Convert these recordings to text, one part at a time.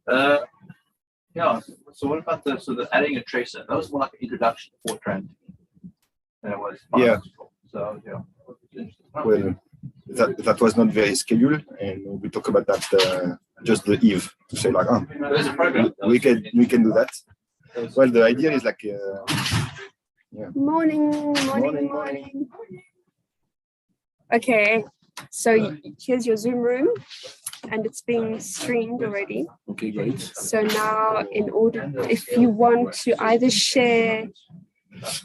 Yeah. So what about the adding a tracer? That was more like an introduction to Fortran than it was. Yeah. So yeah. Well, that was not very scheduled, and we talk about that just the eve to say like, oh, we can do that. Well, the idea is like, yeah. Morning. Okay, so here's your Zoom room, and it's being streamed already. Okay, great. So now, in order, if you want to either share.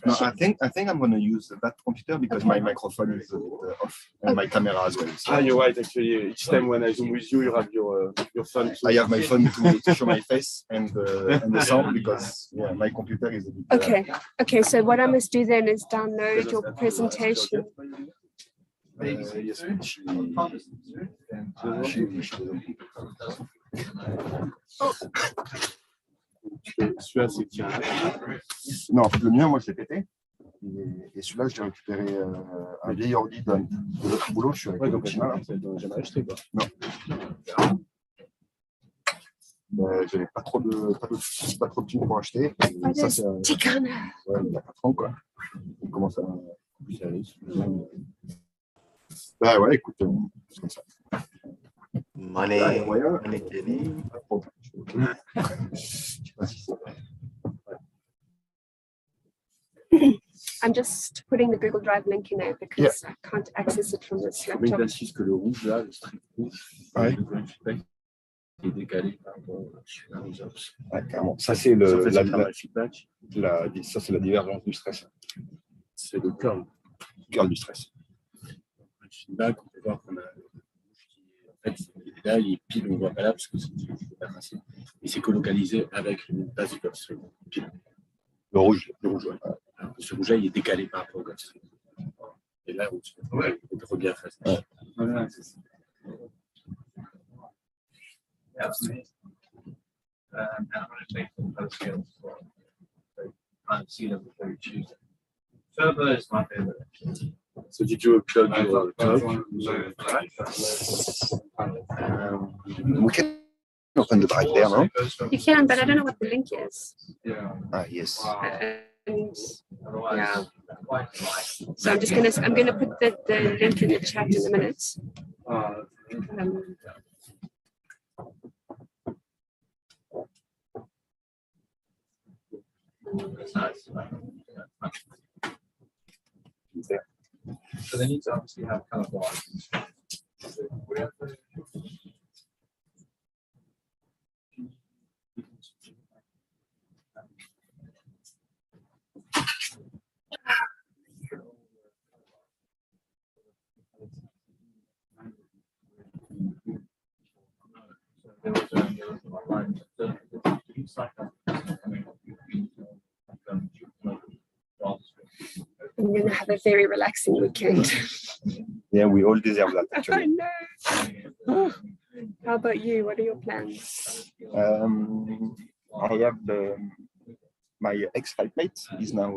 No, I think I'm going to use that computer because my microphone is off and my camera as well. So. You're right. Actually, each time when I zoom with you, you have your phone. I have my phone to show my face and the sound because my computer is a bit. Okay. So what I must do then is download your presentation. Yes, Non, en fait, le mien, moi, je l'ai pété. Et celui-là, j'ai récupéré un vieil ordi de l'autre boulot. Je suis avec le Chine. Jamais acheté, quoi. Non. J'avais pas trop de thunes pour acheter. Et ça, c'est il y a 4 ans, quoi. Il commence à plus aller. Bah ouais, écoute, c'est comme ça. Money. I'm just putting the Google Drive link in there because I can't access it from this laptop. Mais j'insiste que le rouge là, le strip rouge, est décalé par rapport aux ops. Ouais, carrément. Ça c'est le feedback. Ça c'est la divergence du stress. C'est le curl du stress. Le feedback, on peut voir qu'on a en fait, il est là, il est pile, on ne voit pas là parce que c'est pas facile. Et c'est colocalisé avec une base du upstream. Pile. Le rouge, ouais. Alors, ce rouge-là, il est décalé par rapport au upstream. Et là, on revient à face. Voilà, c'est ça. Absolutely. And I'm going to make them post skills as well. So you can't see them before you choose it. Turbo is my favorite actually. So did you upload your talk? We can open the drive there, no? You can, but I don't know what the link is. Yes. And, yeah. So I'm gonna put the link in the chat in a minute. So they need to obviously have kind of bars. I'm gonna have a very relaxing weekend. Yeah, we all deserve that actually. I know. How about you? What are your plans? I have my ex-flight is now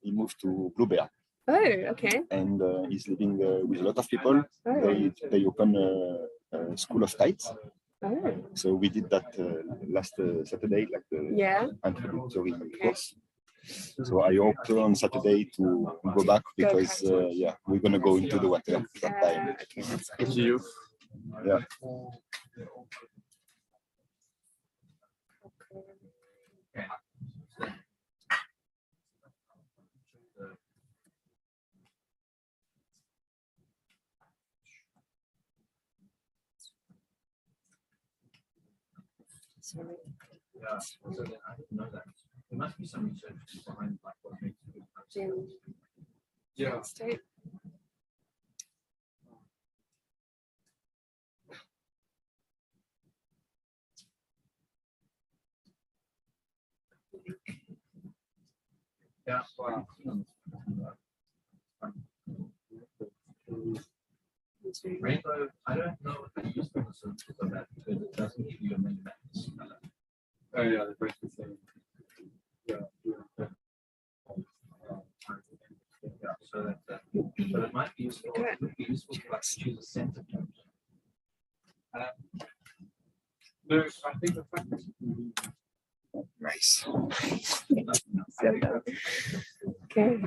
he moved to Blue Bear. Oh, okay. And he's living with a lot of people. Oh. They open a school of tights. Oh. So we did that last Saturday, like the introductory course. So I hope on Saturday to go back because we're gonna go into the water that time. Okay, that's good. See you. Yeah. Sorry. Yeah, so I didn't know that. There must be some research behind like what makes a good person. Yeah. State. Yeah. Wow. Rainbow, I don't know what the usefulness of that because it doesn't give you a mini maps. Oh yeah, the break the thing. Yeah. So that but it might be useful. It would be useful to choose a center point. No, I think the fact is Nice. So low. Okay.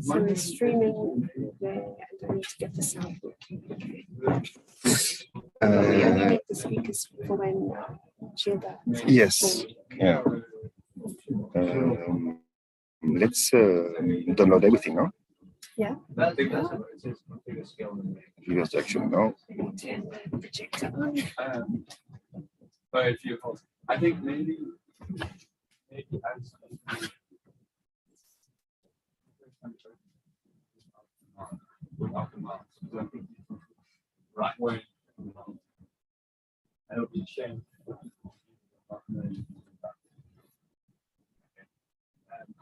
So we're streaming there, and I need to get the sound. Okay. But we only need the speakers for when Gilda. Yes. Yeah. Let's download everything, no? Yeah. I think that's what it is. My biggest skill in Reverse direction, no? Turn the projector on. but if you hold, I think maybe as right. It'll be changed.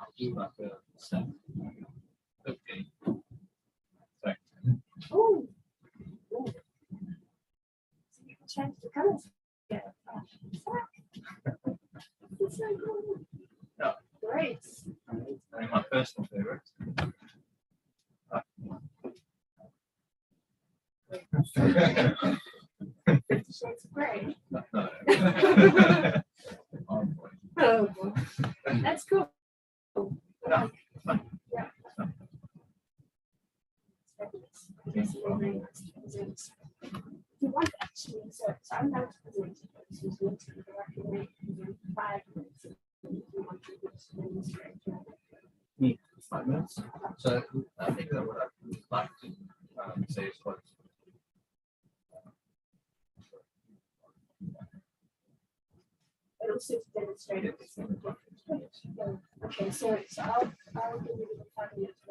I'll do like a set. Okay. So, Oh. Change the colors. Yeah. It's so cool. Yeah. Great. my personal favorite. It's great. No. Oh, boy. That's cool. Yeah. Yeah. You want actually, so I'm not presenting, but this is what you recommend in 5 minutes. If you want to demonstrate. 5 minutes. So I think that what I would like to say is what. But also to demonstrate it. Okay, so I'll give you the 5 minutes.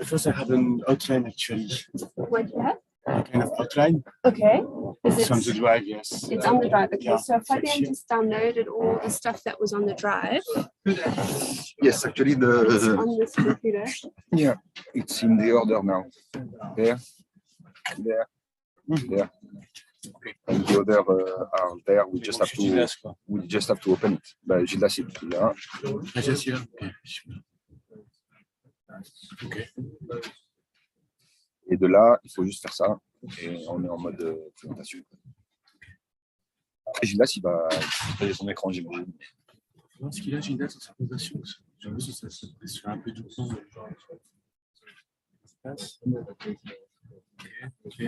First, I have an outline actually. What do you have? A kind of outline. Okay. Is It's on the it? drive, yes. It's on the drive. Okay, Yeah, so if I it's then just downloaded all the stuff that was on the drive, Yes, actually, it's on this computer. yeah, it's in the order now. There, there, there. And the other are there. We just have to open it. Bah, Gilda, c'est là. Ah, j'ai celui-là. Ok. Et de là, il faut juste faire ça. Et on est en mode présentation. Et Gilda, il va partager son écran, j'imagine. Ce qu'il a, j'ai une date sur sa présentation. J'avoue que ça se fait un peu doucement. Ok.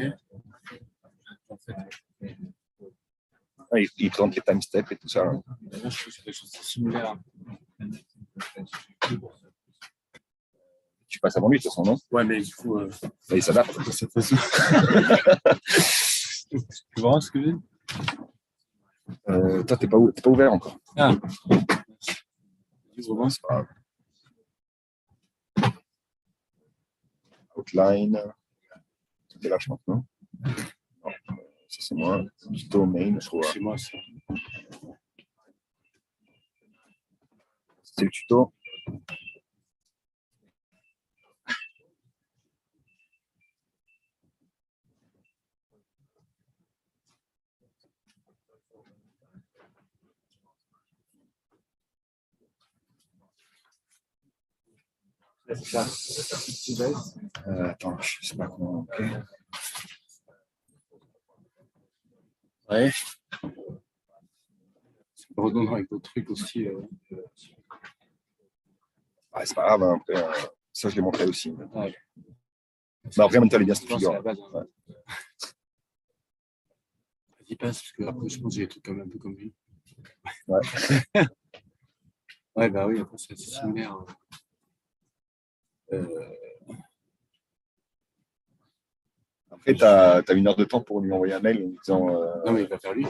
En fait, Ouais, il présente les time steps et tout ça. là, je trouve que c'est des choses similaires. Tu passes avant lui, de toute façon, non? Ouais, mais du coup, Là, il s'adapte. de cette façon. Tu vois ce que je veux dire? Toi, t'es pas ouvert encore. Ah. Vraiment, C'est pas grave. Outline. C'était là, je pense, non? Non, ça c'est moi. Tuto main, je crois. c'est moi ça. C'est le tuto. Attends, je sais pas comment. Ok. Ouais. C'est redondant avec d'autres trucs aussi. Ah, c'est pas grave, hein, après, ça je l'ai montré aussi. Ouais. Bah, après, maintenant, elle est bien cette C'est figure. la base. Hein. Ouais. Vas-y, passe, parce que après, je pense que j'ai des trucs comme un peu comme lui. Ouais. Ouais, bah oui, après, c'est assez similaire. Après, tu as 1 heure de temps pour lui envoyer un mail en disant Non, mais il va faire lui.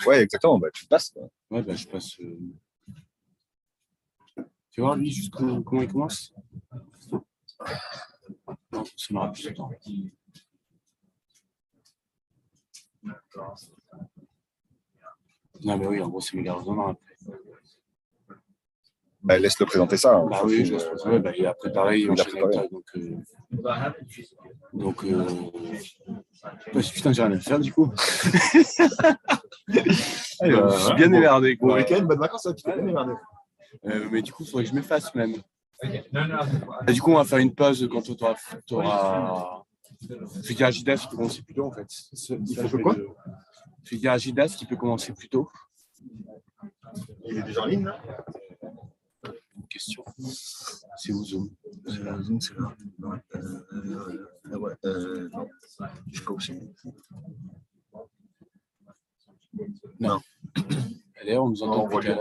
ouais, exactement, bah, tu passes. Quoi. Ouais, bah, je passe. Tu vois, lui, juste comment il commence? Non, ça m'aura plus de temps. Non, mais oui, en gros, c'est mes garçons. Bah, laisse-le présenter ça. Hein. Bah oui, je laisse passer. Ouais, bah, et après, pareil, il Il a enchaîne avec préparé. toi. Donc bah, putain, j'ai rien à faire du coup. Je suis bien émerdé. Bon Quoi. week-end, bonnes vacances, hein, tu t'es bien émerdé. Mais du coup, il faudrait que je m'efface même. Et du coup, on va faire une pause quand tu auras. Figure Gidas qui peut commencer plus tôt en fait. Il faut que quoi? Figure Gidas qui peut commencer plus tôt. Il est déjà en ligne là? Une question. C'est où Zoom? Zoom, c'est là. Ouais, non. Je crois aussi. Non. Allez, on nous entend plus tard.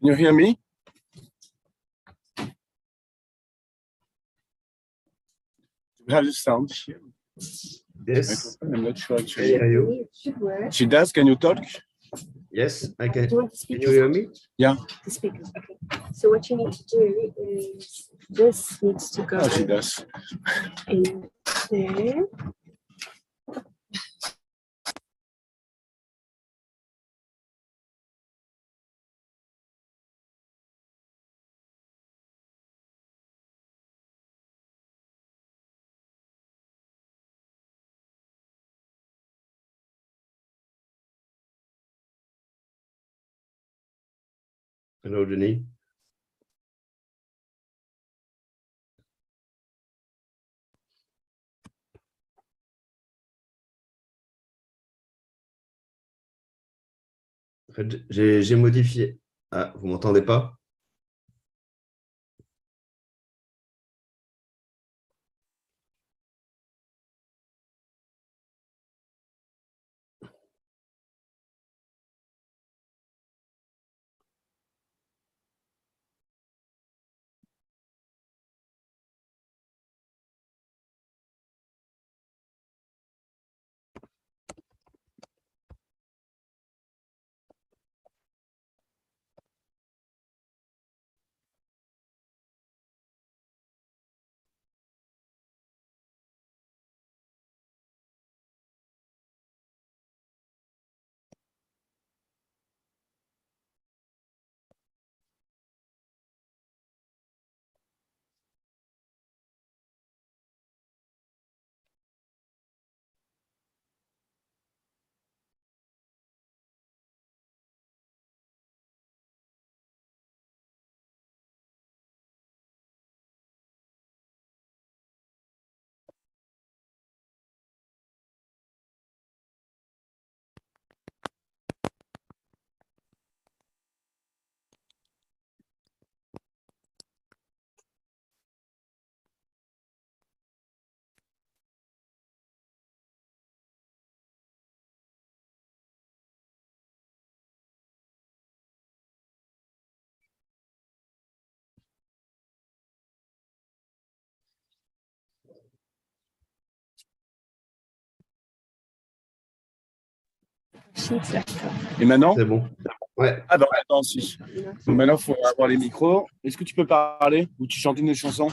Can you hear me? Do you have the sound here? Yes, I'm not sure I actually. hear you. It should work. She does. Can you talk? Yes, I Do can. you want the Can speakers? you hear me? Yeah. The speakers, okay. So what you need to do is this needs to go Oh, she does. in there. Hello, Denis. En fait, j'ai modifié. Ah, vous m'entendez pas? Sheets d'accord. Et maintenant? C'est bon. Ouais. Ah bah attends, si. Donc maintenant, il faut avoir les micros. Est-ce que tu peux parler ou tu chantes une chanson?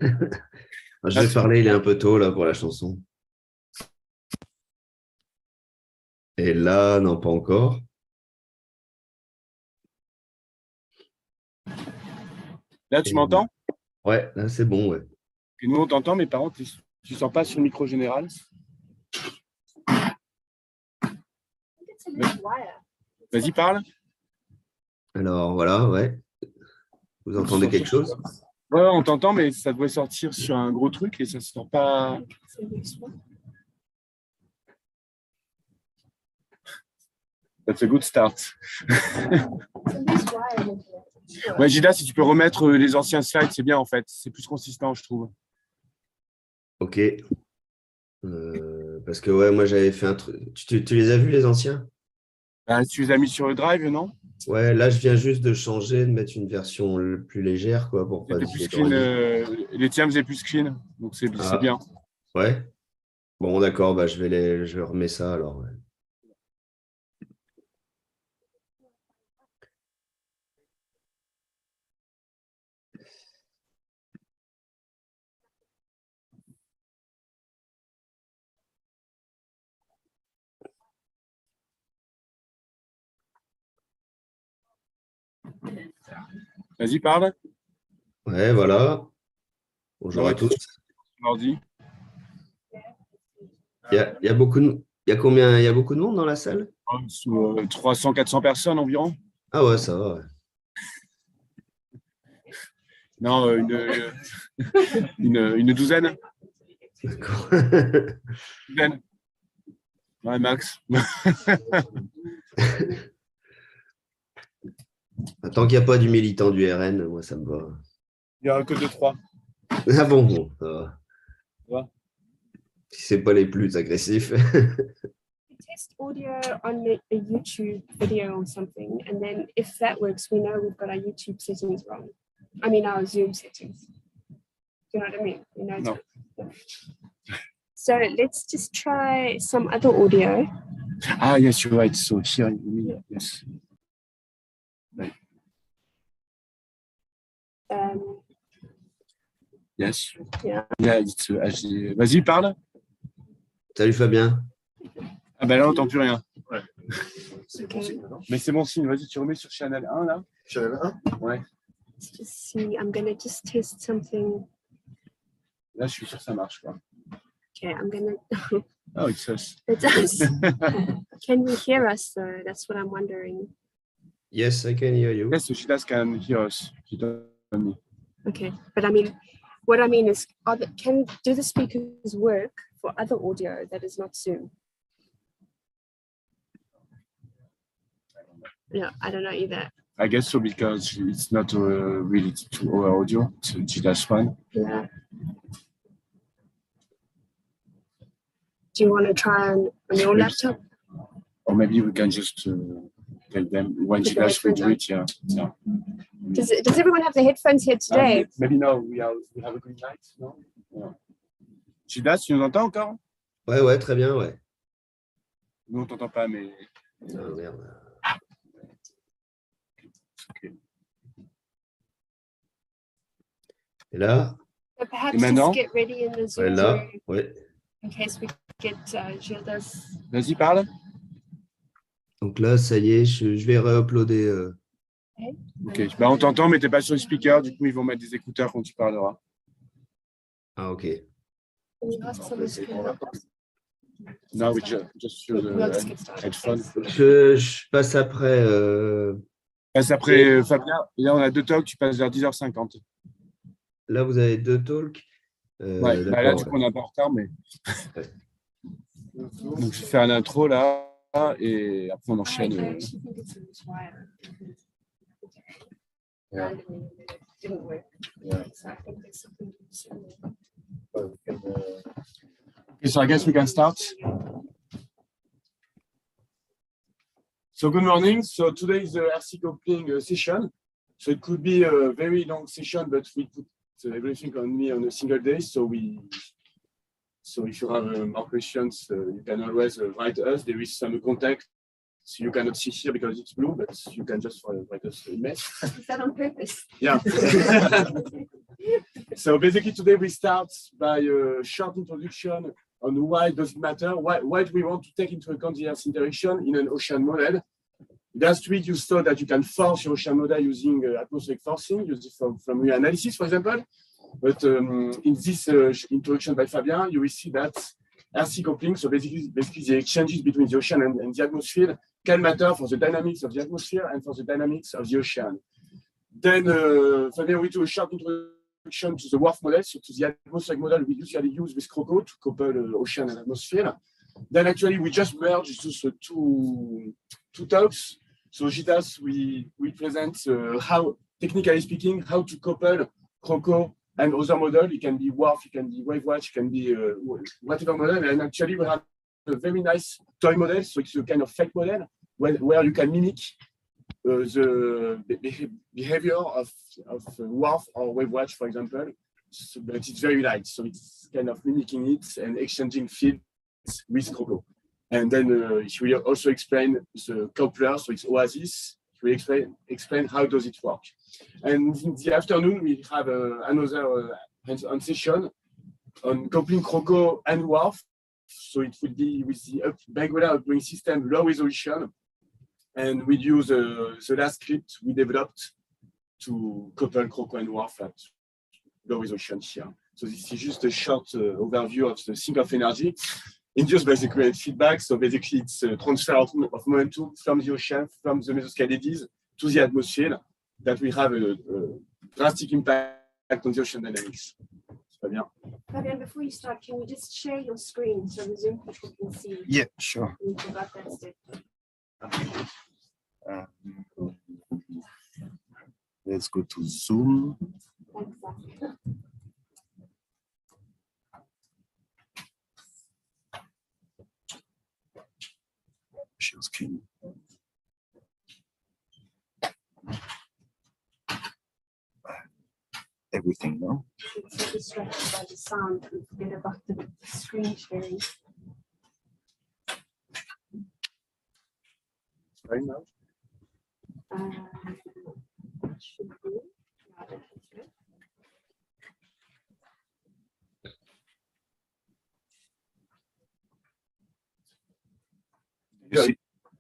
Je vais parler, il est un peu tôt là pour la chanson. Et là, non, pas encore. Là, tu m'entends? Ouais, là, c'est bon, ouais. Et nous, on t'entend, mais par contre, tu ne sors pas sur le micro général. Vas-y, parle. Alors, voilà, ouais. Vous entendez quelque chose? Ouais, on t'entend, mais ça devrait sortir sur un gros truc et ça ne sort pas. That's a good start. Ouais, Gida, si tu peux remettre les anciens slides, c'est bien en fait. C'est plus consistant, je trouve. Ok. Parce que, ouais, moi, j'avais fait un truc. Tu les as vus, les anciens? Ah, tu les as mis sur le drive, non? Ouais, là, je viens juste de changer, de mettre une version plus légère, quoi, pour pas C'était plus défiler clean, d'ordi. les tiens faisaient plus clean, donc c'est Ah, bien. ouais. Bon, d'accord, bah, je remets ça alors. Ouais. Vas-y, parle. Ouais, voilà. Bonjour à tous. Ordi. Il y a beaucoup de, il y a combien, il y a beaucoup de monde dans la salle? 300-400 personnes environ. Ah ouais, ça va. Ouais. Non, une douzaine. D'accord. Douzaine. Ouais, max. Tant qu'il n'y a pas du militant du RN, moi, ça me va. Il y a que 2-3. Ah bon, bon, ça va. Ça va. Si c'est pas les plus agressifs. test audio on a YouTube video or something, and then if that works, we know we've got our YouTube settings wrong. I mean, our Zoom settings. Do you know what I mean? You know. No. So let's just try some other audio. Ah, yes, you're right. So here, yes. Right. Yes. Yeah. Yeah, it's HD. Vas-y, parle. Salut Fabien. Ah ben là, on n'entend plus rien. Okay. Mais c'est bon signe. Vas-y, tu remets sur Channel 1, là. Channel 1? Ouais. Let's just see. I'm gonna just test something. Là, je suis sûr que ça marche, quoi. Okay, I'm gonna. Oh, it says. It does. Can we hear us though? That's what I'm wondering. Yes, I can hear you. Yes, she does can hear us. She told me. Okay, but I mean, what I mean is, do the speakers work for other audio that is not Zoom? No, I don't know either. I guess so, because it's not related to our audio, to GDAS one. Yeah. Do you want to try on your laptop? Or maybe we can just tell them when Put the GDAS will headphones do on. it, yeah. Yeah. Does everyone have the headphones here today? Maybe now we have a green light, no? Yeah. GDAS, tu nous entends encore? Ouais, ouais, très bien, ouais. Nous, on t'entend pas, mais... Oh, merde. Okay. Et là, So perhaps Et maintenant? just get ready in the ouais, Zoom là, room ouais. in case we get Gildas. Vas-y, parle. Donc là, ça y est, je vais réuploader. Ok, bah, on t'entend, mais t'es pas sur le speaker, du coup, ils vont mettre des écouteurs quand tu parleras. Ah, ok. Can you ask someone to come up? Now we just use We'll just the get started. headphone. Je passe après. Passe après Fabien. Et là, on a 2 talks, tu passes vers 10h50. Là, vous avez 2 talks. Ouais, bah là, D'accord. du coup, on est un peu en retard, mais. Donc, je vais faire l'intro là, et après, on enchaîne. I actually think it's in this wire. Yeah. Randomly, it didn't work. Yeah. So I think there's something similar. We can, Okay, so I guess we can start. So good morning. So today is the RC coupling session. So it could be a very long session, but we put everything on me on a single day. So if you have more questions, you can always write us. There is some context you cannot see here because it's blue, but you can just write us an email. Is that on purpose? Yeah. So basically today we start by a short introduction on why does it matter, why do we want to take into account the Earth interaction in an ocean model. Last week you saw that you can force your ocean model using atmospheric forcing, using from your analysis, for example. But in this introduction by Fabien, you will see that RC coupling, so basically the exchanges between the ocean and the atmosphere, can matter for the dynamics of the atmosphere and for the dynamics of the ocean. Then Fabien will do a short introduction to the WRF model, so to the atmospheric model we usually use with CROCO to couple ocean and atmosphere. Then actually we just merge those two talks. So Gitas, we present how, technically speaking, how to couple CROCO and other model. It can be WRF, it can be wave watch, it can be whatever model. And actually we have a very nice toy model, so it's a kind of fake model where you can mimic the behavior of WRF or wave watch, for example. So, but it's very light, so it's kind of mimicking it and exchanging fields with CROCO. And then she will also explain the coupler, so it's Oasis. She will explain how does it work. And in the afternoon, we have another hands-on session on coupling CROCO and WRF. So it will be with the Benguela upbringing system, low resolution. And we use the last script we developed to couple CROCO and WRF at low resolution here. So this is just a short overview of the sink of energy induced by the current feedback. So basically it's a transfer of momentum from the ocean, from the mesoscalides to the atmosphere that will have a drastic impact on the ocean dynamics. Fabien. Fabian, before you start, can you just share your screen so the Zoom people can see? yeah, sure. We forgot that step. Let's go to Zoom. Exactly. share screen. Everything now. It's so distracted by the sound and forget about the screen sharing. Right now. Should be. Yeah, that is good.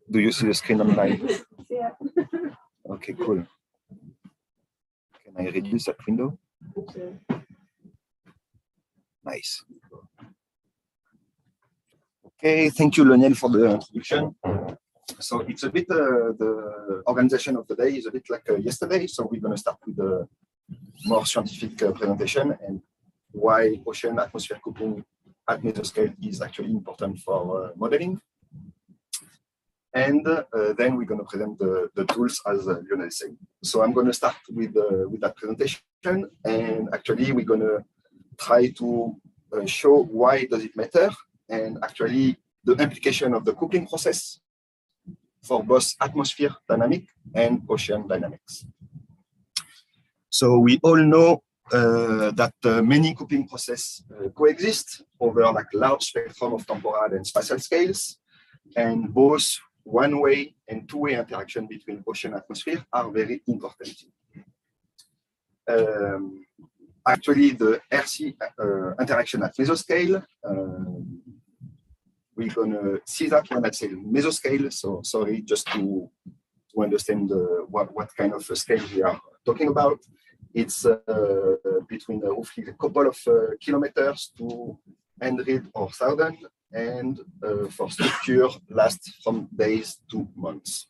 Do you see the screen online? Yeah. Okay, cool. Can I reduce that window? Okay. Nice. Okay, thank you, Lionel, for the introduction. So it's a bit, the organization of the day is a bit like yesterday. So we're going to start with a more scientific presentation and why ocean atmosphere cooling at mesoscale is actually important for modeling. And then we're going to present the tools as Lionel said. So I'm going to start with that presentation, and actually we're going to try to show why does it matter, and actually the implication of the cooling process for both atmosphere dynamic and ocean dynamics. So we all know that many cooling processes coexist over like large spectrum of temporal and spatial scales, and both one-way and two-way interaction between ocean and atmosphere are very important. Actually, the RC interaction at mesoscale, we're going to see that one at mesoscale. So sorry, just to understand what kind of scale we are talking about. It's between roughly a couple of kilometers to 100 or 1,000, and for structure lasts from days to months.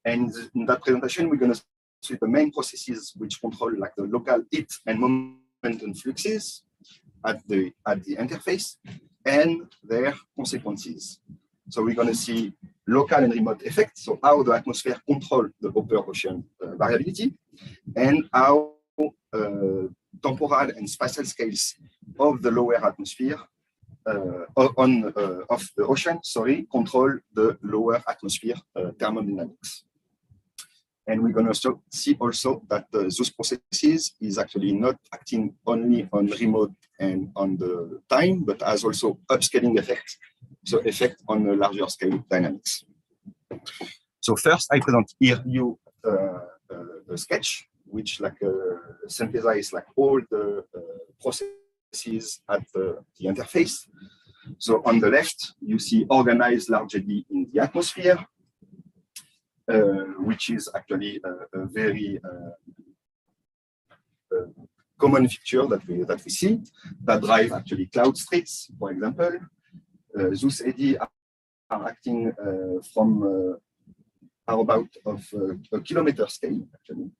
And in that presentation, we're going to see the main processes which control like the local heat and momentum fluxes at the interface and their consequences. So we're going to see local and remote effects, so how the atmosphere controls the upper ocean variability, and how temporal and spatial scales of the lower atmosphere of the ocean, control the lower atmosphere thermodynamics. And we're going to see also that those processes is actually not acting only on remote and on the time, but has also upscaling effect, so effect on a larger scale dynamics. So first, I present here you a sketch which like synthesize like all the processes at the interface. So on the left, you see organized largely in the atmosphere, which is actually a very common feature that we see that drive actually cloud streets, for example. Those eddies are acting from about of a kilometer scale actually,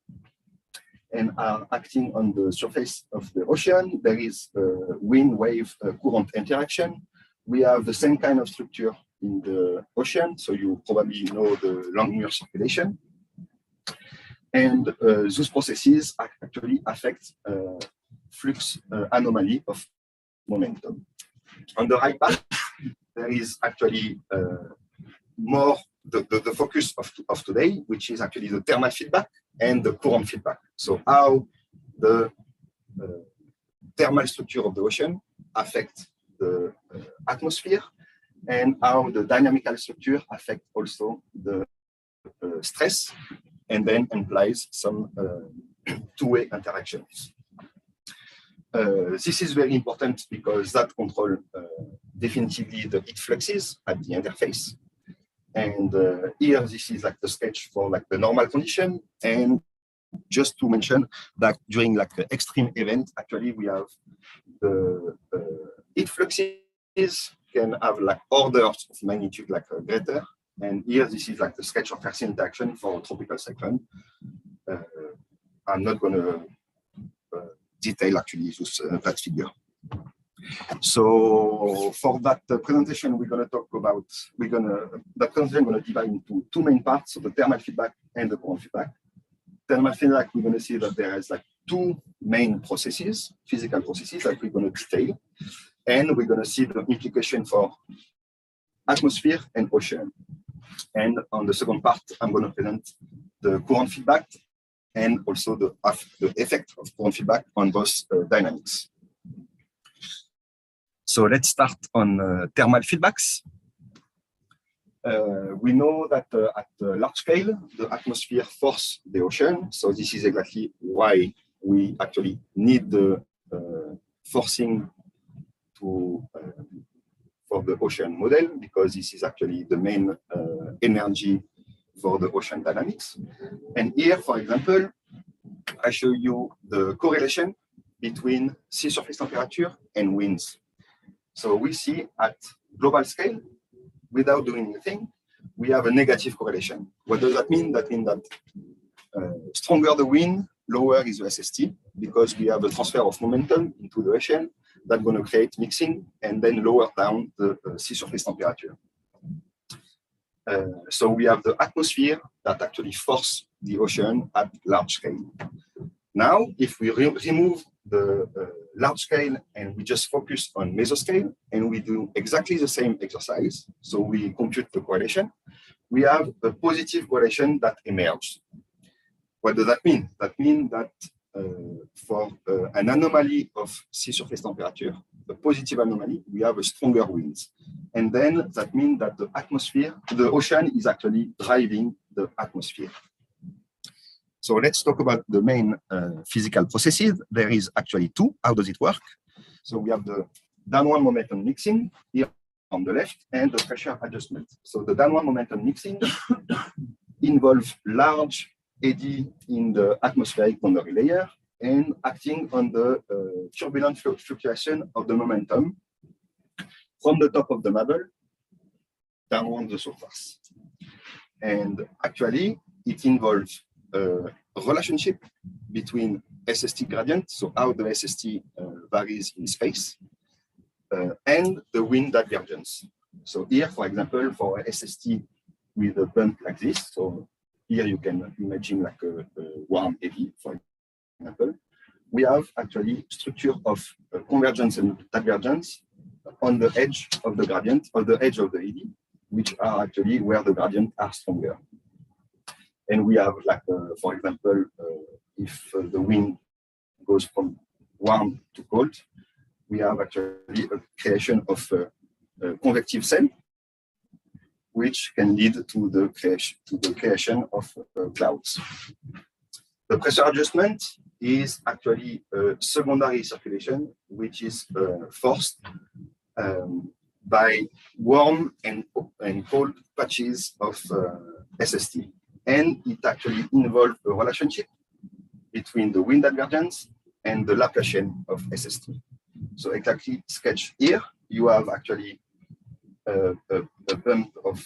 and are acting on the surface of the ocean. There is wind wave current interaction. We have the same kind of structure in the ocean, so you probably know the Langmuir circulation. And those processes actually affect flux anomaly of momentum. On the right part, there is actually more the focus of today, which is actually the thermal feedback and the current feedback. So how the thermal structure of the ocean affects the atmosphere, and how the dynamical structure affects also the stress, and then implies some two-way interactions. This is very important because that controls definitively the heat fluxes at the interface. And here, this is like the sketch for like the normal condition. And just to mention that during like the extreme event, actually we have the heat fluxes can have like orders of magnitude like greater. And here, this is like the sketch of RC interaction for a tropical cyclone. I'm not going to detail actually that figure. So for that presentation, we're going to talk about, that presentation going to divide into two main parts, so the thermal feedback and the current feedback. Thermal feedback, we're going to see that there is like two main processes, physical processes that we're going to detail. And we're going to see the implication for atmosphere and ocean. And on the second part, I'm going to present the current feedback and also the effect of current feedback on both dynamics. So let's start on thermal feedbacks. We know that at large scale, the atmosphere forces the ocean. So this is exactly why we actually need the forcing for the ocean model, because this is actually the main energy for the ocean dynamics. And here, for example, I show you the correlation between sea surface temperature and winds. So we see at global scale, without doing anything, we have a negative correlation. What does that mean? That means that stronger the wind, lower is the SST, because we have a transfer of momentum into the ocean that's going to create mixing and then lower down the sea surface temperature. So we have the atmosphere that actually forces the ocean at large scale. Now, if we remove the large scale and we just focus on mesoscale and we do exactly the same exercise, so we compute the correlation, we have a positive correlation that emerges. What does that mean? That means that for an anomaly of sea surface temperature, a positive anomaly, we have a stronger winds. And then that means that the atmosphere, the ocean is actually driving the atmosphere. So let's talk about the main physical processes. There is actually two. How does it work? So we have the downward momentum mixing here on the left and the pressure adjustment. So the downward momentum mixing involves large eddy in the atmospheric boundary layer and acting on the turbulent fluctuation of the momentum from the top of the bubble downward the surface. And actually, it involves a relationship between SST gradient, so how the SST varies in space, and the wind divergence. So here, for example, for SST with a bump like this, so here you can imagine like a warm eddy, for example, we have actually structure of convergence and divergence on the edge of the gradient, or the edge of the eddy, which are actually where the gradients are stronger. And we have, like, for example, if the wind goes from warm to cold, we have actually a creation of a convective cell, which can lead to the creation of clouds. The pressure adjustment is actually a secondary circulation, which is forced by warm and cold patches of SST. And it actually involves a relationship between the wind divergence and the Laplacian of SST. So exactly sketched here, you have actually a bump of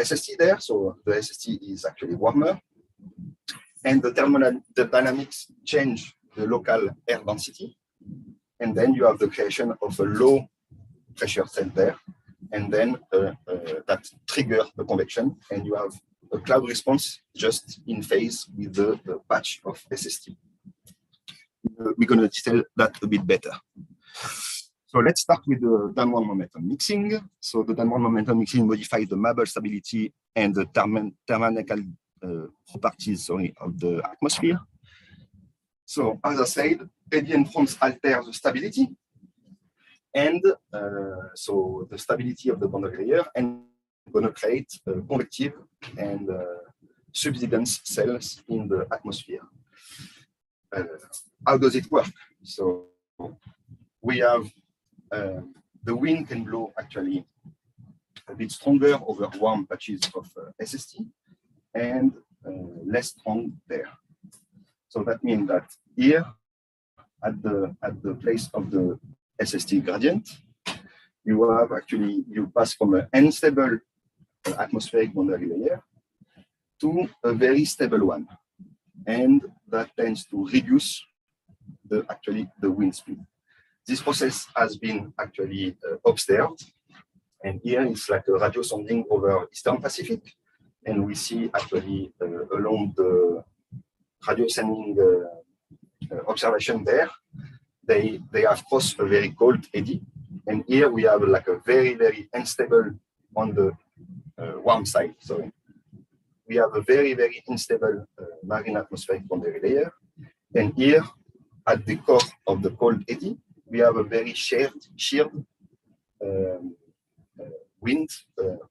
SST there. So the SST is actually warmer. And the dynamics change the local air density. And then you have the creation of a low pressure cell there. And then that triggers the convection. And you have a cloud response just in phase with the patch of SST. We're going to detail that a bit better. So let's start with the downward momentum mixing. So the downward momentum mixing modifies the Mabel stability and the thermodynamical properties of the atmosphere. So as I said, eddy and fronts alter the stability, and so the stability of the boundary layer, and going to create convective and subsidence cells in the atmosphere. How does it work? So we have the wind can blow actually a bit stronger over warm patches of SST and less strong there. So that means that here at the place of the SST gradient, you pass from an unstable atmospheric boundary layer to a very stable one, and that tends to reduce the wind speed. This process has been actually observed, and here it's like a radio sounding over Eastern Pacific, and we see actually along the radio sending observation there, they have crossed a very cold eddy, and here we have like a very, very unstable on the warm side. So we have a very, very unstable marine atmospheric boundary layer. And here, at the core of the cold eddy, we have a very sheared wind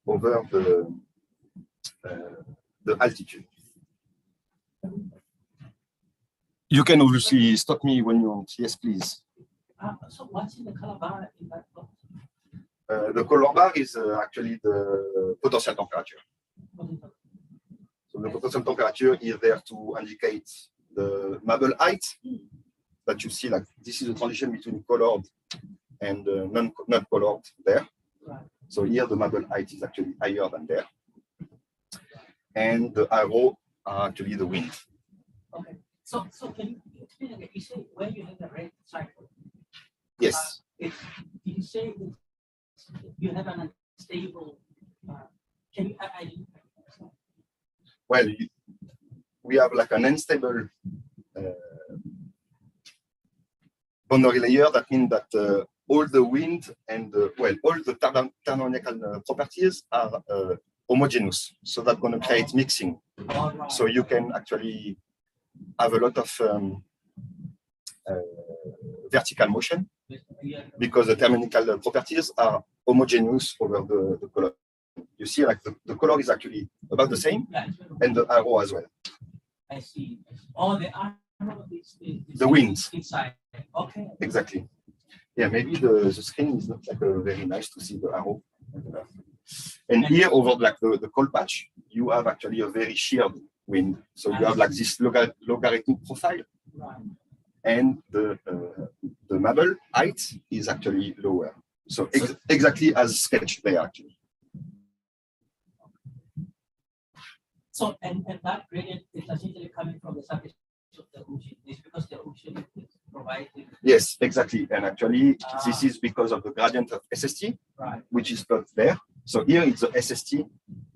over the altitude. You can obviously stop me when you want. Yes, please. So what's in the color bar in that box? The color bar is actually the potential temperature. So the potential temperature is there to indicate the marble height that you see. Like this is the transition between colored and not colored there. Right. So here the marble height is actually higher than there, and the arrow are actually the wind. Okay. So can you explain again? You say where you have the red cycle. Yes. You say you have an unstable. Can you? I didn't understand. Well, we have like an unstable boundary layer. That means that all the wind and all the thermodynamical properties are homogeneous. So that's going to create mixing. Right. So you can actually have a lot of vertical motion because the thermodynamical properties are homogeneous over the color. You see, like the color is actually about the same, and the arrow as well. I see. Oh, the arrow is the wind inside. Okay. Exactly. Yeah, maybe the screen is not like very nice to see the arrow. And here over like the cold patch, you have actually a very sheared wind. So you have like this logarithmic profile. Right. And the marble height is actually lower. So exactly as sketched there actually. So and that gradient is essentially coming from the surface of the ocean. It's because the ocean is providing. Yes, exactly. And actually this is because of the gradient of SST, right, which is plotted there. So here it's the SST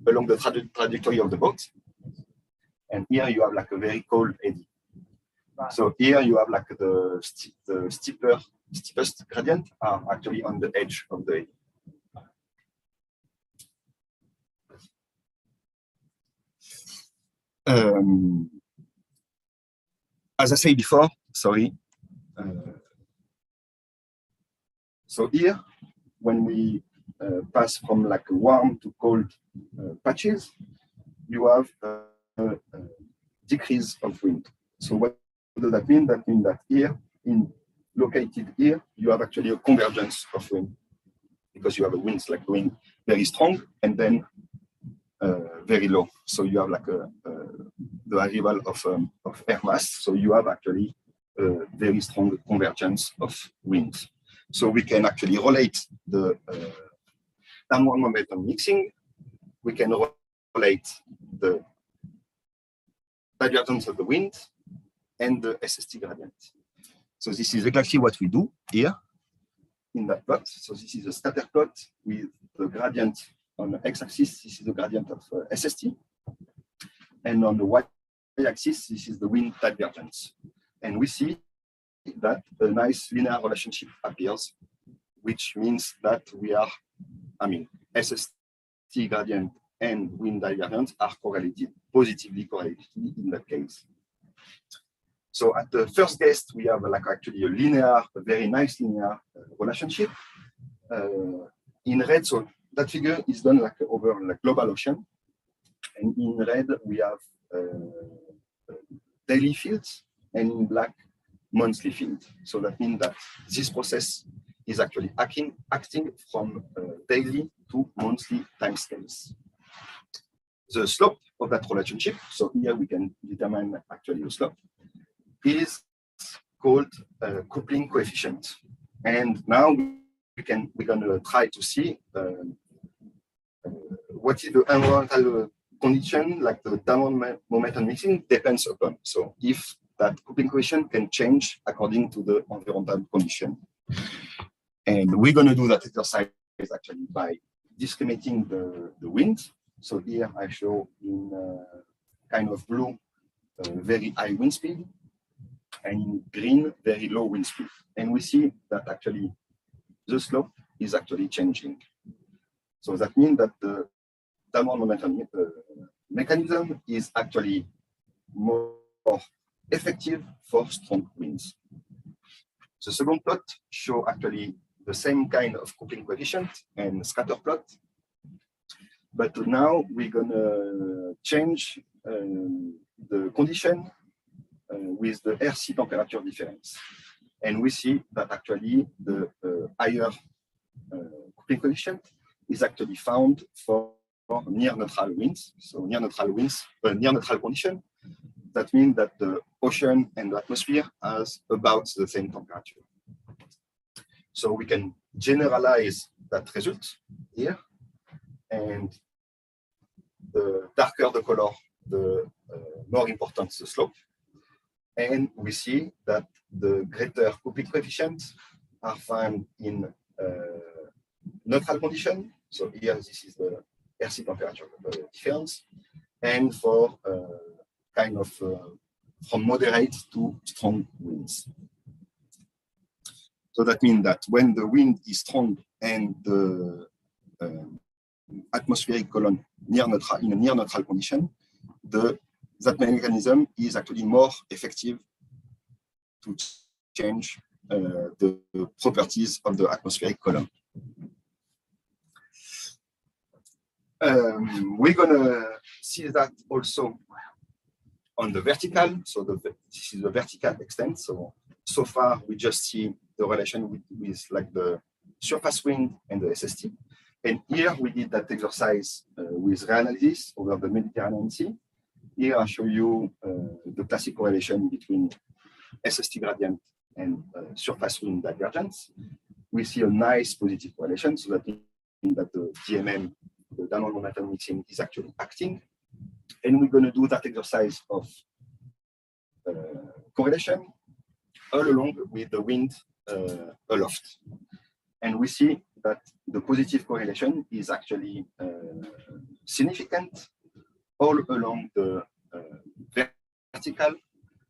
along the trajectory of the boat. And here you have like a very cold eddy. right. So here you have like the steepest gradient are actually on the edge of the eddy. As I said before, sorry. So here, when we pass from like warm to cold patches, you have a decrease of wind. So what does that mean? That means that here, located here, you have actually a convergence of wind because you have a winds like going very strong and then very low. So you have like the arrival of air mass. So you have actually a very strong convergence of winds. So we can actually relate the downward momentum mixing. We can relate the divergence of the wind and the SST gradient. So this is exactly what we do here in that plot. So this is a scatter plot with the gradient on the x-axis. This is the gradient of SST. And on the y-axis, this is the wind divergence. And we see that a nice linear relationship appears, which means that we are, SST gradient and wind divergence are correlated, positively correlated in that case. So at the first guess, we have like actually a very nice linear relationship. In red, so that figure is done like over like global ocean. And in red, we have daily fields, and in black, monthly field. So that means that this process is actually acting from daily to monthly timescales. The slope of that relationship, so here we can determine actually the slope, is called coupling coefficient. And now we're going to try to see what is the environmental condition, like the downward momentum mixing depends upon. So if that coupling coefficient can change according to the environmental condition. And we're going to do that exercise actually by discriminating the wind. So here I show in kind of blue, very high wind speed, and in green, very low wind speed. And we see that actually the slope is actually changing. So that means that the downward momentum mechanism is actually more effective for strong winds. The second plot shows actually the same kind of coupling coefficient and scatter plot, but now we're gonna change the condition with the air-sea temperature difference. And we see that actually the higher coupling coefficient is actually found for near neutral winds. So near neutral winds, near neutral condition, that means that the ocean and the atmosphere has about the same temperature. So we can generalize that result here, and the darker the color, the more important the slope. And we see that the greater coupling coefficients are found in neutral condition. So here, this is the air-sea temperature difference, and for kind of from moderate to strong winds. So that means that when the wind is strong and the atmospheric column near neutral, in a near neutral condition, that mechanism is actually more effective to change the properties of the atmospheric column. We're gonna see that also on the vertical. So this is the vertical extent. So far we just see the relation with like the surface wind and the SST. And here we did that exercise with reanalysis over the Mediterranean Sea. Here I show you the classic correlation between SST gradient and surface wind divergence. We see a nice positive correlation, so that means that the DMM, the downward momentum mixing, is actually acting. And we're going to do that exercise of correlation all along with the wind aloft. And we see that the positive correlation is actually significant all along the vertical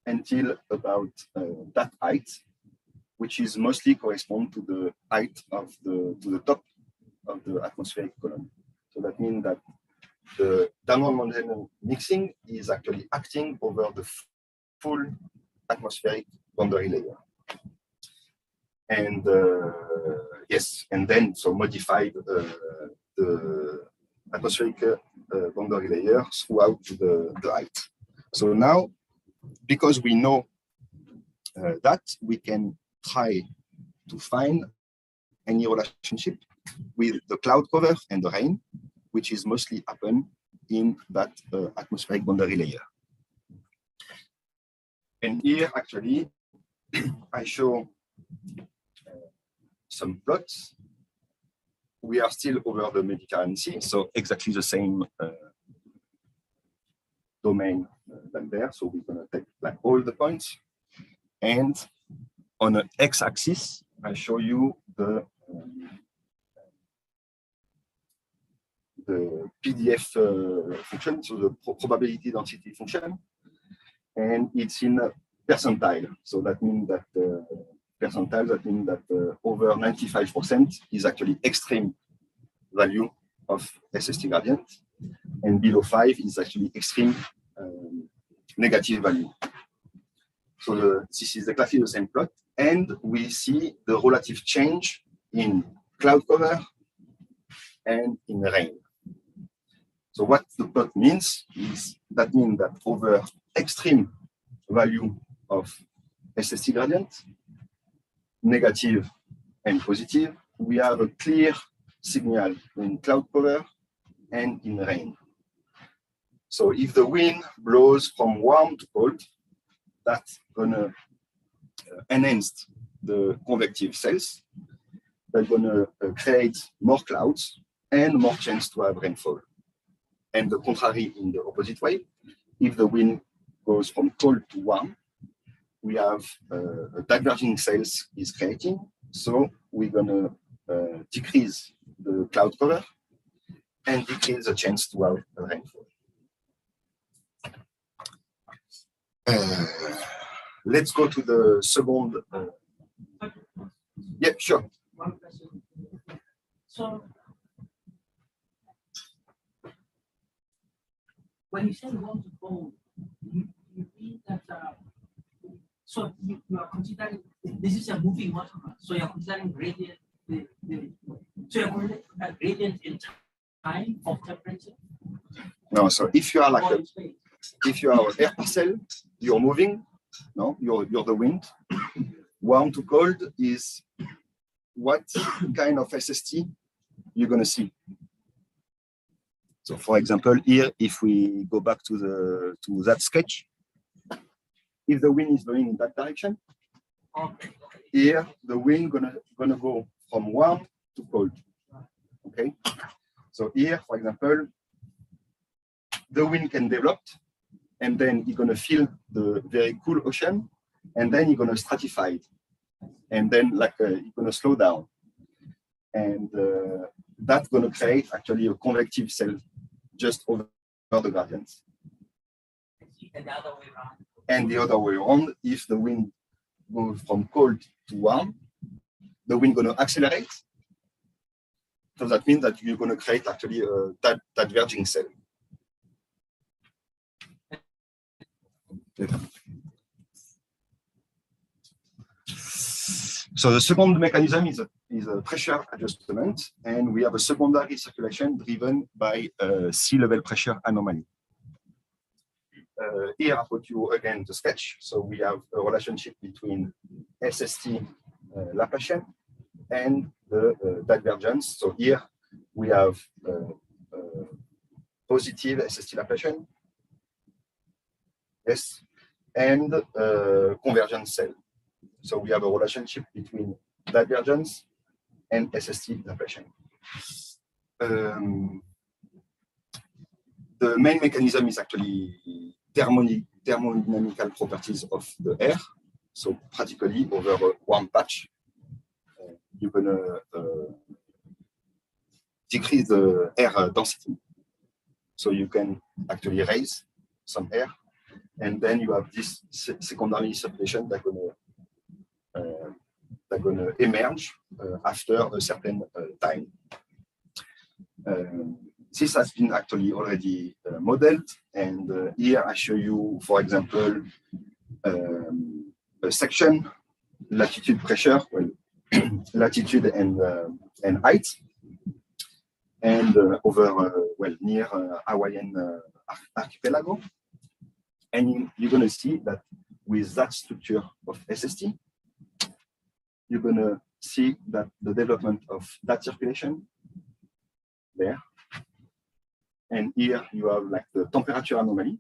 until about that height, which is mostly correspond to the height of the top of the atmospheric column. So that means that the downward momentum mixing is actually acting over the full atmospheric boundary layer. And yes, and then so modify the atmospheric boundary layer throughout the height. So now, because we know that, we can try to find any relationship with the cloud cover and the rain, which is mostly happen in that atmospheric boundary layer. And here, actually, I show some plots. We are still over the Mediterranean Sea, so exactly the same domain than there. So we're going to take like all the points. And on an x-axis, I show you the PDF function, so the probability density function. And it's in percentile. So that means that percentile, that means that over 95% is actually extreme value of SST gradient, and below 5 is actually extreme negative value. So this is exactly the same plot, and we see the relative change in cloud cover and in rain. So what the plot means is that means that over extreme value of SST gradient, negative and positive, we have a clear signal in cloud cover and in rain. So if the wind blows from warm to cold, that's gonna enhance the convective cells. That's gonna create more clouds and more chance to have rainfall. And the contrary in the opposite way, if the wind goes from cold to warm, we have a diverging cells is creating. So we're gonna decrease the cloud cover and decrease the chance to have a rainfall. Let's go to the second. Yeah, sure. One question. So when you say warm to cold, you mean that so you are considering this is a moving water, so you're considering gradient so you're considering a gradient in time of temperature. No, so if you are like if you are an air parcel, you're moving. No, you're the wind. Warm to cold is what kind of SST you're gonna see. So, for example, here, if we go back to that sketch, if the wind is blowing in that direction, here the wind gonna go from warm to cold. Okay. So here, for example, the wind can develop, and then you're gonna feel the very cool ocean, and then you're gonna stratify it, and then you're gonna slow down, and that's gonna create actually a convective cell just over the gradients. And the other way around. And the other way around, if the wind goes from cold to warm, the wind gonna accelerate. So that means that you're gonna create actually a diverging cell. So the second mechanism is a pressure adjustment, and we have a secondary circulation driven by sea level pressure anomaly. Here I put you again the sketch. So we have a relationship between SST Laplacian and the divergence. So here we have positive SST Laplacian, yes, and convergence cell. So we have a relationship between divergence and SST Laplacian. The main mechanism is actually thermodynamical properties of the air. So practically over a warm patch, you're gonna decrease the air density. So you can actually raise some air, and then you have this secondary circulation that's gonna emerge after a certain time. This has been actually already modeled, and here I show you, for example, a section, latitude pressure, well, latitude and height, and over near Hawaiian archipelago, and you're going to see that with that structure of SST, you're going to see that the development of that circulation there. And here you have like the temperature anomaly.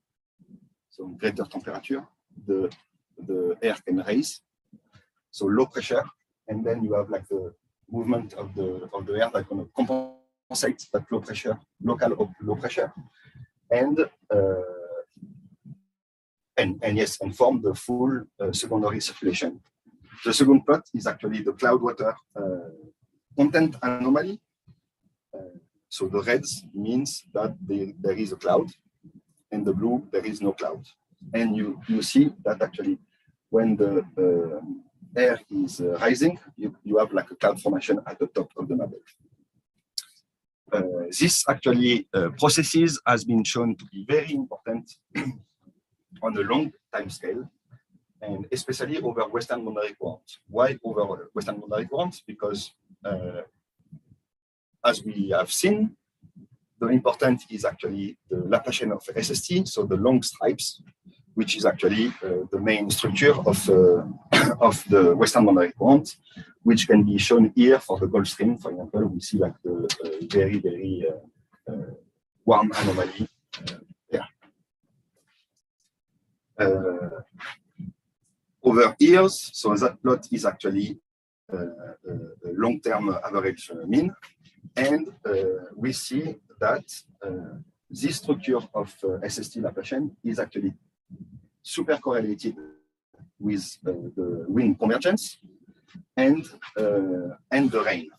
So greater temperature, the air can raise. So low pressure. And then you have like the movement of the air that's going to compensate that low pressure, local low pressure. And yes, and form the full secondary circulation. The second plot is actually the cloud water content anomaly. So the reds means that there is a cloud, and the blue, there is no cloud. And you see that actually when the air is rising, you have like a cloud formation at the top of the model. This actually processes has been shown to be very important on a long time scale, and especially over Western boundary currents. Why over Western boundary currents? Because as we have seen, the important is actually the Laplacian of SST, so the long stripes, which is actually the main structure of the Western boundary current, which can be shown here for the Gulf Stream. For example, we see like the very, very warm anomaly there. Over years, so that plot is actually a long-term average mean, and we see that this structure of SST Laplacian is actually super correlated with the wind convergence and the rain.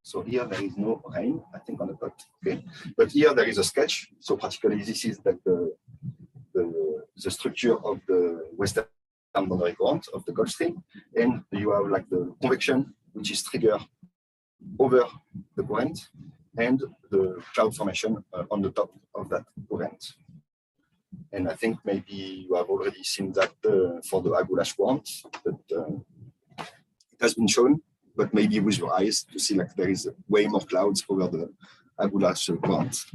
So here there is no rain, I think, on the plot. Okay, but here there is a sketch. So particularly this is that the structure of the Western boundary current of the Gulf Stream, and you have like the convection, which is triggered over the current, and the cloud formation on the top of that current. And I think maybe you have already seen that for the Agulash warmth, but it has been shown, but maybe with your eyes to see like there is way more clouds over the Agulash warmth.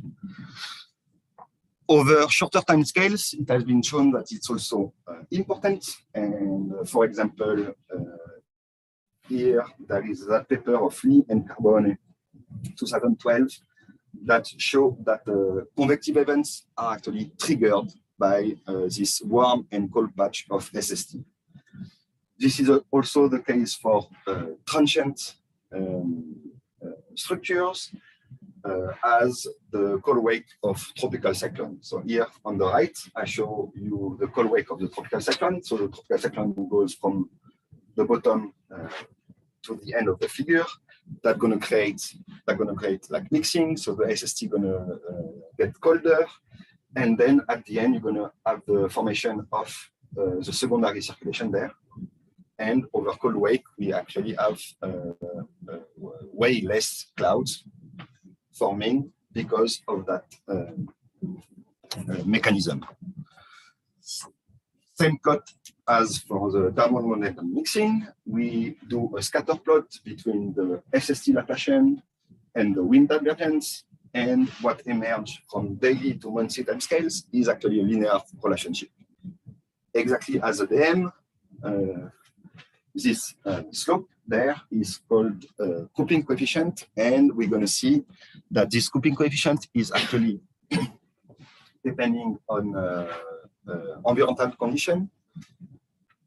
Over shorter time scales, it has been shown that it's also important. And for example, here there is that paper of Lee and Carbone, 2012, that show that convective events are actually triggered by this warm and cold patch of SST. This is also the case for transient structures as the cold wake of tropical cyclone. So here on the right, I show you the cold wake of the tropical cyclone. So the tropical cyclone goes from the bottom to the end of the figure. That's gonna create like mixing. So the SST gonna get colder, and then at the end you're gonna have the formation of the secondary circulation there. And over cold wake, we actually have way less clouds forming because of that mechanism. Same plot as for the thermal momentum mixing. We do a scatter plot between the SST Laplacian and the wind divergence, and what emerged from daily to monthly time scales is actually a linear relationship. Exactly as a DM, this slope there is called Couping coefficient, and we're going to see that this Couping coefficient is actually depending on environmental condition.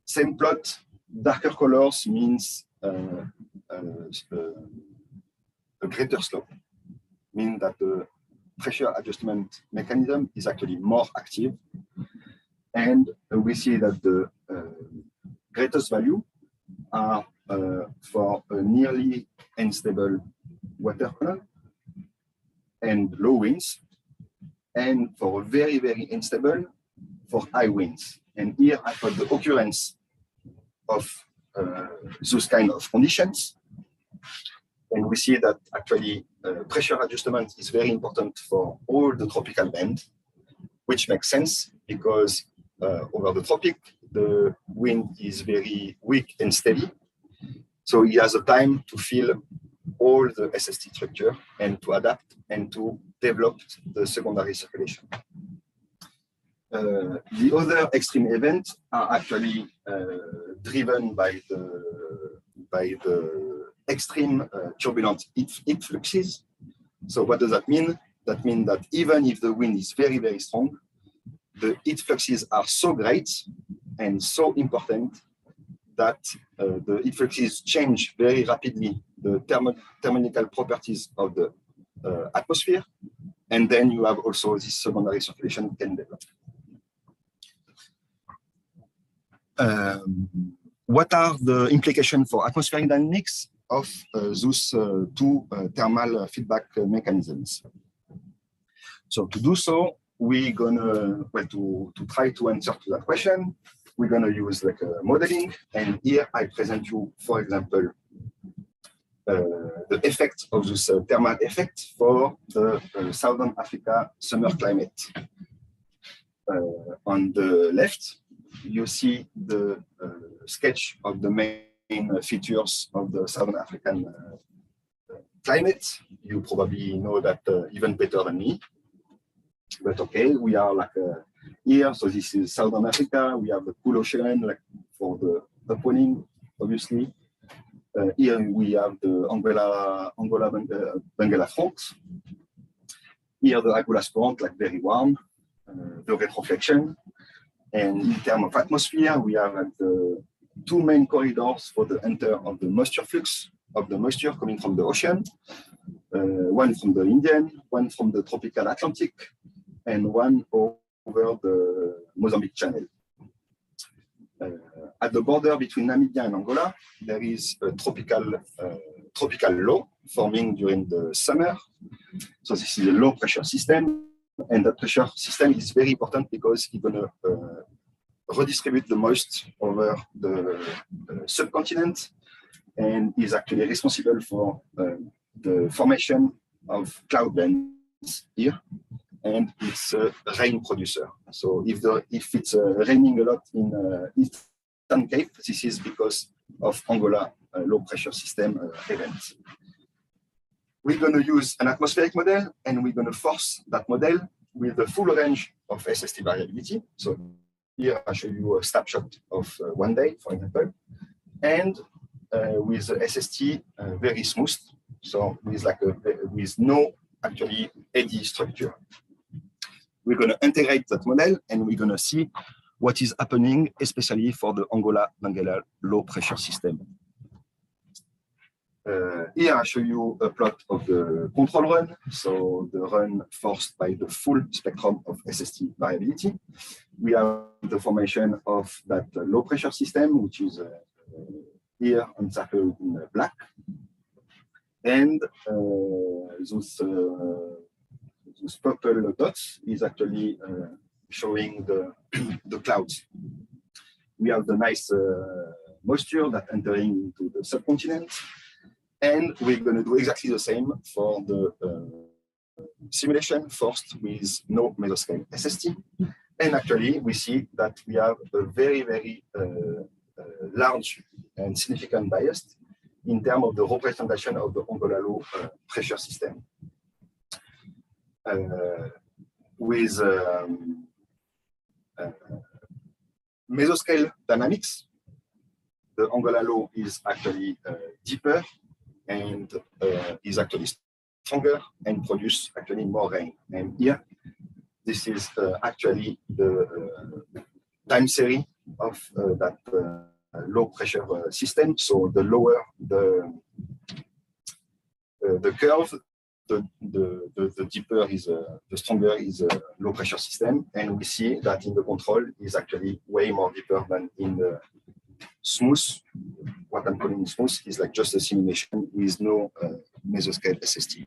Same plot, darker colors means a greater slope, meaning that the pressure adjustment mechanism is actually more active, and we see that the greatest value are for a nearly unstable water column and low winds, and for very, very unstable for high winds. And here I got the occurrence of those kind of conditions. And we see that actually pressure adjustment is very important for all the tropical band, which makes sense because over the tropic, the wind is very weak and steady. So he has a time to feel all the SST structure and to adapt and to develop the secondary circulation. The other extreme events are actually driven by the extreme turbulent heat fluxes. So what does that mean? That means that even if the wind is very, very strong, the heat fluxes are so great and so important that the heat fluxes change very rapidly the thermodynamical properties of the atmosphere, and then you have also this secondary circulation can develop. What are the implications for atmospheric dynamics of those two thermal feedback mechanisms? So to do so, we're gonna, to try to answer to that question, we're gonna use like a modeling. And here I present you, for example, the effect of this thermal effect for the Southern Africa summer climate. On the left, you see the sketch of the main features of the Southern African climate. You probably know that even better than me. But okay, we are like here, so this is Southern Africa. We have the cool ocean, like for the upwelling, obviously. Here we have the Angola-Benguela front. Here the Agulash front, like very warm, the retroflexion. And in terms of atmosphere, we have like the two main corridors for the enter of the moisture flux of the moisture coming from the ocean. One from the Indian, one from the tropical Atlantic, and one over the Mozambique Channel. At the border between Namibia and Angola, there is a tropical low forming during the summer. So this is a low pressure system, and that pressure system is very important because it's going to redistribute the moisture over the subcontinent, and is actually responsible for the formation of cloud bands here. and it's a rain producer. So if it's raining a lot in Eastern Cape, this is because of Angola low pressure system events. We're going to use an atmospheric model, and we're going to force that model with the full range of SST variability. So here I show you a snapshot of 1 day, for example, and with the SST very smooth, so with no actually eddy structure. We're going to integrate that model, and we're going to see what is happening, especially for the Angola low pressure system. Here I show you a plot of the control run, so the run forced by the full spectrum of SST variability. We have the formation of that low pressure system, which is here encircled in black, and those purple dots is actually showing the clouds. We have the nice moisture that entering into the subcontinent. And we're going to do exactly the same for the simulation forced with no mesoscale SST. And actually, we see that we have a very, very large and significant bias in terms of the representation of the Angola low pressure system. With mesoscale dynamics, the Angola low is actually deeper and is actually stronger and produce actually more rain. And here, this is actually the time series of that low pressure system. So the lower the curve, the deeper is the stronger is a low pressure system. And we see that in the control is actually way more deeper than in the smooth. What I'm calling smooth is like just a simulation with no mesoscale SST.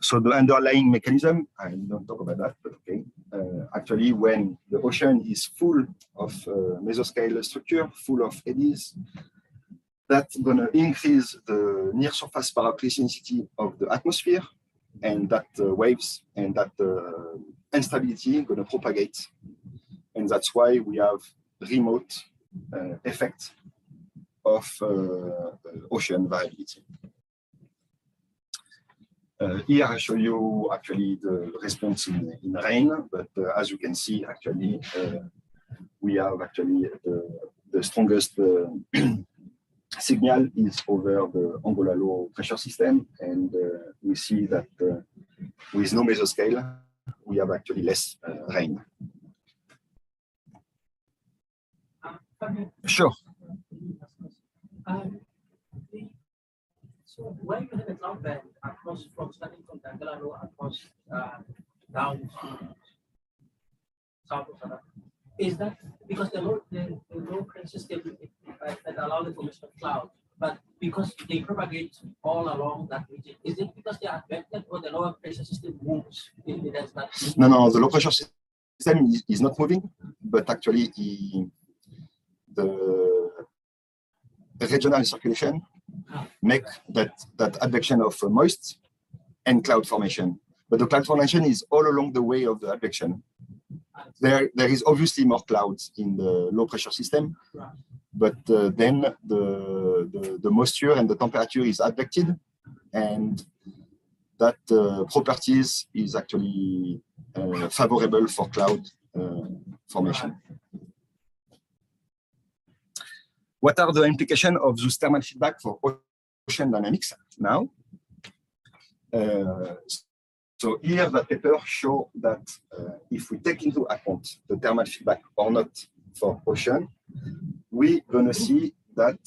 So the underlying mechanism, I don't talk about that, but okay. Actually, when the ocean is full of mesoscale structure, full of eddies, that's going to increase the near surface parapleticity of the atmosphere, and that waves and that instability going to propagate. And that's why we have remote effect of ocean variability. Here I show you actually the response in rain, but as you can see, actually we have actually the strongest signal is over the Angola low pressure system, and we see that with no mesoscale, we have actually less rain. Sure. So when you have a cloud band across from starting from the Angola low across down to south of South Africa, is that because the low pressure system that allows the formation of cloud, but because they propagate all along that region, is it because they are affected or the lower pressure system moves? No, the low pressure system is not moving, but actually the regional circulation make that advection of moist and cloud formation. But the cloud formation is all along the way of the advection. There is obviously more clouds in the low pressure system, but then the moisture and the temperature is advected, and that properties is actually favorable for cloud formation. What are the implications of this thermal feedback for ocean dynamics now? So here the paper show that if we take into account the thermal feedback or not for ocean, we're gonna see that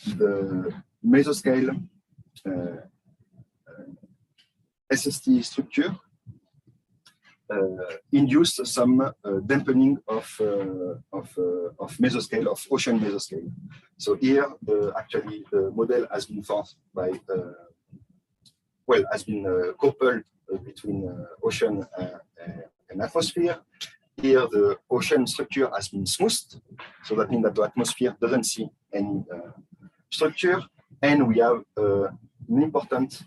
the mesoscale SST structure induce some dampening of mesoscale, of ocean mesoscale. So here, actually, the model has been formed by, has been coupled between ocean and atmosphere. Here, the ocean structure has been smoothed, so that means that the atmosphere doesn't see any structure, and we have an important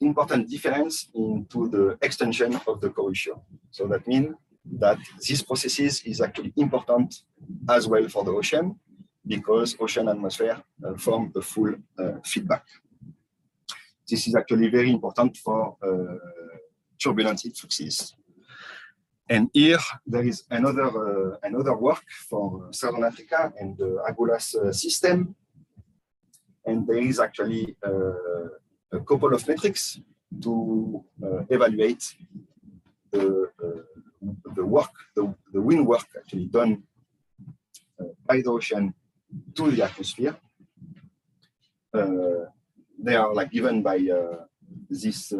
important difference into the extension of the core issue. So that means that this processes is actually important as well for the ocean, because ocean atmosphere form a full feedback. This is actually very important for turbulent heat fluxes. And here there is another work for Southern Africa and the Agulhas system. And there is actually a couple of metrics to evaluate the work, the wind work actually done by the ocean to the atmosphere. They are like given by this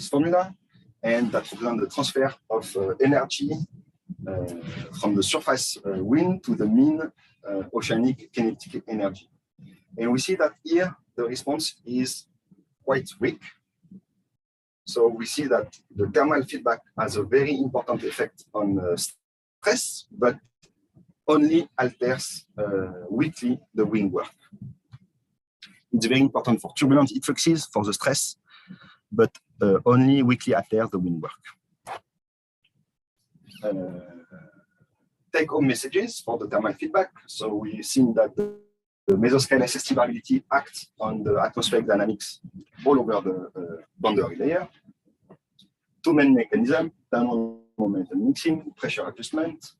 formula, and that represents the transfer of energy from the surface wind to the mean oceanic kinetic energy. And we see that here the response is quite weak. So we see that the thermal feedback has a very important effect on stress, but only alters weakly the wind work. It's very important for turbulent heat fluxes, for the stress, but only weakly alters the wind work. Take-home messages for the thermal feedback. So we've seen that the mesoscale SST variability acts on the atmospheric dynamics all over the boundary layer. Two main mechanisms, downward momentum mixing, pressure adjustment.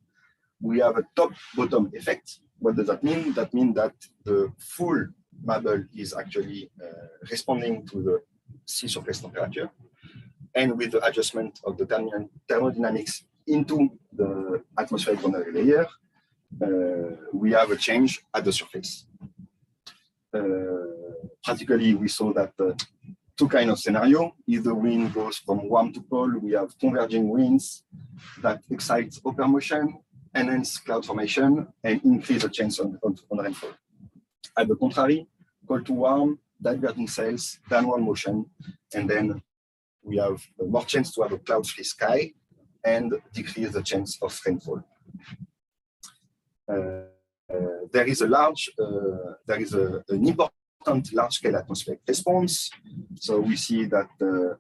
We have a top-bottom effect. What does that mean? That means that the full bubble is actually responding to the sea surface temperature. And with the adjustment of the thermodynamics into the atmospheric boundary layer, we have a change at the surface. Practically, we saw that two kinds of scenario. If the wind goes from warm to cold, we have converging winds that excite upper motion, enhance cloud formation, and increase the chance on rainfall. At the contrary, cold to warm, diverging sails, downward motion, and then we have more chance to have a cloud-free sky and decrease the chance of rainfall. There is an important large-scale atmospheric response. So we see that the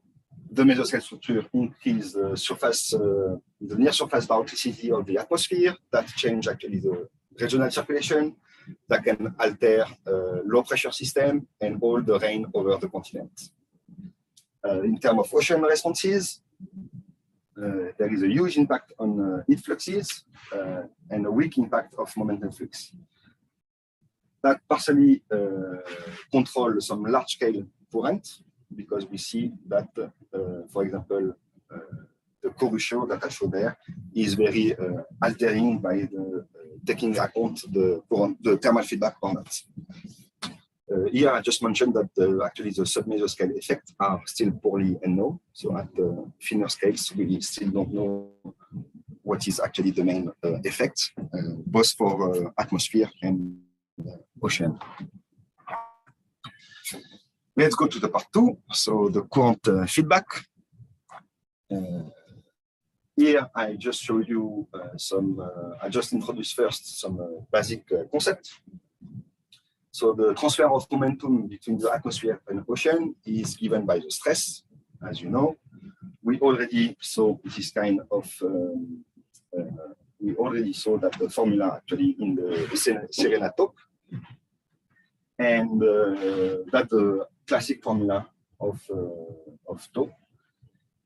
mesoscale structure increase the surface, the near surface volumicity of the atmosphere. That change actually the regional circulation, that can alter low pressure system and all the rain over the continent. In terms of ocean responses, there is a huge impact on heat fluxes and a weak impact of momentum flux. That partially controls some large-scale current, because we see that, for example, the corrosion that I showed there is very altering by taking account the thermal feedback or not. Here, I just mentioned that actually the submesoscale effects are still poorly unknown. So at the thinner scales, we still don't know what is actually the main effect, both for atmosphere and ocean. Let's go to the part two. So the current feedback. Here, I just showed you I just introduced first some basic concepts. So the transfer of momentum between the atmosphere and ocean is given by the stress, as you know. We already saw this kind of, we already saw that the formula actually in the Serena talk. And that's the classic formula of tau.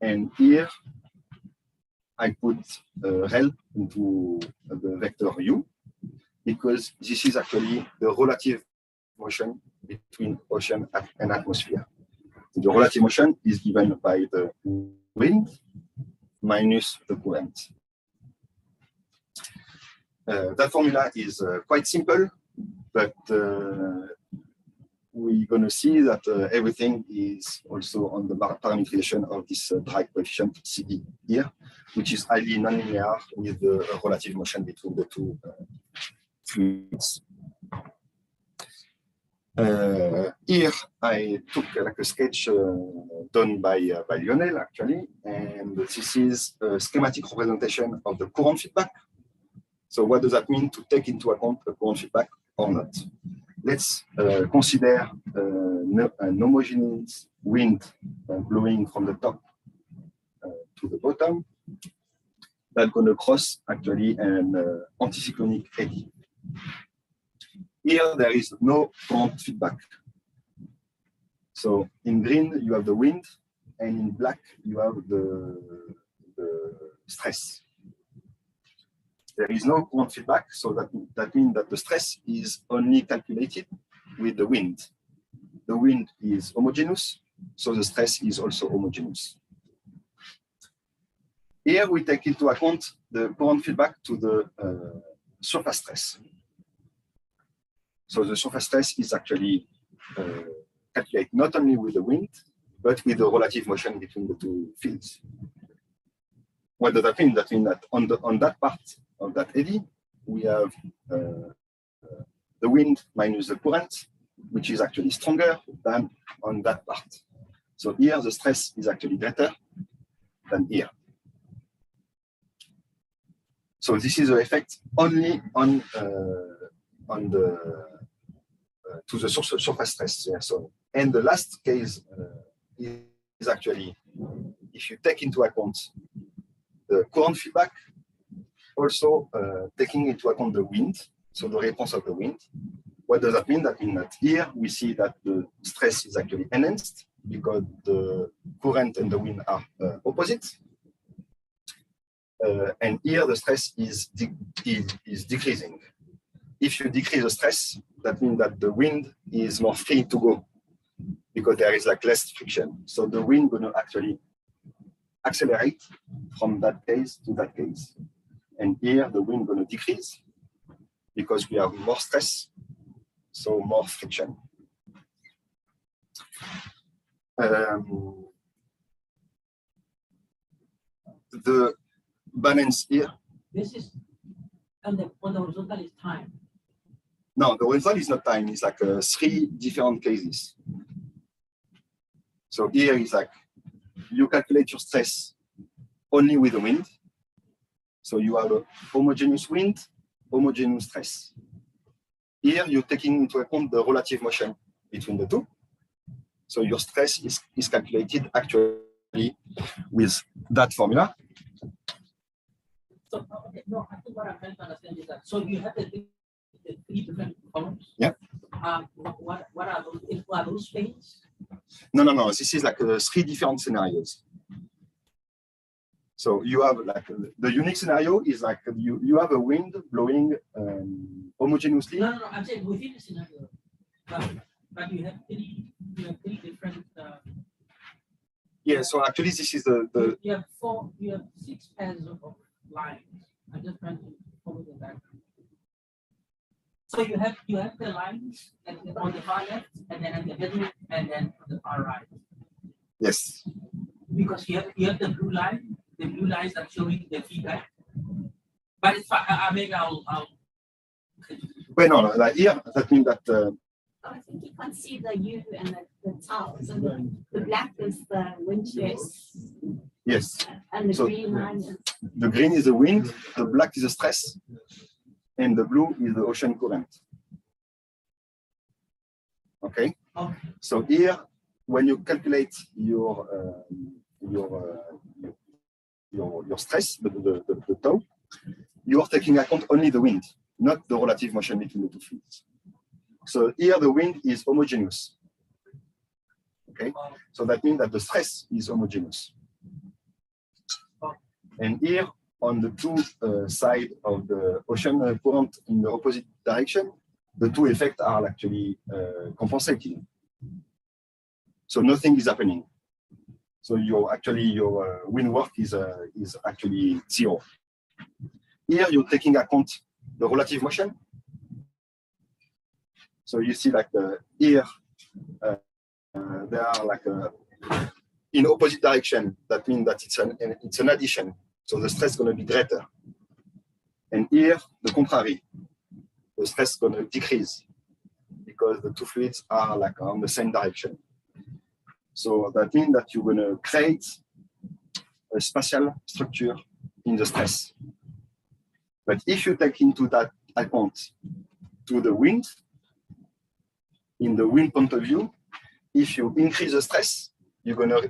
And here, I put rel into the vector u, because this is actually the relative motion between ocean and atmosphere. The relative motion is given by the wind minus the current. That formula is quite simple, but we're going to see that everything is also on the parametrization of this drag coefficient CD here, which is highly nonlinear with the relative motion between the two fluids. Here I took like a sketch done by Lionel actually, and this is a schematic representation of the current feedback. So what does that mean to take into account the current feedback or not? let's consider an homogeneous wind blowing from the top to the bottom. That's going to cross actually an anticyclonic eddy. Here, there is no current feedback. So in green, you have the wind, and in black, you have the stress. There is no current feedback, so that means that the stress is only calculated with the wind. The wind is homogeneous, so the stress is also homogeneous. Here we take into account the current feedback to the surface stress. So the surface stress is actually calculated not only with the wind, but with the relative motion between the two fields. What does that mean? That means that on that part of that eddy, we have the wind minus the current, which is actually stronger than on that part. So here the stress is actually greater than here. So this is the effect only on the to the surface stress. Yeah. So and the last case is actually if you take into account the current feedback, also taking into account the wind, so the response of the wind. What does that mean? That means that here we see that the stress is actually enhanced because the current and the wind are opposite. And here the stress is decreasing. If you decrease the stress, that means that the wind is more free to go because there is like less friction. So the wind going to actually accelerate from that case to that case. And here the wind going to decrease because we have more stress, so more friction. The balance here. This is, and the horizontal is time. No, the horizontal is not time. It's like 3 different cases. So here is like you calculate your stress only with the wind. So you have a homogeneous wind, homogeneous stress. Here you're taking into account the relative motion between the two. So your stress is calculated actually with that formula. So, okay, no, I think what I'm trying to understand is that, so you have the 3 different columns. Yeah. What are those? Are those things? No. This is like 3 different scenarios. So you have like the unique scenario is like you have a wind blowing homogeneously. No. I'm saying within the scenario, but you have 3 different. Yeah. So actually, this is the. You have 6 pairs of lines. I'm just trying to follow the diagram. So you have the lines on the far left, and then at the middle, and then on the far right. Yes. Because you have the blue line. The blue lines are showing the feedback. But it's fine. I'll. Wait, no. Like here, that means that. I think you can see the U and the top. So the black is the wind shear. Yes. And the So green line is. the green is the wind, the black is the stress, and the blue is the ocean current. Okay. Okay. So here, when you calculate your stress, the tau, you are taking account only the wind, not the relative motion between the two fields. So here the wind is homogeneous. Okay, so that means that the stress is homogeneous. And here on the two sides of the ocean current in the opposite direction, the two effects are actually compensating. So nothing is happening. So your wind work is actually 0. Here you're taking account the relative motion. So you see like here they are like in opposite direction. That means that it's an addition. So the stress is going to be greater. And here the contrary, the stress is going to decrease because the two fluids are like on the same direction. So that means that you're going to create a spatial structure in the stress. But if you take into that account to the wind, in the wind point of view, if you increase the stress, you're gonna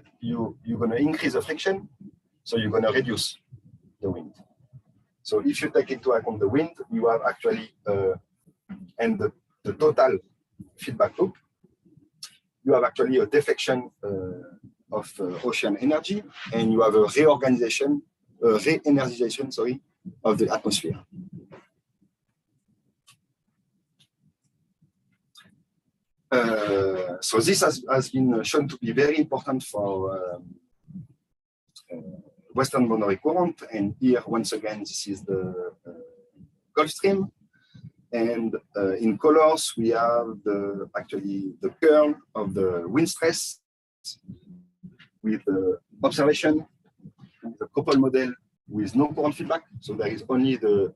increase the friction, so you're gonna reduce the wind. So if you take into account the wind, you have actually and the total feedback loop, you have actually a deflection of ocean energy, and you have a re-energization, sorry, of the atmosphere. So this has been shown to be very important for Western boundary current, and here once again this is the Gulf Stream, and in colors we have actually the curve of the wind stress with the observation, the couple model with no current feedback, so there is only the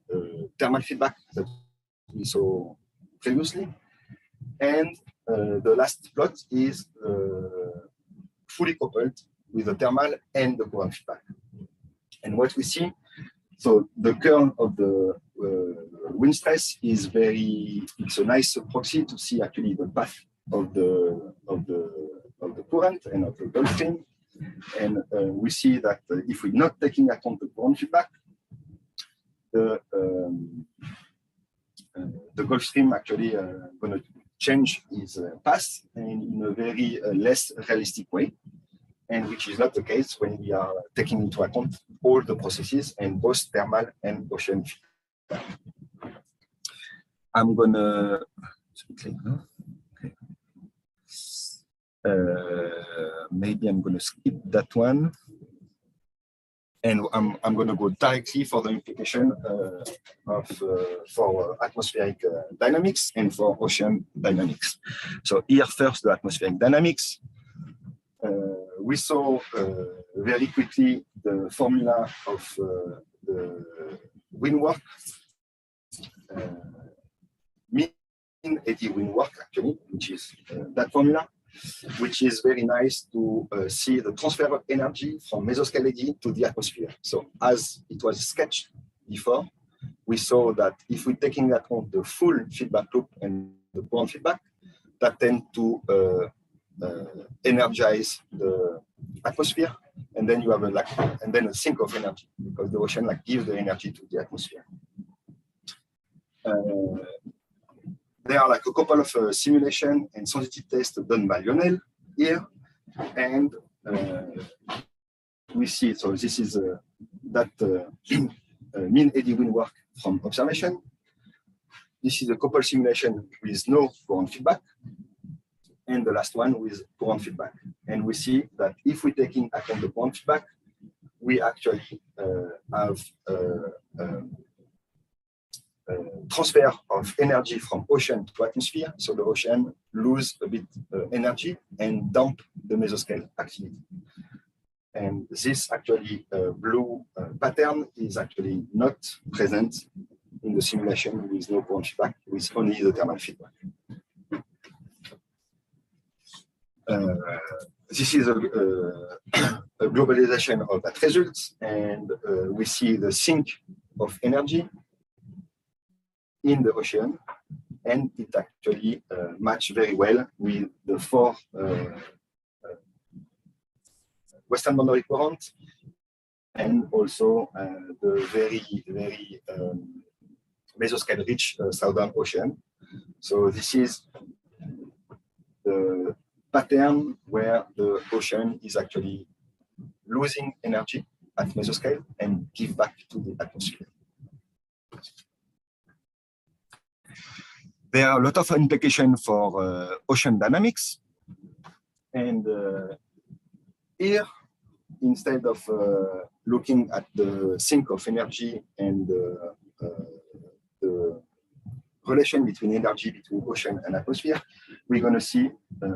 thermal feedback that we saw previously, and the last plot is fully coupled with the thermal and the current feedback. And what we see, so the curve of the wind stress is it's a nice proxy to see actually the path of the current and of the Gulf Stream. And we see that if we're not taking account the current feedback, the Gulf Stream actually going to change its path and in a very less realistic way, and which is not the case when we are taking into account all the processes and both thermal and ocean feedback. I'm gonna maybe I'm gonna skip that one, and I'm gonna go directly for the implication for atmospheric dynamics and for ocean dynamics. So here first the atmospheric dynamics. We saw very quickly the formula of the wind work, mean eddy wind work actually, which is that formula, which is very nice to see the transfer of energy from mesoscale eddy to the atmosphere. So as it was sketched before, we saw that if we're taking account the full feedback loop and the current feedback, that tend to energize the atmosphere, and then you have a sink of energy because the ocean gives the energy to the atmosphere. There are a couple of simulation and sensitivity tests done by Lionel here, and we see. So this is that mean eddy wind work from observation. This is a couple simulation with no current feedback, and the last one with current feedback. And we see that if we're taking account the current feedback, we actually have transfer of energy from ocean to atmosphere. So the ocean lose a bit energy and dump the mesoscale activity. And this actually blue pattern is actually not present in the simulation with no current feedback, with only the thermal feedback. This is a globalization of that results, and we see the sink of energy in the ocean, and it actually matches very well with the four western boundary current, and also the very mesoscale rich southern ocean. So this is the pattern where the ocean is actually losing energy at mesoscale and give back to the atmosphere. There are a lot of implications for ocean dynamics, and here, instead of looking at the sink of energy and the relation between energy between ocean and atmosphere, we're going to see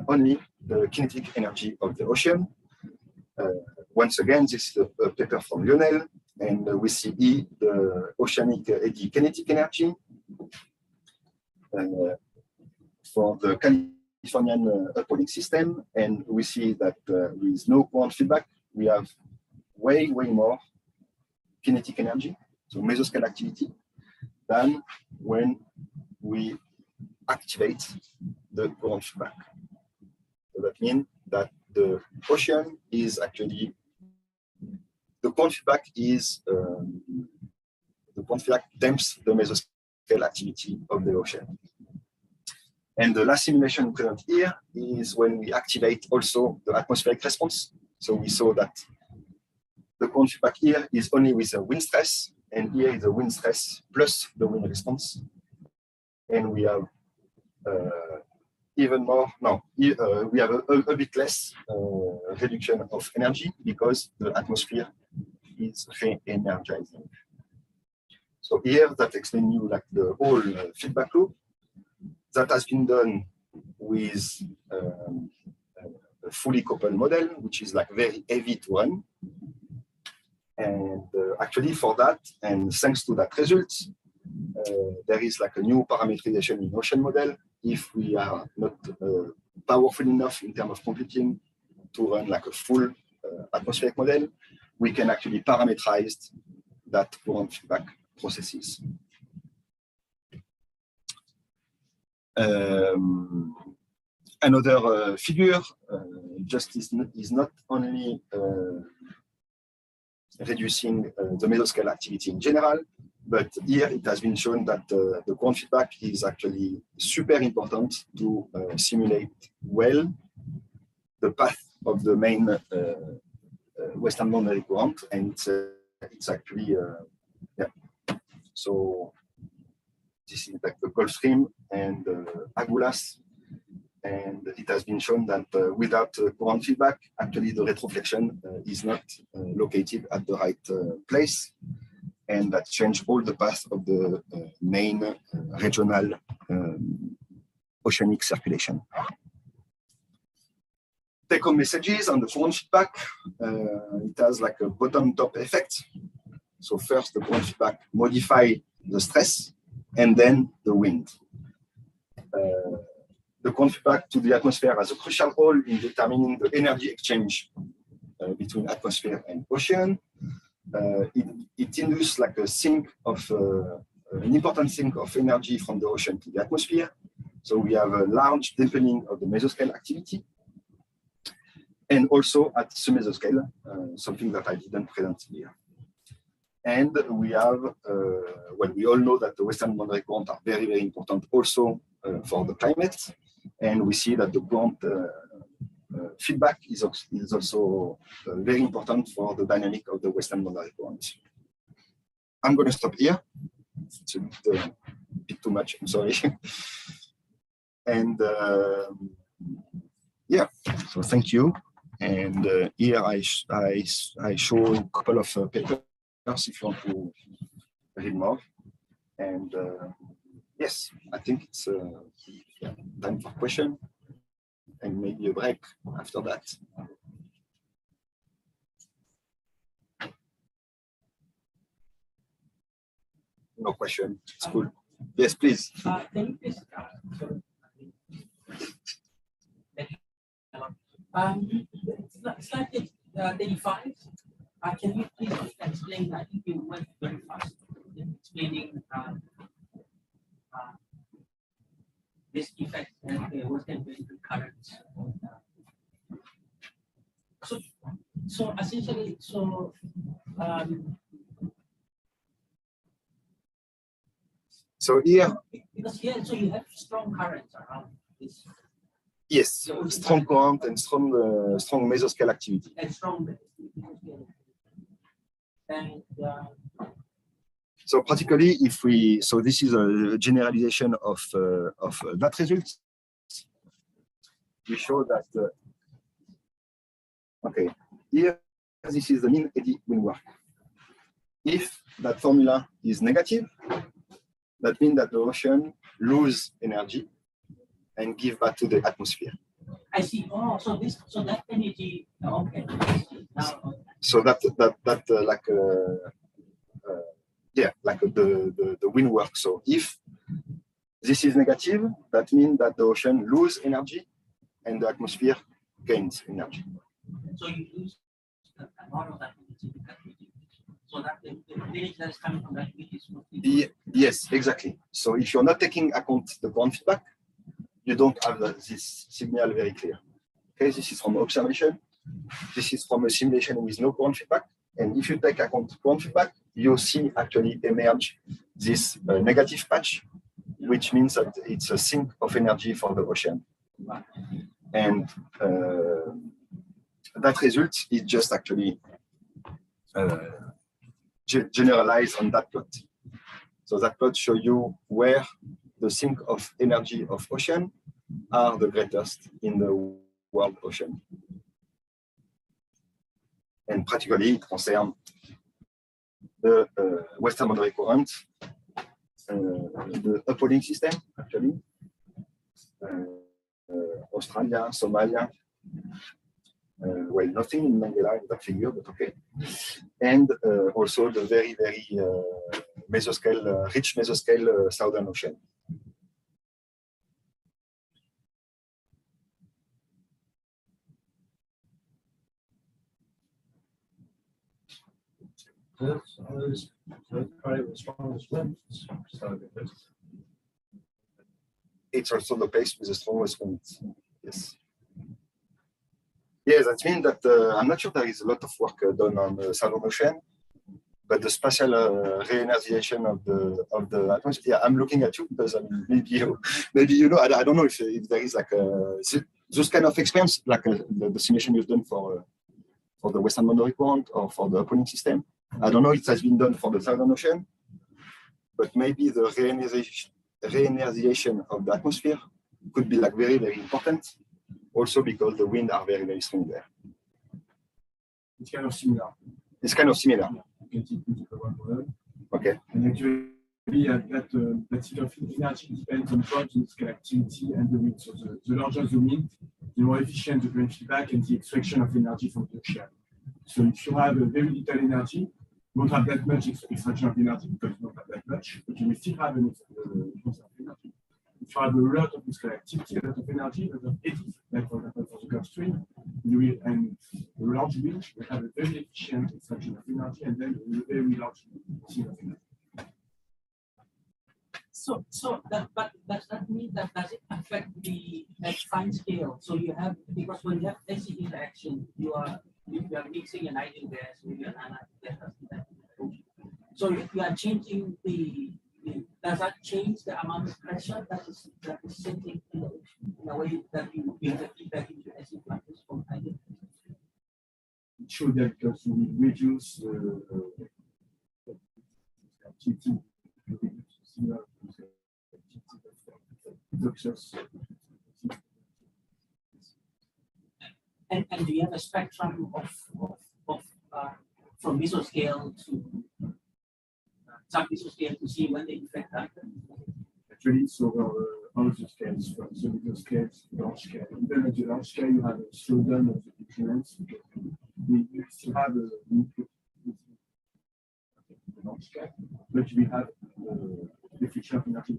only the kinetic energy of the ocean. Once again, this is a paper from Lionel, and we see here the oceanic eddy kinetic energy for the Californian upwelling system, and we see that with no current feedback, we have way more kinetic energy, so mesoscale activity, than when we activate the current feedback. So that means that the ocean is actually, the current feedback is, the current feedback damps the mesoscale activity of the ocean. And the last simulation present here is when we activate also the atmospheric response. So we saw that the current feedback here is only with a wind stress, and here is a wind stress plus the wind response. And we have even more, no, we have a bit less reduction of energy because the atmosphere is re-energizing. So here that explains you like the whole feedback loop that has been done with a fully coupled model, which is like very heavy to run. And actually for that, and thanks to that result, there is like a new parameterization in ocean model. If we are not powerful enough in terms of computing to run like a full atmospheric model, we can actually parameterize that current feedback processes. Another figure just is not only reducing the mesoscale activity in general, but here it has been shown that the current feedback is actually super important to simulate well the path of the main western boundary current, and it's actually yeah. So this is like the Gulf Stream and Agulhas, and it has been shown that without current feedback, actually the retroflexion is not located at the right place, and that changed all the path of the main regional oceanic circulation. Take-home messages on the current feedback. It has like a bottom-top effect. So first, the current feedback modify the stress, and then the wind. The current feedback to the atmosphere has a crucial role in determining the energy exchange between atmosphere and ocean. It induces like a sink of an important sink of energy from the ocean to the atmosphere. So we have a large dampening of the mesoscale activity, and also at submesoscale, something that I didn't present here. And we have, well, we all know that the western boundary currents are very, very important also for the climate. And we see that the current feedback is also very important for the dynamic of the western boundary current. I'm going to stop here. It's a bit too much, I'm sorry. And yeah, so thank you. And here I show a couple of papers if you want to read more. And yes, I think it's time for question and maybe a break after that. No question, it's cool. Yes, please. Can you please, slide 35. Can you please explain? I think you went very fast in explaining this effect and what can be the currents. So essentially, so here, because here, so you have strong currents around this. Yes, strong current and strong mesoscale activity. And strong. And so particularly if we, so this is a generalization of that result. We show that, okay, here, this is the mean eddy wind work. If that formula is negative, that means that the ocean lose energy and give back to the atmosphere. I see. Oh, so that energy. Okay. So that like yeah, like the wind work. So if this is negative, that means that the ocean lose energy and the atmosphere gains energy. So you lose a lot of that energy. So that the energy that is coming from that is mostly. Yes, exactly. So if you're not taking account the current feedback, you don't have this signal very clear. Okay, this is from observation. This is from a simulation with no current feedback. And if you take account current feedback, you see actually emerge this negative patch, which means that it's a sink of energy for the ocean. And that result is just actually generalized on that plot. So that plot shows you where the sink of energy of ocean are the greatest in the world ocean. And practically it concerns the western boundary current, the upholding system, actually, Australia, Somalia, well, nothing in Mangala in that figure, but okay. And also the very, very mesoscale, rich mesoscale Southern Ocean. It's also the place with the strongest winds. Yes. Yes, that means that I'm not sure there is a lot of work done on the Southern Ocean, but the spatial re-energization of the atmosphere. Yeah, I'm looking at you because maybe you know. I don't know if there is like those kind of experience, like the simulation you've done for the Western boundary current or for the upholding system. I don't know if it has been done for the Southern Ocean, but maybe the re-energization of the atmosphere could be like very, very important. Also because the winds are very, very strong there. It's kind of similar. It's kind of similar. You can see the one model. Okay. And actually, that sort of energy depends on both the scale activity and the wind. So the larger the wind, the more efficient the current feedback and the extraction of energy from the ocean. So if you have a very little energy, you won't have that much extraction of energy because you don't have that much, but you will still have an extraction of energy. If you have a lot of muscular activity, a lot of energy, a lot of heat, like for example for the Gulf Stream, you will, and a large wind will have a very efficient extraction of energy and then a very large sea of energy. But does that mean that does it affect the fine scale? So you have, because when you have acid interaction, you are mixing an ideal gas with an anionic gas. So if you are changing does that change the amount of pressure that is sitting in the ocean in a way that you have a feedback into acid fluxes from ideal? It should that because we reduce activity. And do you have a spectrum of from mesoscale to sub-mesoscale to see when the effect happens? Actually, so all the scales, from the middle scales, large scale. Even at the large scale, you have a slowdown of the difference because we still have a large scale, but we have the feature of energy.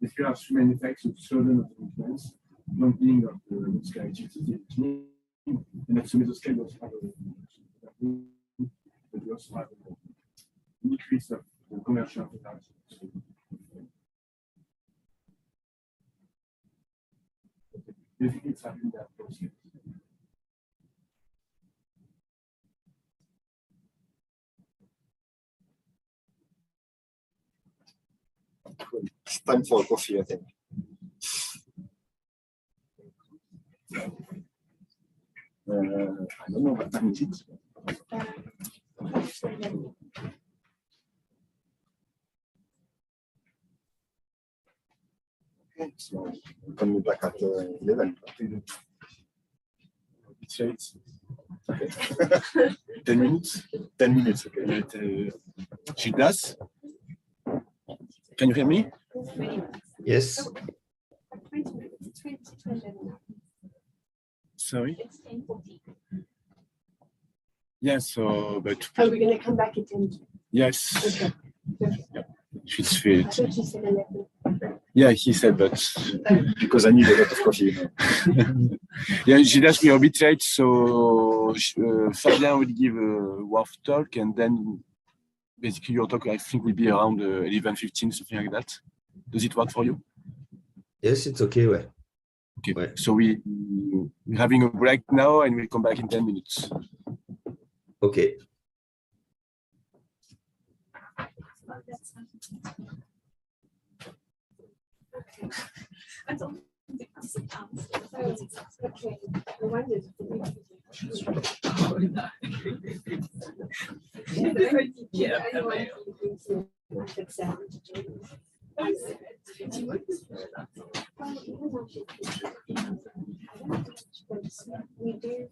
If you have three main effects of slowdown of the influence, one being of the muscular activity, and at the middle scale, you also have but you also have an increase of the conversion of energy. Basically, it's happening at those scales. It's time for coffee, I think. I don't know what time is it. Okay, so we'll come back at 11. It's late. Okay. 10 minutes. 10 minutes, okay. Gildas? Can you hear me? Yes. 20 minutes, 20. Sorry? It's 10:40. Yes, so, but. Are we going to come back at 10? Yes. Okay. Yeah. She's fit. I thought you said 11. Yeah, he said that. Because I need a lot of coffee. You know. Yeah, Gildas, we are a bit late, so Fabien will give a WAF talk, and then basically your talk, I think, will be around 11:15, something like that. Does it work for you? Yes, it's okay. Ouais. Okay. Ouais. So we're having a break now, and we'll come back in 10 minutes. Okay. I don't think that's a chance. Okay. I wondered if Yeah. we do.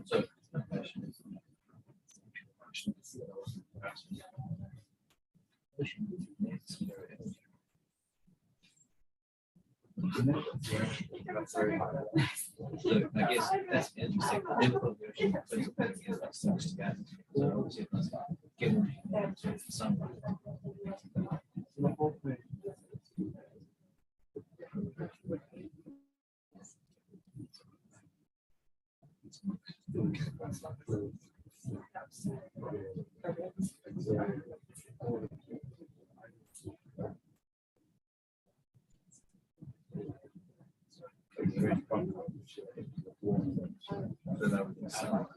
So my question is, so I guess that's interesting. The difficult version is putting it like six together. So obviously it must get some. So that would be some.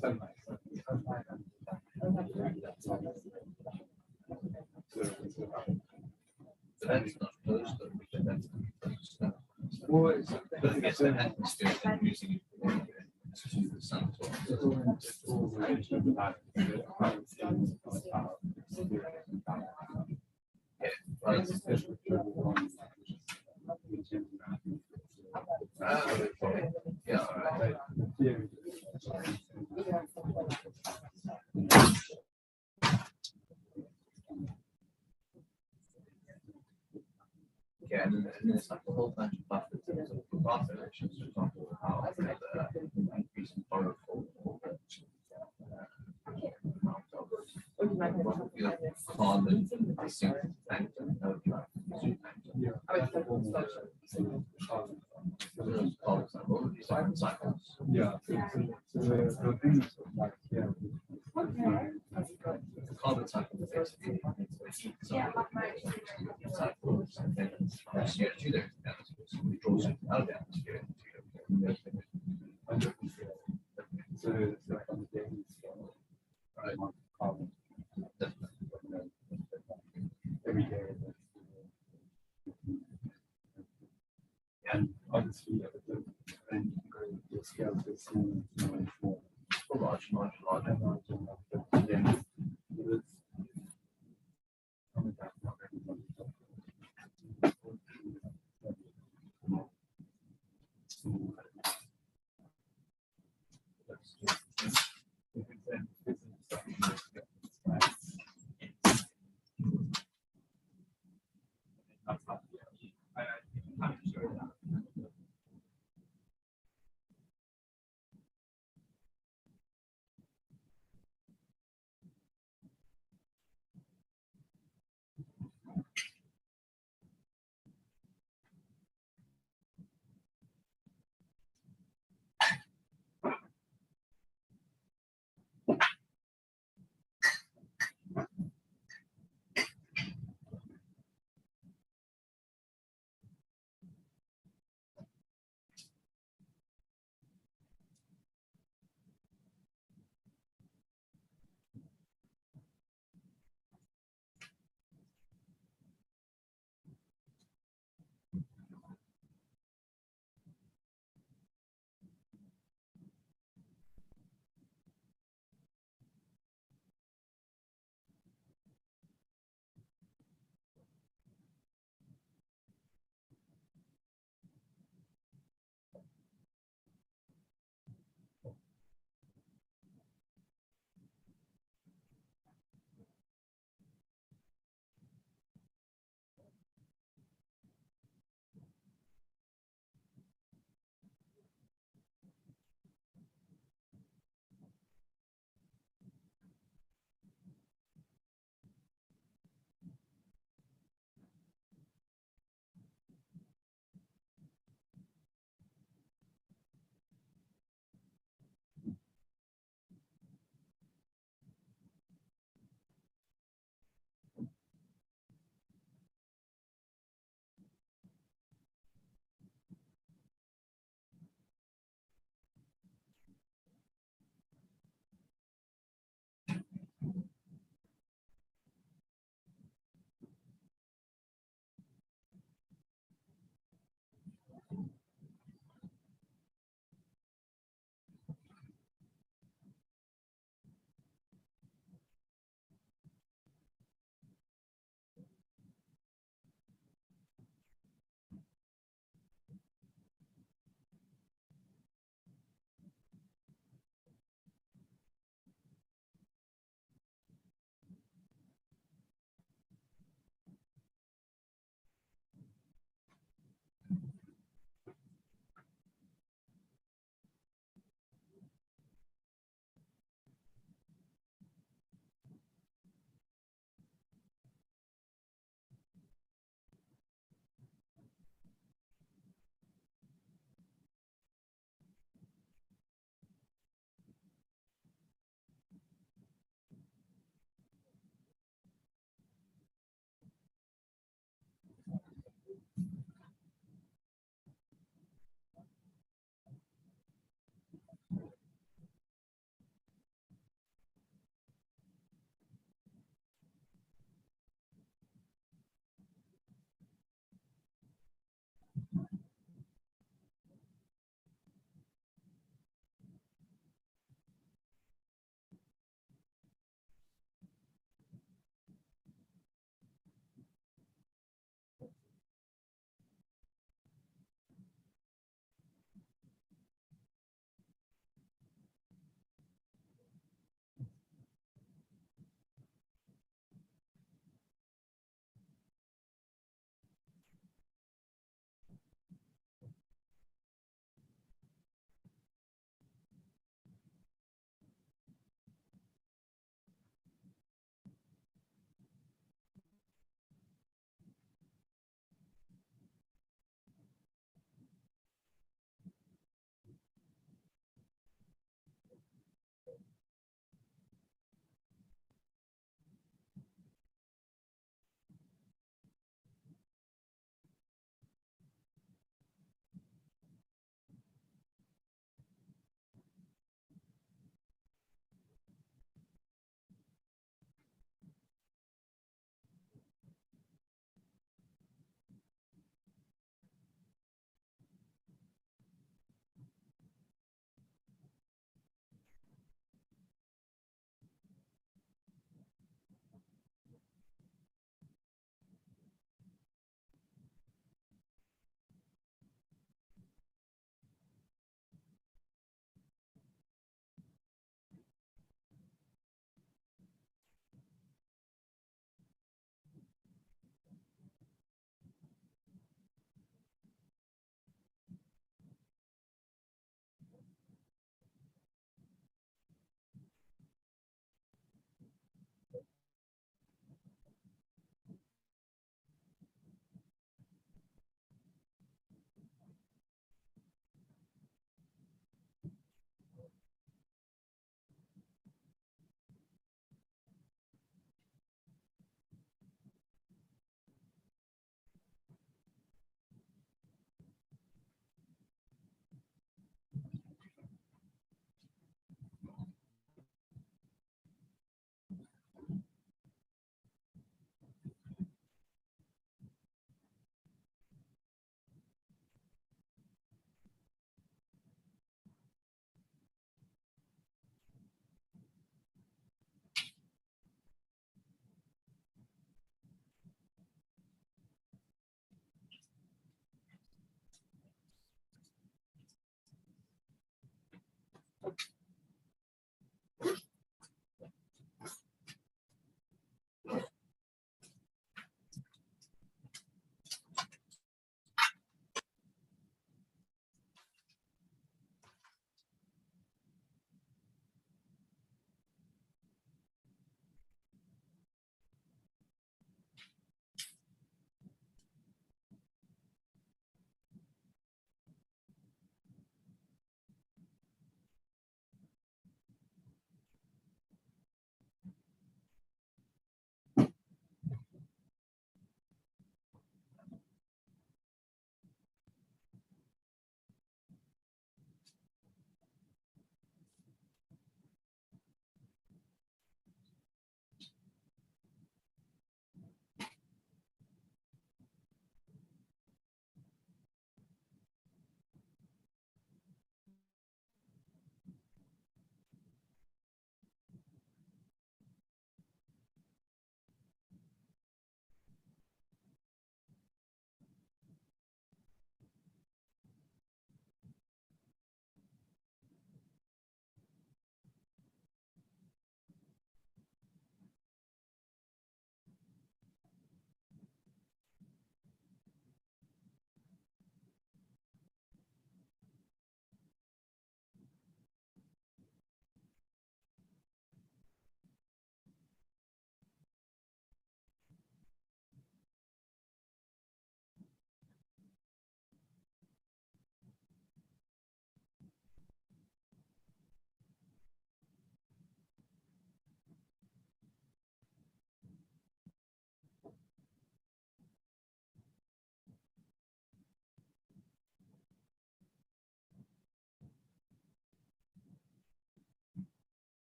But that's not close though, because that's not close. But I guess the atmosphere and using it to the sun. Yeah, right. Okay. Yeah, all right. Yeah, and then it's like a whole bunch of buffers. So buffer elections, for example, how the increase in borrow carbon sink factor, no cycles. Yeah. The thing is like, yeah. The carbon cycle is basically the heat cycles and then CO2 there it draws it out of the atmosphere. So it's like on the daily scale, Right. Carbon. Every day. And obviously, then you can go to the scale to small, Large. and then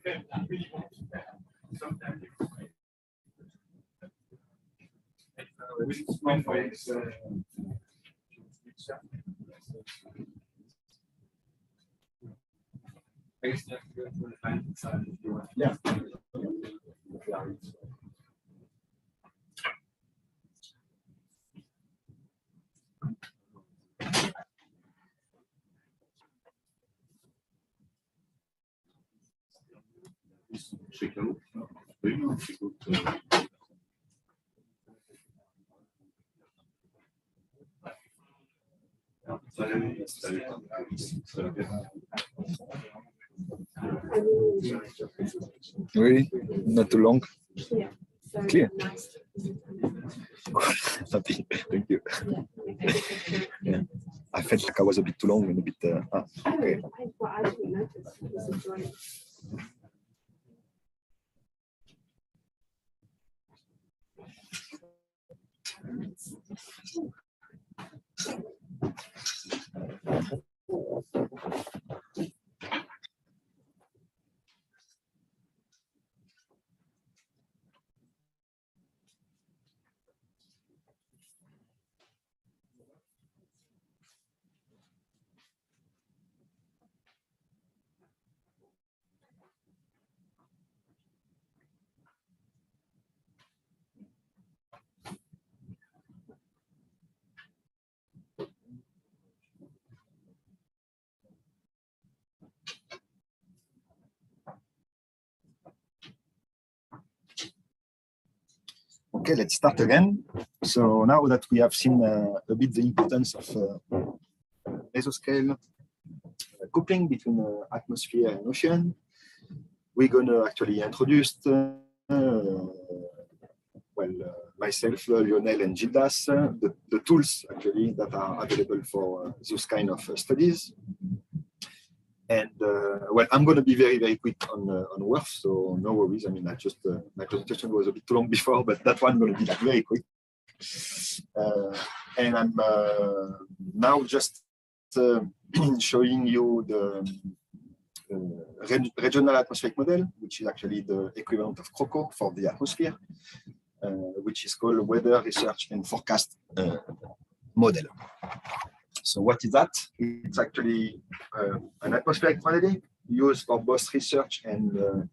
Yeah. Really? Not too long? Yeah. So Clear. nice. Happy. Thank you. Yeah. I felt like I was a bit too long and a bit. Okay. I didn't notice. I was enjoying it. Okay, let's start again. So now that we have seen a bit the importance of mesoscale coupling between atmosphere and ocean, we're going to actually introduce myself, Lionel, and Gildas, the tools actually that are available for those kind of studies. And I'm going to be very, very quick on WRF, so no worries. I mean, I just my presentation was a bit too long before, but that one going to be like very quick. And I'm now just showing you the regional atmospheric model, which is actually the equivalent of CROCO for the atmosphere, which is called Weather Research and Forecast Model. So what is that? It's actually an atmospheric modeling used for both research and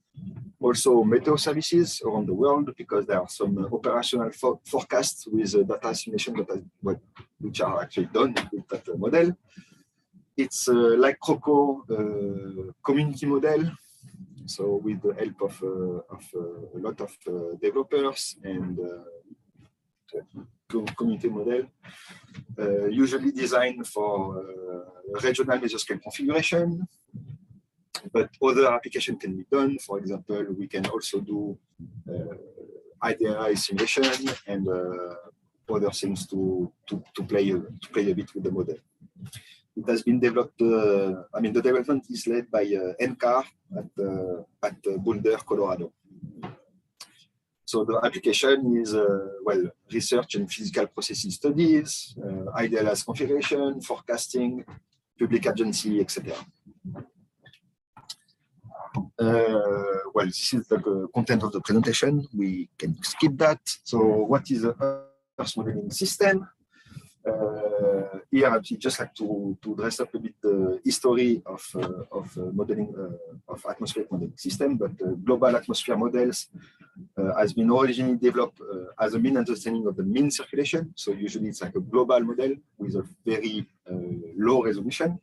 also meteo services around the world, because there are some operational forecasts with data simulation which are actually done with that model. It's like CROCO community model, so with the help of a lot of developers and community model, usually designed for regional mesoscale configuration, but other application can be done. For example, we can also do idealized simulation and other things to play a bit with the model. It has been developed. I mean, the development is led by NCAR at Boulder, Colorado. So the application is research and physical processing studies, idealized configuration, forecasting, public agency, etc. This is the content of the presentation. We can skip that. So what is the Earth modeling system? Here, I'd just like to dress up a bit the history of modeling of atmospheric modeling system. But global atmosphere models has been originally developed as a mean understanding of the mean circulation. So usually it's like a global model with a very low resolution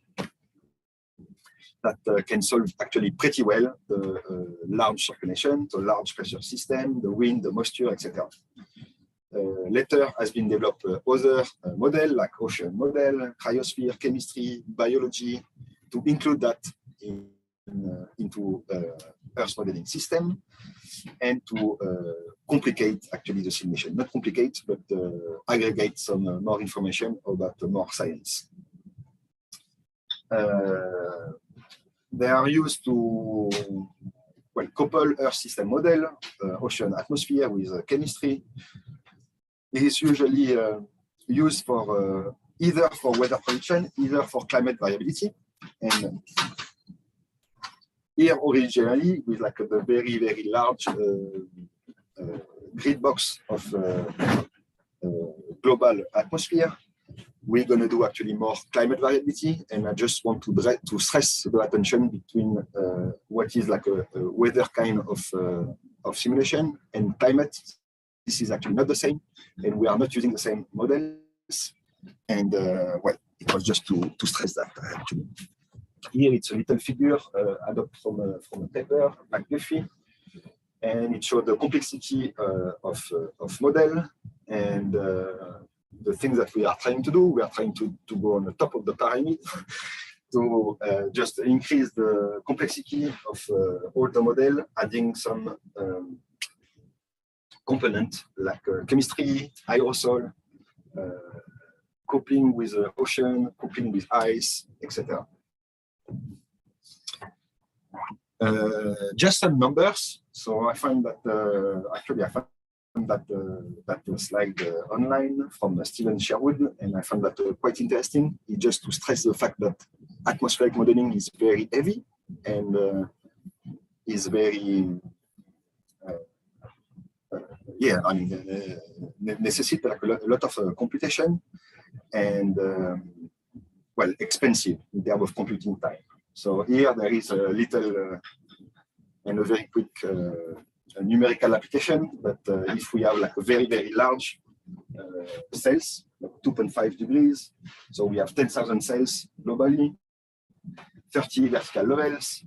that can solve actually pretty well the large circulation, the large pressure system, the wind, the moisture, etc. Later has been developed other model like ocean model, cryosphere, chemistry, biology, to include that into Earth modeling system and to complicate actually the simulation. Not complicate, but aggregate some more information about more science. They are used to couple Earth system model, ocean atmosphere with chemistry. It is usually used for either for weather prediction, either for climate variability. And here originally with like the very, very large grid box of global atmosphere. We're going to do actually more climate variability, and I just want to stress the attention between what is like a weather kind of simulation and climate. This is actually not the same, and we are not using the same models. And well, it was just to stress that actually. Here it's a little figure adopted from a paper by Duffy, and it showed the complexity of model and the things that we are trying to do. We are trying to go on the top of the pyramid to just increase the complexity of all the model, adding some component like chemistry, aerosol, coupling with the ocean, coupling with ice, etc. Just some numbers. So I find that actually I found that slide online from Stephen Sherwood, and I found that quite interesting. It's just to stress the fact that atmospheric modeling is very heavy and is very yeah, I mean, necessitates like a lot of computation and well, expensive in terms of computing time. So here there is a little and a very quick numerical application, but if we have like a very, very large cells, like 2.5 degrees, so we have 10,000 cells globally, 30 vertical levels,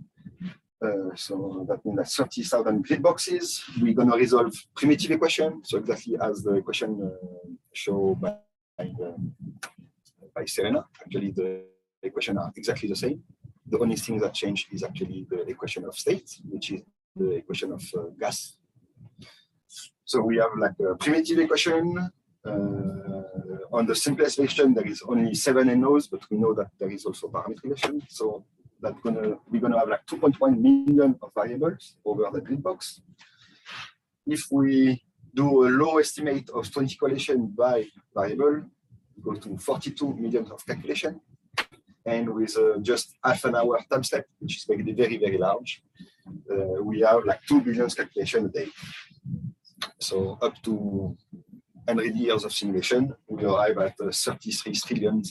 so that means that 30,000 grid boxes. We're going to resolve primitive equation, so exactly as the equation shown by Serena. Actually, the equations are exactly the same. The only thing that changed is actually the equation of state, which is the equation of gas. So we have like a primitive equation. On the simplest version, there is only 7 NOs, but we know that there is also parametrization. So that's we're gonna have like 2.1 million of variables over the grid box. If we do a low estimate of 20 correlation by variable, we go to 42 million of calculation. And with just half an hour time step, which is very, very, very large, we have like 2 billion calculation a day. So up to 100 years of simulation, we arrive at 33 trillion.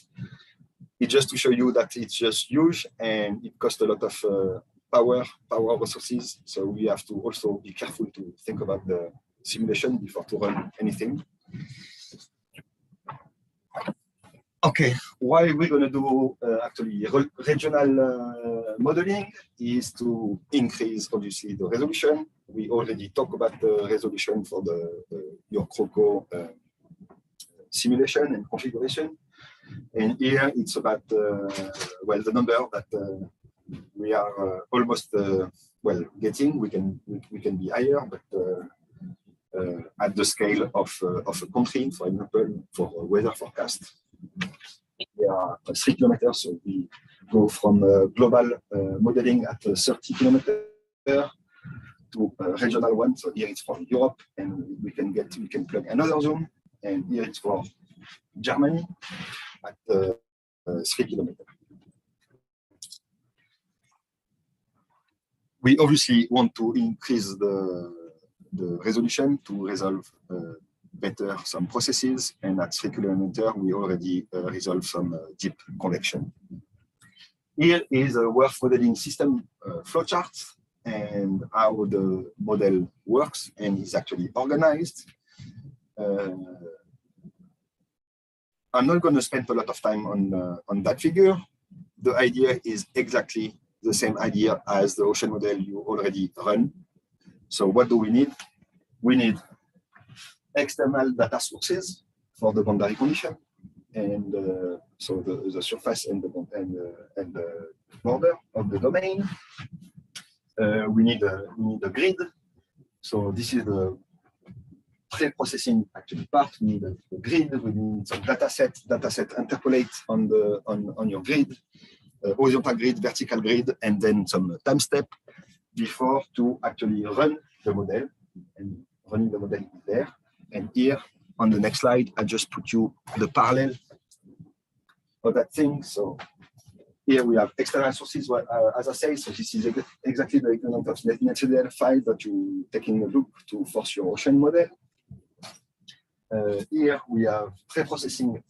It's just to show you that it's just huge and it costs a lot of power resources. So we have to also be careful to think about the simulation before to run anything. Okay, why we're going to do actually regional modeling is to increase obviously the resolution. We already talked about the resolution for your CROCO simulation and configuration. And here it's about well, the number that we are almost well getting. We can be higher, but at the scale of a country, for example, for a weather forecast. We are 3 kilometers, so we go from global modeling at 30 kilometers to regional one. So here it's from Europe, and we can plug another zone, and here it's for Germany at 3 kilometers. We obviously want to increase the resolution to resolve better some processes, and at 3 kilometers we already resolve some deep convection. Here is a worth modeling system flowchart and how the model works and is actually organized. I'm not going to spend a lot of time on that figure. The idea is exactly the same idea as the ocean model you already run. So what do we need? We need external data sources for the boundary condition, and so the surface and the border of the domain. We need a grid. So this is the pre-processing actually part. We need a grid. We need some data set interpolate on your grid, horizontal grid, vertical grid, and then some time step before to actually run the model. And running the model is there. And here on the next slide, I just put you the parallel of that thing. So Here we have external sources. Well, as I say, so this is exactly the equivalent of NetCDL file that you take in a loop to force your ocean model. Here we have pre-processing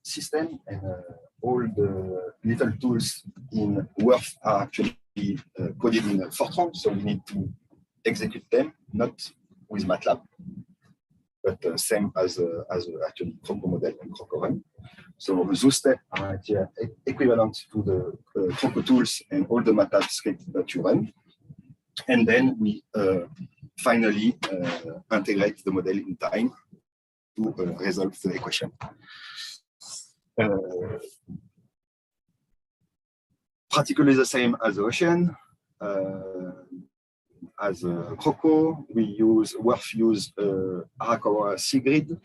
system, and all the little tools in WRF are actually coded in Fortran, so we need to execute them, not with MATLAB, but same as actually CROCO model and CROCO run. So those steps are equivalent to the CROCO tools and all the MATLAB scripts that you run. And then we finally integrate the model in time to resolve the equation. Practically the same as the ocean. As CROCO, WRF use Arakawa C grid.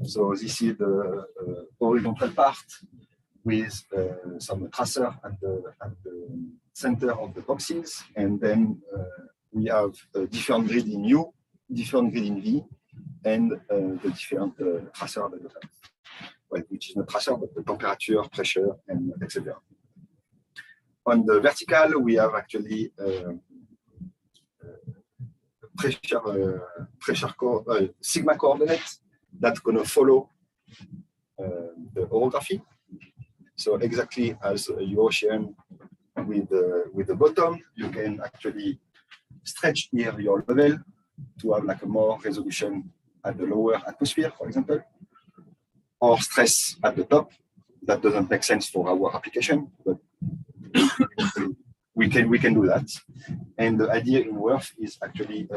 So this is the horizontal part with some tracer at the center of the boxes, and then we have a different grid in U, different grid in V, and the different tracer at the bottom. Well, which is not tracer, but the temperature, pressure, and etc. On the vertical, we have actually sigma coordinates that's going to follow the orography. So exactly as your ocean with the bottom, you can actually stretch here your level to have like a more resolution at the lower atmosphere, for example, or stress at the top. That doesn't make sense for our application, but we can do that. And the idea in WRF is actually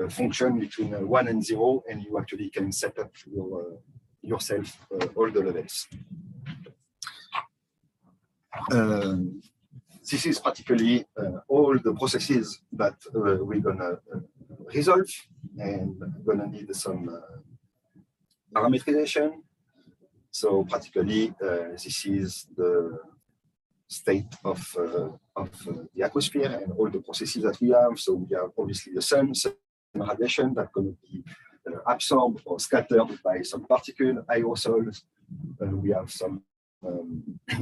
a function between 1 and 0, and you actually can set up yourself all the levels. This is particularly all the processes that we're gonna resolve, and gonna need some parameterization. So practically, this is the state of the atmosphere and all the processes that we have. So we have obviously the sun radiation that's going to be absorbed or scattered by some particle, aerosols. We have some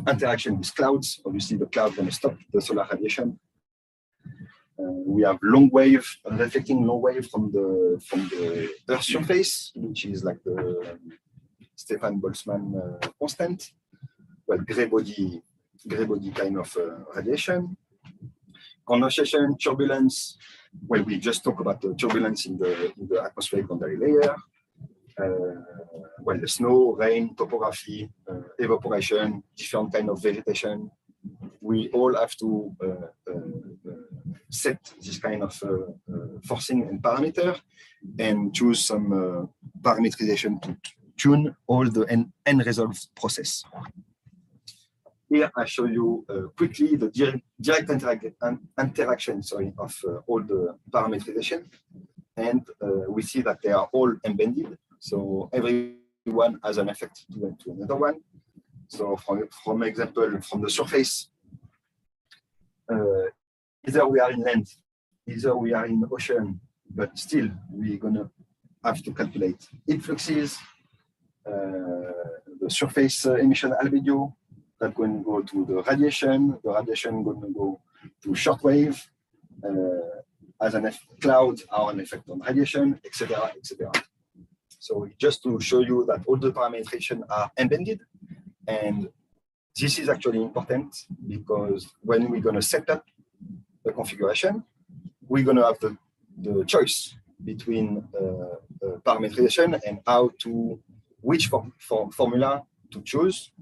interaction with clouds. Obviously, the cloud going to stop the solar radiation. We have long wave, reflecting long wave from the Earth surface, which is like the Stefan Boltzmann constant. Well, gray body kind of radiation. Condensation, turbulence. Well, we just talked about the turbulence in the atmospheric boundary layer. Well, the snow, rain, topography, evaporation, different kind of vegetation. We all have to set this kind of forcing and parameter, and choose some parameterization to tune all the end results process. Here I show you quickly the direct interaction of all the parameterization, and we see that they are all embedded. So everyone has an effect to another one. So from example, from the surface, either we are in land, either we are in ocean, but still we're gonna have to calculate influxes, the surface emission albedo, that's going to go to the radiation going to go to shortwave, as an cloud or an effect on radiation, etc., etc. So just to show you that all the parametrization are embedded, and this is actually important because when we're going to set up the configuration, we're going to have the choice between parametrization and which formula to choose.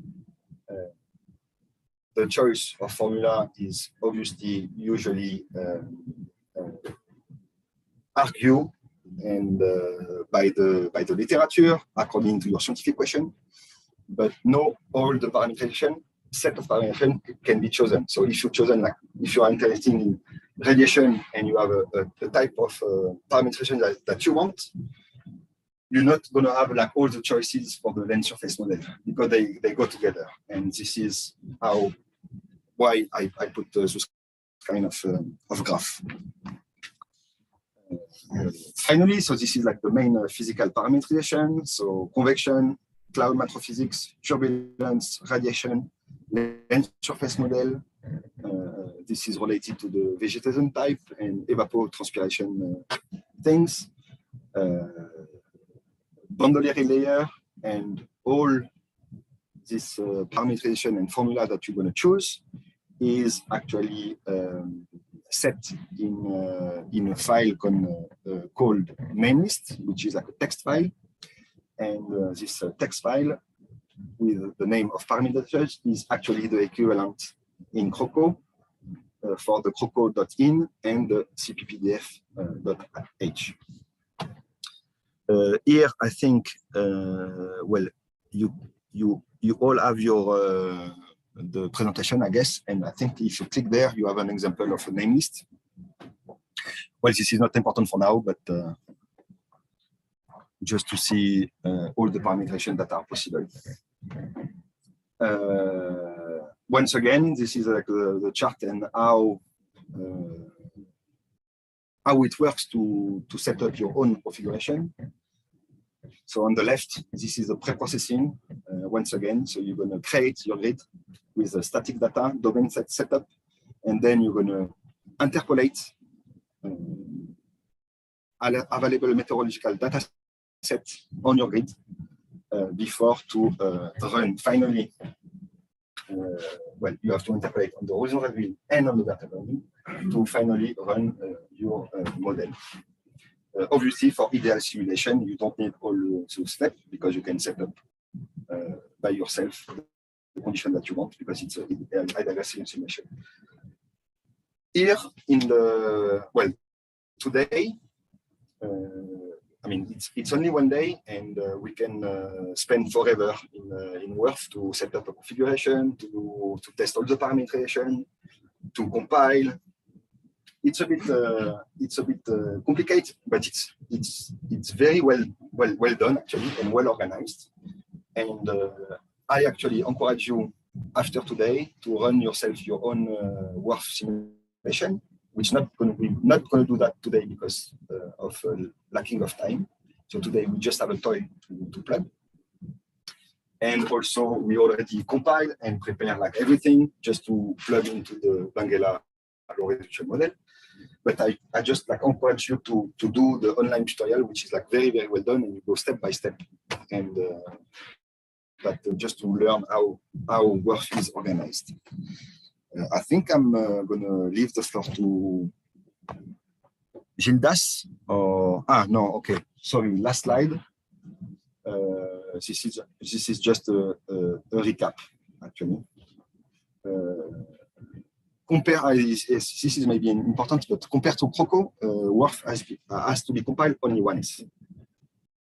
The choice of formula is obviously usually argued and by the literature according to your scientific question, but not all the set of parametrization can be chosen. So if you've chosen, like if you are interested in radiation and you have a type of parametrization that you want, you're not going to have like all the choices for the land surface model because they go together. And this is why I put this kind of graph. Finally, so this is like the main physical parameterization. So convection, cloud macrophysics, turbulence, radiation, length surface model. This is related to the vegetation type and evapotranspiration things. Boundary layer and all this parameterization and formula that you're going to choose is actually set in a file called namelist, which is like a text file. And this text file with the name of parameters is actually the equivalent in CROCO for the croco.in and the cppdf.h. Here, I think, well, you all have your the presentation, I guess, and I think if you click there, you have an example of a name list. Well, this is not important for now, but just to see all the parameterization that are possible. Once again, this is like the chart and how it works to set up your own configuration. So on the left, this is the pre-processing once again. So you're going to create your grid with the static data, domain set setup, and then you're going to interpolate available meteorological data set on your grid before to run finally. Well, you have to interpolate on the horizontal grid and on the vertical grid to finally run your model. Obviously, for ideal simulation, you don't need all those steps because you can set up by yourself the condition that you want because it's an ideal simulation. Here in the, well, today, I mean, it's only one day and we can spend forever in WRF to set up a configuration, to test all the parameterization, to compile. It's a bit complicated, but it's very well done actually and well organized. And I actually encourage you after today to run yourself your own WRF simulation, which not going to do that today because of lacking of time. So today we just have a toy to plug. And also we already compile and prepare like everything just to plug into the Benguela low resolution model. But I just like encourage you to do the online tutorial, which is like very well done, and you go step by step, and but just to learn how WRF is organized. I think I'm gonna leave the floor to Gildas. Or no, okay, sorry. Last slide. This is just a recap actually. This is maybe important, but compared to CROCO, WRF has to be compiled only once,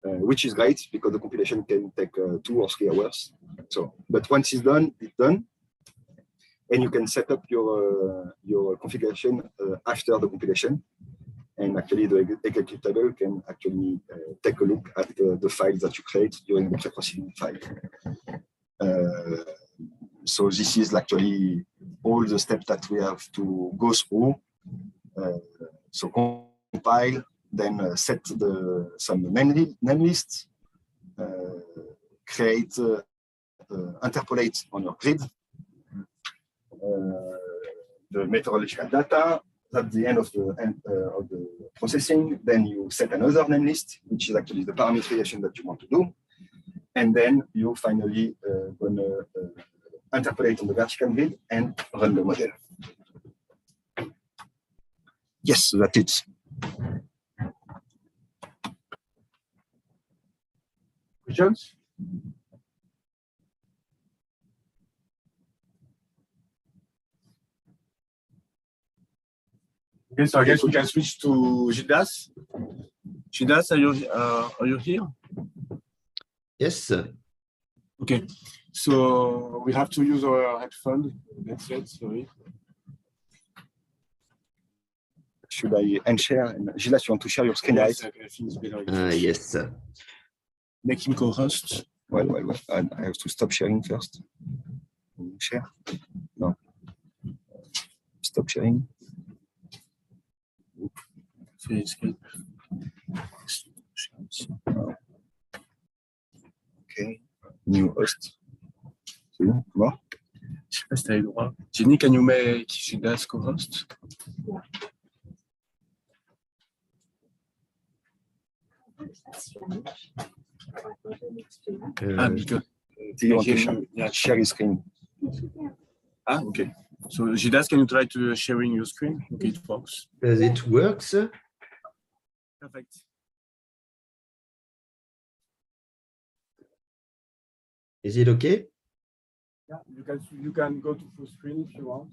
which is great because the compilation can take 2 or 3 hours. So, but once it's done, and you can set up your configuration after the compilation. And actually, the executable can actually take a look at the files that you create during the pre-processing file. So this is actually all the steps that we have to go through. So compile, then set some name lists, create, interpolate on your grid, the meteorological data. At the end of the processing, then you set another name list, which is actually the parameterization that you want to do. And then you finally gonna interpolate on the vertical grid and run the model. Yes, that's it. Questions? Okay, so I guess we can switch to Gildas. Gildas, are you here? Yes. Okay, so we have to use our headphone. That's it. Sorry. Should I unshare? Gildas, you want to share your screen? Yes, I think it's better. Yes. Make him co-host. Well, I have to stop sharing first. Share? No. Stop sharing. Okay. new host. C'est bon, voir. Je sais pas si tu as le droit. Jenny, can you make Judas co-host? Because Do you want to share your screen? okay. So Judas, can you try to sharing your screen? Okay, it works. Does it work, sir? Perfect. Is it okay? Yeah, you can go to full screen if you want.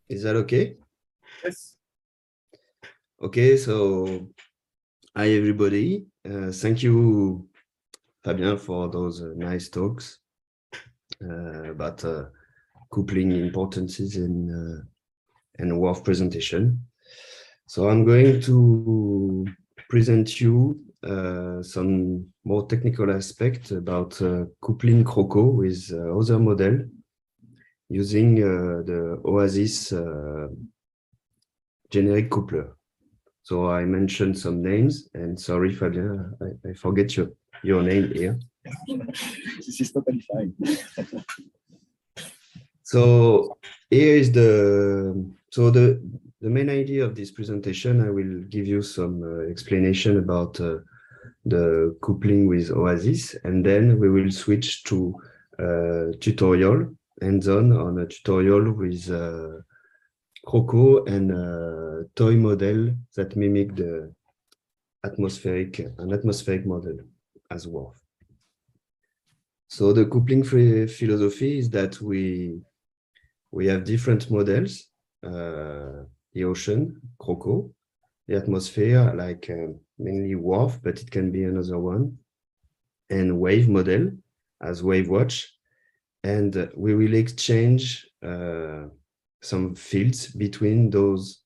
Is that okay? Yes. Okay, so hi everybody. Thank you, Fabien, for those nice talks about coupling importances in WRF presentation. So I'm going to present you some more technical aspect about coupling CROCO with other model using the OASIS generic coupler. So I mentioned some names, and sorry, Fabien, I forget your name here. This is totally fine. So here is the main idea of this presentation. I will give you some explanation about the coupling with OASIS, and then we will switch to tutorial, hands-on on a tutorial with CROCO and toy model that mimic the atmospheric model as well. So the coupling philosophy is that we have different models, the ocean, CROCO, the atmosphere, like mainly WRF, but it can be another one, and wave model as wave watch. And we will exchange some fields between those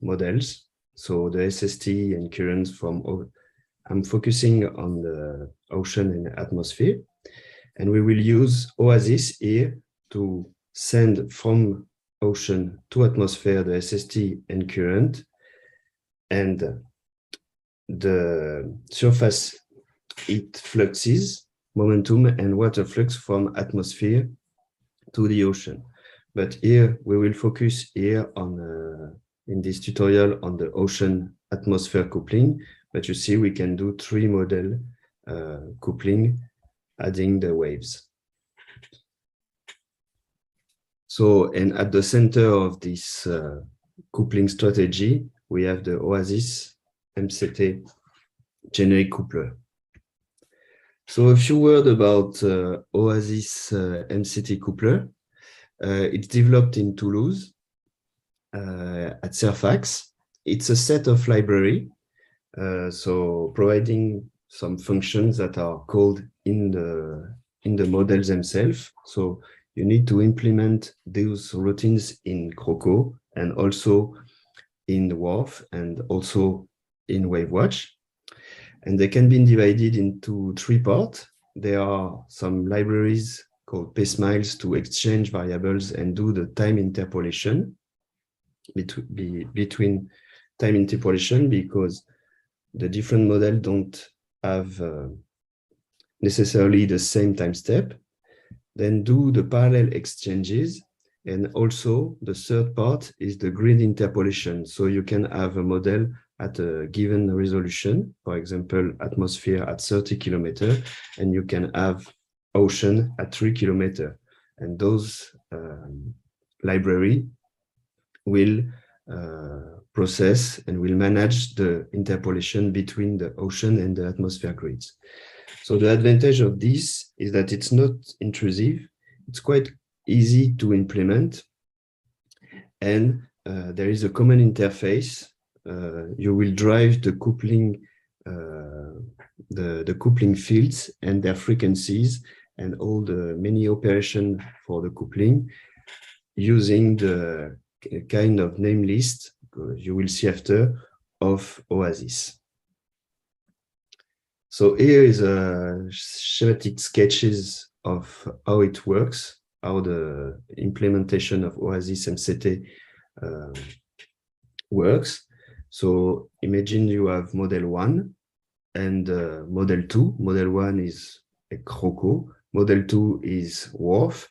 models. So the SST and currents from, I'm focusing on the ocean and atmosphere. And we will use OASIS here to send from ocean to atmosphere the SST and current, and the surface heat fluxes, momentum and water flux from atmosphere to the ocean. But here we will focus here on in this tutorial on the ocean atmosphere coupling. But you see we can do 3 model coupling, adding the waves. So, and at the center of this coupling strategy, we have the OASIS MCT generic coupler. So a few words about OASIS MCT coupler. It's developed in Toulouse at Surfax. It's a set of library, so providing some functions that are called in the models themselves. So you need to implement those routines in CROCO and also in WRF and also in WaveWatch. And they can be divided into 3 parts. There are some libraries called pacemiles to exchange variables and do the time interpolation between time interpolation, because the different models don't have necessarily the same time step. Then do the parallel exchanges. And also the third part is the grid interpolation. So you can have a model at a given resolution, for example, atmosphere at 30 kilometers, and you can have ocean at 3 kilometers. And those library will process and will manage the interpolation between the ocean and the atmosphere grids. So the advantage of this is that it's not intrusive. It's quite easy to implement. And there is a common interface. You will drive the coupling, the coupling fields and their frequencies and all the many operations for the coupling using the kind of name list you will see after of OASIS. So here is a schematic sketches of how it works. how the implementation of OASIS MCT works. So imagine you have model 1 and model 2. Model 1 is a CROCO. Model 2 is WRF.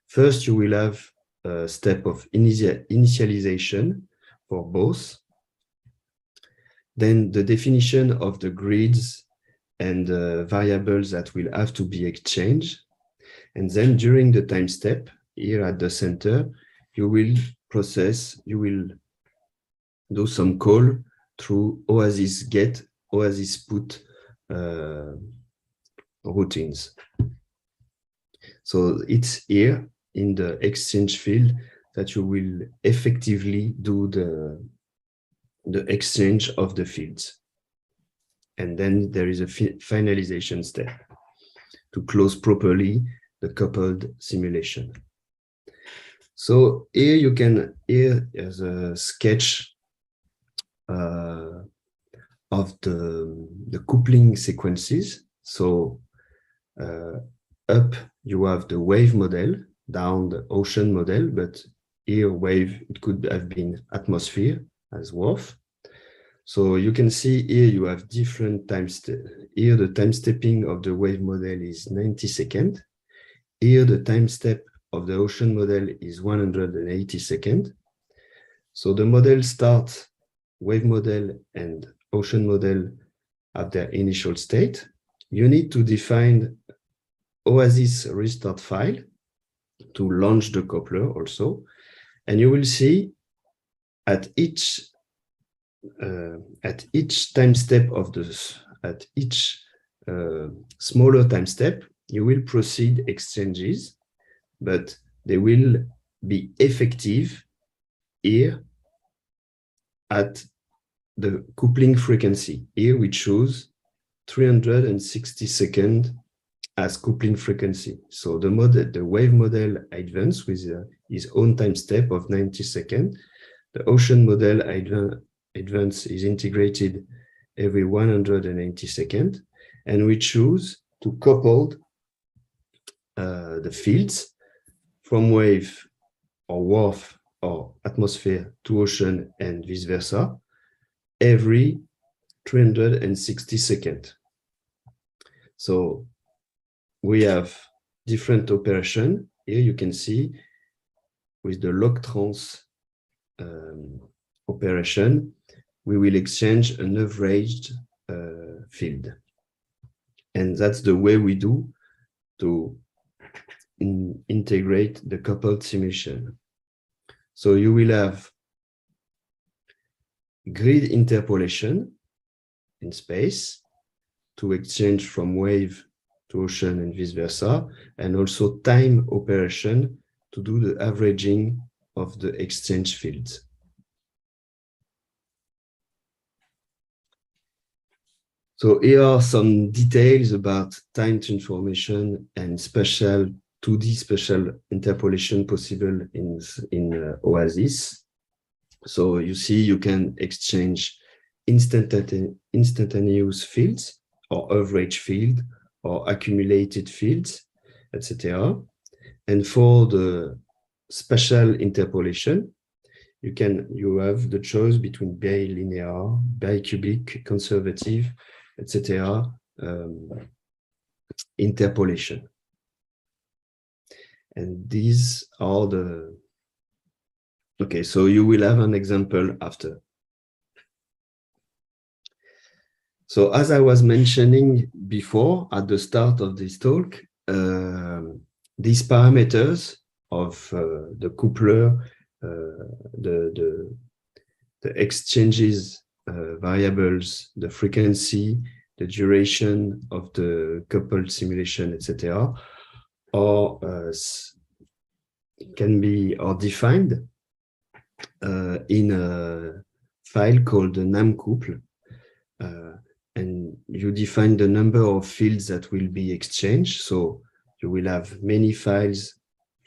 First, you will have a step of initialization for both. Then the definition of the grids and variables that will have to be exchanged. And then during the time step, here at the center, you will do some call through OASIS get, OASIS put routines. So it's here in the exchange field that you will effectively do the exchange of the fields. And then there is a finalization step to close properly the coupled simulation. So here here is a sketch of the coupling sequences. So up you have the wave model, down the ocean model, but here wave, it could have been atmosphere as WRF. So you can see here you have different time steps. Here the time stepping of the wave model is 90 seconds. Here the time step of the ocean model is 180 seconds. So the model starts, wave model and ocean model at their initial state. You need to define OASIS restart file to launch the coupler also. And you will see at each time step of this, at each smaller time step, you will proceed exchanges, but they will be effective here at the coupling frequency. Here we choose 360 seconds as coupling frequency. So the wave model advance with his own time step of 90 seconds. The ocean model advance is integrated every 180 seconds, and we choose to couple the fields from wave or WRF or atmosphere to ocean and vice versa every 360 seconds. So we have different operation. Here you can see with the log trans operation, we will exchange an averaged field. And that's the way we do to integrate the coupled simulation. So you will have grid interpolation in space to exchange from wave to ocean and vice versa, and also time operation to do the averaging of the exchange fields. So here are some details about time transformation and special 2D special interpolation possible in OASIS. So you see you can exchange instantaneous fields or average field or accumulated fields, etc. And for the spatial interpolation, you have the choice between bilinear, bicubic, conservative, etc. Interpolation. And these are the, okay, so you will have an example after. So as I was mentioning before at the start of this talk, these parameters of the coupler, the exchanges variables, the frequency, the duration of the coupled simulation, etc., are defined in a file called the NAM-couple. And you define the number of fields that will be exchanged. So you will have many files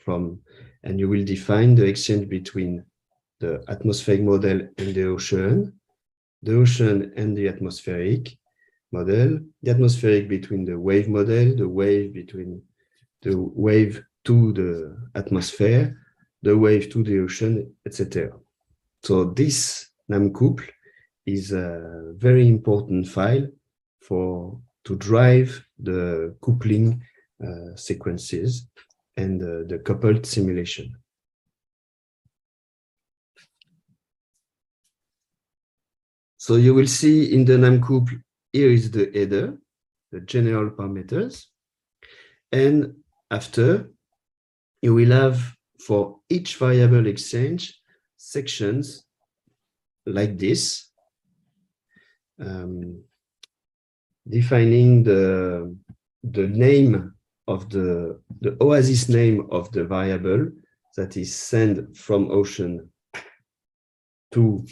and you will define the exchange between the atmospheric model and the ocean and the atmospheric model, the atmospheric between the wave model, the wave between the wave to the atmosphere, the wave to the ocean, etc. So this namcouple is a very important file to drive the coupling sequences and the coupled simulation. So you will see in the namcouple, here is the header, the general parameters. And after, you will have for each variable exchange sections like this, defining the name of the oasis name of the variable that is sent from ocean to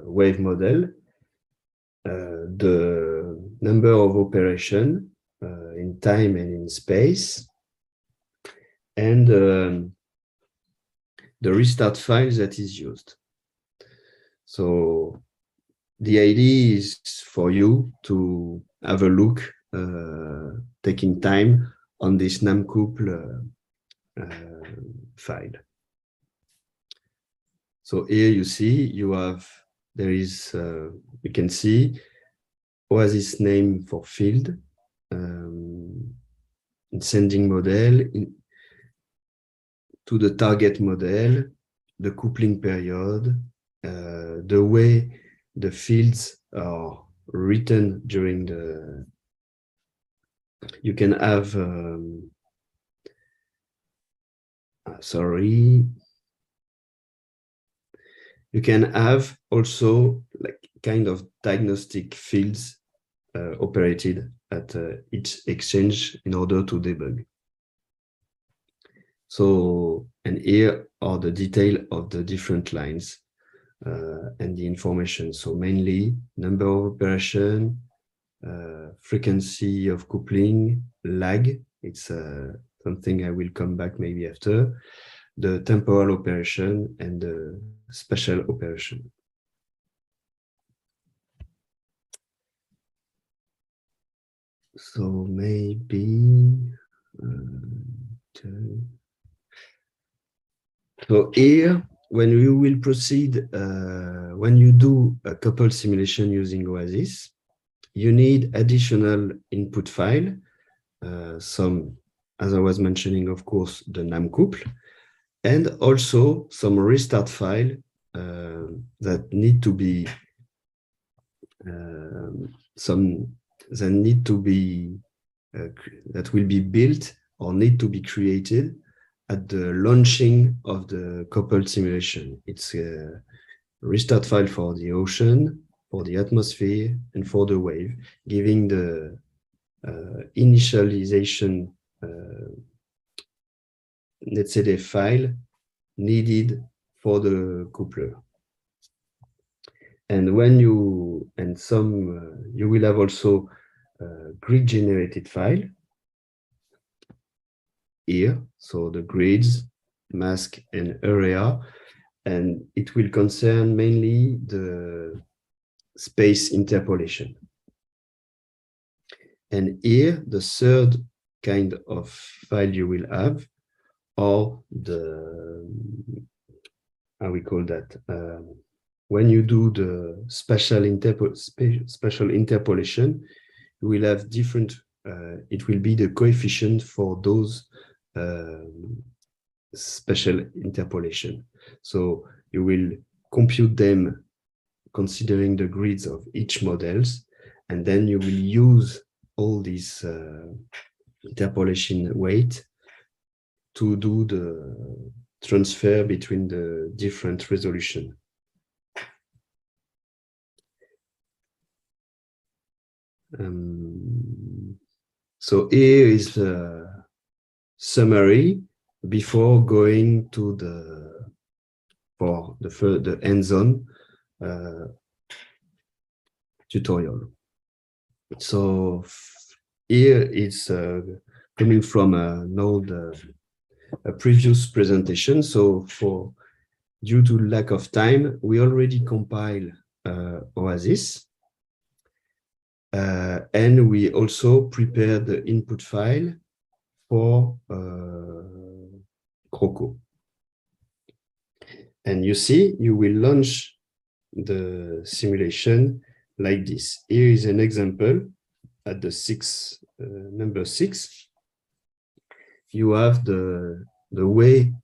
wave model, the number of operation in time and in space, and the restart file that is used. So the idea is for you to have a look, taking time on this namcouple file. So here you see there is you can see oasis name for field, in sending model to the target model, the coupling period, the way the fields are written during the. You can have you can have also like kind of diagnostic fields operated at each exchange in order to debug. So, and here are the detail of the different lines and the information. So mainly number of operation, frequency of coupling, lag. It's something I will come back maybe after. The temporal operation and the spatial operation. So maybe so here, when we will proceed, when you do a couple simulation using Oasis, you need additional input file, some, as I was mentioning, of course, the namcouple, and also some restart file that need to be that will be built or need to be created at the launching of the coupled simulation. It's a restart file for the ocean, for the atmosphere, and for the wave, giving the initialization, let's say, the file needed for the coupler. And when you, and some, you will have also grid generated file here. So the grids, mask and area, and it will concern mainly the space interpolation. And here, the third kind of file you will have are the, how we call that, when you do the spatial interpolation, you will have different, it will be the coefficient for those spatial interpolation. So you will compute them considering the grids of each models, and then you will use all these interpolation weight to do the transfer between the different resolution. So here is a summary before going to the hands-on tutorial. So here is coming from an old, a previous presentation. So due to lack of time, we already compiled Oasis. And we also prepared the input file for CROCO. And you see, you will launch the simulation like this. Here is an example at the number 6. You have the way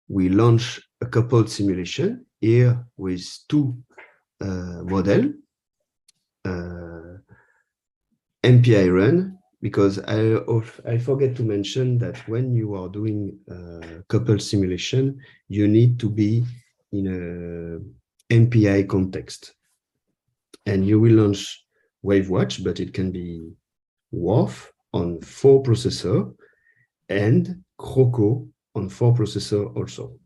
we launch a coupled simulation here with 2 model, MPI run, because I forget to mention that when you are doing coupled simulation, you need to be in a MPI context. And you will launch WaveWatch, but it can be WAF on 4 processor and CROCO on 4 processor also.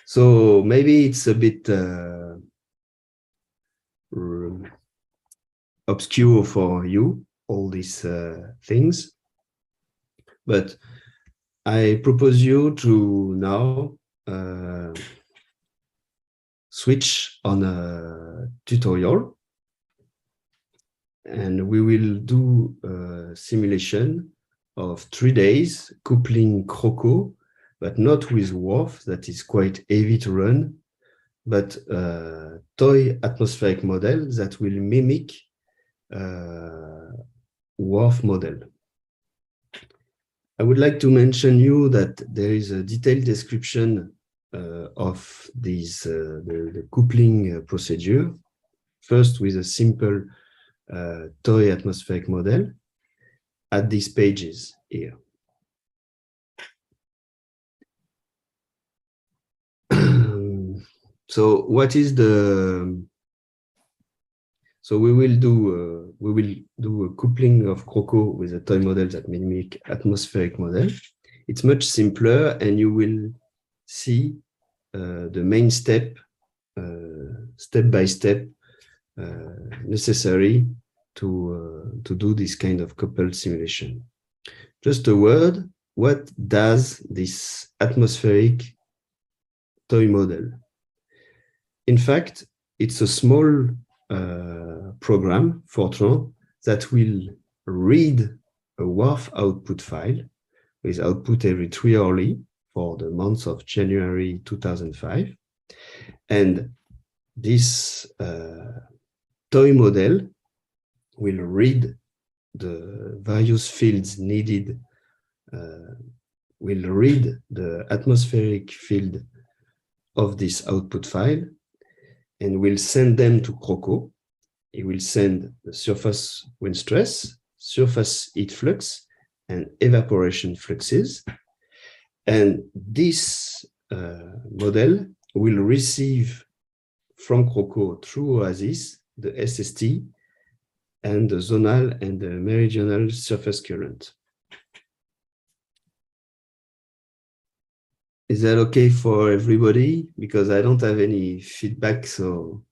So maybe it's a bit obscure for you, all these things, but I propose you to now switch on a tutorial, and we will do a simulation of 3 days coupling CROCO, but not with WAF, that is quite heavy to run, but a toy atmospheric model that will mimic WAF model. I would like to mention you that there is a detailed description of these the coupling procedure. First, with a simple toy atmospheric model at these pages here. So what is the? So we will do a coupling of CROCO with a toy model that mimic atmospheric model. It's much simpler, and you will see the main step by step necessary to do this kind of coupled simulation. Just a word: what does this atmospheric toy model? In fact, it's a small program, Fortran, that will read a WAF output file with output every 3 hourly for the month of January 2005. And this toy model will read the various fields needed, will read the atmospheric field of this output file, and will send them to CROCO. It will send the surface wind stress, surface heat flux, and evaporation fluxes. And this model will receive from CROCO through OASIS the SST and the zonal and the meridional surface current. Is that okay for everybody? Because I don't have any feedback, so.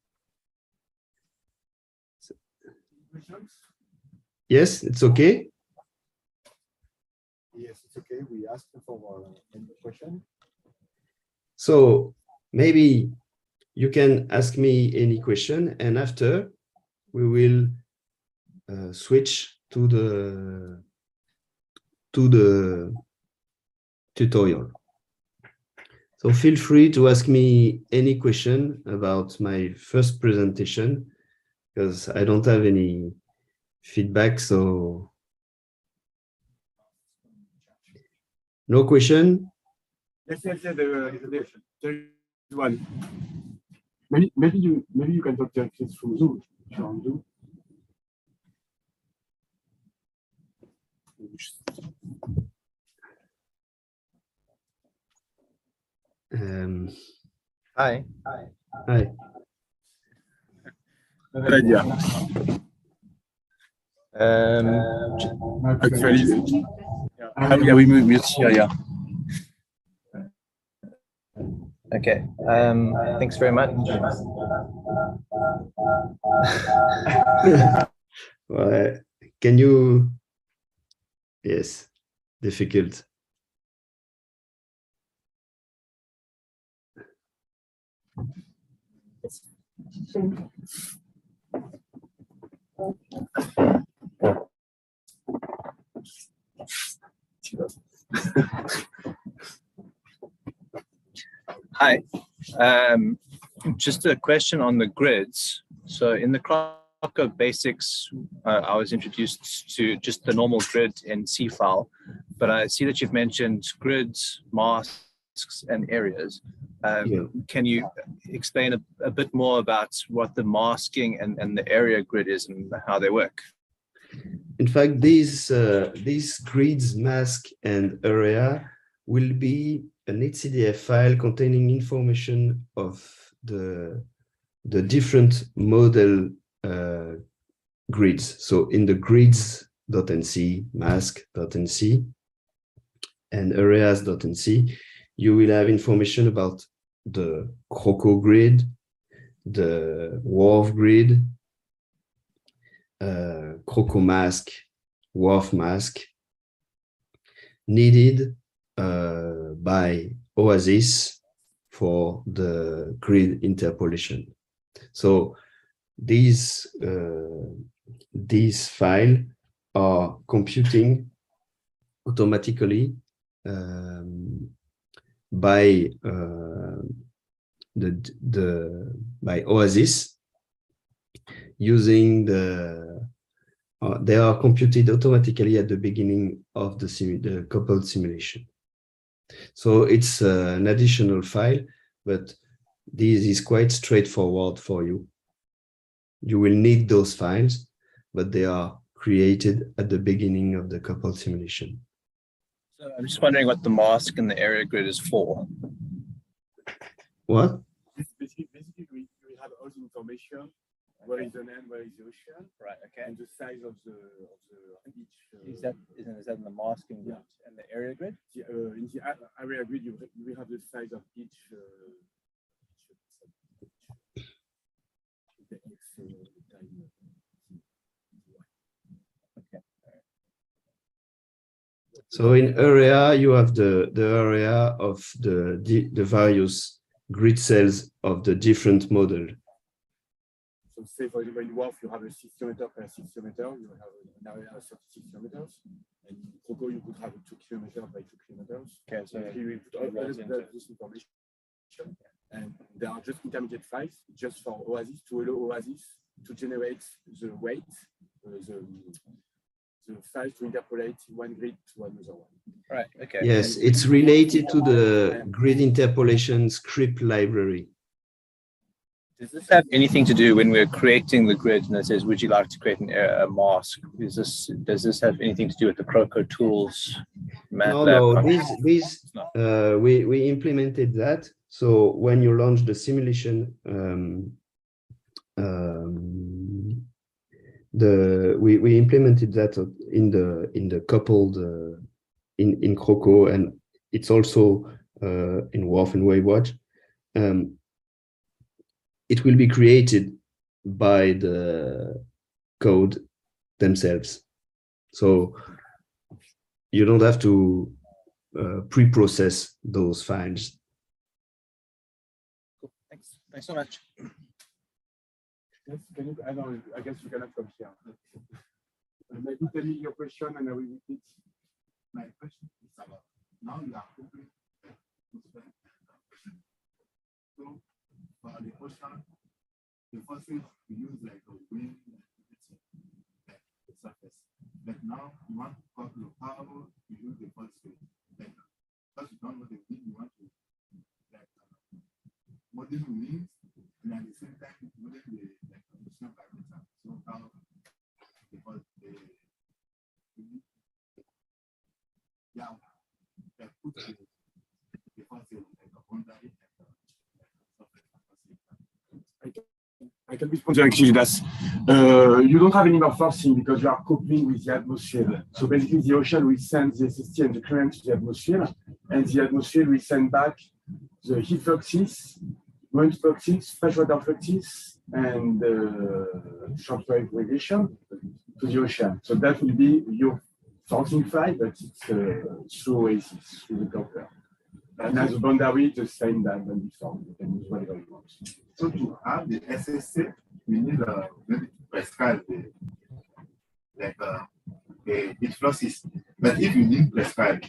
Yes, it's okay? Yes, it's okay. We asked for any question. So maybe you can ask me any question, and after we will switch to the tutorial. So feel free to ask me any question about my first presentation, because I don't have any feedback, so no question? Yes, there is one. Maybe you can talk directly through Zoom if you want to. Hi. Hi. Good idea. Actually, yeah, we mute here, yeah. Okay. Thanks very much. Well, can you? Yes, difficult. Hi. Just a question on the grids. So in the CROCO basics, I was introduced to just the normal grid in C file, but I see that you've mentioned grids, masks, and areas. Can you explain a bit more about what the masking and the area grid is and how they work? In fact, these grids, mask, and area will be an HCDF file containing information of the different model grids. So in the grids.nc, mask.nc, and areas.nc, you will have information about the CROCO grid, the WRF grid, CROCO mask, WRF mask, needed by OASIS for the grid interpolation. So these files are computing automatically by by OASIS using they are computed automatically at the beginning of the coupled simulation. So it's an additional file, but this is quite straightforward for you. You will need those files, but they are created at the beginning of the coupled simulation. So I'm just wondering what the mask and the area grid is for. What? Basically, we have all the information. Where is the land? Where is the ocean? Right. Okay. And the size of each. Is that in the masking grid and the area grid? In the area grid, we have the size of each. Okay. So in area, you have the area of the various grid cells of the different model. So say for example in WRF you have a 6 km per 6 km, you have an area of 36 kilometers, and in CROCO you could have a 2 km by 2 kilometers. Okay, so we put all this information, and there are just intermediate files just for OASIS to allow OASIS to generate the weight, the files to interpolate one grid to another one. Right. Okay. Yes, it's related to the grid interpolation script library. Does this have anything to do when we're creating the grid and it says, would you like to create a mask? Does this have anything to do with the CROCO tools? No, we implemented that. So when you launch the simulation, we implemented that in the coupled in CROCO, and it's also in WRF and WaveWatch. It will be created by the code themselves. So you don't have to pre-process those files. Cool. Thanks so much. Yes, can you, I guess you cannot come here. Maybe tell me your question and I will repeat. My question is about now you are hoping so for the ocean, the forces we use like a wind and everything, like the surface. But now you want to calculate how you use the forces, like because you don't know the wind, you want to like model winds, and at the same time model the like ocean parameter. So how because put the forces like a boundary. I can respond to actually that you don't have any more forcing because you are coupling with the atmosphere. So basically the ocean will send the SST and the current to the atmosphere, and the atmosphere will send back the heat fluxes, wind fluxes, freshwater fluxes, and shortwave radiation to the ocean. So that will be your forcing file, but it's through OASIS, through the Doppler. And as a boundary, the same than before. You can use whatever you want. So to have the SSC, we need maybe to prescribe like it fluxes. But if you didn't prescribe,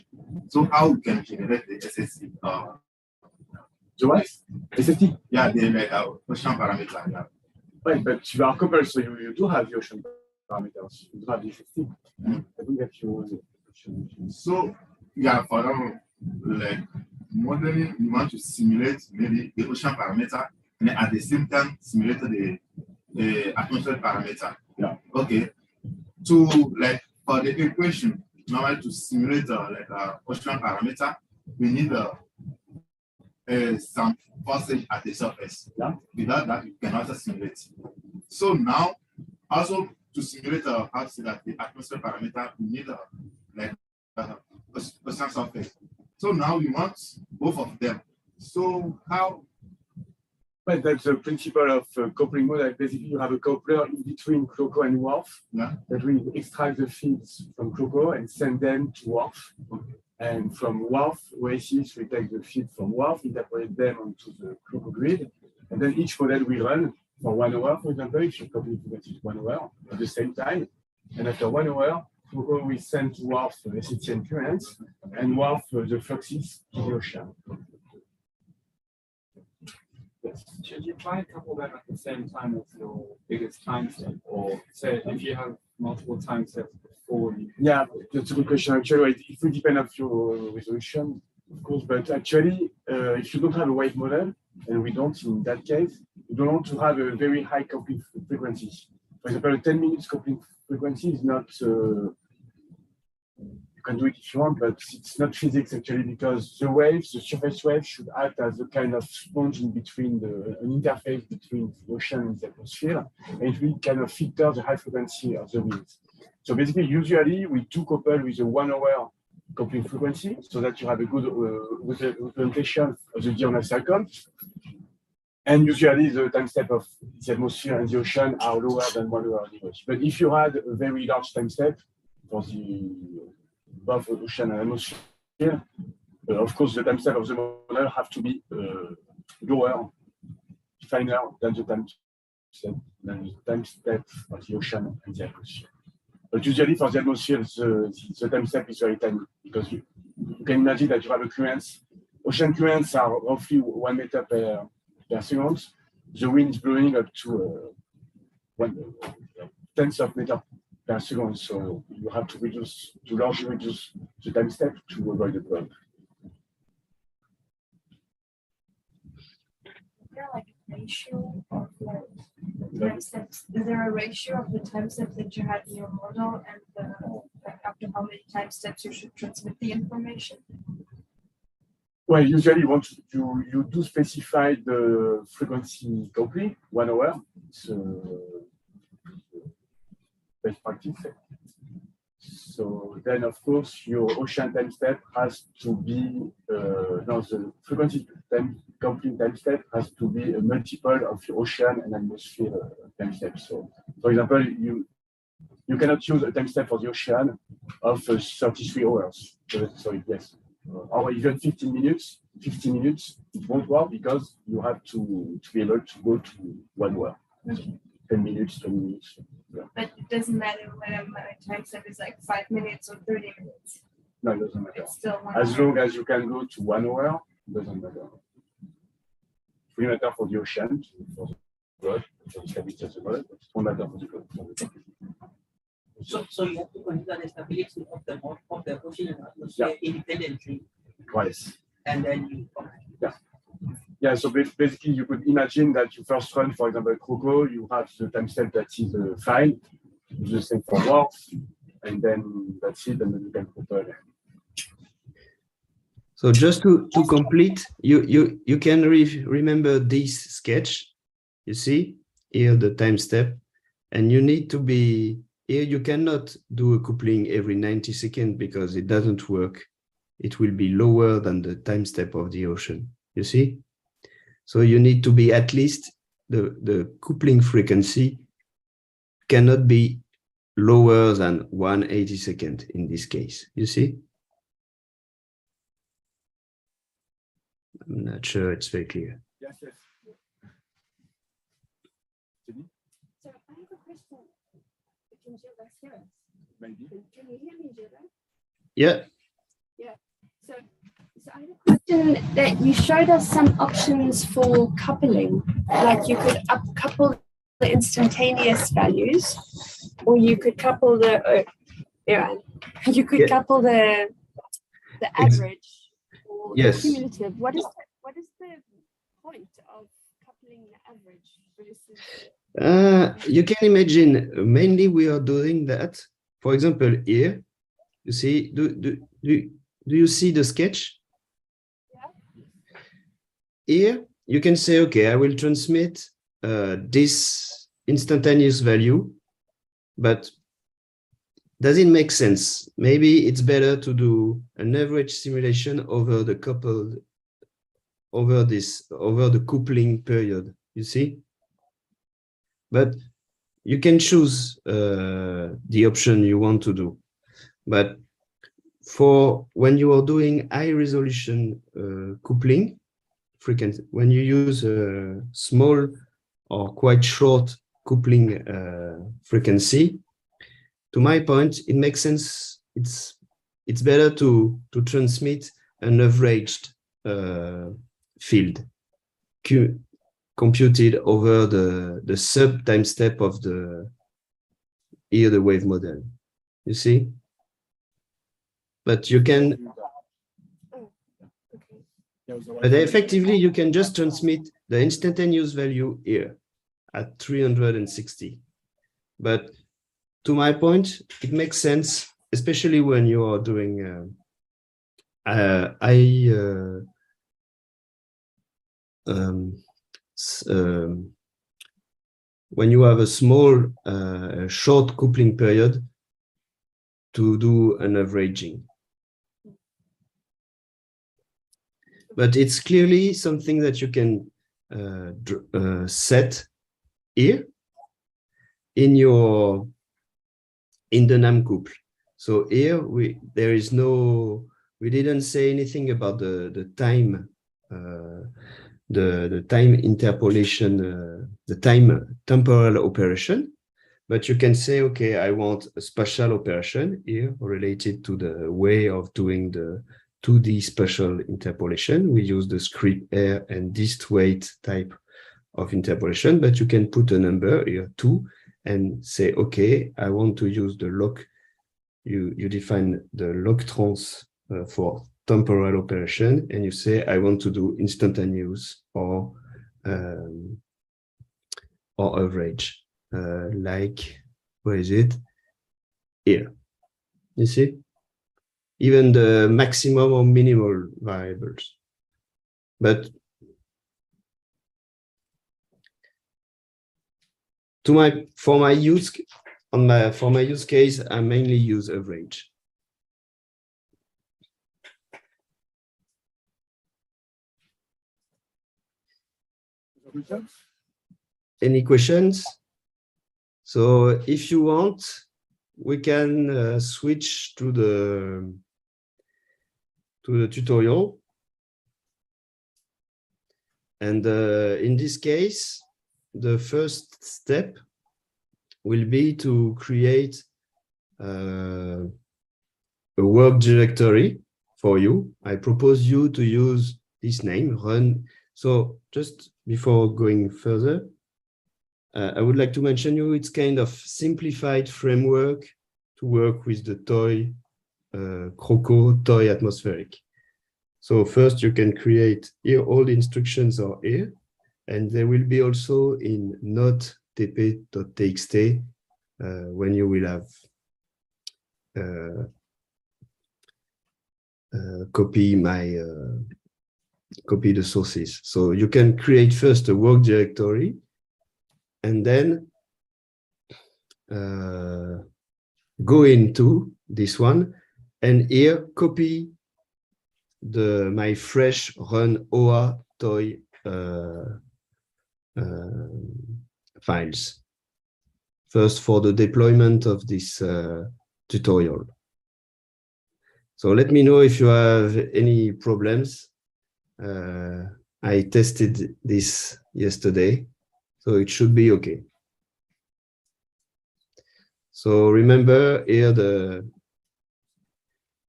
so how you can generate the SSC? So what? SFT? Yeah, the like ocean parameter. Yeah. Right, but you are coupled, so you do have the ocean parameters. You do have the SFT. I think that you. So yeah, for like modeling, you want to simulate maybe the ocean parameter and at the same time simulate the atmospheric parameter. Yeah. Okay. To like for the equation, now to simulate like ocean parameter, we need some forces at the surface. Yeah. Without that, you can also simulate. So now, also to simulate how to say that the atmosphere parameter, we need like ocean surface. So now we want both of them. So how? Well, that's the principle of coupling model. Basically, you have a coupler in between CROCO and WRF that will extract the feeds from CROCO and send them to WRF. And from WRF, Oasis will take the feed from WRF, interpolate them onto the CROCO grid, and then each model will run for 1 hour, for example, if your coupling frequency is 1 hour at the same time. And after 1 hour, CROCO will send to WRF the SCT and currents, and WRF the fluxes to the ocean. Yes. Should you try a couple them at the same time as your biggest time step, or say if you have multiple time steps before you? Yeah, that's a good question. Actually, it will depend on your resolution, of course, but actually, if you don't have a wave model, and we don't in that case, you don't want to have a very high coupling frequency. For example, a 10 minutes coupling frequency is not, you can do it if you want, but it's not physics actually, because the waves, the surface waves should act as a kind of sponge in between an interface between the ocean and the atmosphere, and it will kind of filter the high frequency of the winds. So basically, usually we do couple with a 1 hour coupling frequency so that you have a good representation of the diurnal cycle. And usually the time step of the atmosphere and the ocean are lower than 1 hour anyway. But if you had a very large time step for the both ocean and atmosphere, of course the time step of the model have to be lower, finer than the time step of the ocean and the atmosphere. But usually for the atmosphere, the time step is very tiny because you can imagine that you have a currents. Ocean currents are roughly 1 meter per second. The wind is blowing up to 1/10 of meter per second. So you have to largely reduce the time step to avoid the problem. Is there like a ratio of like time steps? Is there a ratio of the time steps that you had in your model and like after how many time steps you should transmit the information? Well, usually you do specify the frequency coupling 1 hour. It's best practice. So then, of course, your ocean time step has to be the frequency coupling time step has to be a multiple of your ocean and atmosphere time step. So, for example, you cannot use a time step for the ocean of 33 hours. Sorry, yes. Or even 15 minutes, it won't work because you have to be able to go to 1 hour. Okay. 10 minutes, 20 minutes. Yeah. But it doesn't matter whether my time step is like 5 minutes or 30 minutes. No, it doesn't matter. It's still 1 As hour. long as you can go to 1 hour, it doesn't matter. It will matter for the ocean, for the world, for the stability of the world, but it won't matter for the world. So you have to consider the stability of the ocean and atmosphere independently, Yes. and then you. Yeah, so basically you could imagine that you first run, for example, CROCO, you have the time step that is fine, the same for WRF, and then that's it, and then you can couple. So just to complete, you can remember this sketch. You see here the time step, and you need to be here. You cannot do a coupling every 90 seconds because it doesn't work. It will be lower than the time step of the ocean. You see? So you need to be at least the coupling frequency cannot be lower than 1/80 second in this case. You see? I'm not sure it's very clear. Yes, yes. So I have a question. Can you guys hear us? maybe. Can you hear me, Jira? Yeah. So I had a question that you showed us some options for coupling, like you could couple the instantaneous values, or you could couple the you could Yeah. couple the average or Yes. cumulative. What is the point of coupling the average versus? You can imagine mainly we are doing that. For example, here, you see, do you see the sketch? Here, you can say, okay, I will transmit this instantaneous value, but does it make sense? Maybe it's better to do an average simulation over the coupled, over the coupling period, you see? But you can choose the option you want to do. But for when you are doing high resolution coupling frequency, when you use a small or quite short coupling frequency, to my point, it makes sense. It's better to transmit an averaged field computed over the sub time step of the wave model. You see? But you can, but effectively, you can just transmit the instantaneous value here at 360. But to my point, it makes sense, especially when you are doing when you have a small short coupling period, to do an averaging. But it's clearly something that you can set here in the NAM couple. So here we didn't say anything about the time, the time interpolation, the time temporal operation. But you can say, okay, I want a spatial operation here related to the way of doing the 2D spatial interpolation. We use the script air and dist weight type of interpolation, but you can put a number here, 2, and say, okay, I want to use the log. You define the log trans for temporal operation, and you say, I want to do instantaneous or average. Like, where is it? Here. You see? Even the maximum or minimal variables. But for my use case, I mainly use average. Any questions? So if you want, we can switch to the tutorial. And in this case, the first step will be to create a work directory for you. I propose you to use this name, run. So just before going further, I would like to mention you, it's kind of simplified framework to work with the CROCO toy atmospheric. So first you can create here, all the instructions are here, and they will be also in not.tp.txt when you will have copy the sources. So you can create first a work directory, and then go into this one, and here copy my fresh run OA toy files. First for the deployment of this tutorial. So let me know if you have any problems. I tested this yesterday, so it should be okay. So remember here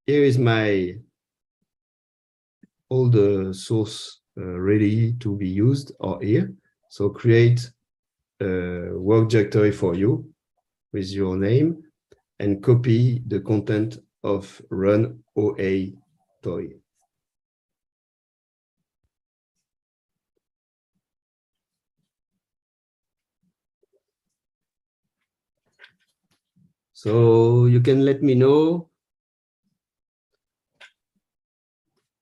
here is all the source ready to be used or here. So create a work directory for you with your name and copy the content of run OA toy. So you can let me know,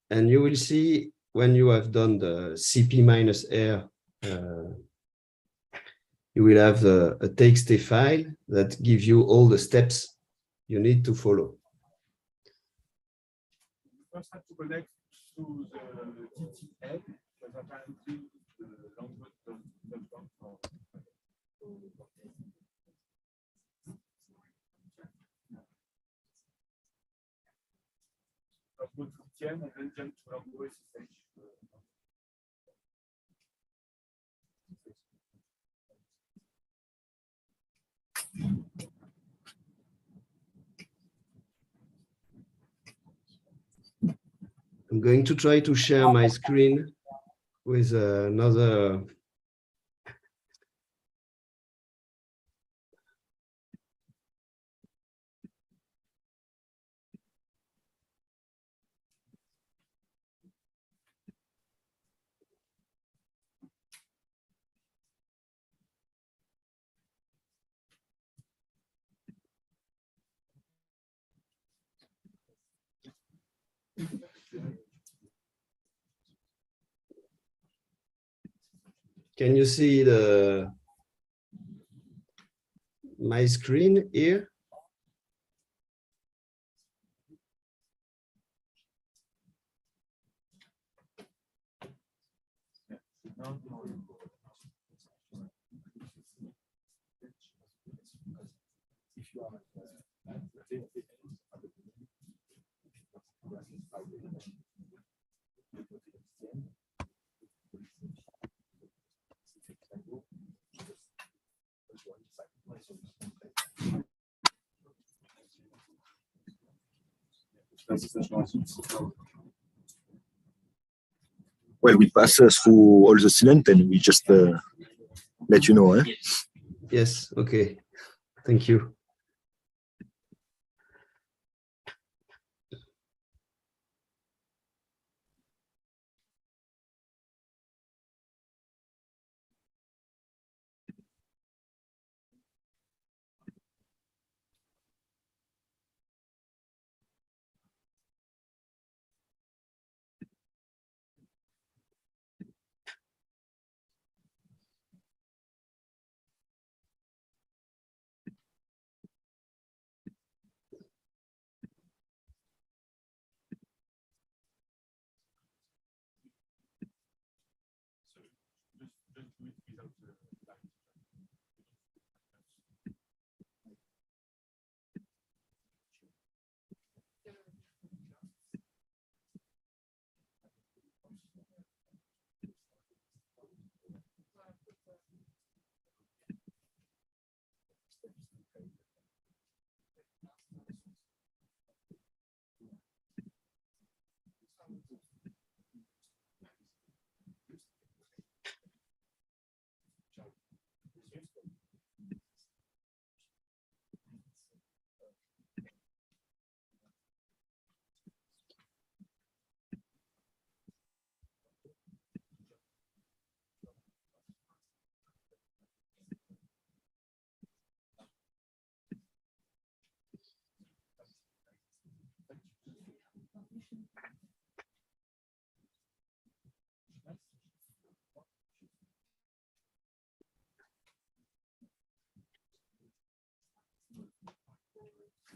and you will see when you have done the CP-R, you will have a TXT file that gives you all the steps you need to follow. You first have to connect to the TTL, because apparently the language doesn't come from. Go to TN and then jump to language stage. I'm going to try to share my screen with another. Can you see my screen here? Well, we pass through all the students and we just let you know. Eh? Yes, okay. Thank you.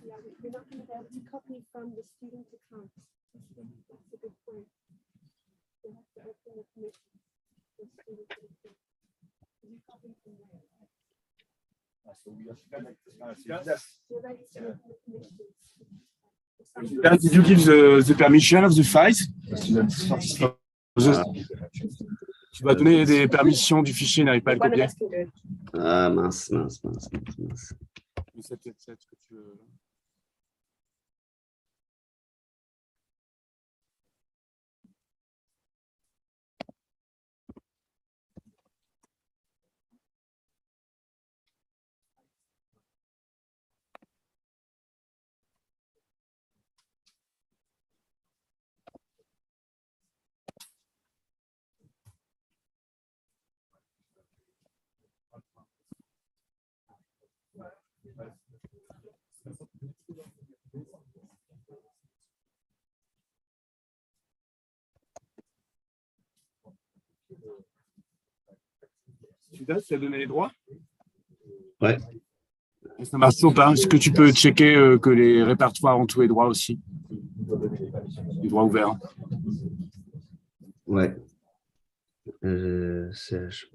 Yeah, we're not going to be able to copy from the student account. That's a good point. We have to open the permission for student account. You copy from there, right? So that's the permissions. Did you give the permission of the files? Tu vas donner des permissions du fichier, n'arrive pas à le copier. Ah mince. 777 que tu veux. Tu as donné les droits? Ouais. Et ça marche toujours pas. Est-ce que tu peux checker que les répertoires ont tous les droits aussi? Les droits ouverts. Ouais. CH.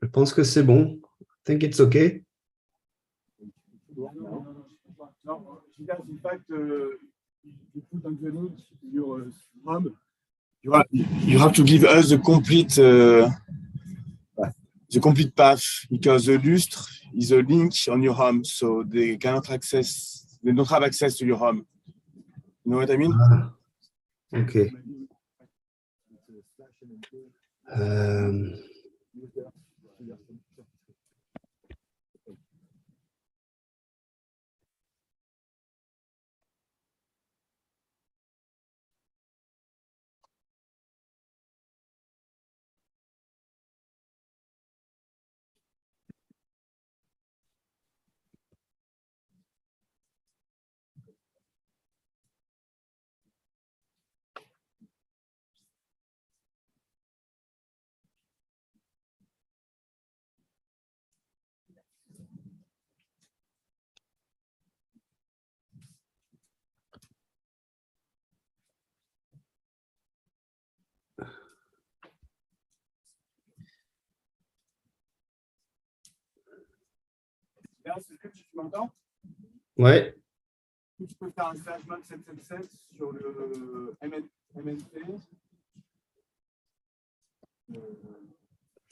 Je pense que c'est bon. I think it's okay. No, in fact, you put underneath your home. You have to give us the complete path because the lustre is a link on your home, so they cannot access. They don't have access to your home. You know what I mean? Ah, okay. Là, c'est que tu m'entends? Ouais. Tu peux faire un slash mode 777 sur le MNT.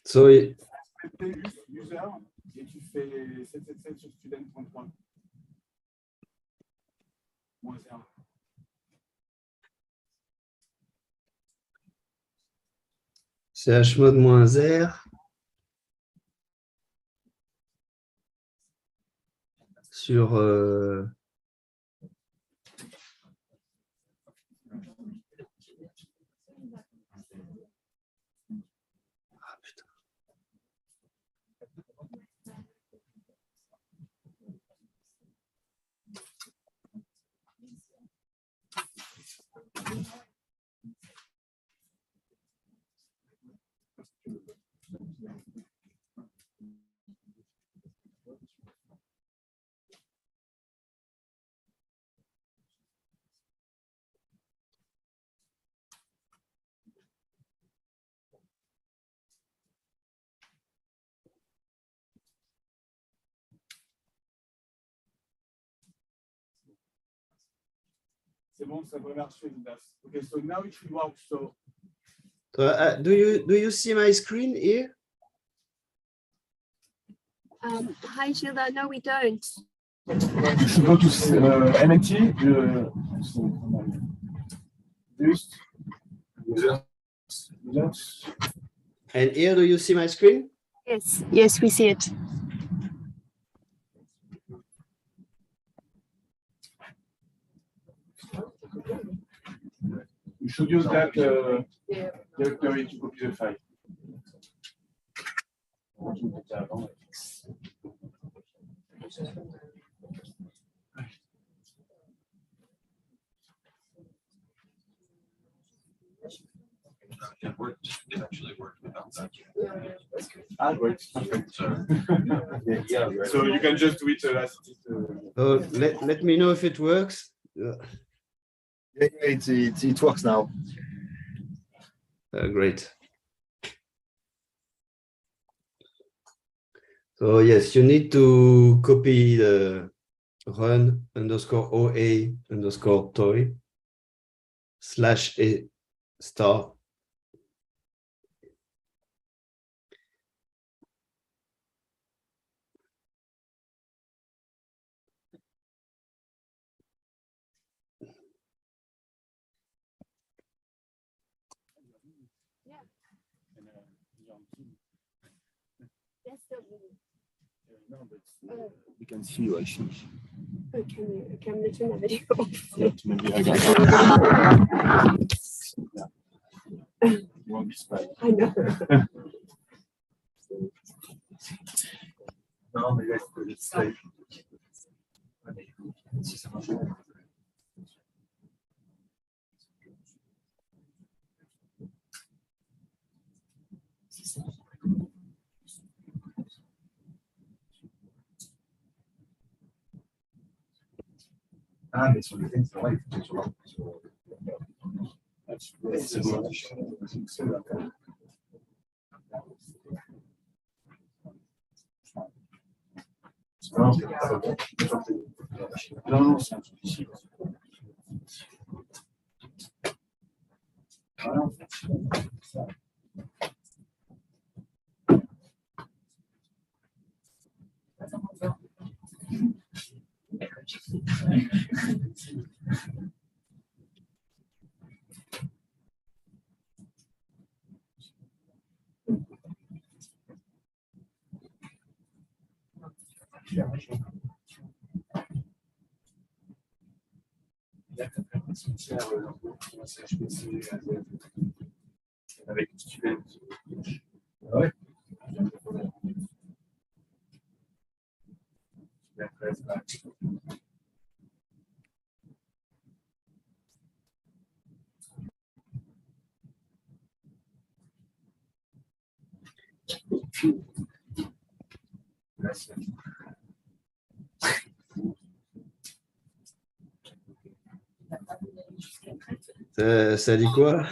So, user, et tu fais 777 sur student 33. Moins 0. chmod -R sur ah, putain. C'est bon, ça devrait marcher. Okay, so now it should work. So Do you see my screen here? Hi, Gilda. No, we don't. you should go to MNT. And here, do you see my screen? Yes, yes, we see it. should use that directory to copy the file. It actually worked without that. Ah, great. Yeah, So you can just do it as it is. Let me know if it works. Yeah, it works now. Great. So yes, you need to copy the run underscore OA underscore toy /a star. We can see you actually. Oh, can you turn the video off? Yeah, maybe I got you won't be surprised. I know. No, maybe I could just say. Ah, mais sur le thème, c'est vrai, il faut que tu sois c'est bon. Non, non, c'est un souci. Voilà. Avec ouais. Ça dit quoi?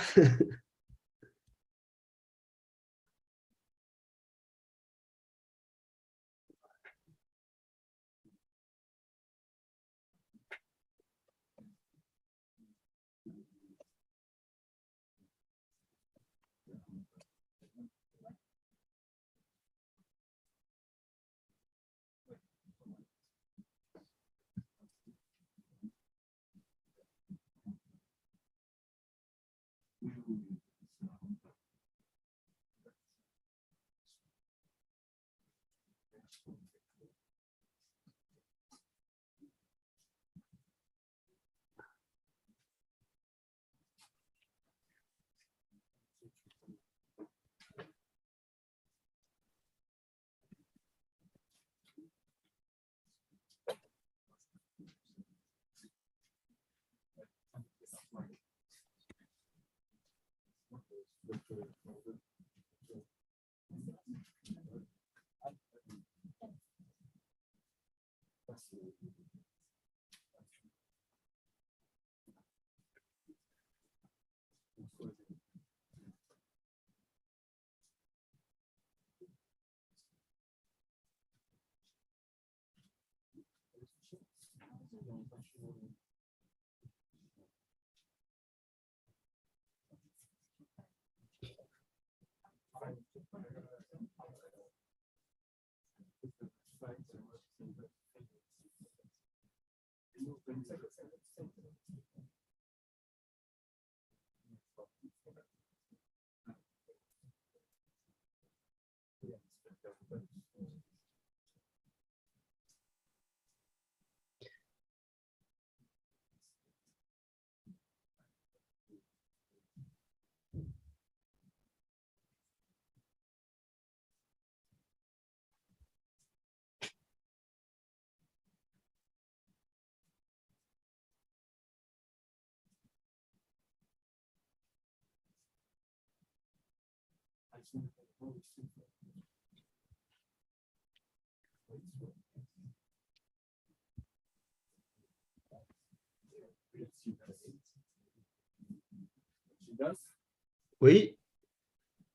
Oui,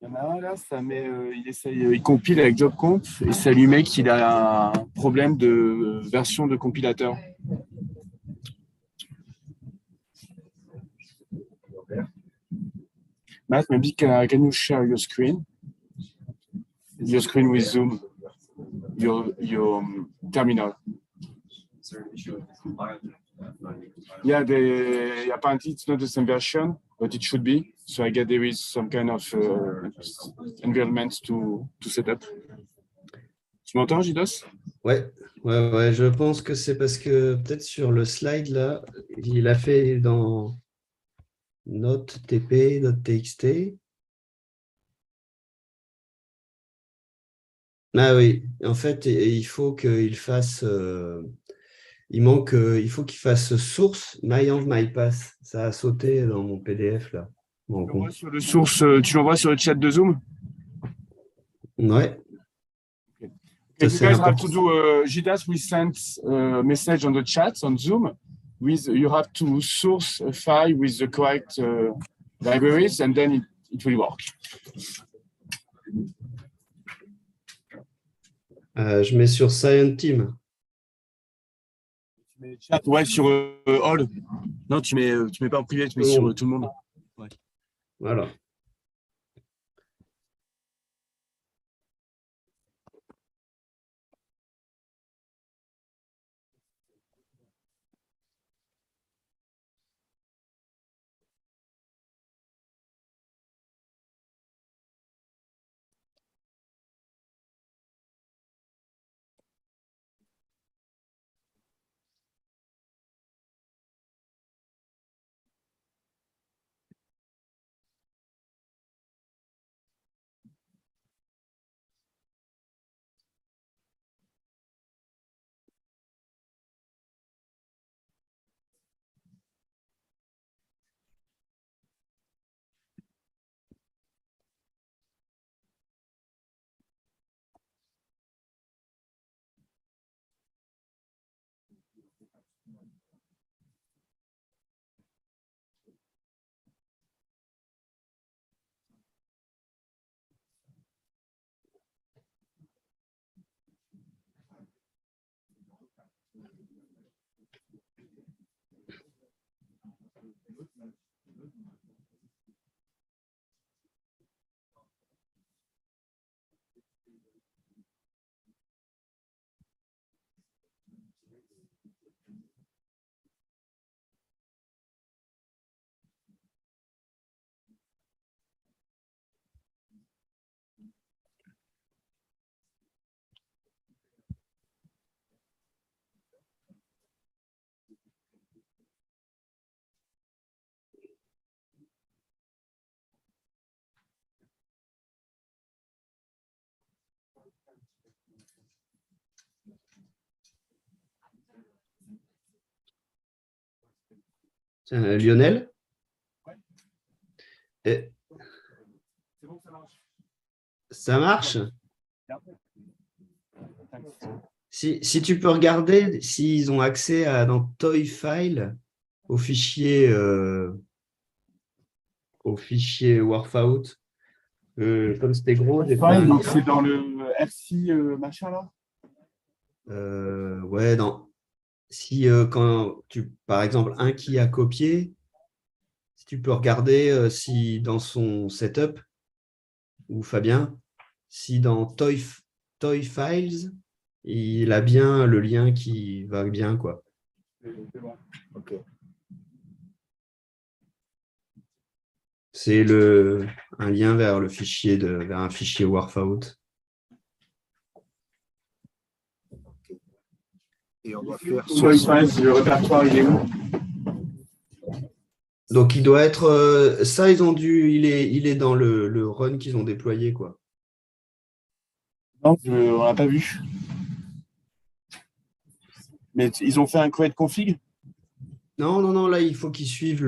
Il y en a un là, ça met, il compile avec JobConf et ça lui met qu'il a un problème de version de compilateur. Matt, maybe can you share your screen? Your screen with Zoom, your terminal. Yeah, apparently it's not the same version, but it should be. So I guess there is some kind of environment to set up. Tu m'entends, Gidos? ouais, je pense que c'est parce que peut-être sur le slide là, il a fait dans note TP, note TXT. Ah oui, en fait, il faut qu'il fasse, il faut qu'il fasse source my mypass. Ça a sauté dans mon PDF là. Bon, Tu l'envoies sur le source, tu l'envoies sur le chat de Zoom? ouais. Okay, Ça, you guys have important. to do. Gidas, we sent a message on the chat on Zoom. You have to source a file with the correct libraries, and then it will work. Je mets sur Science Team. Tu mets chat, ouais, sur All. Non, tu mets pas en privé, tu mets sur tout le monde. Ouais. Voilà. Lionel? Et... Ça marche? Si tu peux regarder s'ils ont accès dans Toy File au fichier Warfout. Comme c'était gros, j'ai pas... Donc c'est dans le RC machin là? Ouais, si quand par exemple, un qui a copié, si tu peux regarder si dans son setup, ou Fabien, si dans Toy Files, il a bien le lien qui va bien, quoi. C'est bon. Ok. C'est un lien vers le fichier vers un fichier Warfout. Et on doit faire Le répertoire, il est où? Donc il doit être ça, il est dans le run qu'ils ont déployé, quoi. Non, on l'a pas vu. Mais ils ont fait un create config? Non, là il faut qu'ils suivent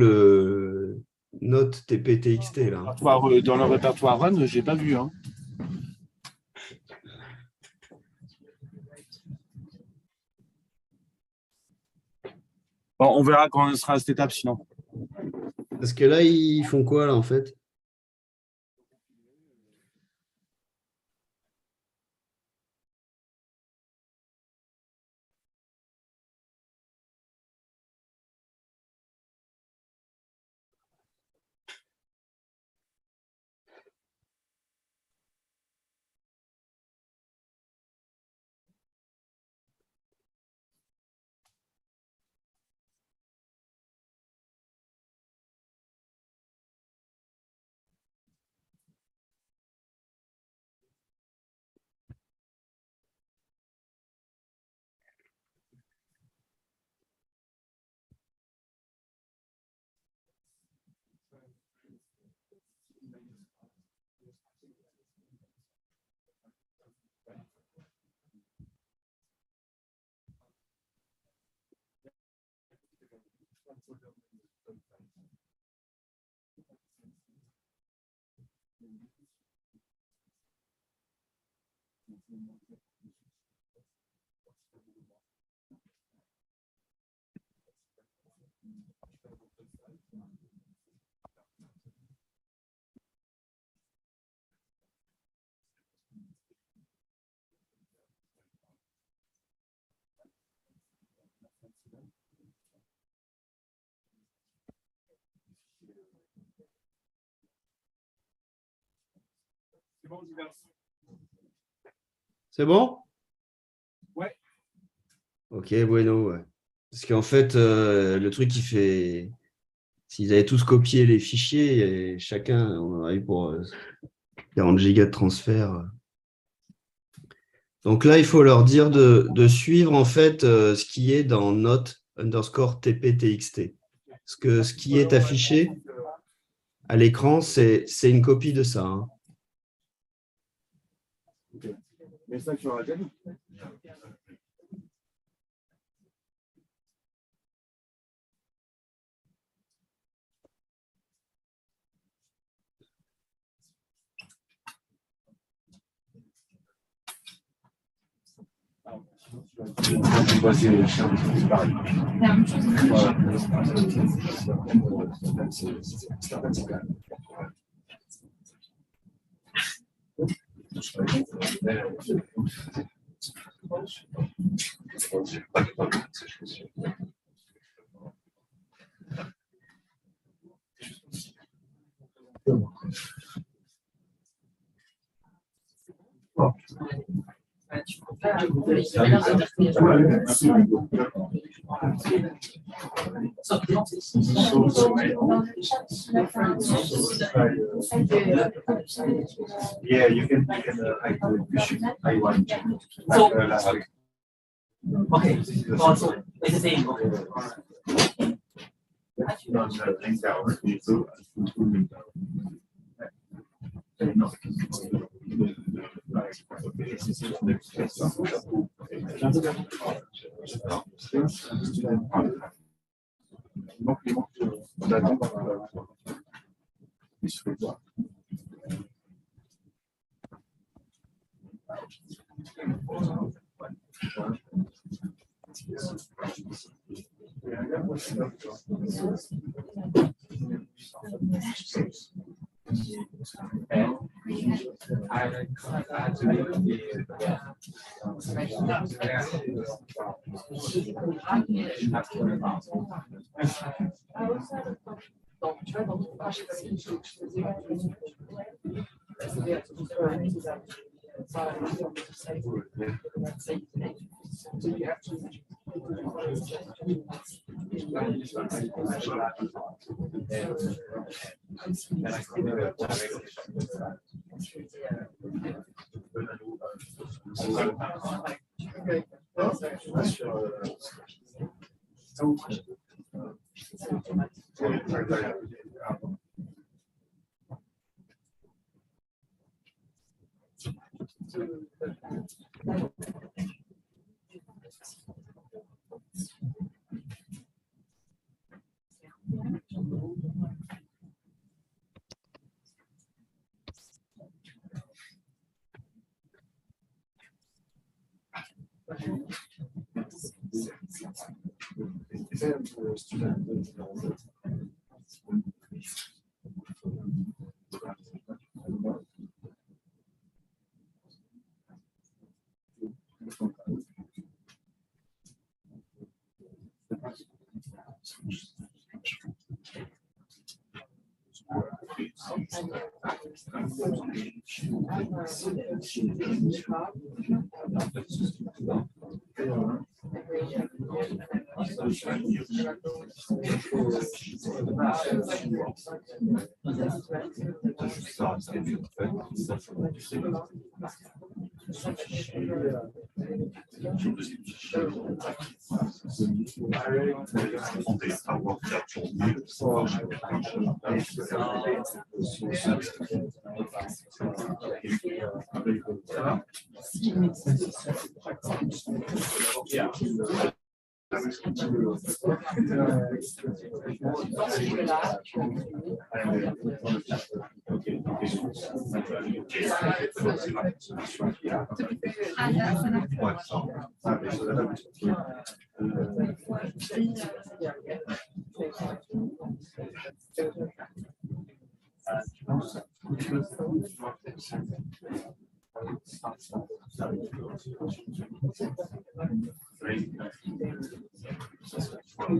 note TPTXT là. Dans le répertoire Run, j'ai pas vu. Hein. Bon, on verra quand on sera à cette étape sinon. Parce que là, ils font quoi là en fait? C'est bon? Ouais. Ok, bueno, ouais. Parce qu'en fait, le truc, il fait. S'ils avaient tous copié les fichiers, et chacun, on aurait eu pour 40 gigas de transfert. Donc là, il faut leur dire de suivre en fait ce qui est dans note underscore TPTXT. Parce que ce qui est affiché à l'écran, c'est une copie de ça. Hein. Mais ça, tu auras déjà vu. Yeah, you can like I want last week. Okay, also it's the same. Okay. Things that were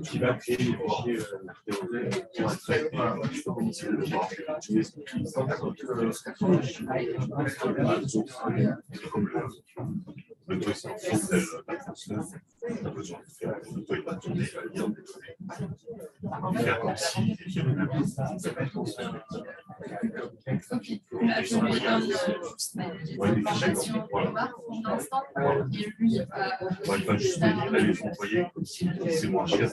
Qui va créer les fichiers le truc, c'est en fonction de l'atmosphère. On a besoin de faire le truc, il va tourner, il va lire des données. Faire comme si il y avait une atmosphère. Il va juste lire les employés comme si c'est moins cher.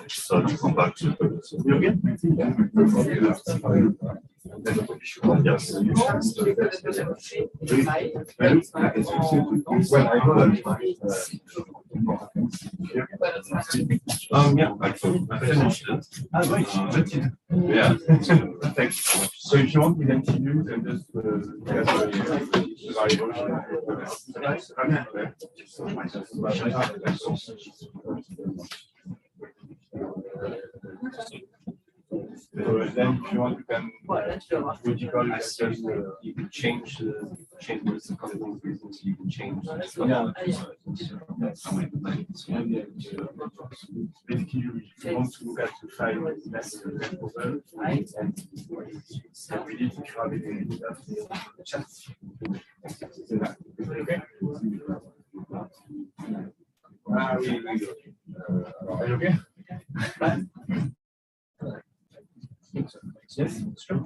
So to come back to you again. Yes. Yeah, I finished it. Yeah. Thanks. So if you want, we continue and just evaluation. then if you want, you can You can change the there's a couple of reasons you can change. basically you want to look at the file less over and we need to try the chat. Okay. Are you okay? Yes, sure.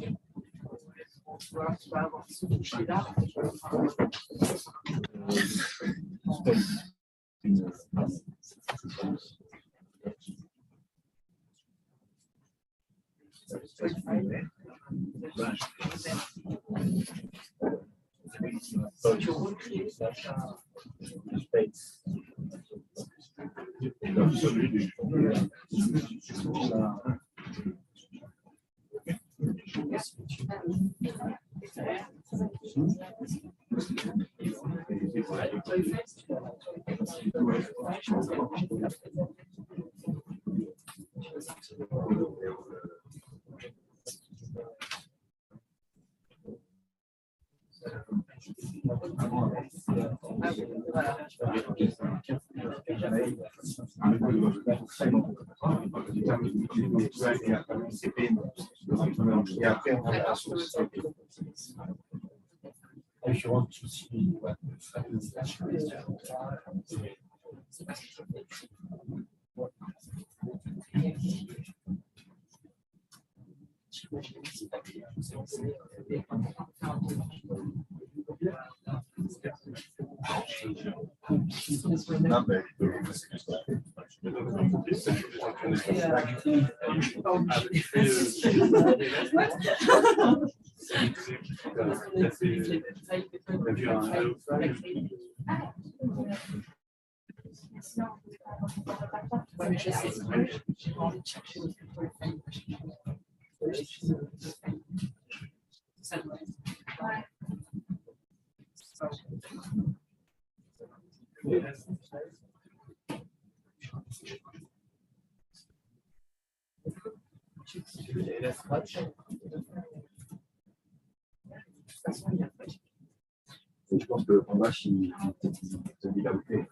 If you want to see what Je pense que le combat, il te dit la beauté.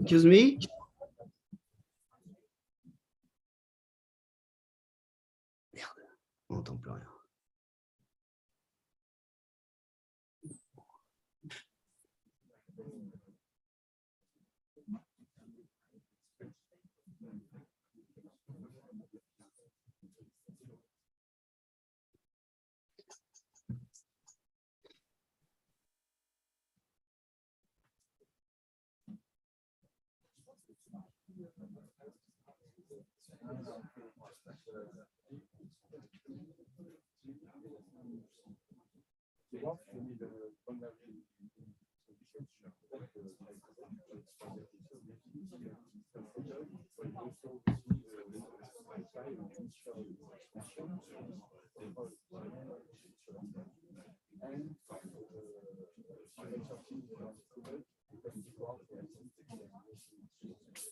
Excuse me? Merde, on n'entend plus rien.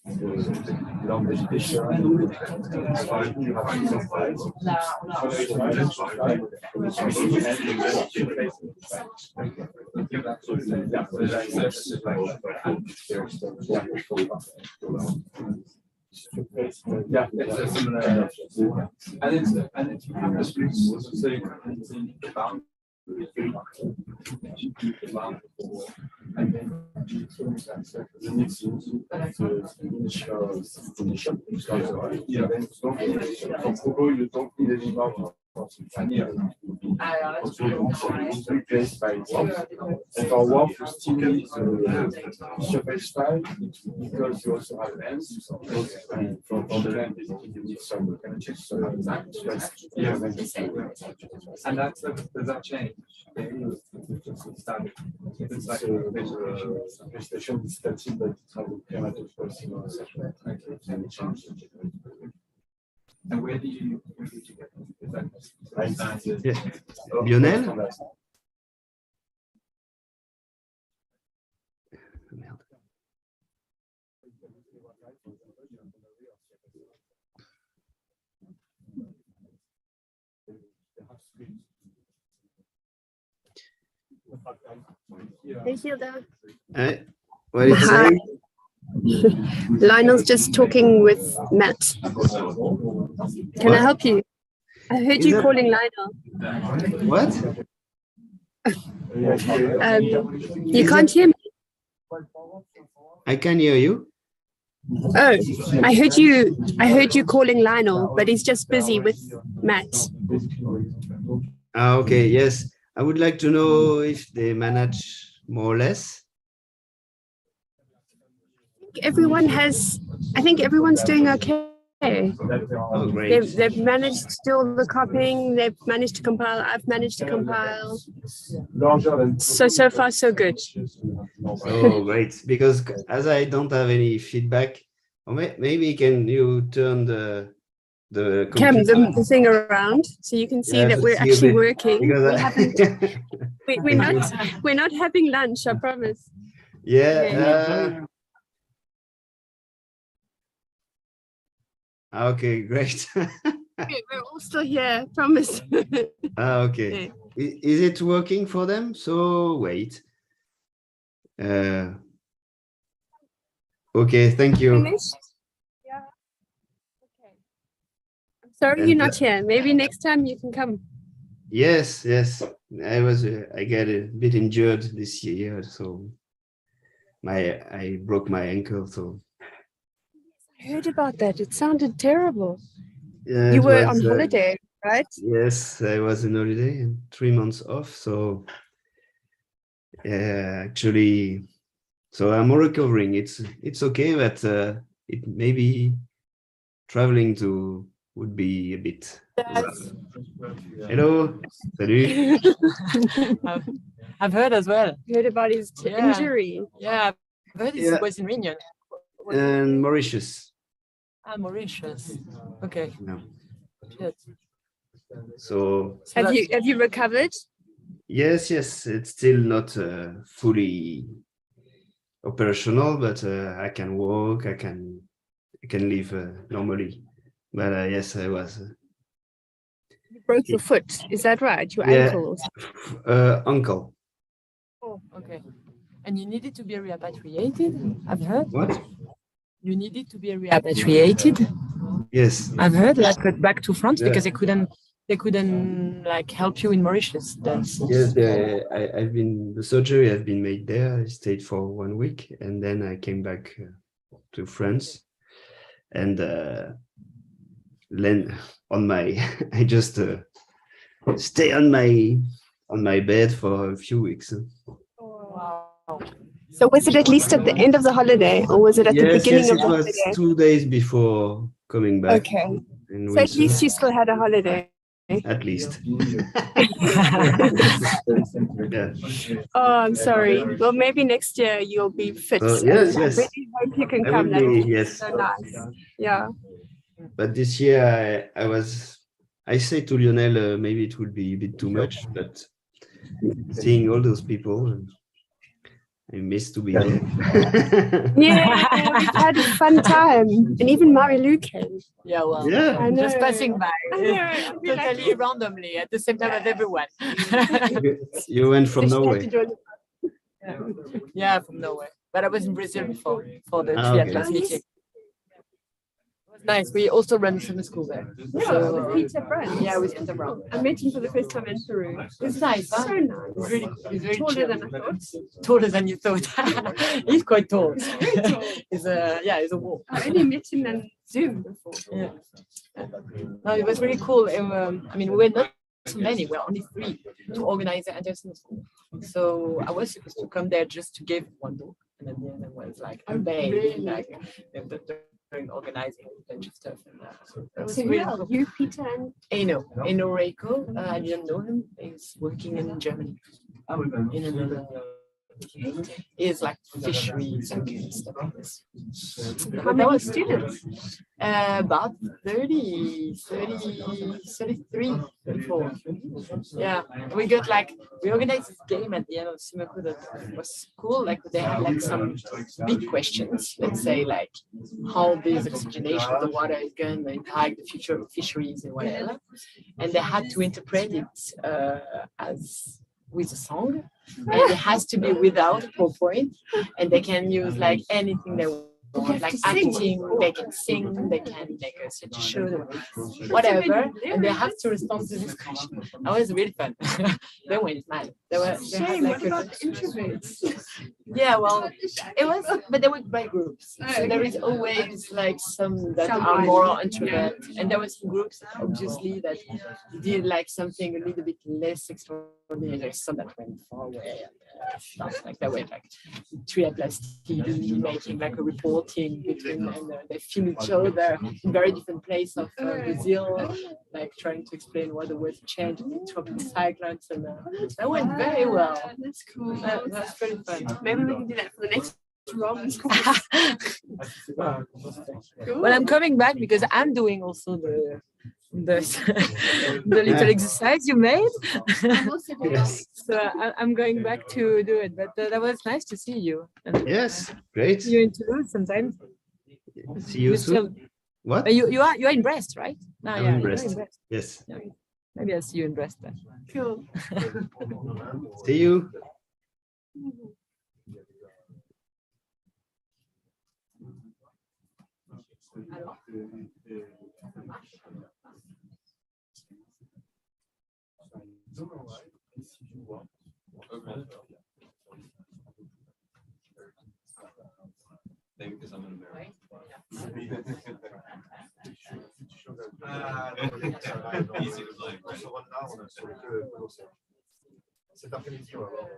Yeah, it's a similar. And it's so you can think about and then the next initial condition. Yeah, then for CROCO, you don't need any more. Replaced by itself. And for work, you still need the surface file because you also have ends. From the you need some and that's does that change? It's like a presentation distancing, but it's how we came out of person or something. And it changed. And where did you get that? Yeah. Lionel? Hey, Hilda. What is Hi. it? Lionel's just talking with Matt. Can I help you? I heard you calling Lionel. What? You can't hear me. I can hear you. Oh, I heard you calling Lionel, but he's just busy with Matt. Ah, okay, yes. I would like to know if they manage more or less. I think everyone's doing okay. Oh, great. They've managed to do all the copying. They've managed to compile. I've managed to compile. So far, so good. Oh, great. Because as I don't have any feedback, or maybe can you turn the Cam, computer? the thing around so you can see Yeah, that to we're see a actually bit, working. because We haven't. We're not having lunch. I promise. Yeah. Okay, great. We're all still here. Promise. Okay. Yeah. Is it working for them? So wait. Okay, thank you. Finished? Yeah. Okay. I'm sorry And, you're not here. Maybe next time you can come. Yes. I get a bit injured this year, so I broke my ankle. So I heard about that. It sounded terrible. yeah, You it were was, on holiday, right? yes, I was on holiday and 3 months off. So actually, so I'm recovering. It's okay, but it maybe traveling to would be a bit. Yes. Hello, salut. I've heard as well. Heard about his injury. Yeah, I've heard it was in Réunion. And Mauritius. Ah, Mauritius. Okay. No. Shit. So Have you recovered? yes, it's still not fully operational, but I can walk, I can live normally. But yes, I was. You broke your foot. Is that right? Your ankle? Uncle. Oh, okay. And you needed to be repatriated, I've heard. What? You needed to be repatriated. Yes. I've heard, like back to France, Yeah. because they couldn't like help you in Mauritius. Yes, I've been, the surgery has been made there. I stayed for 1 week and then I came back to France, and then on my I just stay on my bed for a few weeks. Wow. So was it at least at the end of the holiday, or was it at the beginning of the holiday? Yes, it was 2 days before coming back. Okay. So at least you still had a holiday. At least. Yeah. Oh, I'm sorry. Well, maybe next year you'll be fit. Yes. I really hope you can I come. will That would be, be yes. so nice. Yeah. But this year I say to Lionel, maybe it would be a bit too much, but seeing all those people, I miss to be here. Yeah, we've had a fun time. And even Marie-Lou came. Yeah, well, Yeah. I know. just passing by, I know. We like totally randomly at the same time as everyone. You went from So she had Norway. to join the- Yeah, from Norway. But I was in Brazil before for the Ah, triathlon okay. meeting. It was nice. We also run summer school there. Yeah, So, with Peter Brown. yeah, with Peter Brown. I met him for the first time in Peru. It's nice, huh? So nice. He's really, he's very Taller chill. than I thought. Taller than you thought. He's quite tall. Very tall. He's a he's a wolf. I only met him on Zoom before. Yeah. No, it was really cool. I mean, we're not too many. We're only 3 to organize the Anderson School. So I was supposed to come there just to give one book, and then the other was like amazing, like during organizing a bunch of stuff. And that was So really yeah, cool. you, Peter, and Eno Reiko, I didn't know him. He's working in Germany. In another is like fisheries and stuff like this. how many students? About 30, 33, 34. Yeah, we got like, we organized this game at the end of Simako that was cool. Like they had like some big questions, let's say like how this oxygenation of the water is going to impact the future of fisheries and whatever. And they had to interpret it as with a song, and it has to be without PowerPoint, and they can use like anything they want, like acting, they can sing, they can make a stage show, whatever, and they have to respond to this question. That was really fun. They went mad. They had Shame, like what about the introverts? yeah, well, it was, but they were by groups. So there is always like some that are more introvert, and there were some groups obviously that did like something a little bit less extraordinary. There's some that went far away and stuff like that. Were like triathlon TV, making like a reporting between, and they film each other in very different places of Brazil, like trying to explain what the weather change in tropical cyclones, and that went very well. That's cool. That's pretty fun. Maybe we can do that for the next Romans Well, I'm coming back because I'm doing also the the little exercise you made. Yes. So I'm going back to do it. But that was nice to see you. And Yes, great. you in Toulouse sometimes. See you soon. What? But you are in Brest, right? No, I'm yeah, in you're Brest. Yes. Yeah. Maybe I'll see you in Brest then. Cool. See you. Cet après-midi, on va voir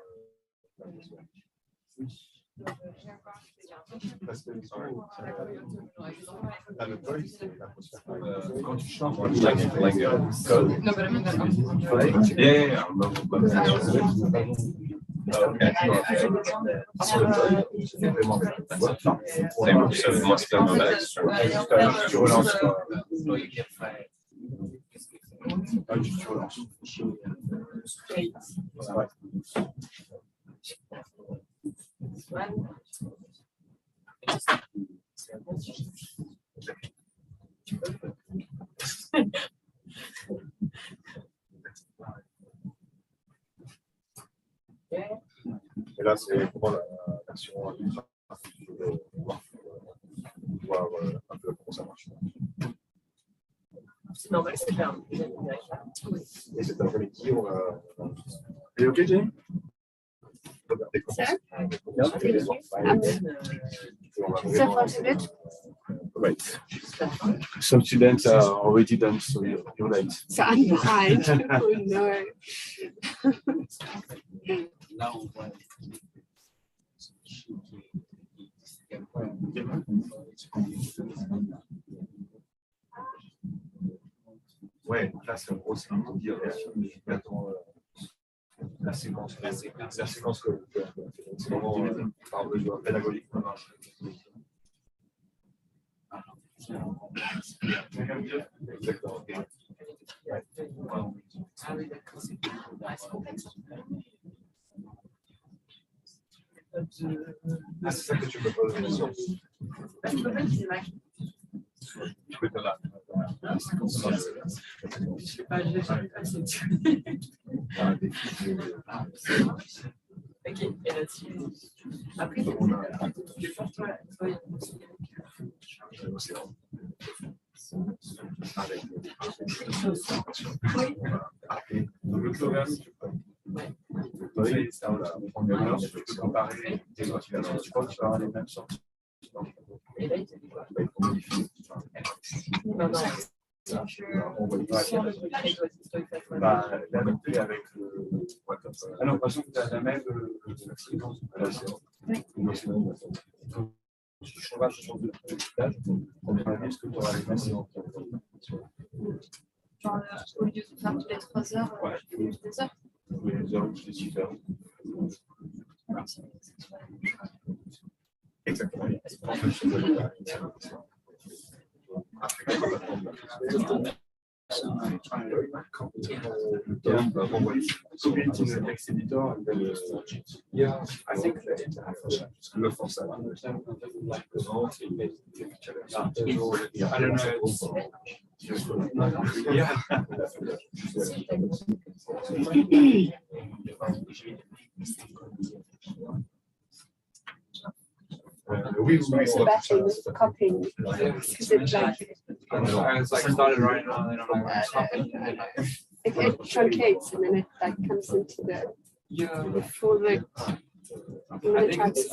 parce que du coup, à notre vol, c'est l'atmosphère. Quand tu chantes, like code. No, but I mean, yeah. Tu relances quoi. Ah, tu relances. Ouais. Et là, c'est pour l'action voir un peu comment ça marche. Et cet après-midi, on a. Et ok, Jenny? Right. Some students are already done, so you're late. So I'm behind. Oh no. Ouais, là, c'est en gros, c'est un peu dire la séquence que c'est vraiment par besoin pédagogique. Exactement. Ah, c'est ça que tu peux poser la question. Tu peux pas là. Je sais pas, je l'ai jamais passé dessus. Ok, et là-dessus. Après, c'est pour toi. Oui, ça, on a. On peut comparer. Tu crois que tu vas avoir les mêmes sorties. Et là, il te dit quoi? Non, non. On voit pas. Bah, la même avec ah non, parce que tu as la même fréquence de relation. Si je change sur le village, on va dire que tu auras les mêmes séances. Genre, au lieu de faire toutes les 3 heures, tu fais 2 heures. Oui, les heures, je les 6 heures. Exactement. Creating a text editor and then yeah, I think le français. I don't know. Yeah. Oui, oui, So better with copying because it's like started writing on it. it truncates and then it like comes into the full I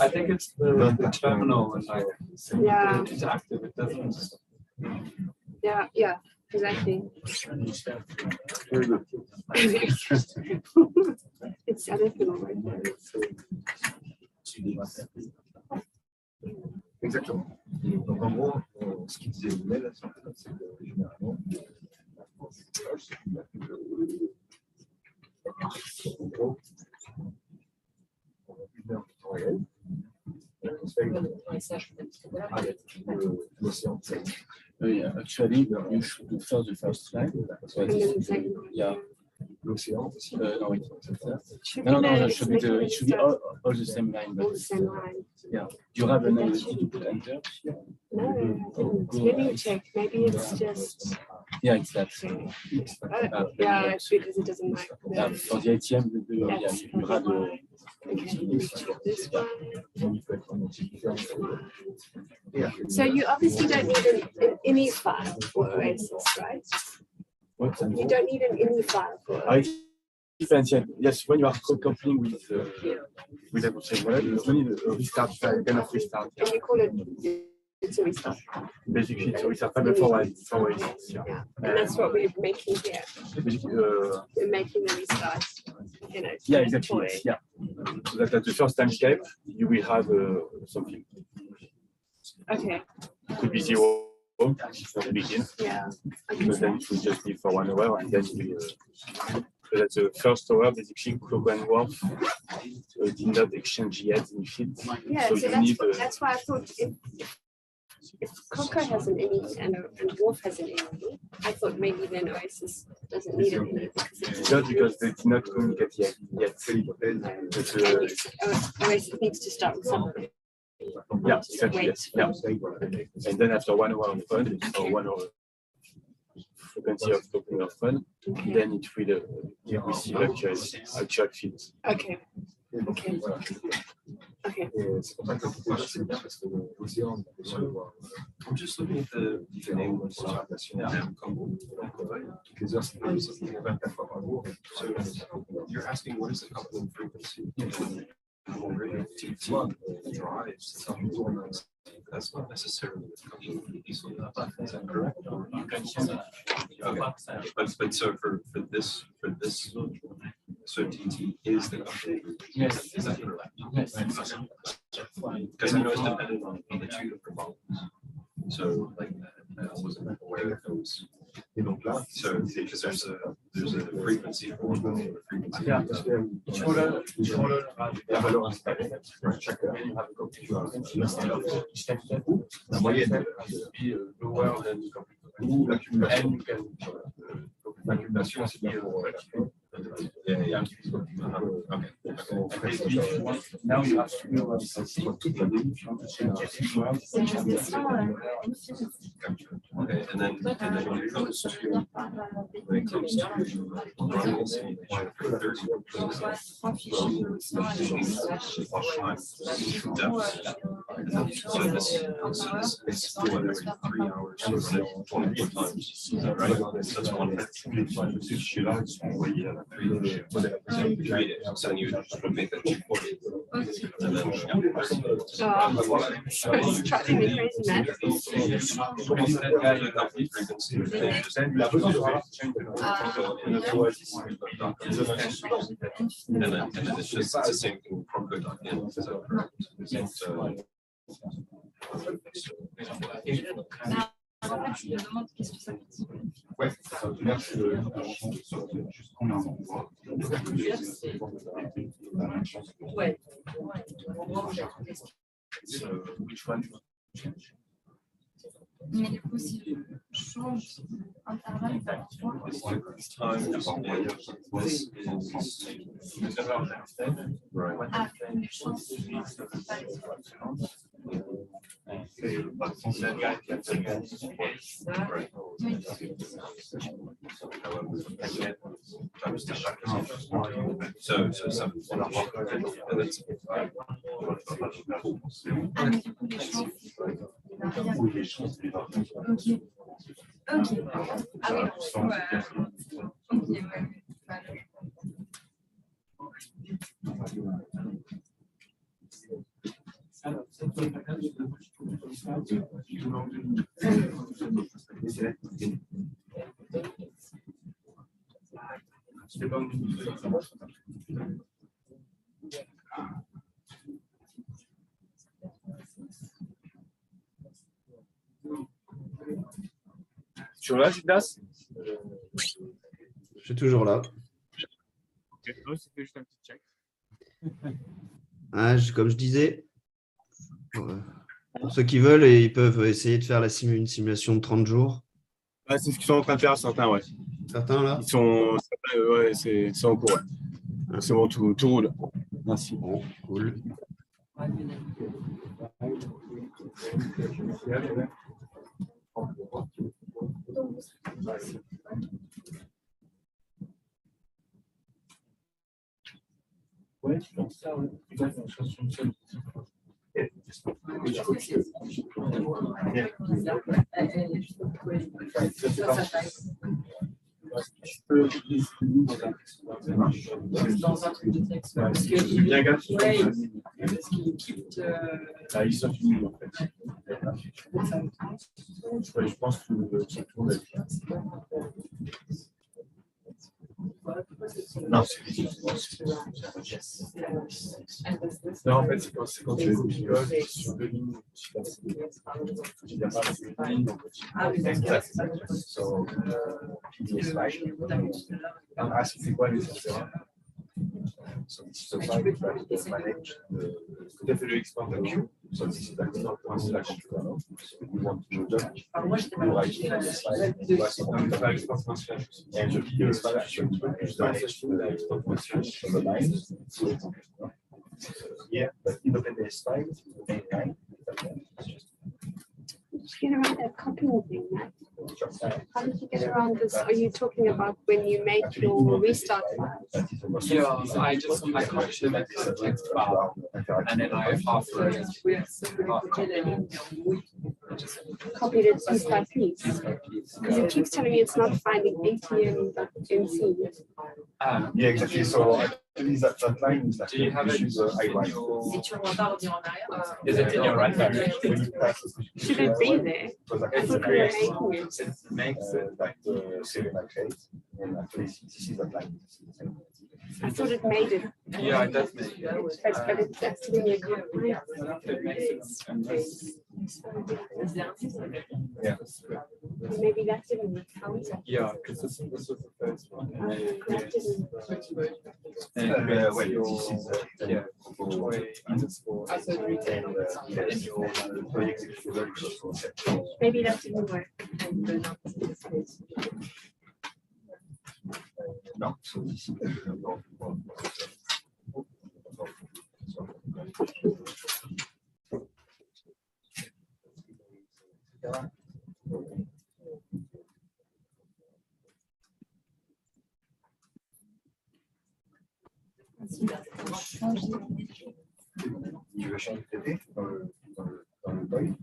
think it's the terminal and like yeah, it's active. It doesn't. yeah, exactly. It's everything right there. Exactement. Donc en gros, ce qu'il disait Lionel, c'est que généralement, en gros, on a une heure de temps réel, on se fait avec l'océan. Actually, you should do first the first slide. And then the second one. Yeah. L'océan aussi. No, wait. Should No, be it should be it should be all the same line. all But the same line. yeah, do you have an ability to put enter? No, let me check. Maybe it's just Yeah, it's that. yeah, it's because it doesn't like Yeah, the for the ATM, yeah, you had the. okay, let me check this one. So you obviously don't need an INI file for Oasis, right? What? You don't need an INI file for I depends. Yes, when you are coupling with the same model, you need a restart file, kind of restart. and you call it it's a restart. Basically, it's a restart file for Oasis. Yeah. Yeah. And that's what we're making here. Basically, We're making the restart, you know. yeah, exactly. Yes, yeah. So that at the first time step, you will have something. Okay. It could be 0 for the beginning, Yeah. but then it will just be for 1 hour, and then we. So that's the first hour, basically, CROCO Advanced did not exchange yet in feed. Yeah, So so you that's why I thought if CROCO has an INI and Wolf has an INI, I thought maybe then Oasis doesn't need an INI because it's Not because they did not communicate yet. But, Oasis needs to start with something. yeah, Just exactly. wait Yes, yeah. And then after 1 hour of fun, or 1 hour frequency of talking of fun, Okay. then it will receive actual feeds. Okay. Okay. Okay. Et c'est pour ça que c'est bien parce que l'océan, on peut le voir. I'm just looking at the name of the Congo. Toutes les heures, c'est 24 fois par jour. So you're asking what is the coupling frequency? Drives. That's not necessarily the coupling frequency. Is that correct? Okay. But so for this so DT is the coupling. Yes. Is that correct? Yes. Because I know it's dependent on the two different volumes. So like I wasn't aware of those. Et donc là, So because there's a frequency for the frequency. Yeah. Each model la valeur installée, chaque heure, la moyenne, lower than ou l'accumulation. L'accumulation, c'est bien pour Yeah. Now you have to Okay, and then when it comes to running simulation for 30 so this is every 3 hours, so it's like 24 times. Is that right? That's one. 3 days. So you just make that 240. And then It's driving me crazy, man. And then it's just the same thing with CROCO.in. Je me demande qu'est-ce que ça veut dire. Ouais, ça veut dire que juste qu'on a un endroit. Ouais. Mais du coup, si je change intervalle, Ok. Ok. Ah oui. Ok, ouais. Tu es là, Gildas? Je suis toujours là. C'était juste un petit check. Comme je disais, pour ceux qui veulent, ils peuvent essayer de faire une simulation de 30 jours. Ah, c'est ce qu'ils sont en train de faire, certains, ouais. Certains là? Ils sont, ouais, c'est en cours. Ouais. C'est bon, tout roule. Merci. Bon, cool. Ouais, tu penses ça, ouais. Dans un truc de texte. Parce que il bien gaffe. Ouais, parce qu'il quitte. Ah, ils sont finis, en fait. Ouais, je pense que ça tourne. Non, non, en fait, c'est quand tu pilotes sur deux lignes, il n'y a pas de ligne, donc c'est quoi les serveurs? So this is a file that manage tout à fait le export de queue. So this is like not one slash controller. So we want to jump. You write this file. And the video file actually manage the export one slash on the line. Yeah, but you look at this file, the main line. Just get around that copying thing, Matt. How did you get around this? Are you talking about when you make your restart file? Yeah, I just connection with the text file, and then I Copied it piece by piece. Because it keeps telling me it's not finding ATM.nc. Yeah, exactly. So actually that line is like do you have it issues I write. Is it in your right direction? Should it be there? I thought we were making it. It makes it That Serena creates, and actually this is that line. I thought it made it. yeah, it does make it. But that's telling me I can't find it. It makes it. Yeah. Maybe that didn't count. Yeah, because this was the first one. That didn't. Well, this is Yeah. Maybe that didn't work. Non. Tu veux changer de TT dans le boy?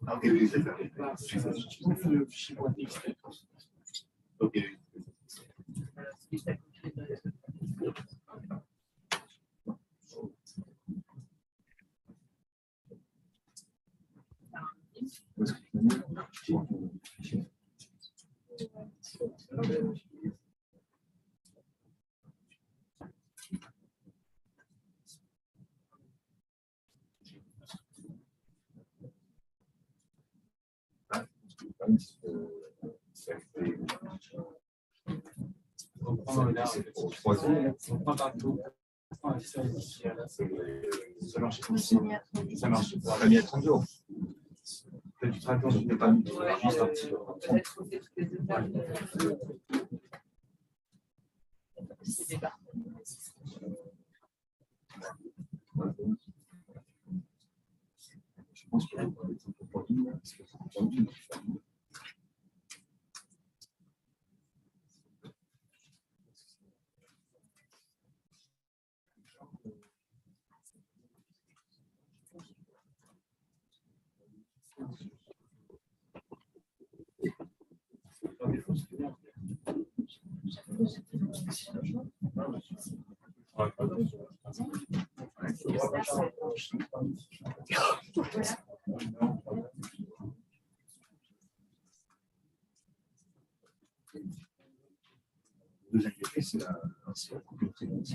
Ok, oui, c'est ça. Ok. Ça marche. Ça a mis à 30 jours. Peut-être du travail, je n'ai pas mis juste un petit peu. Je pense que deuxième effet, c'est la coupe très longue.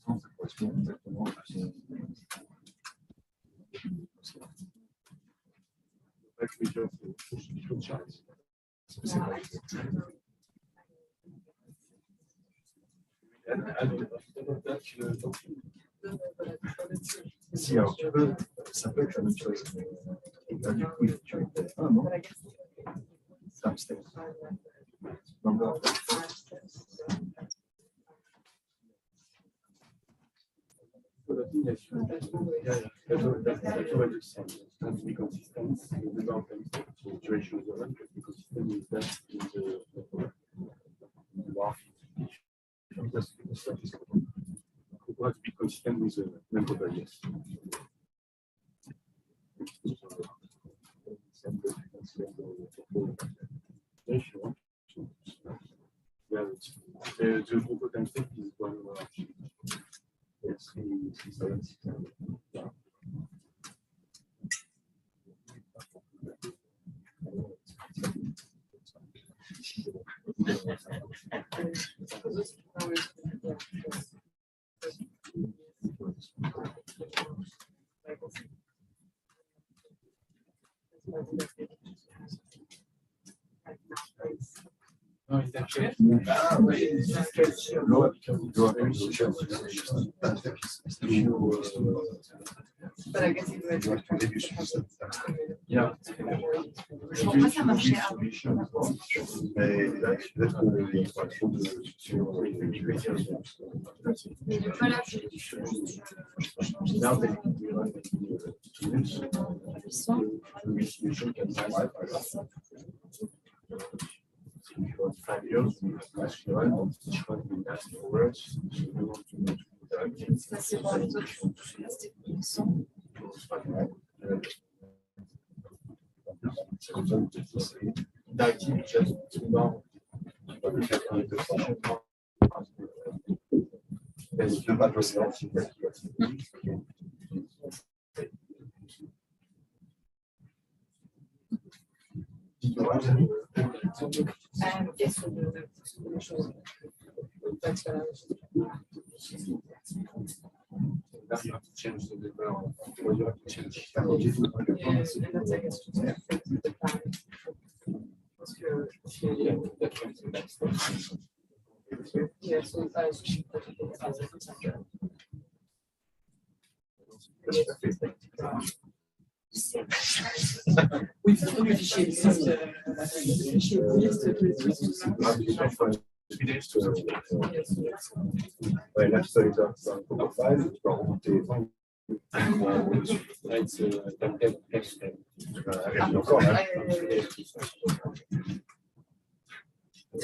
Ça correspond exactement à si, alors tu peux, ça peut être la même chose. Là, du coup, il faut que tu mettes un, non? Timestamp. Number. To be consistent with the member values. The CROCO template is one No, is that it? But I guess Yeah. Moi, ça marchait avant. Mais du coup, là, c'est bon, les autres, ils sont. Now you have to change the number or you have to change. Oui, il faut modifier le système. Ouais, là, ça va être un 5, tu vas remonter. Encore là. And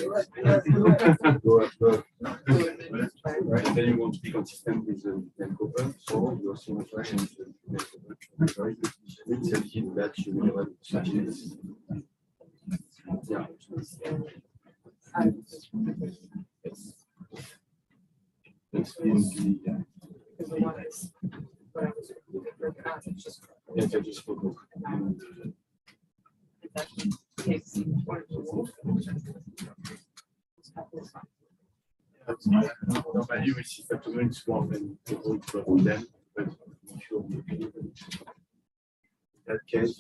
then you want to be consistent with the couple, so you also want to change the couple. Tell him that you will have changes. Yeah. That's the yeah, just for Normally, we see that it's more than the whole problem, but if you're in that case,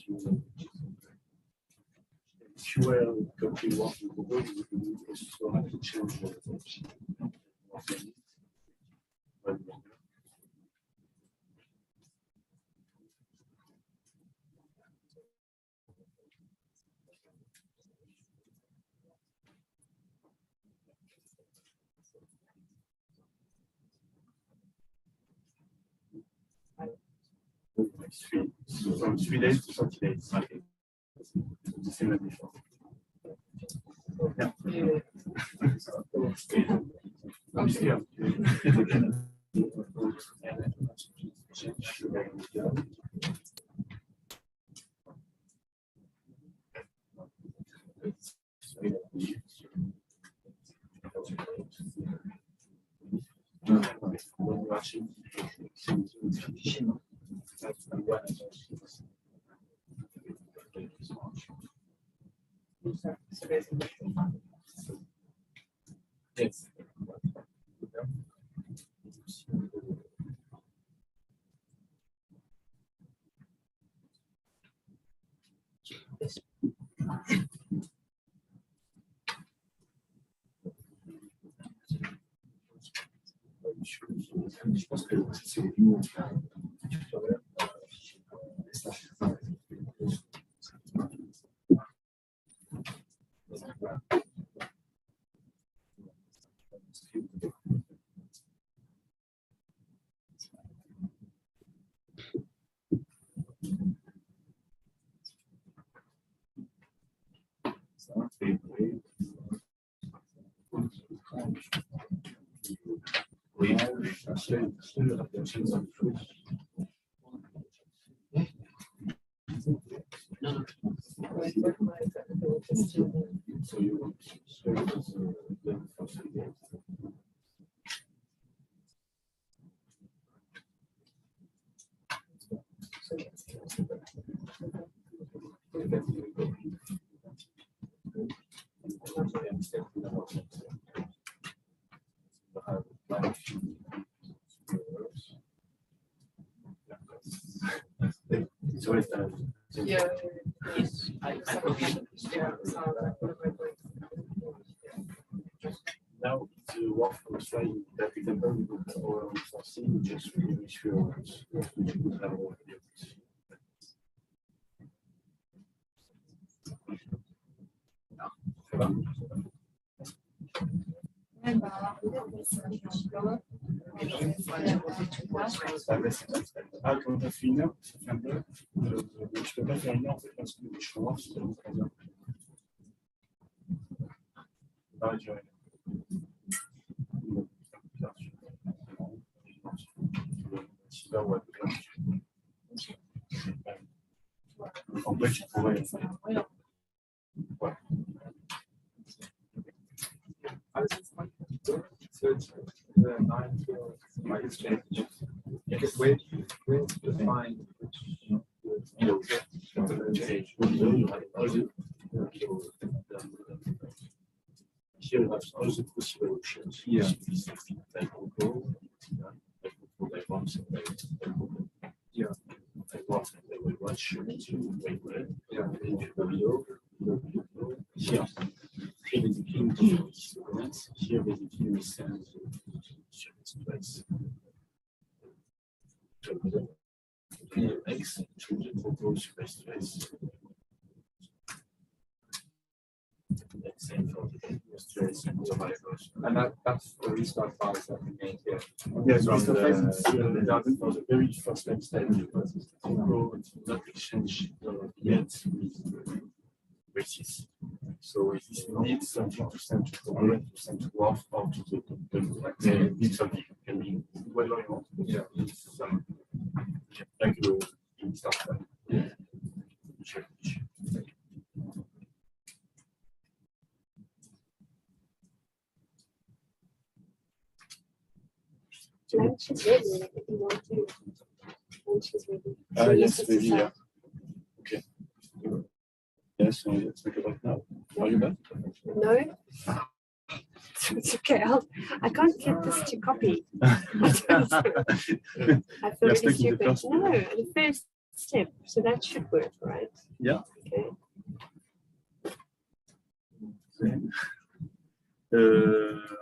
if you were completely working Google, you would also have to change the from 3 days to 30 days. The same as before. Yeah. Yes. Je pense que c'est nous. Oui, Yeah. Now to work from slide that example we could foresee just really sure we could have all the Ah, quand tu as fait 1 heure, ça fait un peu. Je peux pas faire 1 heure, c'est parce que je commence, c'est donc 3 heures. Pas durer. En fait, tu pourrais. Ouais. Where to find Here you have other possible options. Yeah. Like CROCO, like once Yeah. like once they will watch to wait. Yeah. Video. Here. here basically we do this comments. Here basically we send surface trace. X to the CROCO surface trace. Same for the trace and survivors. And that's the restart files that we made here. Yes, so the phase for the very first time stage because CROCO not exchange yet with basis. So it needs something to send to CROCO, to send to WAF or to the need something can be whether you want. Yeah, it's like in stuff. Yeah. Lunch is ready. If you want to. Lunch is ready. Yes, maybe, yeah. Okay. Yes, so let's make it right now. Are you back? No. It's okay. I can't get this to copy. I feel really stupid. No, the first step. So that should work, right? Yeah. Okay.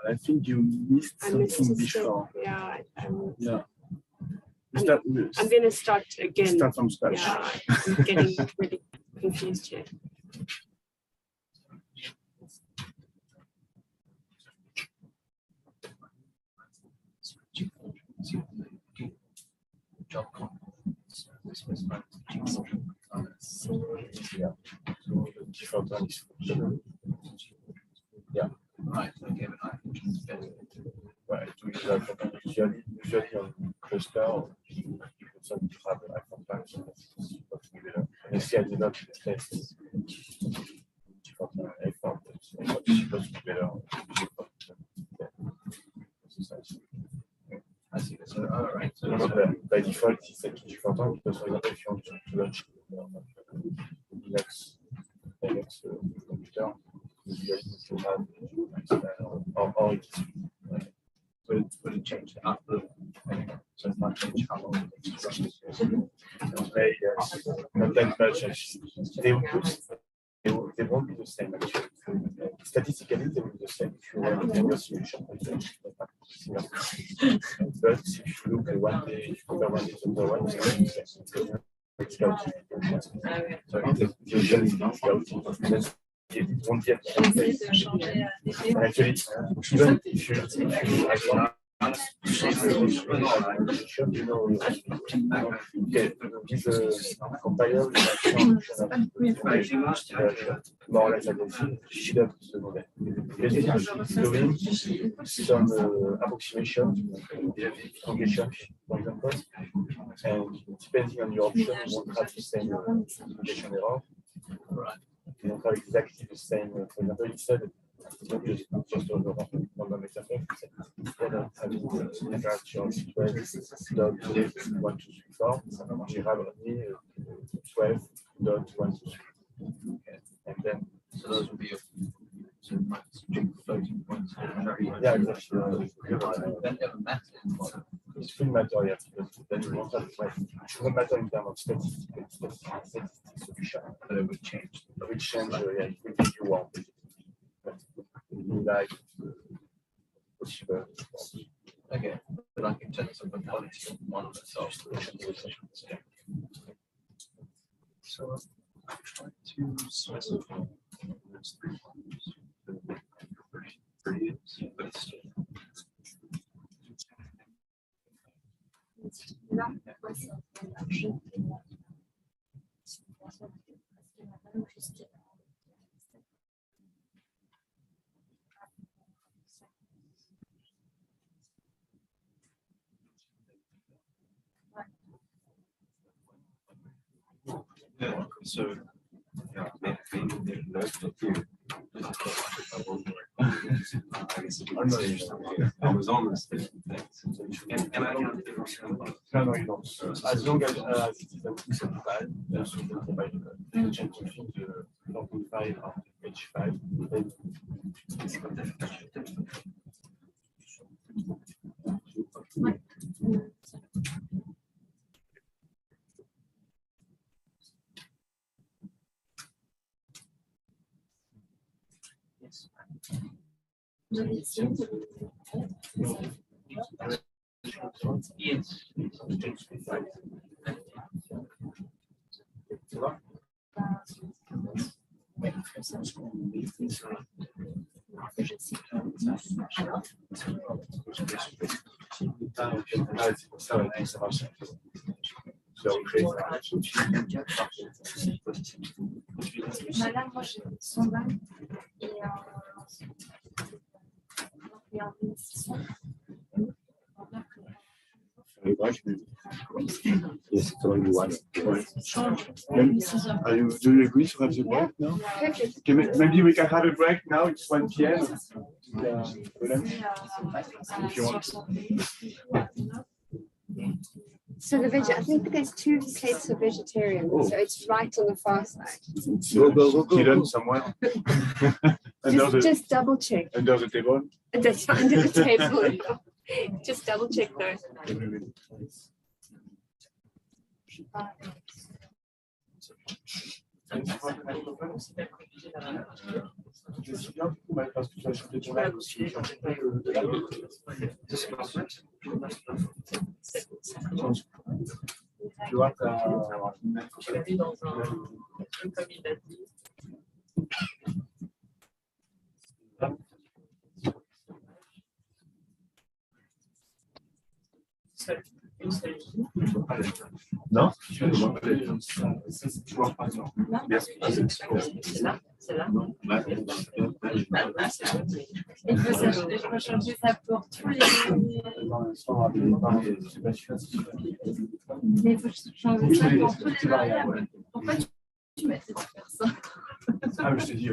I think you missed something before. Yeah. Yeah. I'm going to start again. Start from scratch. Yeah, I'm getting really confused here. Yeah. So the default one is yeah. Right, okay, but I think it's better. Right, usually on cluster, you could some have iPhone packs. And see, I did not test default iPhone, but it's supposed to be better. I see this. All right. So By default, it's set to default one because, for example, if you want to launch Linux computer, you need to have or it is. would it change the output? So it might change how long it's running. Yes, not that much actually. They won't be the same actually. Statistically, they will be the same if you run a solution. But if you look at one day, if you compare one day to the one, it's not the same. It's chaotic. So the usual is not chaotic. It won't get actually, even if you you know, okay, this compiler more or less identical. She does the model. Basically, she's doing some approximation, progression, for example, and depending on your option, you won't have the same progression error. Right. You don't have exactly the same, for example, instead just a random example, instead of having the temperature of 12.123.4, you have only 12.123. And then So those would be your floating points. yeah, exactly. Then you have a matter. It's full matter, yeah, but then you won't have it doesn't matter in terms of statistics solution. But it would change. It will change, yeah, it will give you one. Like possible. Okay, but I can check some of the quality of one of the self So I'm trying to specify those 3 columns. But it's still. Yeah, so yeah, maybe they note that you. I was on this thing. And I don't think No, you don't. As long as it is a certified, so they provide the change of the 4.5 or H5, then it's not difficult. Là, moi, j'ai 120 et en investissement. Yes, it's only one. Do you agree to have the break now? Perfect. Okay, maybe we can have a break now. It's 1 p.m. If you want. So the I think there's 2 plates of vegetarian, so it's right on the far side. Hidden somewhere. Just double check. Under the table. That's under the table. Just double check though. Non? Il faut changer ça pour tous les. Mais il faut changer ça pour tous les variables. Pourquoi tu m'as dit de faire ça? Ah, je te dis,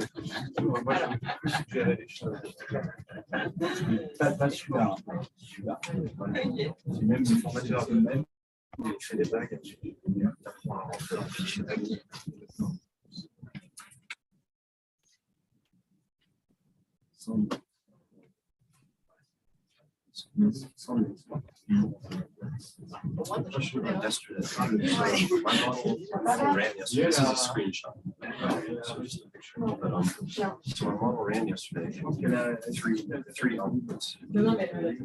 moi, je peux suggérer des choses. Pas celui-là. Celui-là. C'est même le formateur de même. Il fait des blagues là-dessus. Yesterday, this is a screenshot. So just a picture. So my model ran yesterday. Three elements.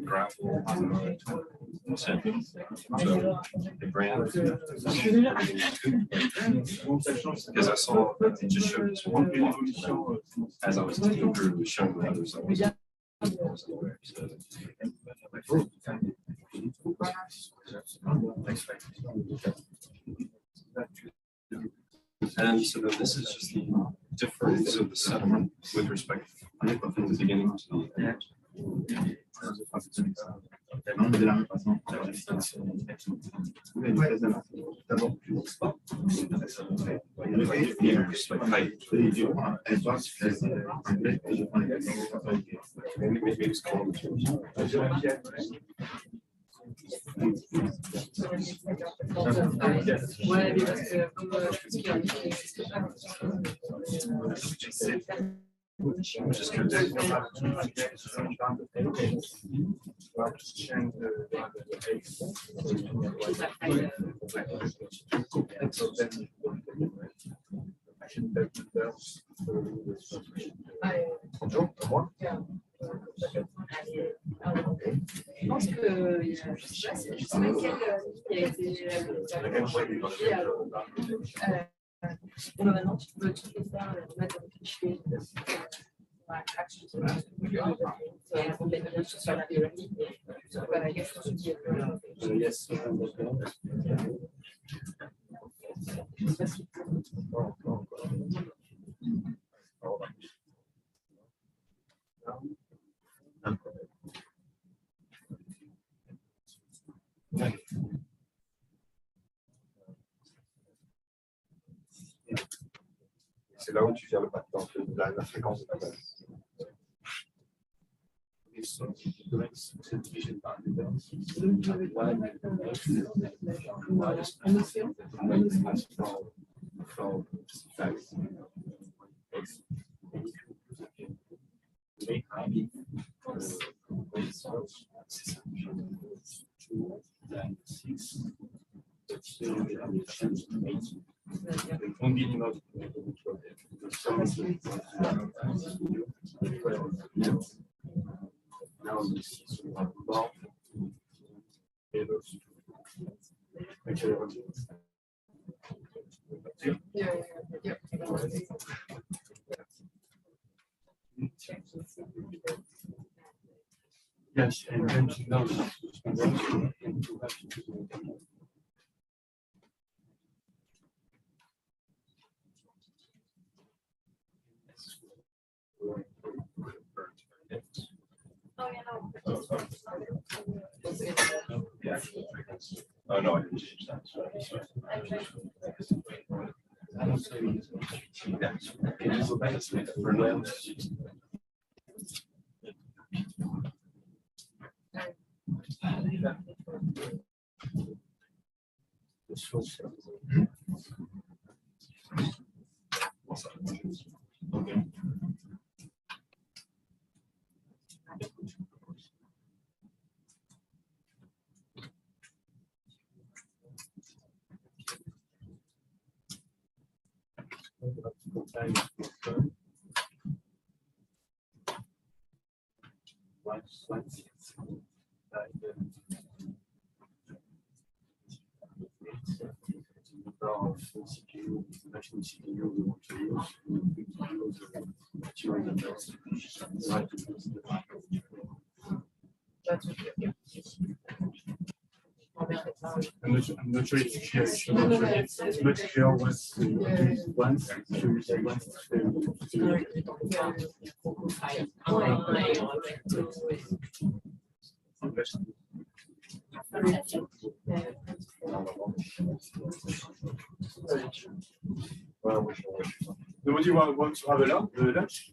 Graphical. So it ran because I saw it just showed this one block as I was thinking through showing the others. And so then this is just the difference of the settlement with respect from the beginning to the end. Je pense que je sais pas quelle qui a été maintenant tu peux faire mettre un cliché. C'est là où tu viens le battement, la fréquence de la base. Yes, and then she knows. Oh, no, I didn't change that. I don't say it is a benefit for them. This was. Okay. I'm not sure it's clear. It's much clearer once to use once to say once Nobody wants to have a lunch?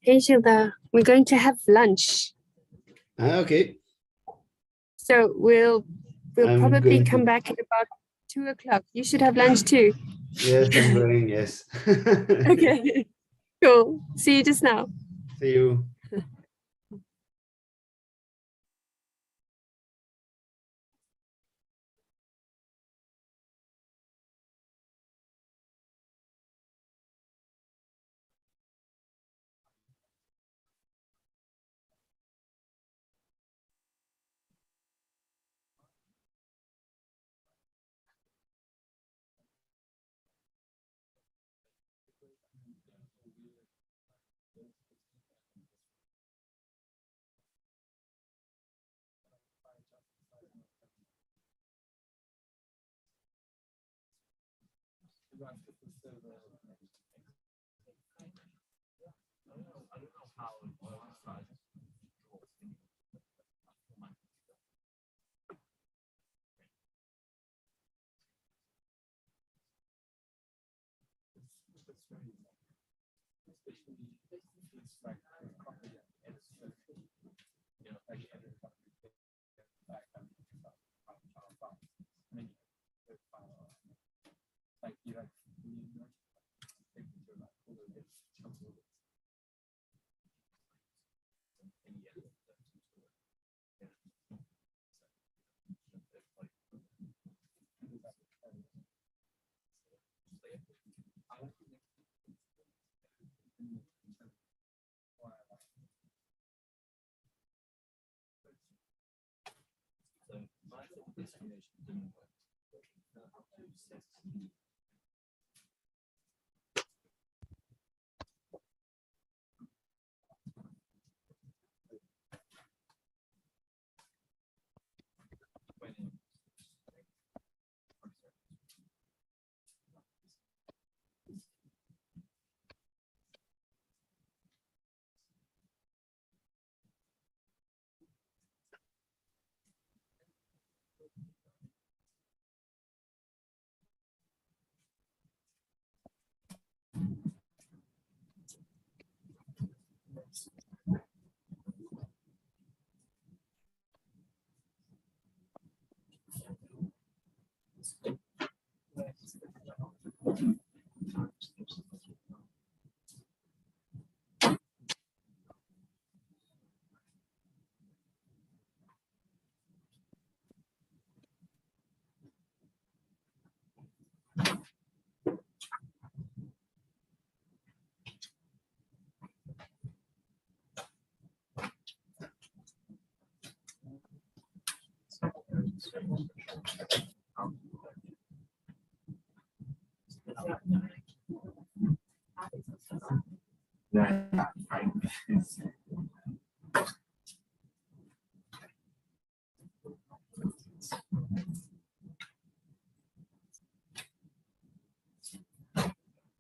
Hey, Gilda, we're going to have lunch. Okay. So we'll I'm probably going come to- back at about 2 o'clock. You should have lunch too. Yes, I'm going, yes. Okay, cool. See you just now. See you. like you like take it to like all the way.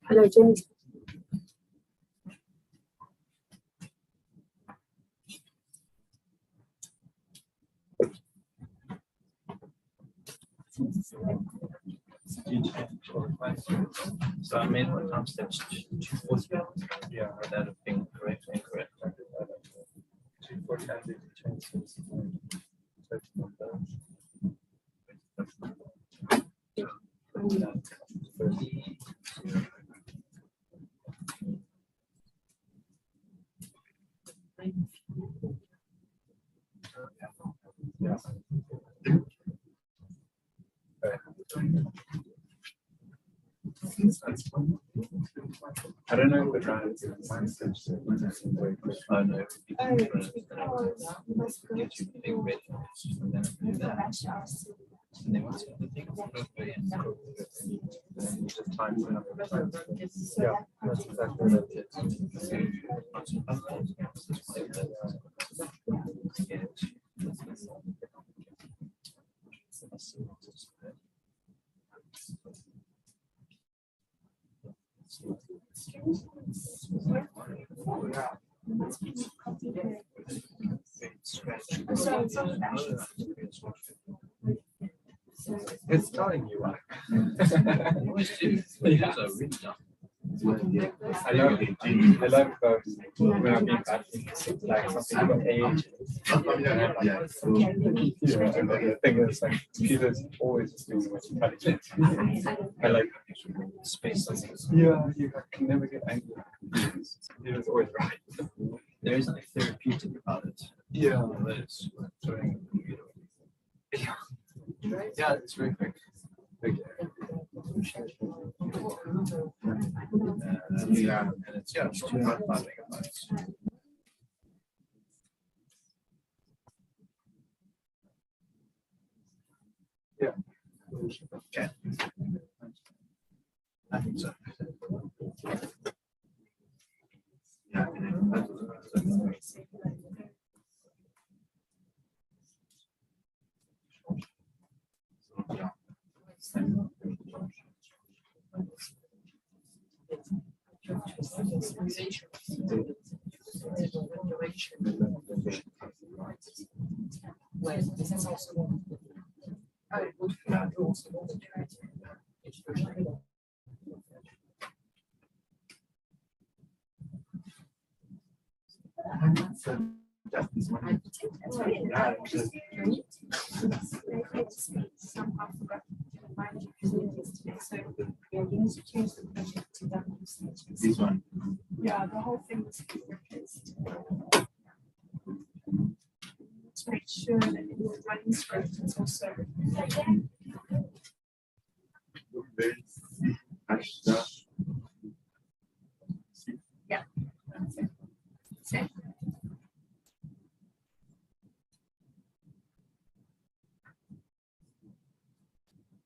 Hello, Jenny. So I made what time steps 240. Yeah, that have been correct or incorrect. 240 I don't know if we're trying to do time steps. I know. Oh, because you must go to Big red and then do that. And then once the thing Just time for another time. so Yeah, that's exactly what it It's telling you like. Yeah. I love those when I'm being bad, like something about age. Yeah, and the thing is like computers always assume what's intelligent. I like space. Yeah, you can never get angry at computers. Computers always right. There is like therapeutic about it. Yeah. It's throwing a computer. Yeah. Yeah, it's very quick. Yeah, and it's yeah, it's 2.5 megabytes. Yeah. Okay. I think so. Yeah. Yeah. remind you yesterday. So yeah, you need to change the project to that usage. This one. Yeah, the whole thing is replaced. To make sure that in the running script it's also yeah. That's it. That's it.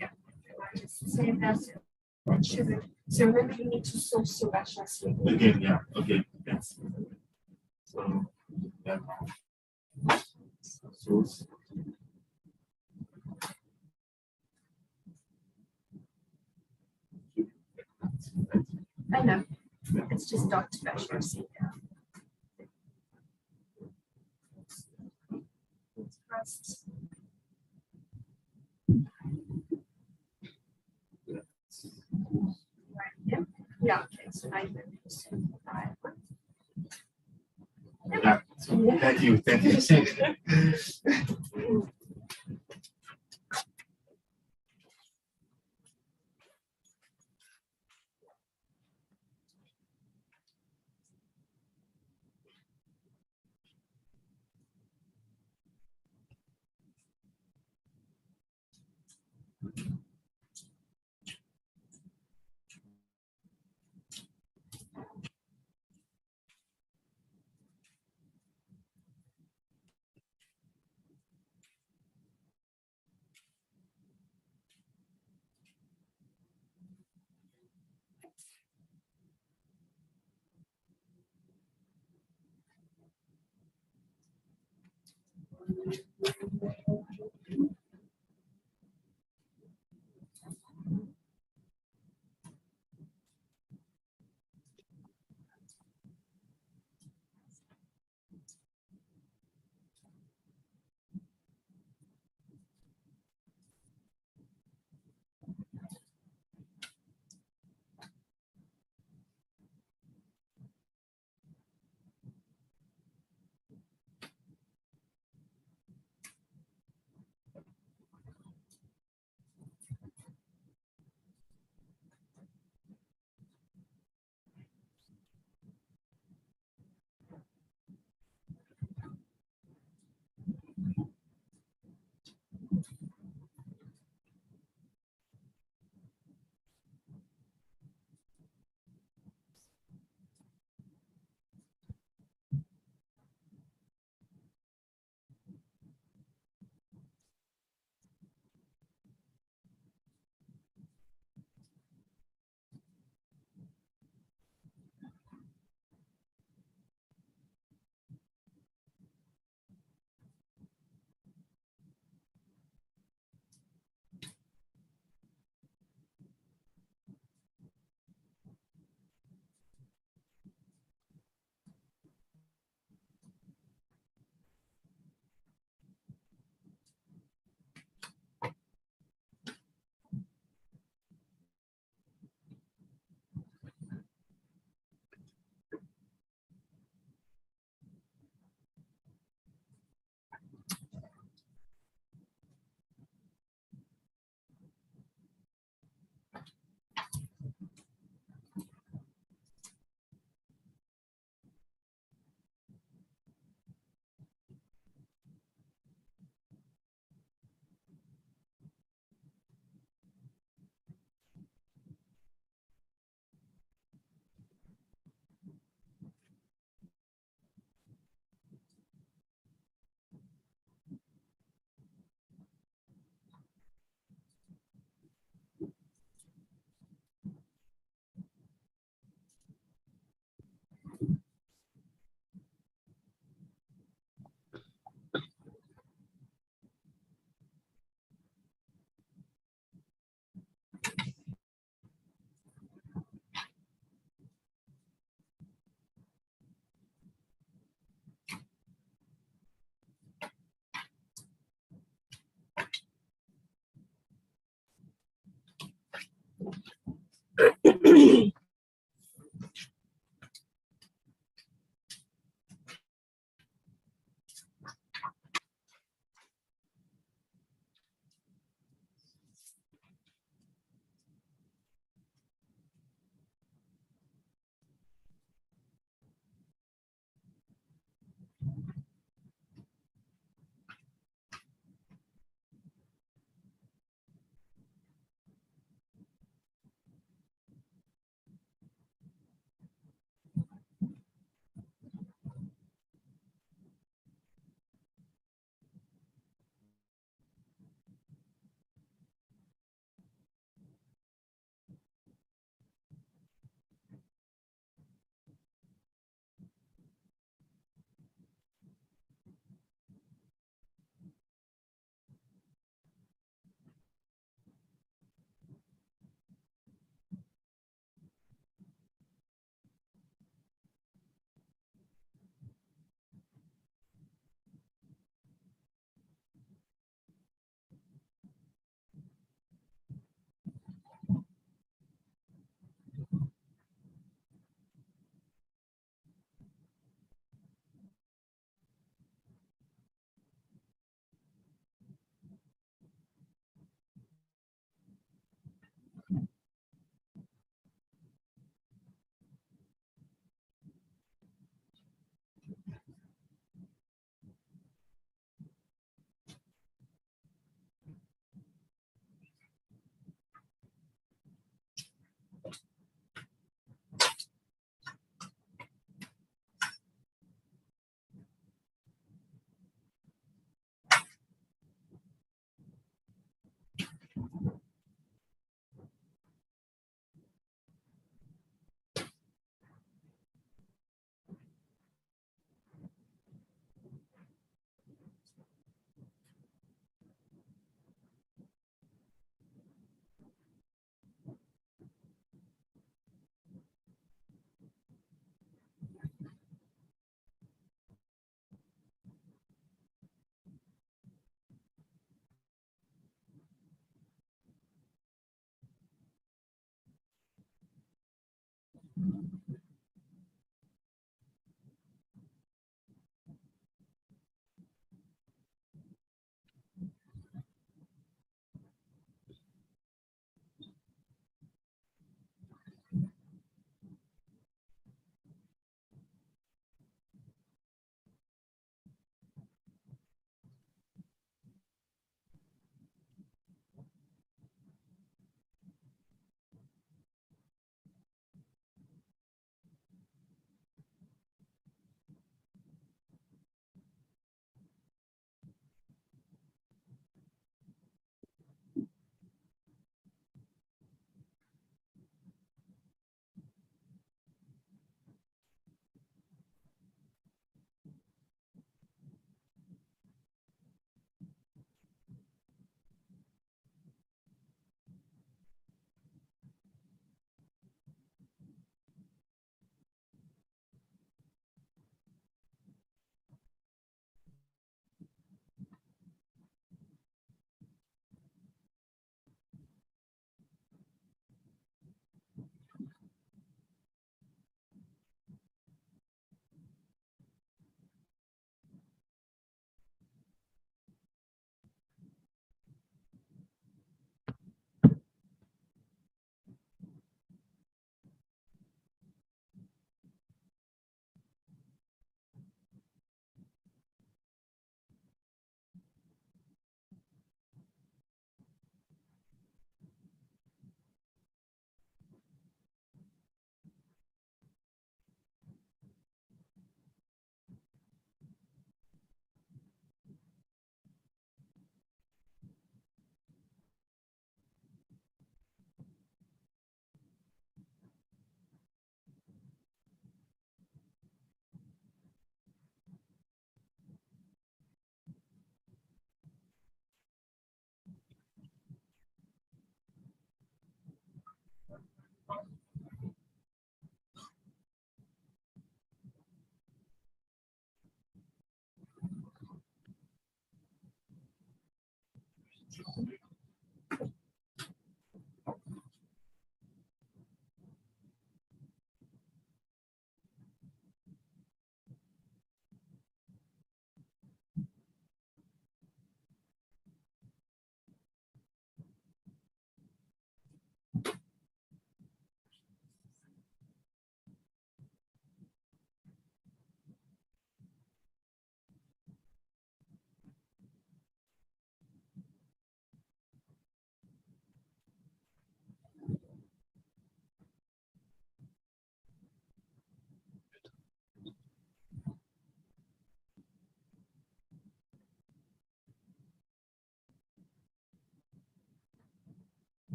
Yeah. I just save that. Sugar. So remember you need to source your batch last week. Again, yeah, okay, yes. So, yeah. Source. I know. It's just Dr. Bachelor seed. First. Right, yeah. Yeah, okay, so now you Yeah. Thank you, thank you.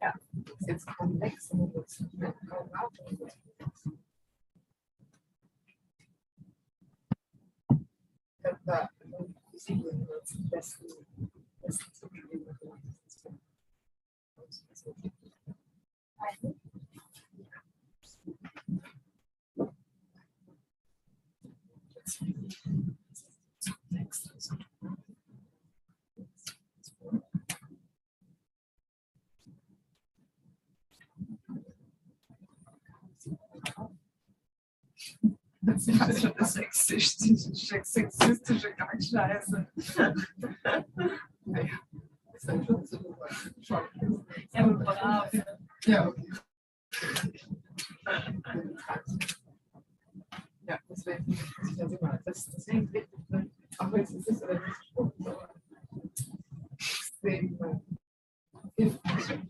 Ja, ist jetzt konvex und jetzt da das ist halt schon das sexistische Kackscheiße. Naja, ist dann schon so. Ja, aber brav. Ja, okay. Ja, deswegen muss ich das immer. Deswegen richtig, ne? Auch wenn es ist oder nicht. Extrem hilfreich.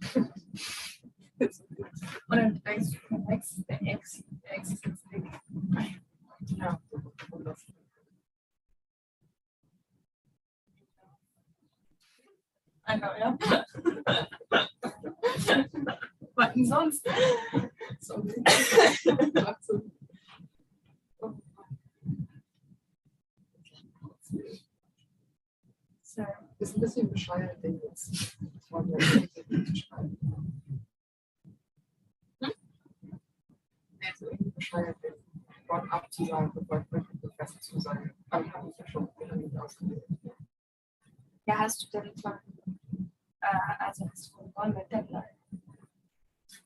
Und dann denkst du, der Ex ist jetzt dick. Ja, einfach, ja. Was denn sonst? So. Ist ein bisschen bescheuert, den jetzt. Also irgendwie bescheuert, den Wort abzusagen, bevor ich wirklich fest zusage. Aber habe ich ja schon nicht ausgewählt. Ja, hast du denn schon, also hast du gewonnen mit Deadline?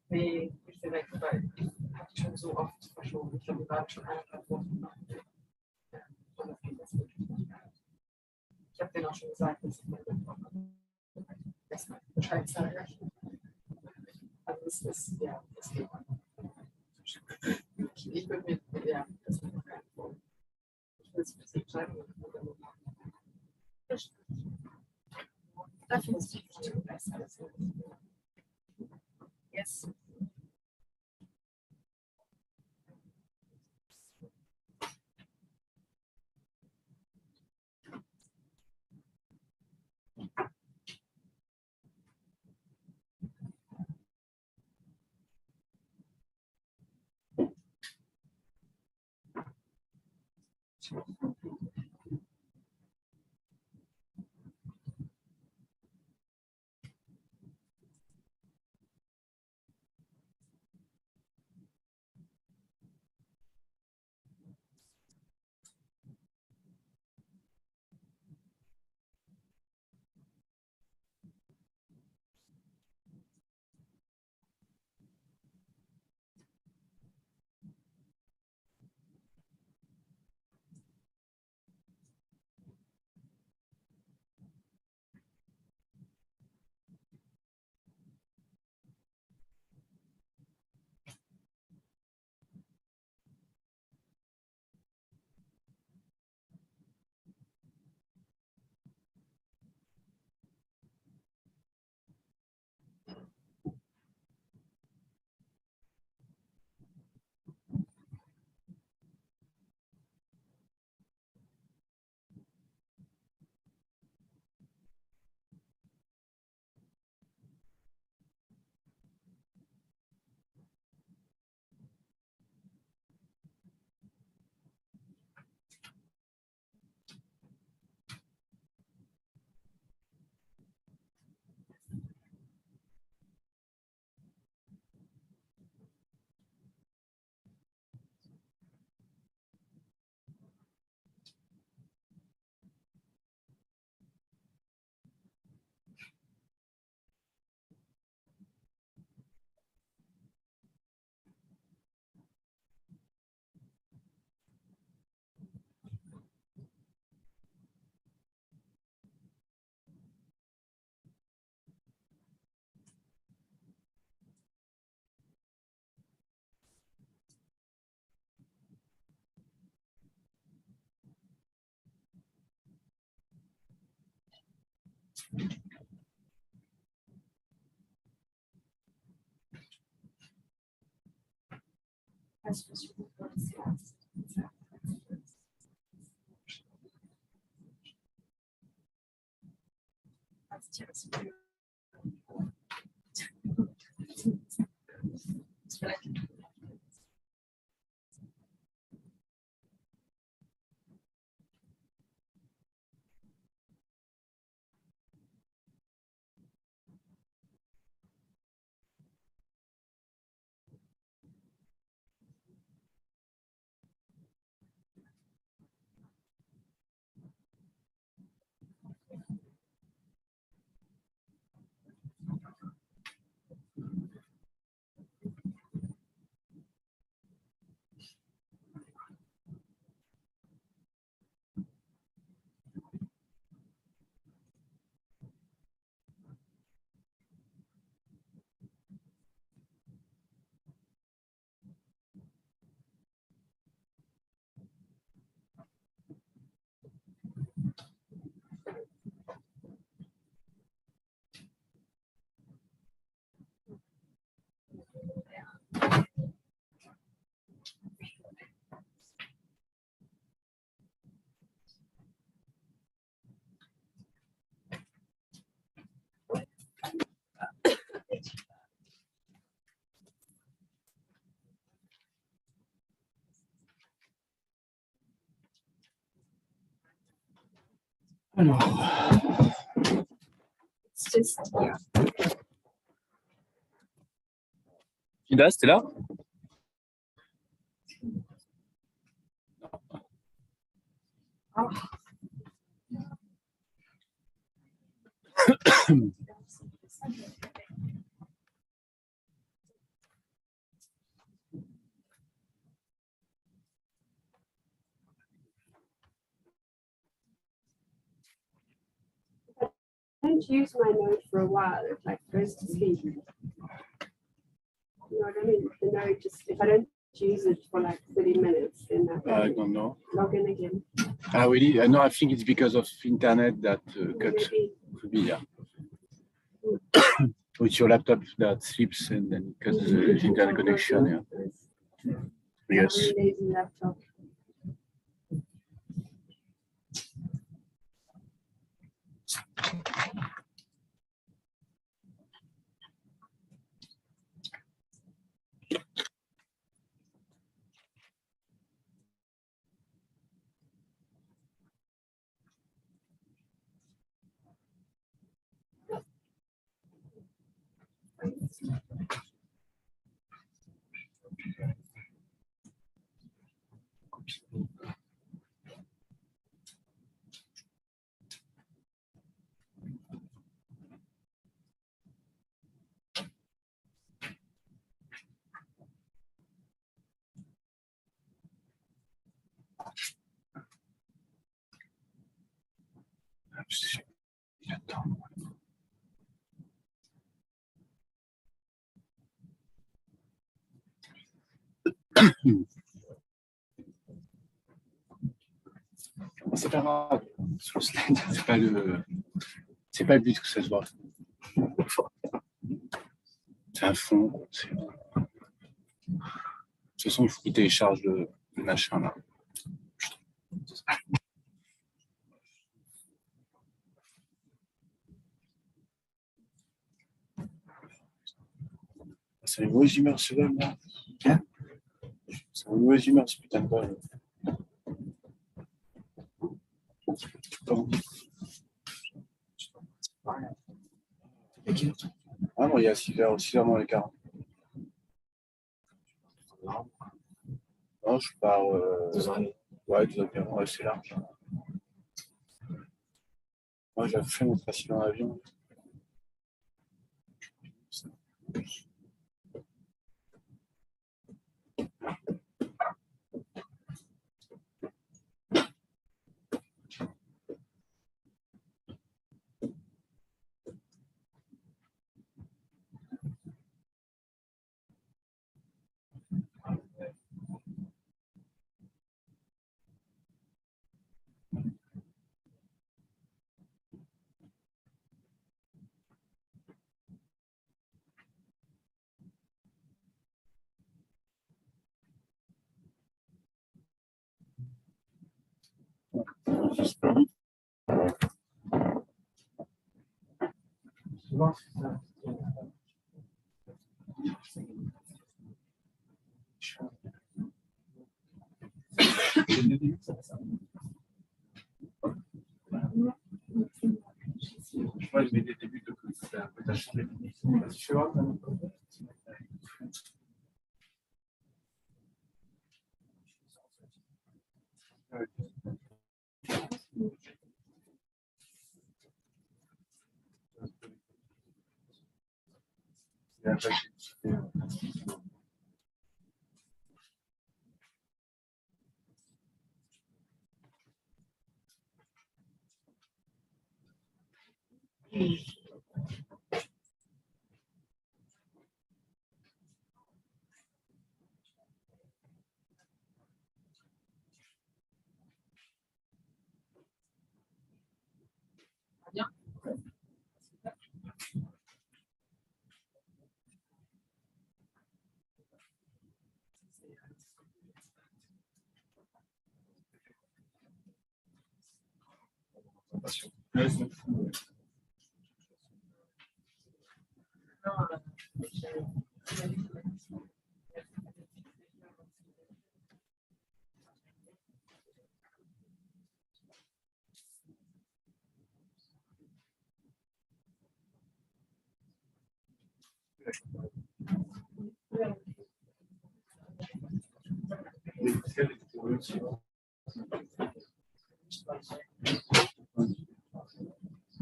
Nee, nicht direkt, weil ich habe die schon so oft verschoben. Ich glaube, wir waren schon 1,5 Wochen nach. Ja, und das geht jetzt wirklich nicht mehr. Ich habe denen auch schon gesagt, dass ich mir erstmal Bescheid sage. Also das ist, ja, das geht. Ich würde mir, ja, das ist noch kein Problem. Ich will es ein bisschen entscheiden. Da finde ich es besser. Yes. It's just, yeah. Ida, c'était là? Oh. I don't use my node for a while, it like goes to sleep. You know what I mean? The node just, if I don't use it for like 30 minutes, then I don't know. log in again. Ah, really? No, I think it's because of internet that cut. Maybe. Could be, yeah. It's your laptop that sleeps and then cuts the internet connection. Yeah. Yes. Really lazy laptop. C'est pas grave. Sur le slide, c'est pas le but que ça se voit. C'est un fond. De toute façon, il faut qu'il télécharge le machin là. C'est une mauvaise humeur ce bol là. Hein? C'est une mauvaise humeur ce putain de bol. Ah non, il y a 6 heures dans l'écart. Non, je pars. Ouais, 2h15, ouais, c'est large. Moi, j'ai fait mon facile en avion. Moi, je mets des débuts de coup, c'est un peu d'acheter. Tu vois,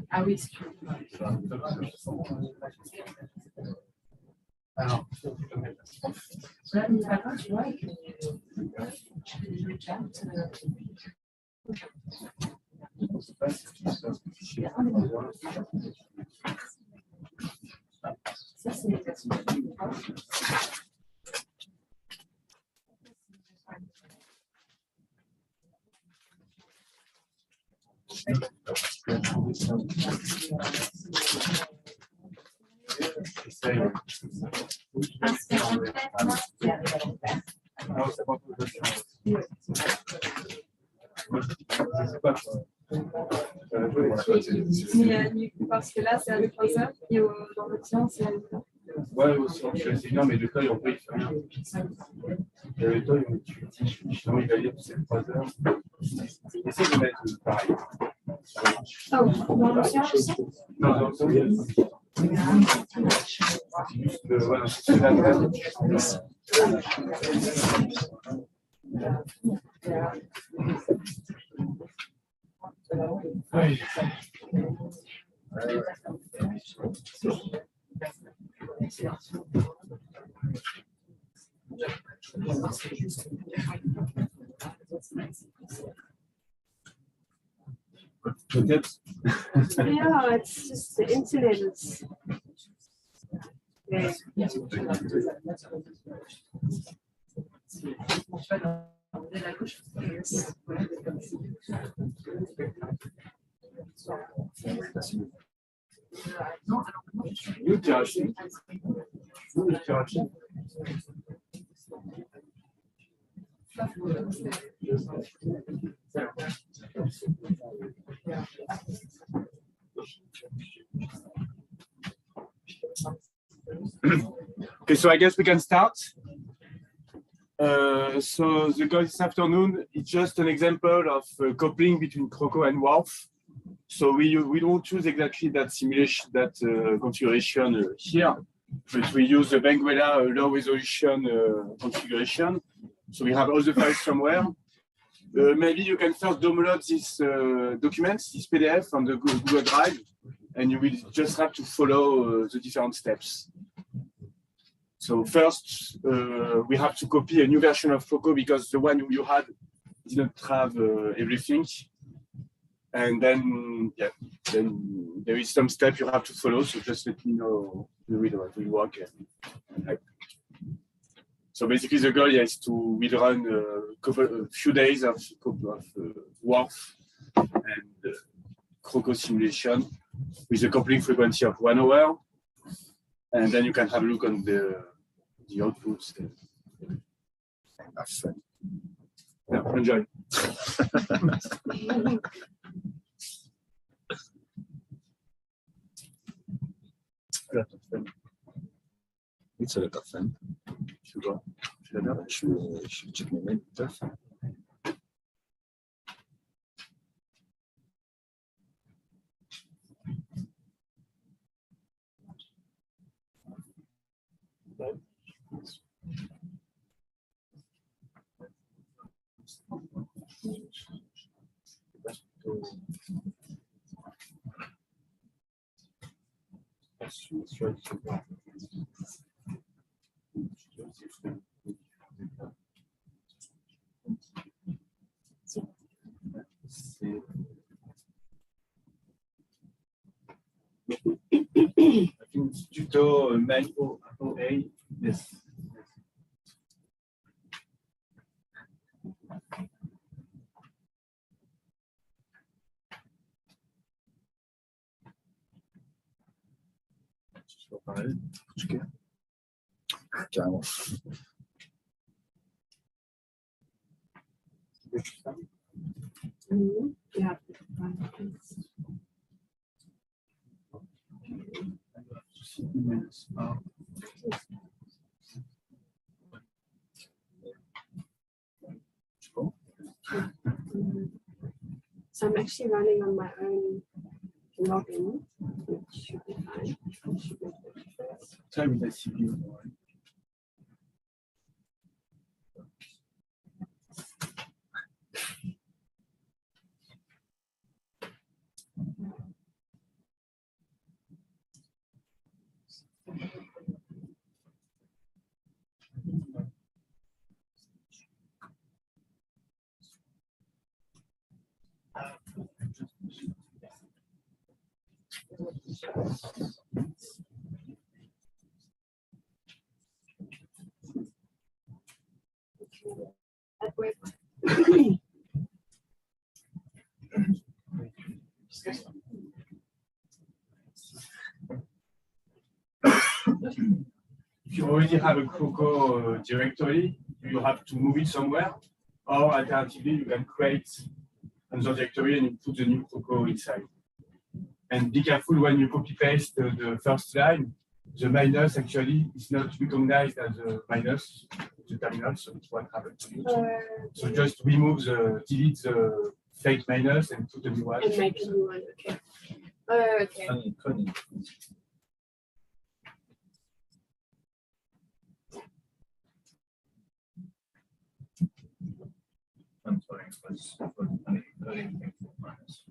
Ah oui, alors, là, mais par contre, tu vois, que le chat, ça, c'est les versions. Parce que là, c'est à 3 heures et dans le tien, c'est à 8 heures. ouais, aussi, je suis enseignant, mais le temps, en fait, il fait rien. Le temps, justement, il va lire toutes ces 3 heures. Essaye de mettre pareil. Ah oui, dans le tien aussi? Non, non, c'est juste, voilà, c'est la même. Oui. Peut-être. Yeah, it's just the internet. Nous, tu as acheté. Nous, tu as acheté. Okay, so I guess we can start. So the goal this afternoon is just an example of coupling between CROCO and WARF. So we don't choose exactly that simulation, that configuration here, but we use the Benguela low resolution configuration. So we have all the files somewhere. Maybe you can first download these documents, this PDF from the Google Drive, and you will just have to follow the different steps. So first, we have to copy a new version of CROCO because the one you had didn't have everything. And then, yeah, then there is some step you have to follow. So just let me know the way it will work. So basically, the goal is to run a few days of WARF and CROCO simulation with a coupling frequency of 1 hour. And then you can have a look on the outputs. Yeah, enjoy. It's a lot of fun. Tu vois, je check mes mails. I think it's tuto main OA. Yes. Carrément. Yeah. So I'm actually running on my own login, which should be fine. Should be first. Time with the CPU. That way. If you already have a CROCO directory, you have to move it somewhere, or alternatively, you can create another directory and you put the new CROCO inside. And be careful when you copy paste the first line, the minus actually is not recognized as a minus, the terminal, so it's what happened to you. So just delete the fake minus and put a new one. And make a new one, okay. Okay. Funny. I'm sorry, it was minus.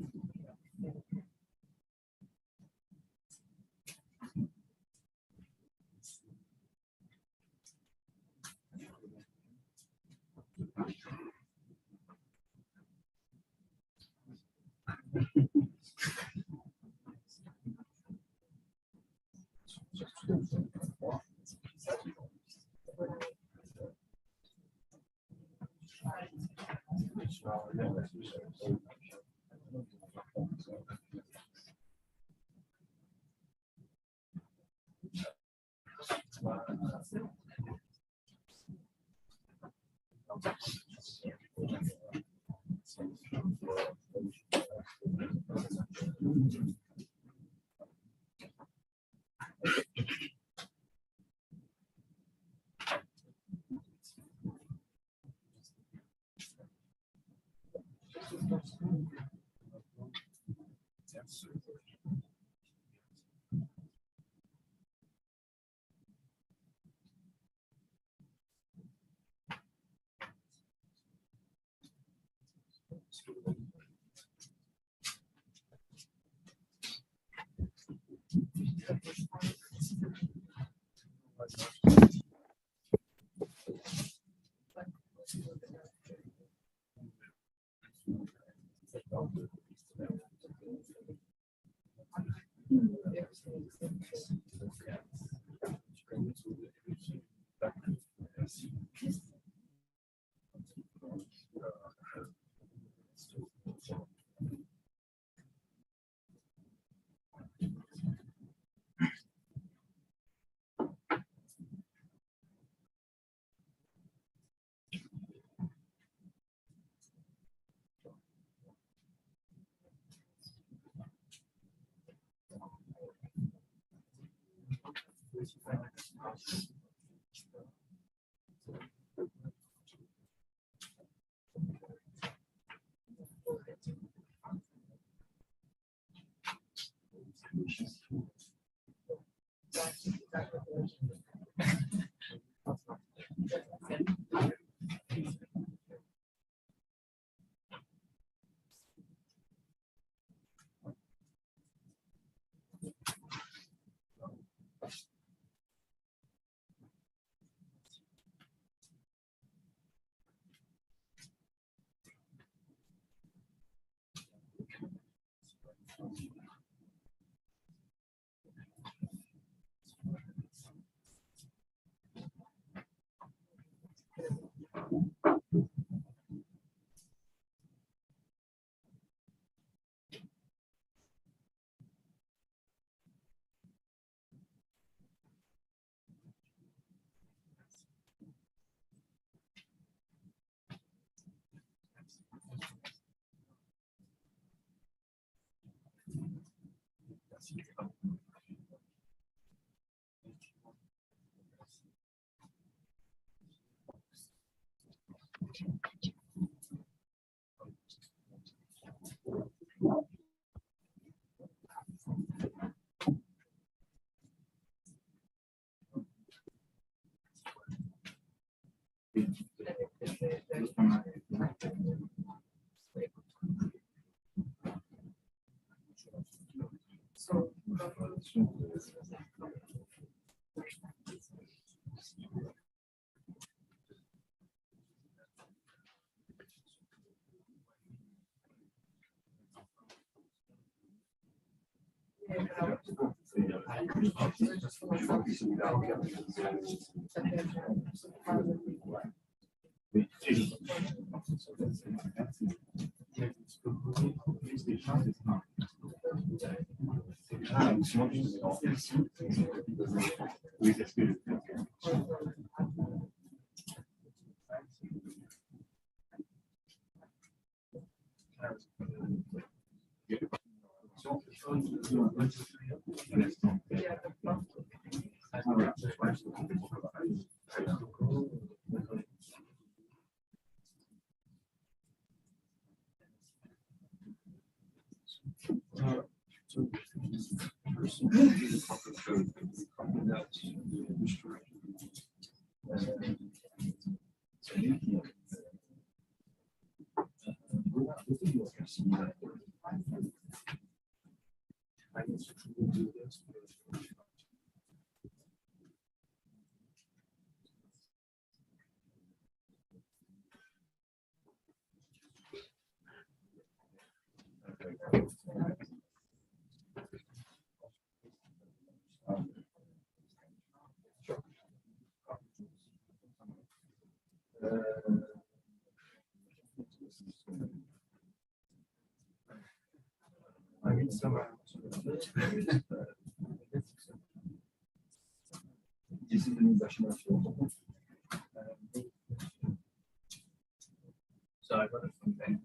So I got it from Ben.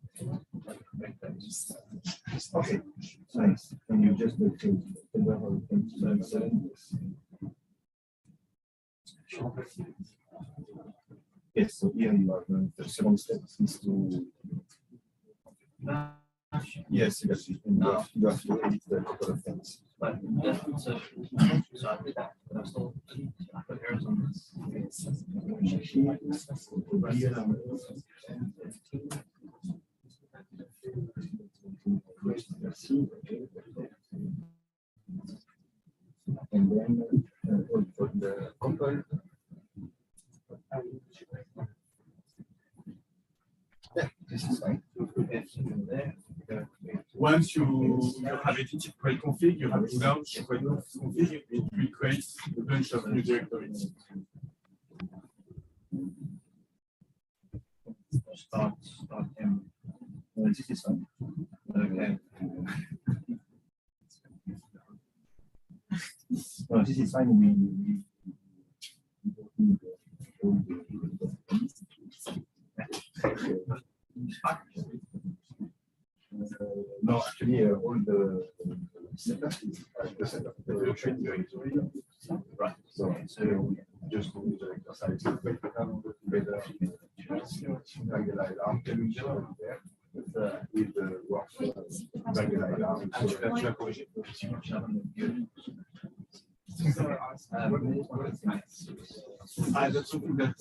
Okay, nice. And you just do to yes, so here you have the second step is to yes, you have to edit the couple of things. But so I did that, but I still put errors on this. And then for the couple. Yeah, this is fine. Once you have edited pre-config, you have to launch pre-config, it will create a bunch of new directories. Start him. This is fine. Okay. No, this is fine. We no, actually, all the setup is the setup. Right. So just do the exercise. Better with the work. That's something that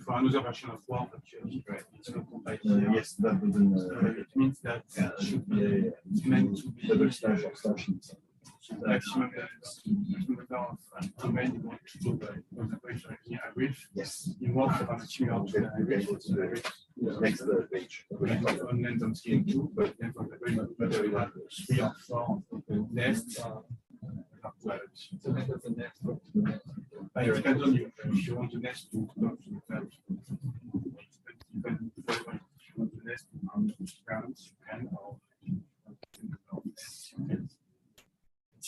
for another version of Word actually it's not compatible. Yes, that wouldn't. It means that it should be meant to be Double slash or slash. maximum number of domain you want to do. For example, if you're making a brief, Yes. in Word you have similar to a brief. Next page. Online on scale too, but then for example, you have 3 or 4 nests. It depends on you. If you want to nest to close to the cloud, if you want to nest on parents, you can, or it's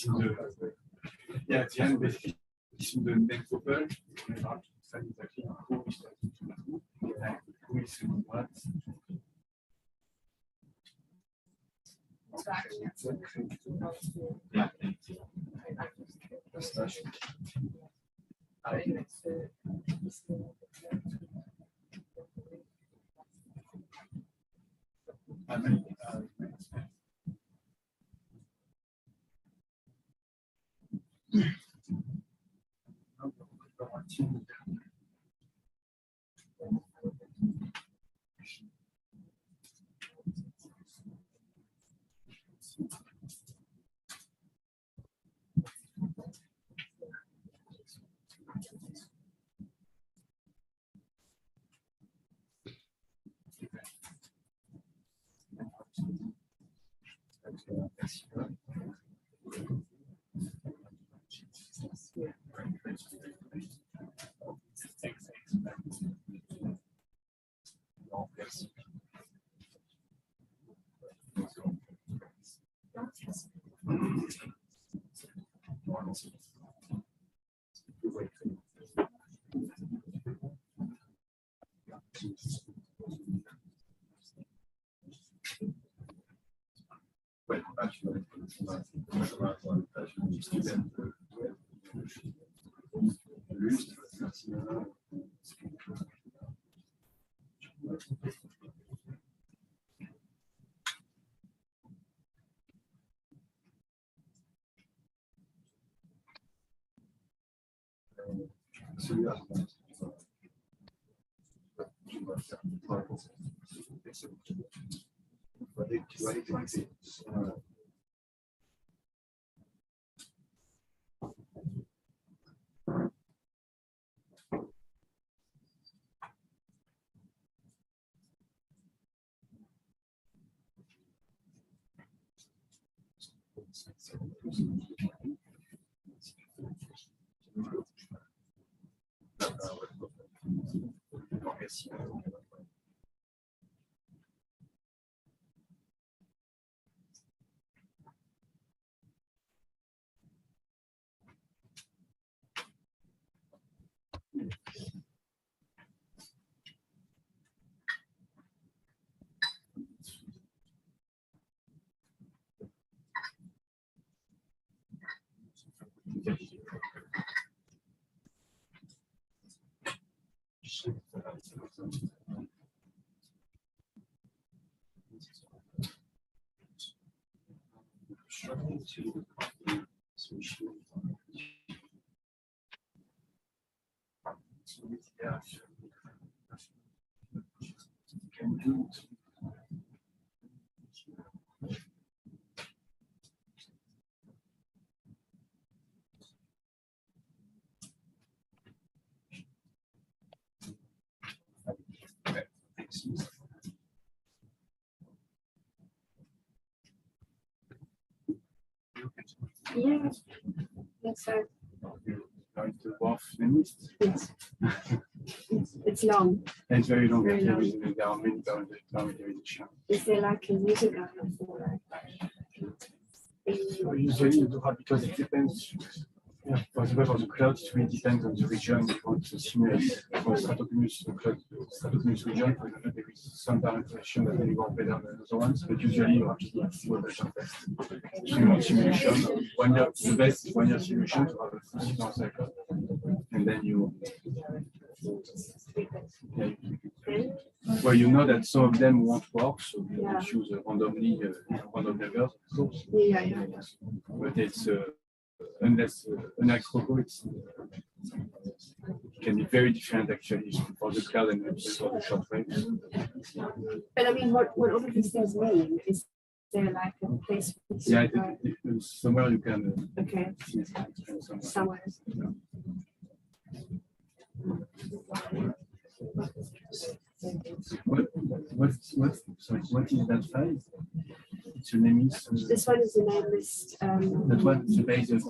in the, yeah, at the end, basically, it's in the next open, you have to decide exactly who is talking to who, and who is doing what. Yeah. Yeah, that's so. Going to WAF links. Yes. It's long. It's very long. Very long. There are many down. Is there like a user guide for that? Usually you do have, because it depends Yeah, for example, for the cloud, it really depends on the region you want to simulate. For stratocumulus, the cloud, stratocumulus region, for example, there is some parameterization that may work better than other ones, but usually you have to do a full version test. So you want simulation, 1 year, the best is 1 year simulation to have a full sequence cycle. And then you, well, you know that some of them won't work, so you choose randomly random numbers. Yeah. But it's unless unlike CROCO, it can be very different actually for the cloud and for the short waves. But I mean, what all of these things mean is there like a place for Somewhere you can okay. Somewhere. What is that file? Its name is. This one is the name list. That one is the base of.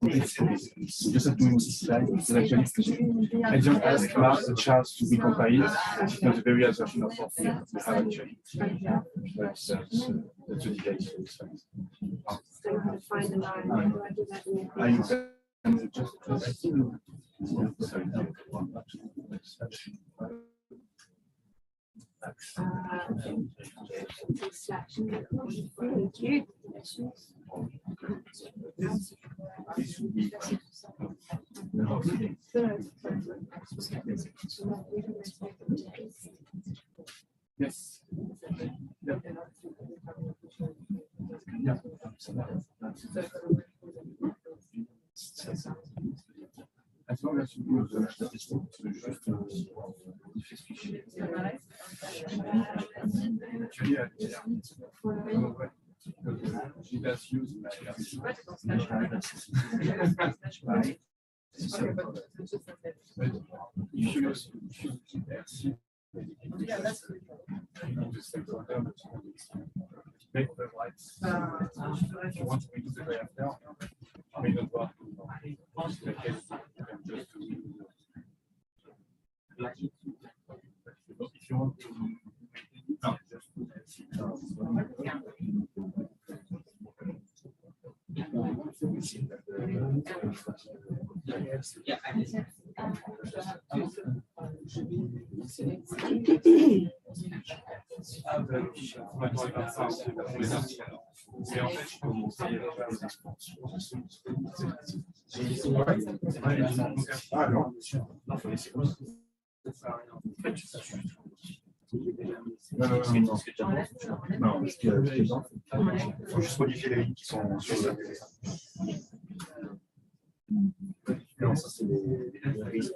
So just doing this slide, because actually, I just asked Mark the chance to recompile it. It's not a very old version of what we have actually. That's the details for this slide. So how to find the line? How do I do that? Thank you. Yes. Yeah. As long as you use the statistics to just she does use make the lights. If you want to redo the day after, I mean, not work. If you want to, no, Non, parce qu'il faut juste modifier les lignes qui sont sur le. Non, ça c'est les risques.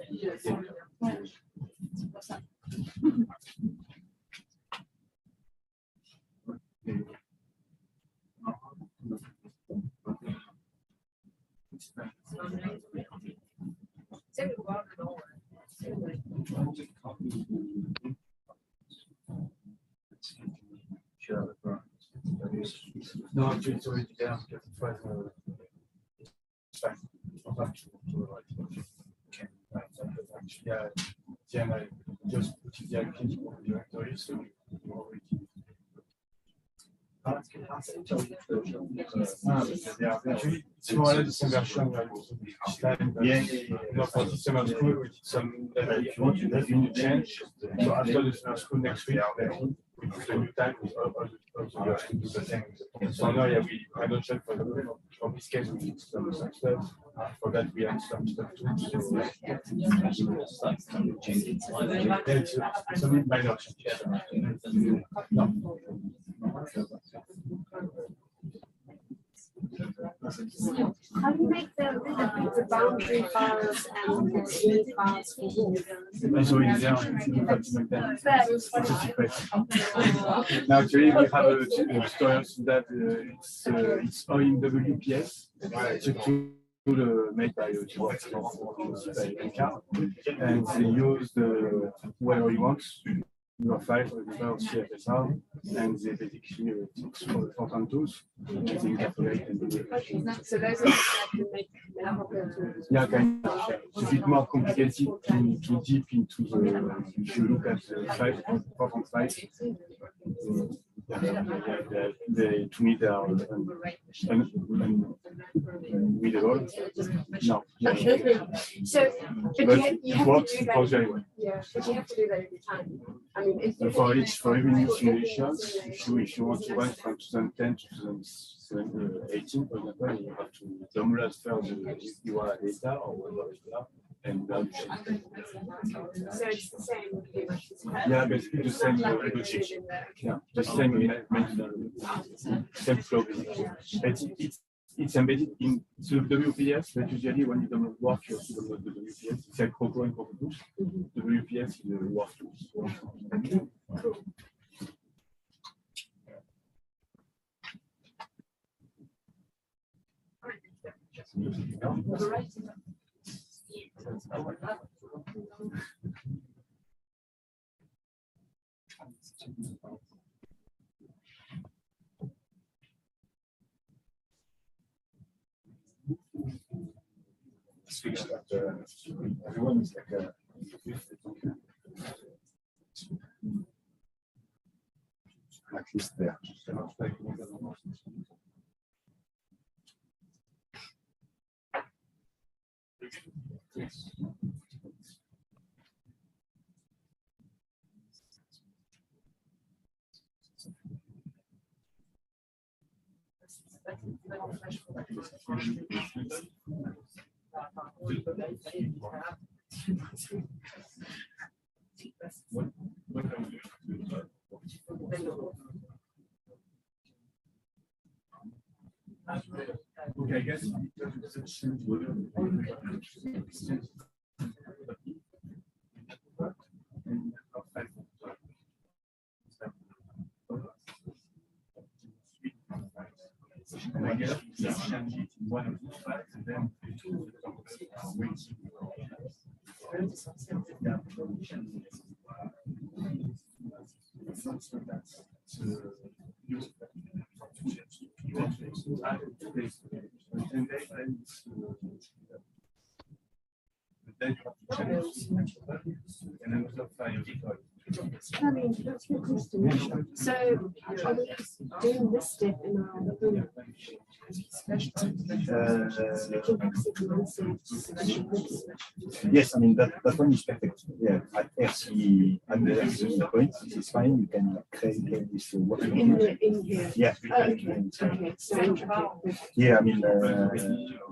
No, it's already there. It's fine. Yeah, then I just put it there in the directory, so you already. It's more or less the same version. No, for the summer school, we did some. If you want to change, so after the summer school next week, we put a new time with all the years to do the same. So now, yeah, I don't check for this case, we did some stuff. For that, we had some stuff too. It's a minor change. No. How do you make the boundary files and the scene files for you? So in there, it's a secret. Now, actually, we have a tutorial so that it's all in WPS. It's a tool made by and they use the whatever you want. Your file, for example, CFSR, and they basically it's for the front-end tools, and they encapsulate and do it. So those are like to make yeah, kind of. It's a bit more complicated to deep into the. If you look at the file, front-end file, they to me they are unreadable. No. Okay. So, but But you it have works, to do it works that. very well. Yeah, but you have to do that every time. I mean, if And for every new simulations, if you want to run from 2010 to 2018, for example, you have to download first the URL data or whatever data, and then so it's the same. Pretty much the same. yeah, basically the same logic. Yeah, the same flow. It's embedded in the WPS, but usually when you download work, you also download the WPS. It's like CROCO and CROCO tools. The WPS is the work tools. Okay, cool. Everyone is like a at least there. Okay, I guess. And I guess let's change it in one of these files and then I mean, that's your question. So, are we doing this step in our Yes, I mean that one is perfect. Yeah, at RC and the RC point, it's fine. You can create this working. in here? Yeah. Oh, okay. Okay. So, Yeah, I mean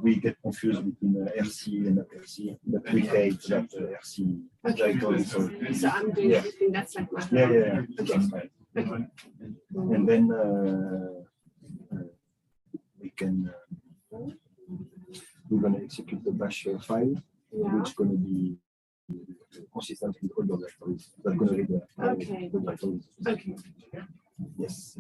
we get confused between RC and RC, but we take that RC directory. So I'm doing everything that's like my. yeah. Okay. Okay. And then we can we're gonna execute the bash file, which is gonna be consistent with all the directories. That's gonna read the directories. Okay. Yes.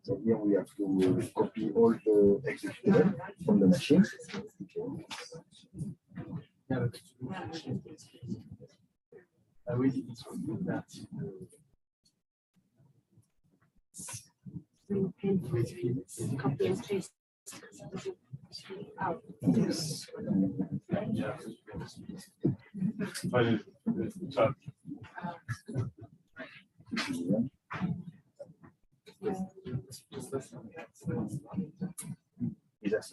So here we have to copy all the executable from the machine. Copy and paste. Out. Yes. Is that something? Yes.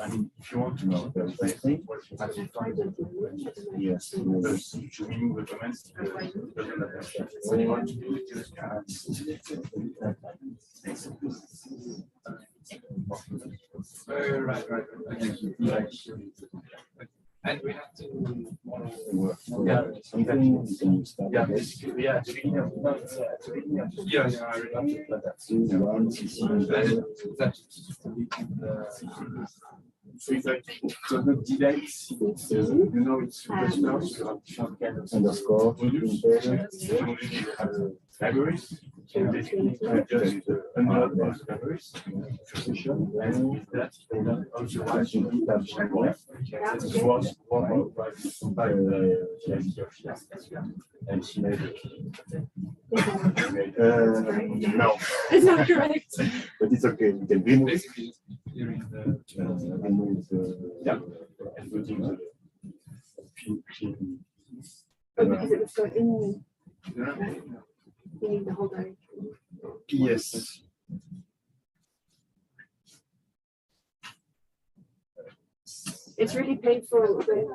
I mean, if you want to know everything, yes. What you want to do is just right. And we have to something you can start. yeah, so it's like so the delays, you know, it's Underscore. libraries. And basically just unload those libraries and with that you can also write this was no. It's not correct. But it's okay. You can remove it. basically during the Remove yeah, and putting Oh, because it was so in. You need the whole direction. Yes. It's really painful when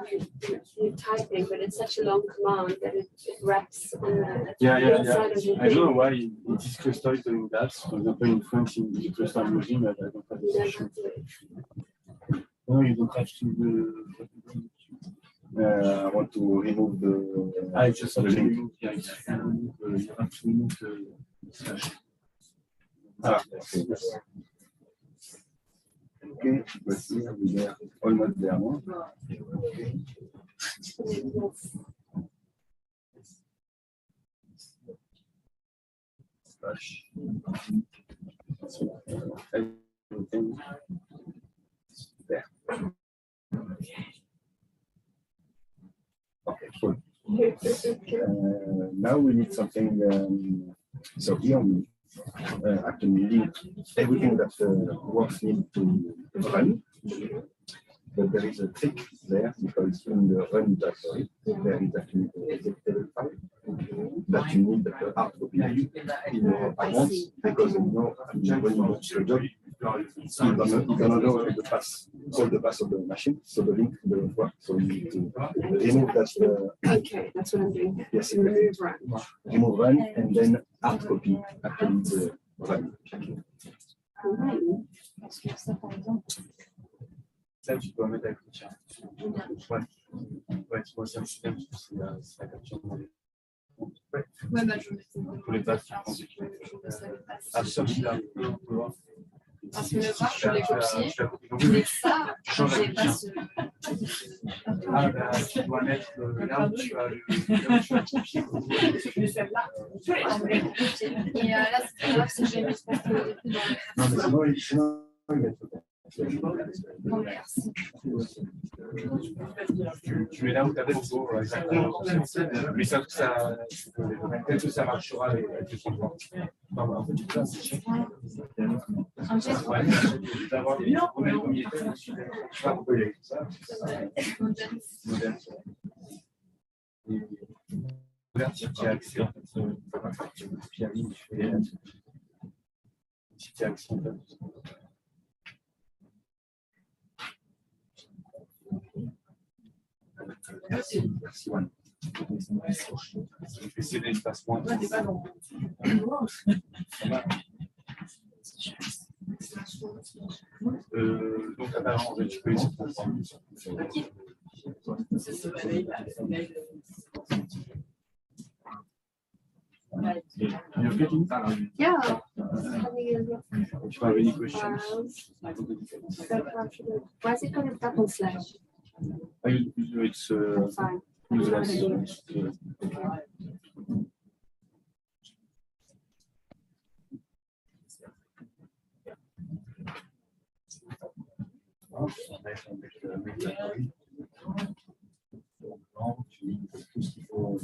you're typing, but it's such a long command that it wraps on the inside of your I don't know thing. why it is cluster is doing that. For example, in French, in the cluster I'm using, but I don't have You this don't issue. have to. No, you don't have to do. I want to remove the. I just the have to link. remove, yeah, you have to remove the slash. Ah, okay. Okay, voici, we are almost there. No? Slash. Everything there. Okay, cool. Now we need something. So here we actually link everything that works need to run. But there is a trick there because in the run directory, there is actually a executable file that you need the hard copy in your accounts because you know when you launch the job, you don't know the pass, all the pass of the machine, so the link doesn't work. So you need to remove that. Okay, that's what I'm doing. Yes, Remove run. remove run and then hard copy actually the run. Ça, tu peux mettre avec le chat. Ouais, tu vois, c'est un système, c'est la capture. Ouais, bah, je vais pour les passes, tu prends ce qu'il Ah, sauf si là, parce que le var, je l'ai copié. Mais ça, j'ai pas ce. Ah, bah, tu dois mettre là où tu as le copier. Et là, c'est très grave si je les mets parce que au début dans le. Non, mais sinon, il va être Non, merci. Tu mets là où tu as le logo, exactement. Mais ça, peut-être que ça marchera avec le support. En fait, ça, c'est cher. Un geste. Ouais, d'avoir le premier thème, je sais pas pourquoi il y a ça. Moderne. Si tu as accès, en fait, puis à ligne, je fais si tu as accès, en fait. Merci, Juan. Je vais essayer d'espace moins. Donc, apparemment, tu peux essayer de comprendre. Yeah. Tu vas any questions? Why is it called a double slash? It's Fine. useless. Tout ce qu'il faut.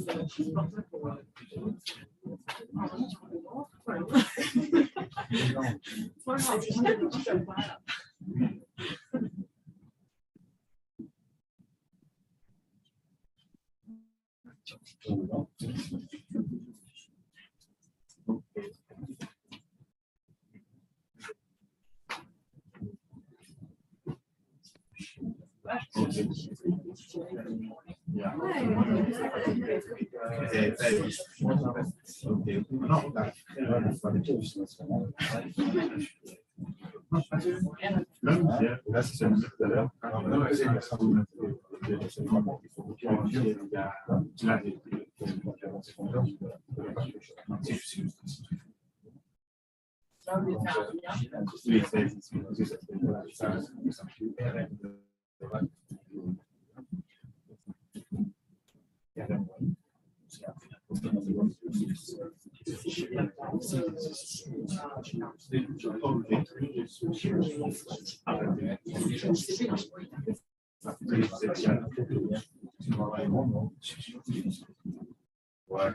Là, c'est celui tout à l'heure. Ouais.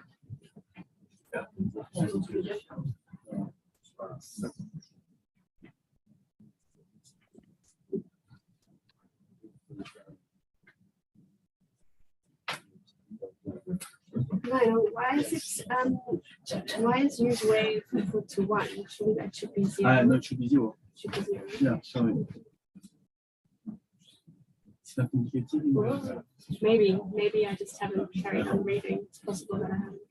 know. Why is use wave equal to 1? Surely that should be 0. No, it should be 0. Should be 0. Yeah, sorry. It's not indicative. Well, maybe I just haven't carried on reading. It's possible that I haven't.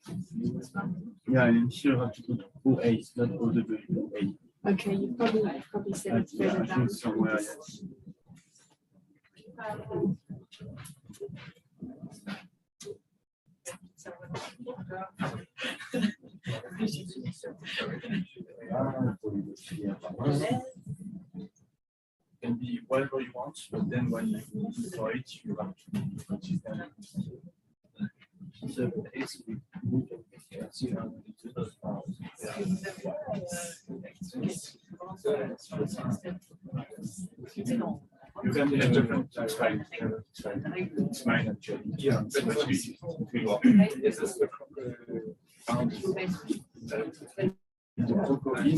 Yeah, and here you have to put O8, not OW8. Okay, you probably said it's Yeah, further I down. think somewhere, yes. Can be whatever you want, but then when you for it, you have to be consistent. So you can do different. It's fine. It's fine actually. Yeah. The CROCO and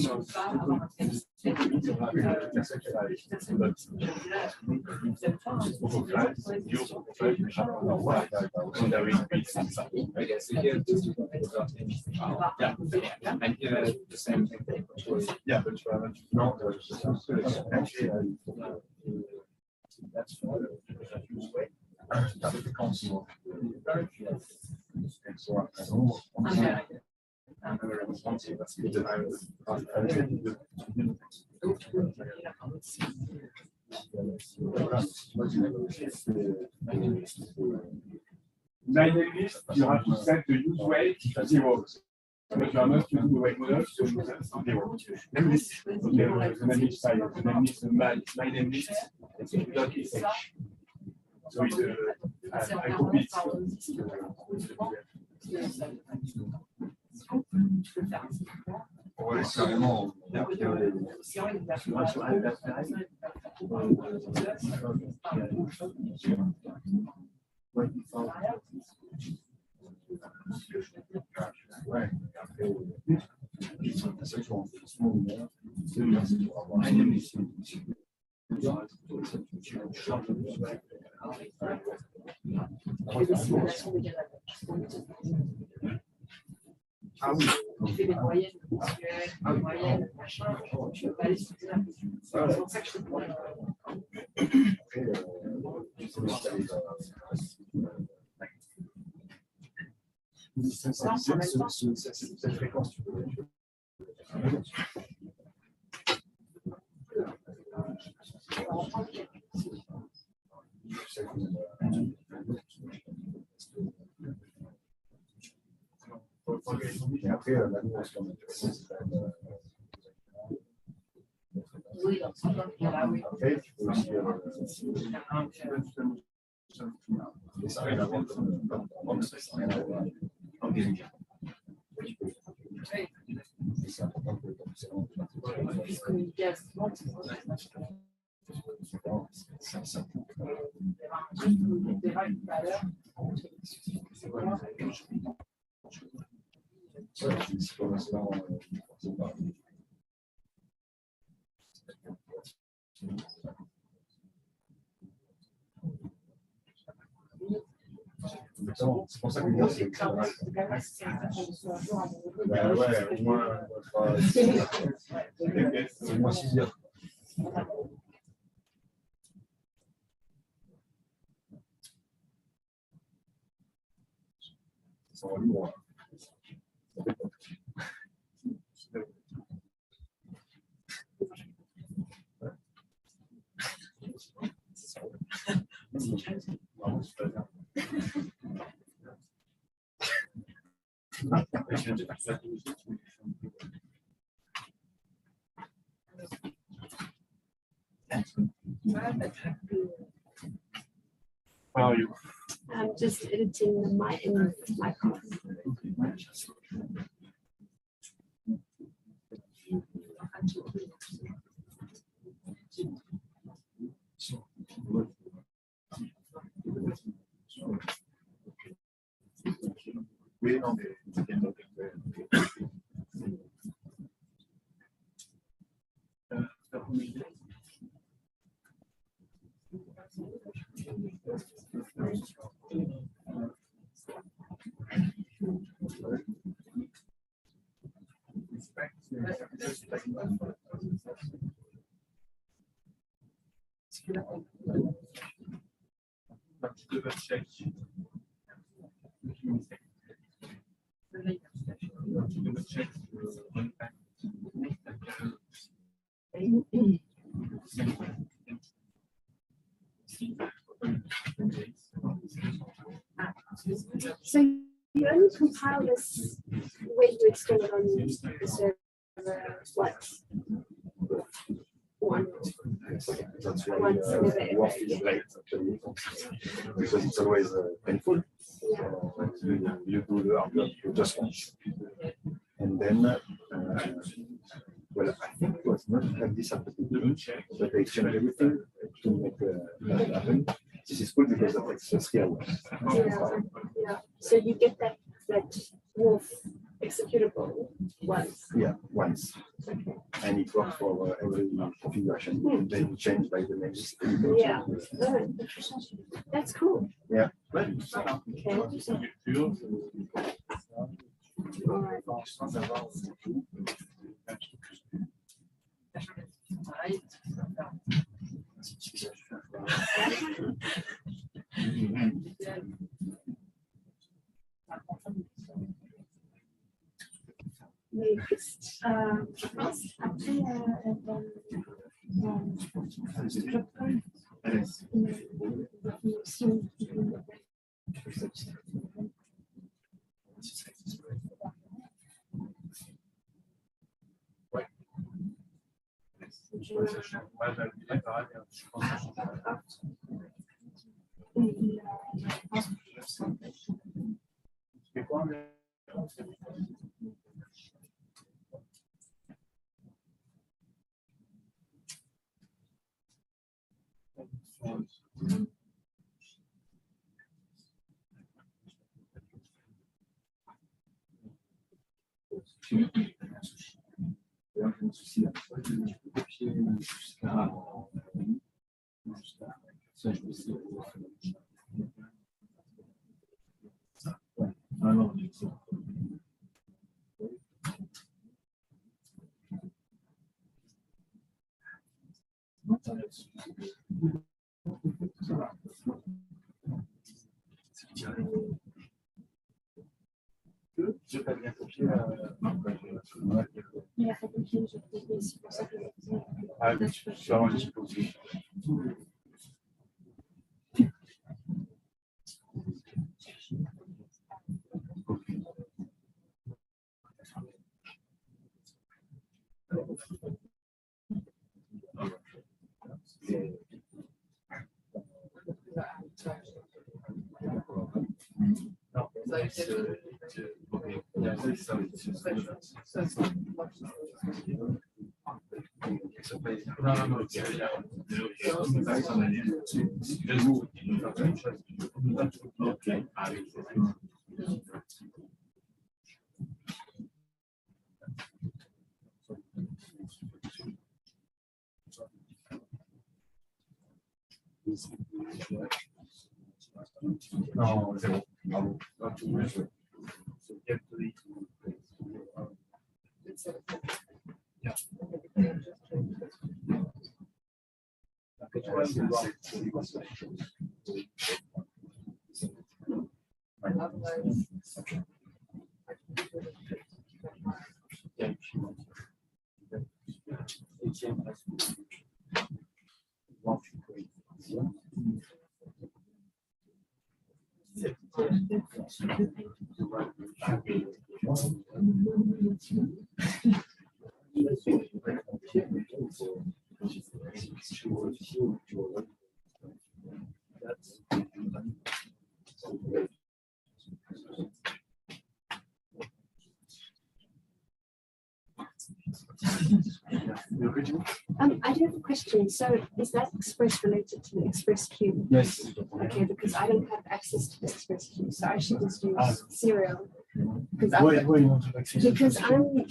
the same thing. Yeah, but you haven't. No, that's for the use way. That's the council. My name list, you have to set the use weight to 0. But you are not using the weight model, so you set 0. Name list. Okay, the name list file. The name list, my name list, .sh. So it's I copy it. Ouais, carrément. Ah oui. Tu fais des moyennes, des moyennes, machin, tu vas aller sur ça. C'est pour ça que je te demande. Cette fréquence, tu peux. Et après, la nuance, quand même, c'est quand même. Oui, donc c'est comme il y a là, oui. Après, tu peux aussi. Mais ça n'a rien à voir. Ça n'a rien à voir. C'est important que c'est puisque le gaz monte, c'est pour ça que le c'est ouais, au moins, c'est moins 6 heures. C'est en lourd. How are you? I'm just editing my copy. Oui, non, mais So you only compile this when you install it on the server once. That's why Once with it. work is late actually, because it's always painful. You do the hard work, you just finish. And then, well, I think it was not like this at the beginning, but they changed everything to make that happen. This is cool because that takes 3 hours. Yeah. So you get that wolf executable once. Yeah, once. Okay. And it works for every configuration. Then you change by the next. Yeah. Oh, that's cool. Yeah. Okay. All right. Mais après, il a fait une chose, c'est pour ça que Non, zéro. Bravo. I do have a question. So is that Express related to the Express queue? Yes. Okay, because I don't have access to the Express queue, so I should just use Serial. Because Why you want to access? because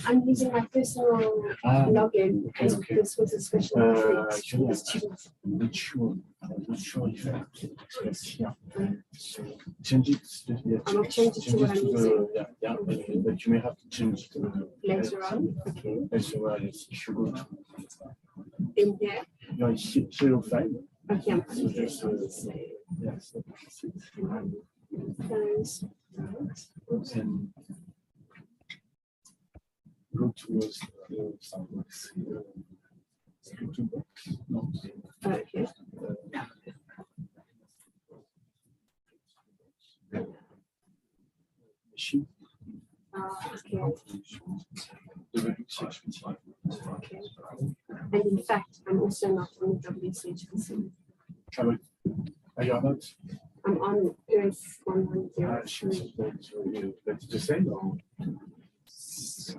I'm using my personal login, and this was a special treat for the students. I'm not sure if I have to access here. So change it. Yeah, I will change it to what I'm using. Yeah, but you may have to change it Later on, okay. elsewhere. If you go to In here, your hero file, okay, I'm so just say yes, close. and go towards some box. To box, no. Okay. Machine. Okay. WCHPT. Okay. And in fact, I'm also not on the WCHPC. Are you not? I'm on Earth 1103. That's the same. Or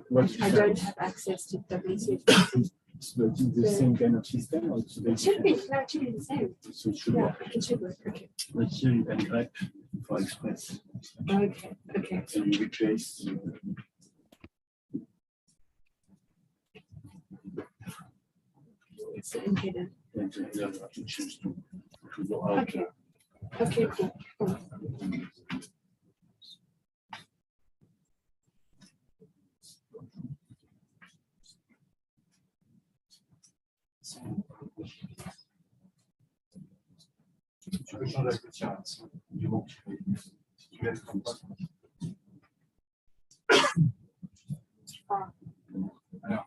what I don't have access to WCHPC. So it's the same kind of system, or it's It should be actually the same. So it should Yeah, work. it should work. Okay. But here you can grep for Express. Okay. Okay. So you replace. It's in hidden. And you have to choose to go out. Okay. Okay. Cool. Tu peux changer avec le tien, du moment que tu laisses ton poste. Alors.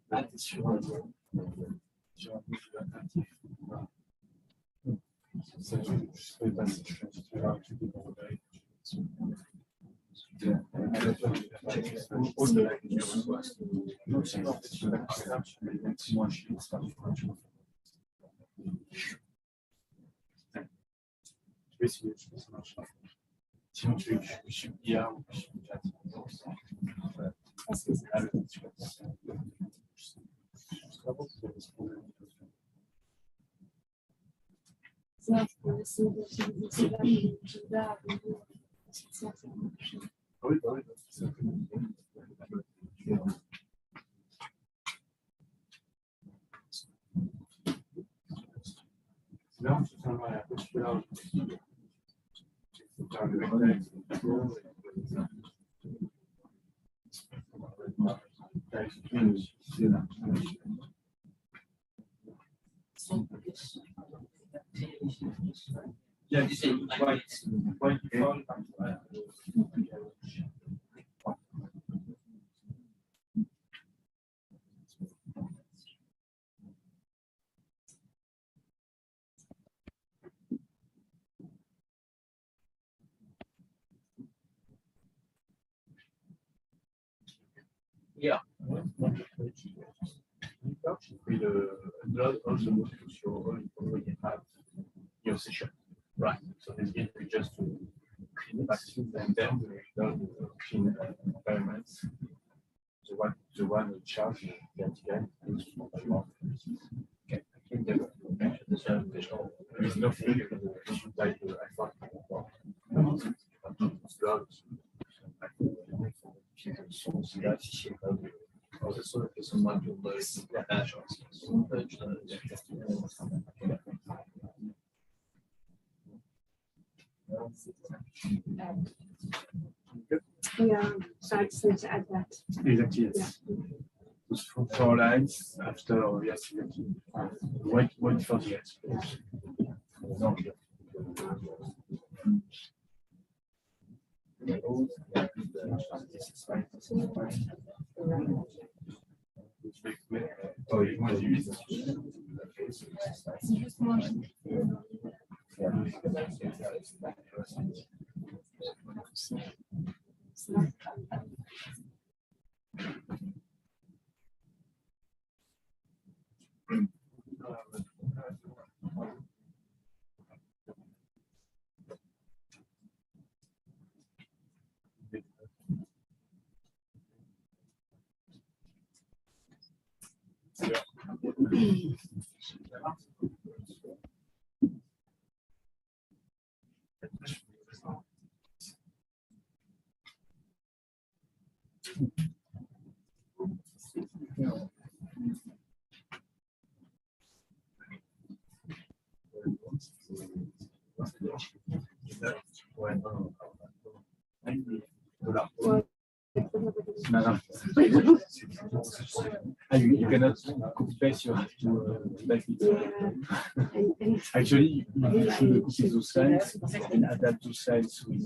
Là, tu es sur un attentif. Ça, je ne sais pas si je fais un petit peu un truc de regret. Au-delà du poste. Non, c'est pas c'est là, même si moi je suis pas du tout. Je vais essayer, je sais pas si ça marche. Sinon, tu veux que je suis IA ou que je suis chat. Oui, bah oui, c'est un peu là, tu t'en vas à la poche là. Yeah, you say white phone. Yeah. With all the modules you already have your session. Right. So this gives you just to clean back and then the clean environments. The one in charge again is okay. I think there is nothing like I thought. Sort of some module loads Yeah, so I just need to add that. Exactly, yes. Those 4 lines after yes, wait for the explanation. No. Oh, you want to use it? You cannot copy paste, you have to make it. Actually, you should copy those lines and adapt those lines with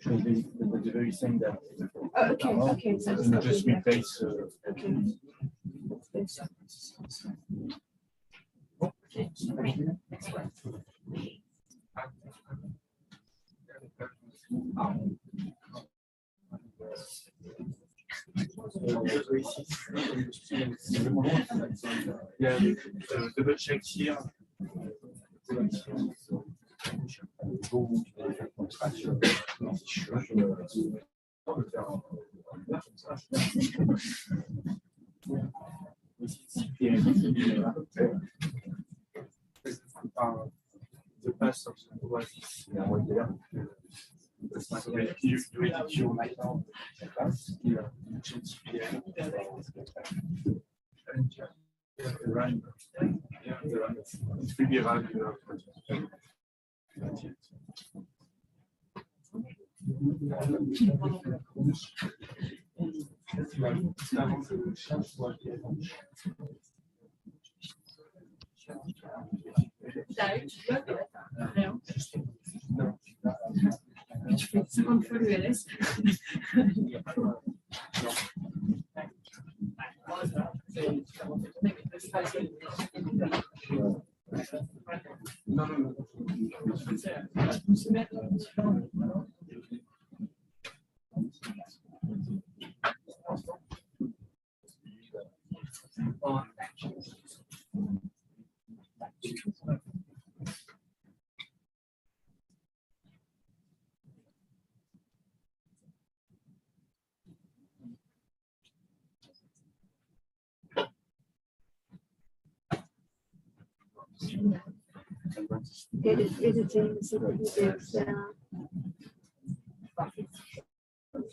the very thing that. Okay. So And just replace. Yeah, double check here. The pass of the Oasis. You do it your pass here. Run. Yeah, the run. It will be run.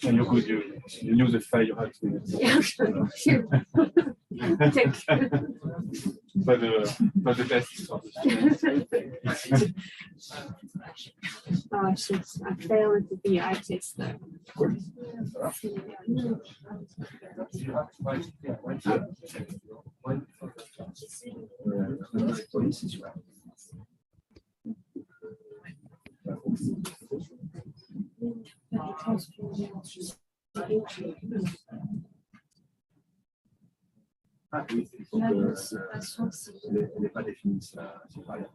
And you're good, you knew the file you had to. Yeah, sure. But the best of the Oh, I failed the BI test though. Ah oui, il faut que elle n'est pas définie, ça, c'est pas là.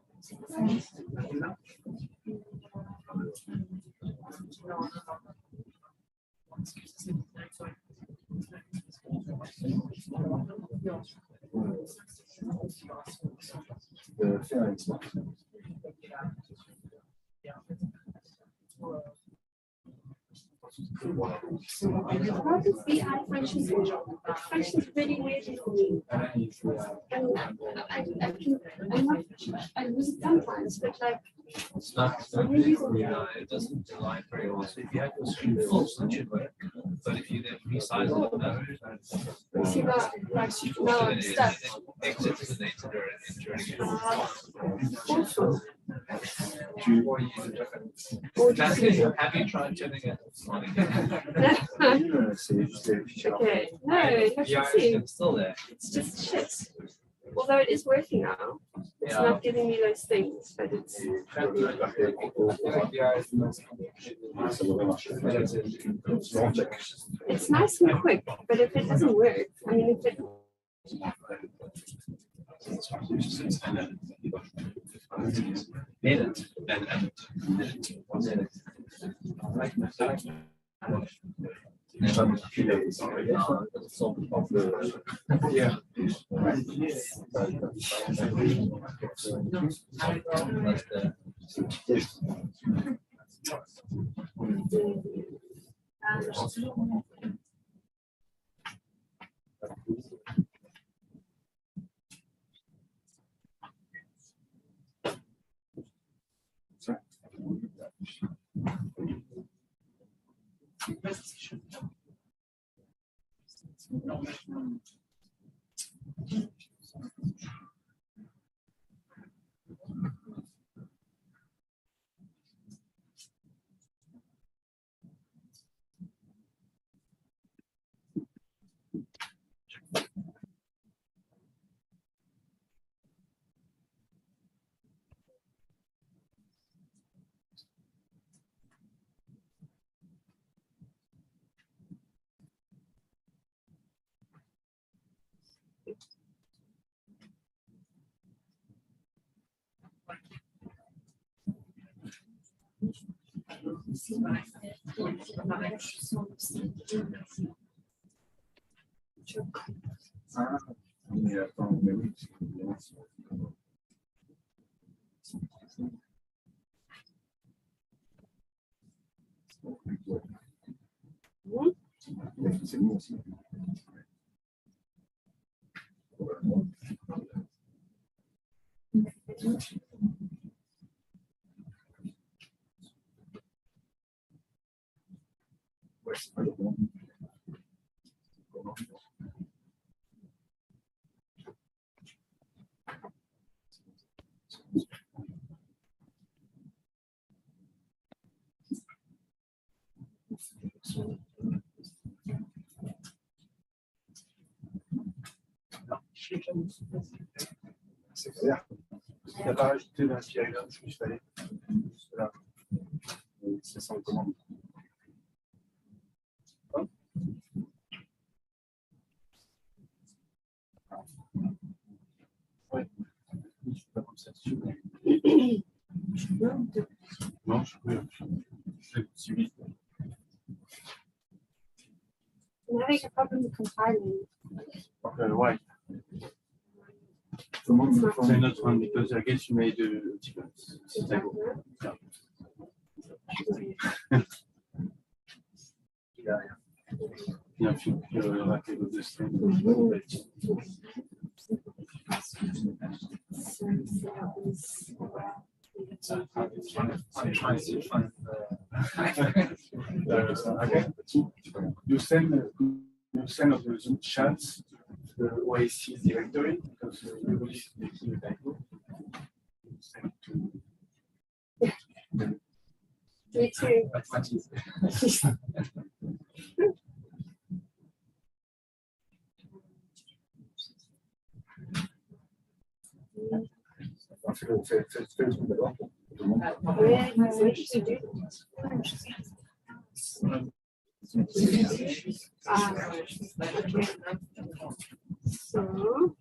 Faire un export. How does BI functions really weirdly for me? I use it sometimes, but like It's not it doesn't align very well. So if you have to screen false, it should work. But if you then resize it, no. see that like no I'm stuck. Exit to the data and enter it again. Also, Or use a different. Have you tried turning it on again? okay, no, you have to see. It's still there. It's just shit. Although it is working now, it's not giving me those things, but it's. It's nice and quick, but if it doesn't work, I mean, if it. Minute. Yeah. Mais attends, mais oui, c'est nous aussi. Ouais, c'est pas le bon. C'est clair. Il n'a pas rajouté l'inspiration, je suis allé. Là. C'est sans commande. Ouais. Je suis pas comme ça dessus. Non, je peux. Je suis. I'm having a problem compiling. Okay, why? Say not one because I guess you made a difference. Yeah, I think like it was this thing. You send of the Zoom chats the OAC directory because we will be making a typo. Send to Me too. that's much easier. Fais le truc d'abord pour tout le monde. Oui, je sais du. Ah, ok. So.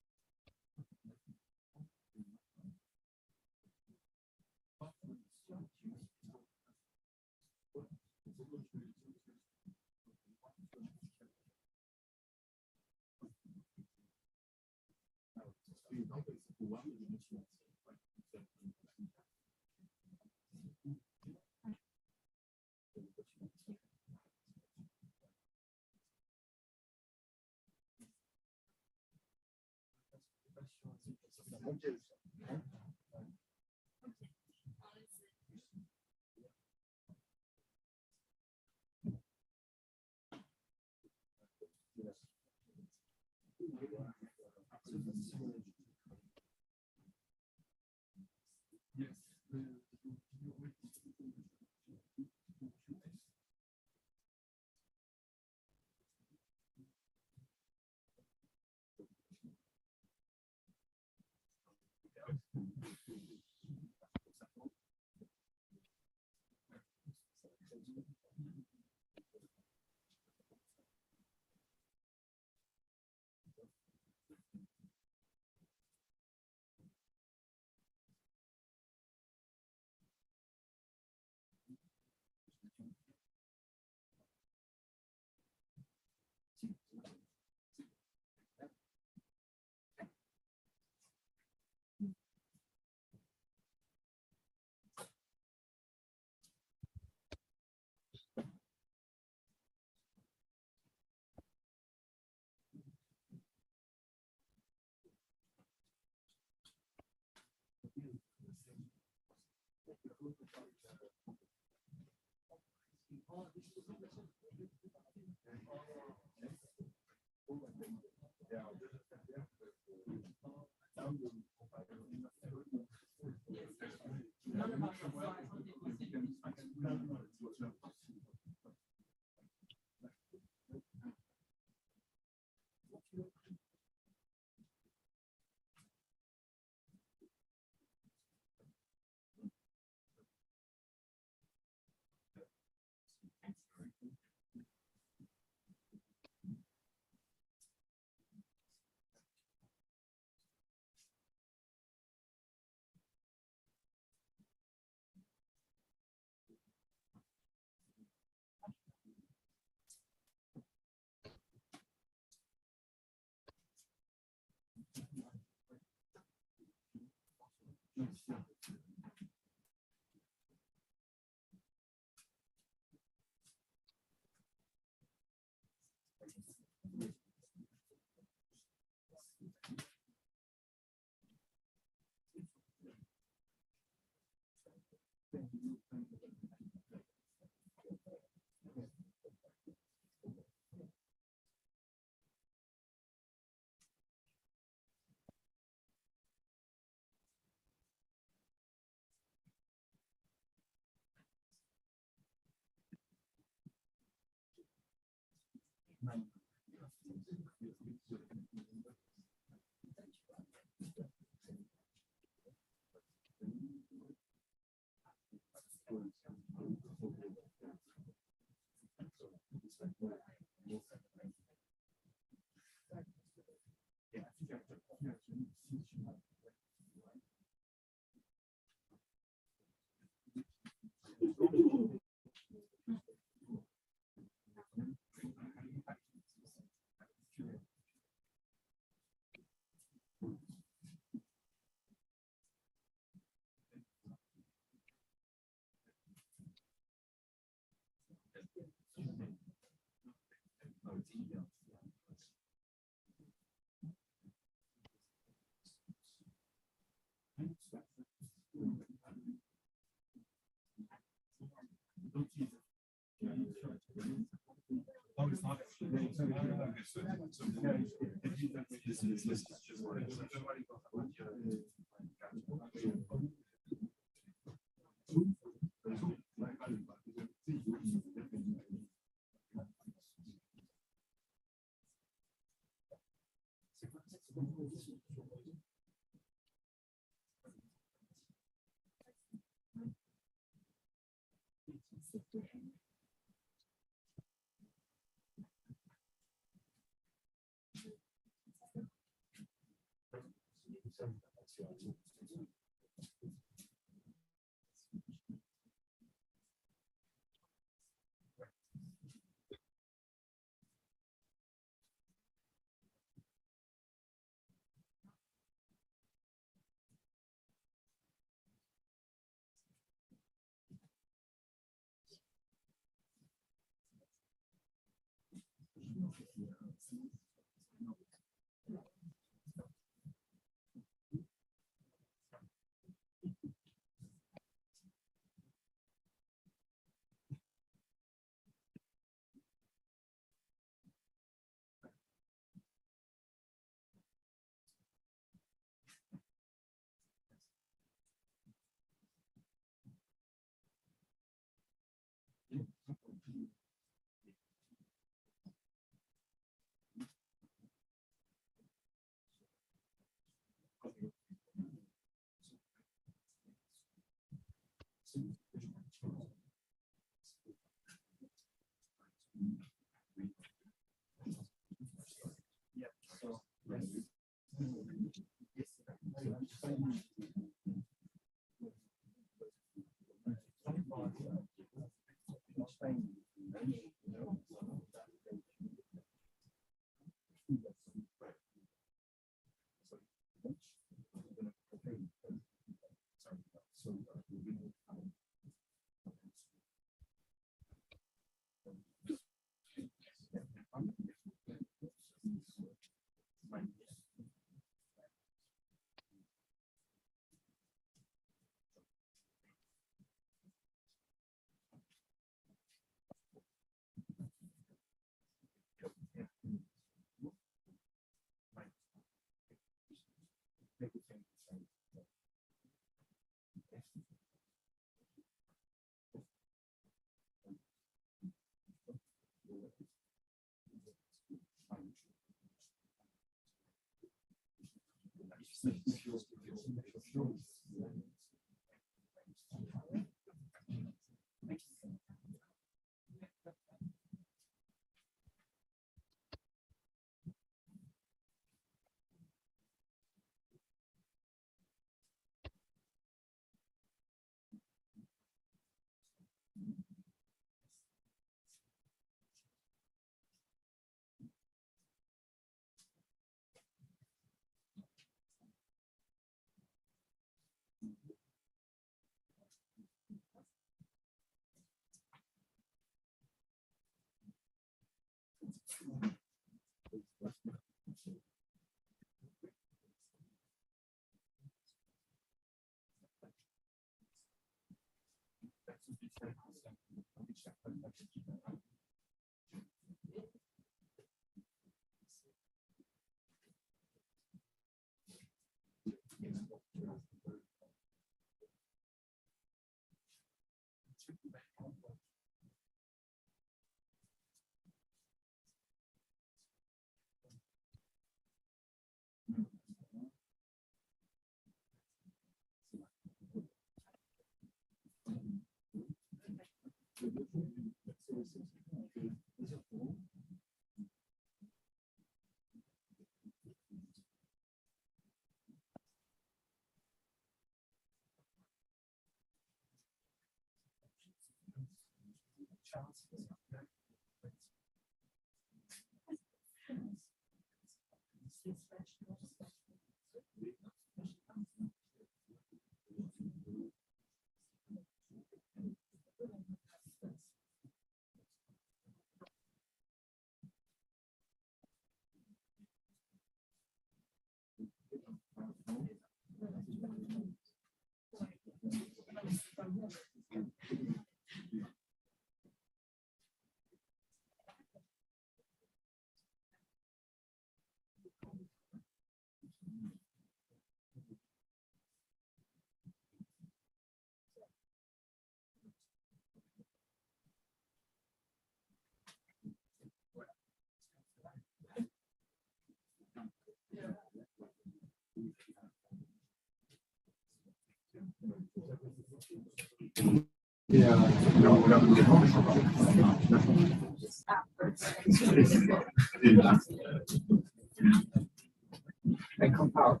I come out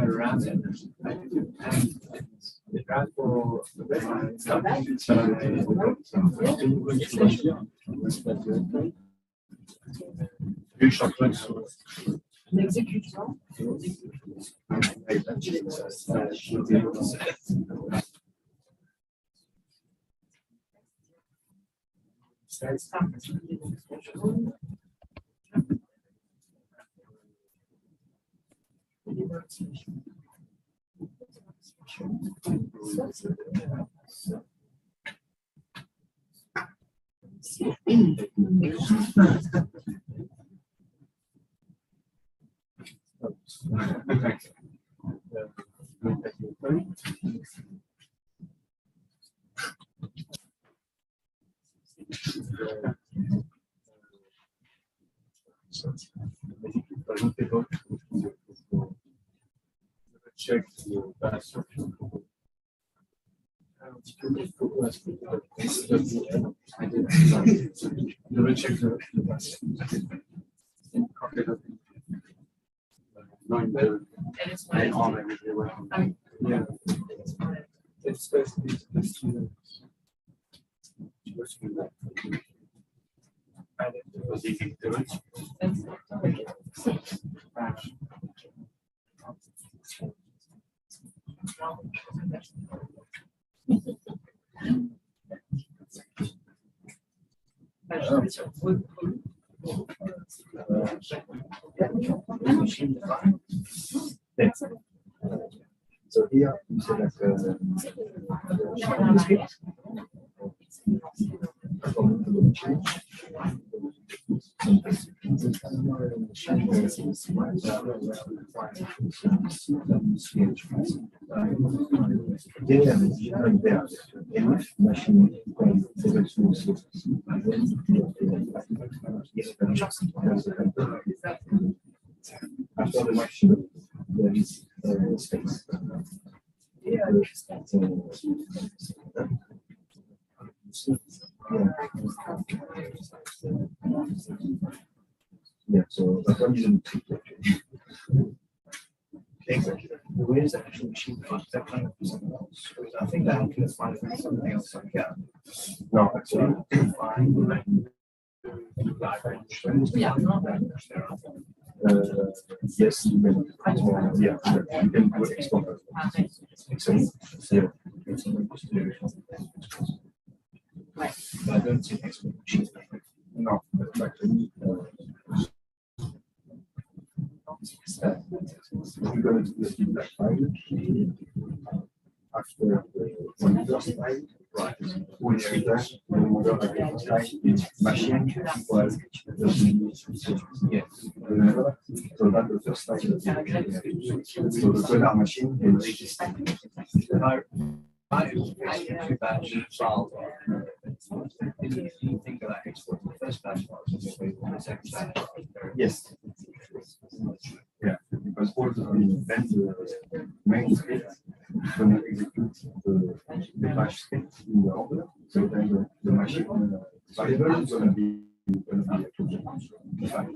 around it. The travel L'exécution. Check the Yeah. It's supposed to be the students. So here you say like after the machine, there is space. Yeah, so that one is a exactly. The way is actually machine that kind of something else. I think that I can find something else like that. No, actually, yes, you can. Yeah, you can do export. Excellent. Yeah. I don't see export machines. No, actually. We're going to do the feedback file after the first slide. Right. We see that the machine was yes. So that's the first slide. So the color machine is two batch files. You think about export the first batch files, the second batch. Yes. Yeah, because all the main script going to execute the bash script in the order. So then the machine variable is going to be defined.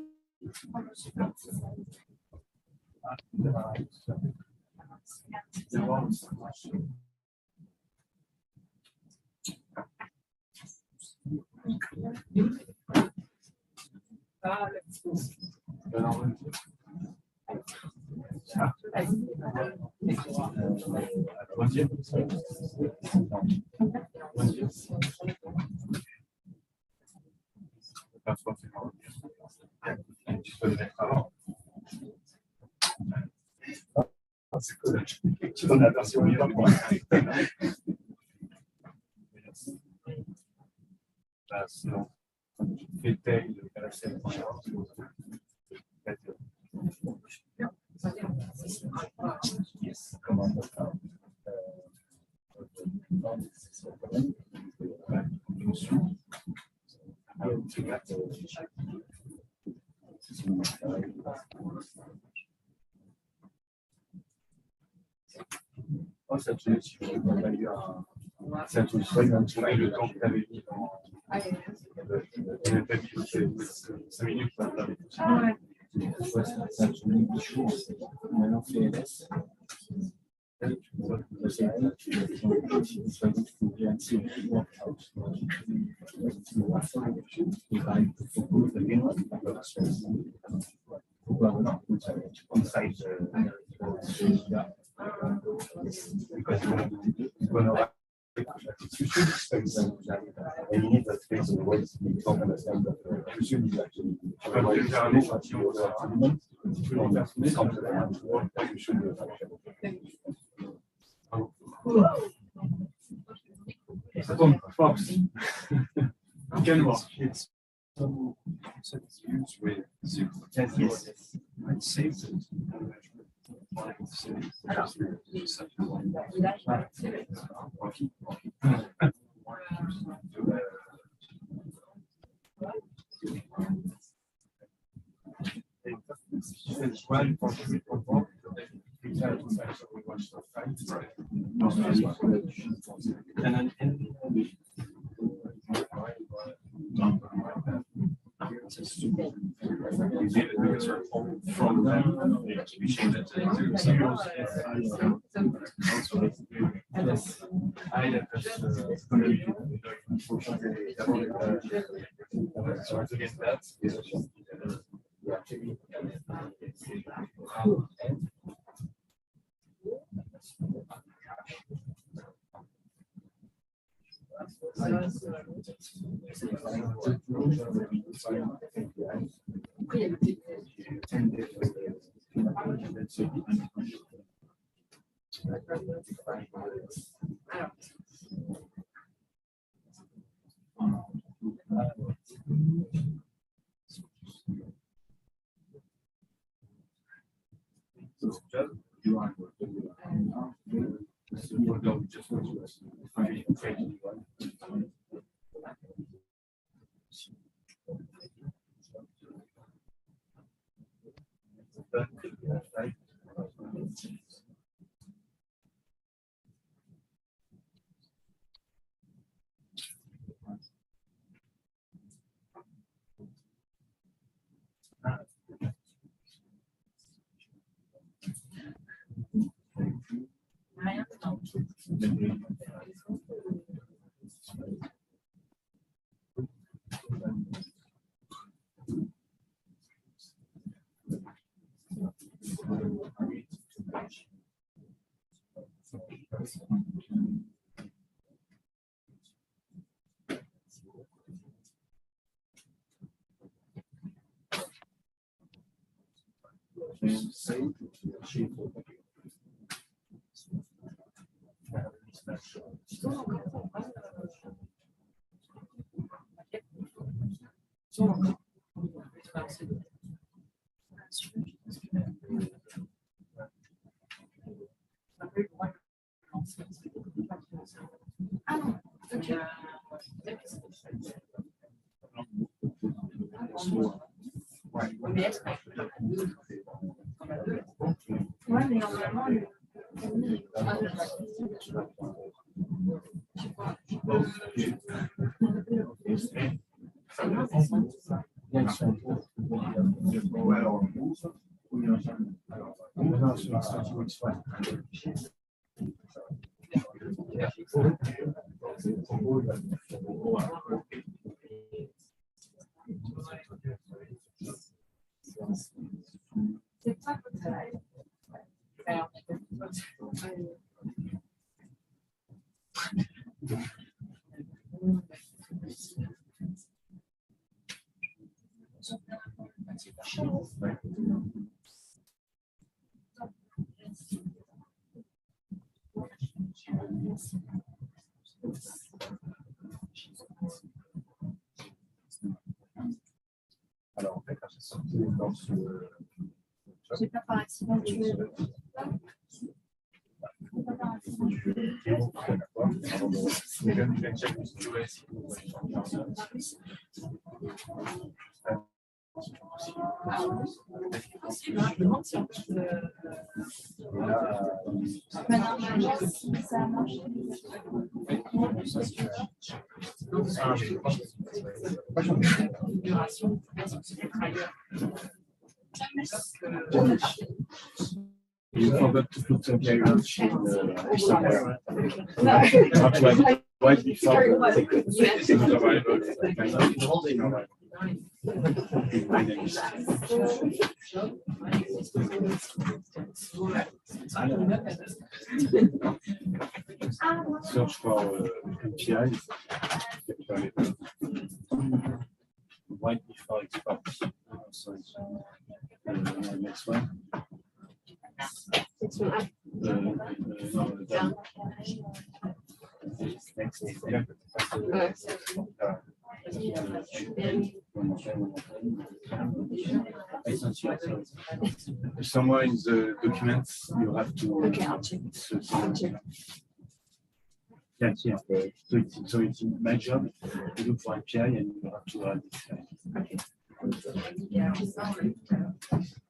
On a la version vivante. Yes, comment oh, ça te dit, ça te dit le temps que tu avais mis dans. Tu n'as pas mis 5 minutes pour faire les choses. Ça te dit du chaud. Maintenant, c'est LS. Because you're going to you should expect them and you need that space in the way you don't understand that you should be actually Fox. Can work. It's used with Zoom. Yes. I saved it. And from them, we change it to zeros. Ouais, mais normalement, c'est pas votre travail. Alors en fait, quand j'ai sorti dans ce... J'ai pas par accident tué. You forgot to put some carrier somewhere. Right before search for API right before it pops. So it's next one. Somewhere in the documents, you have to. Okay, I'll check. Yeah, so it's in my job to look for API and you have to add this. Okay.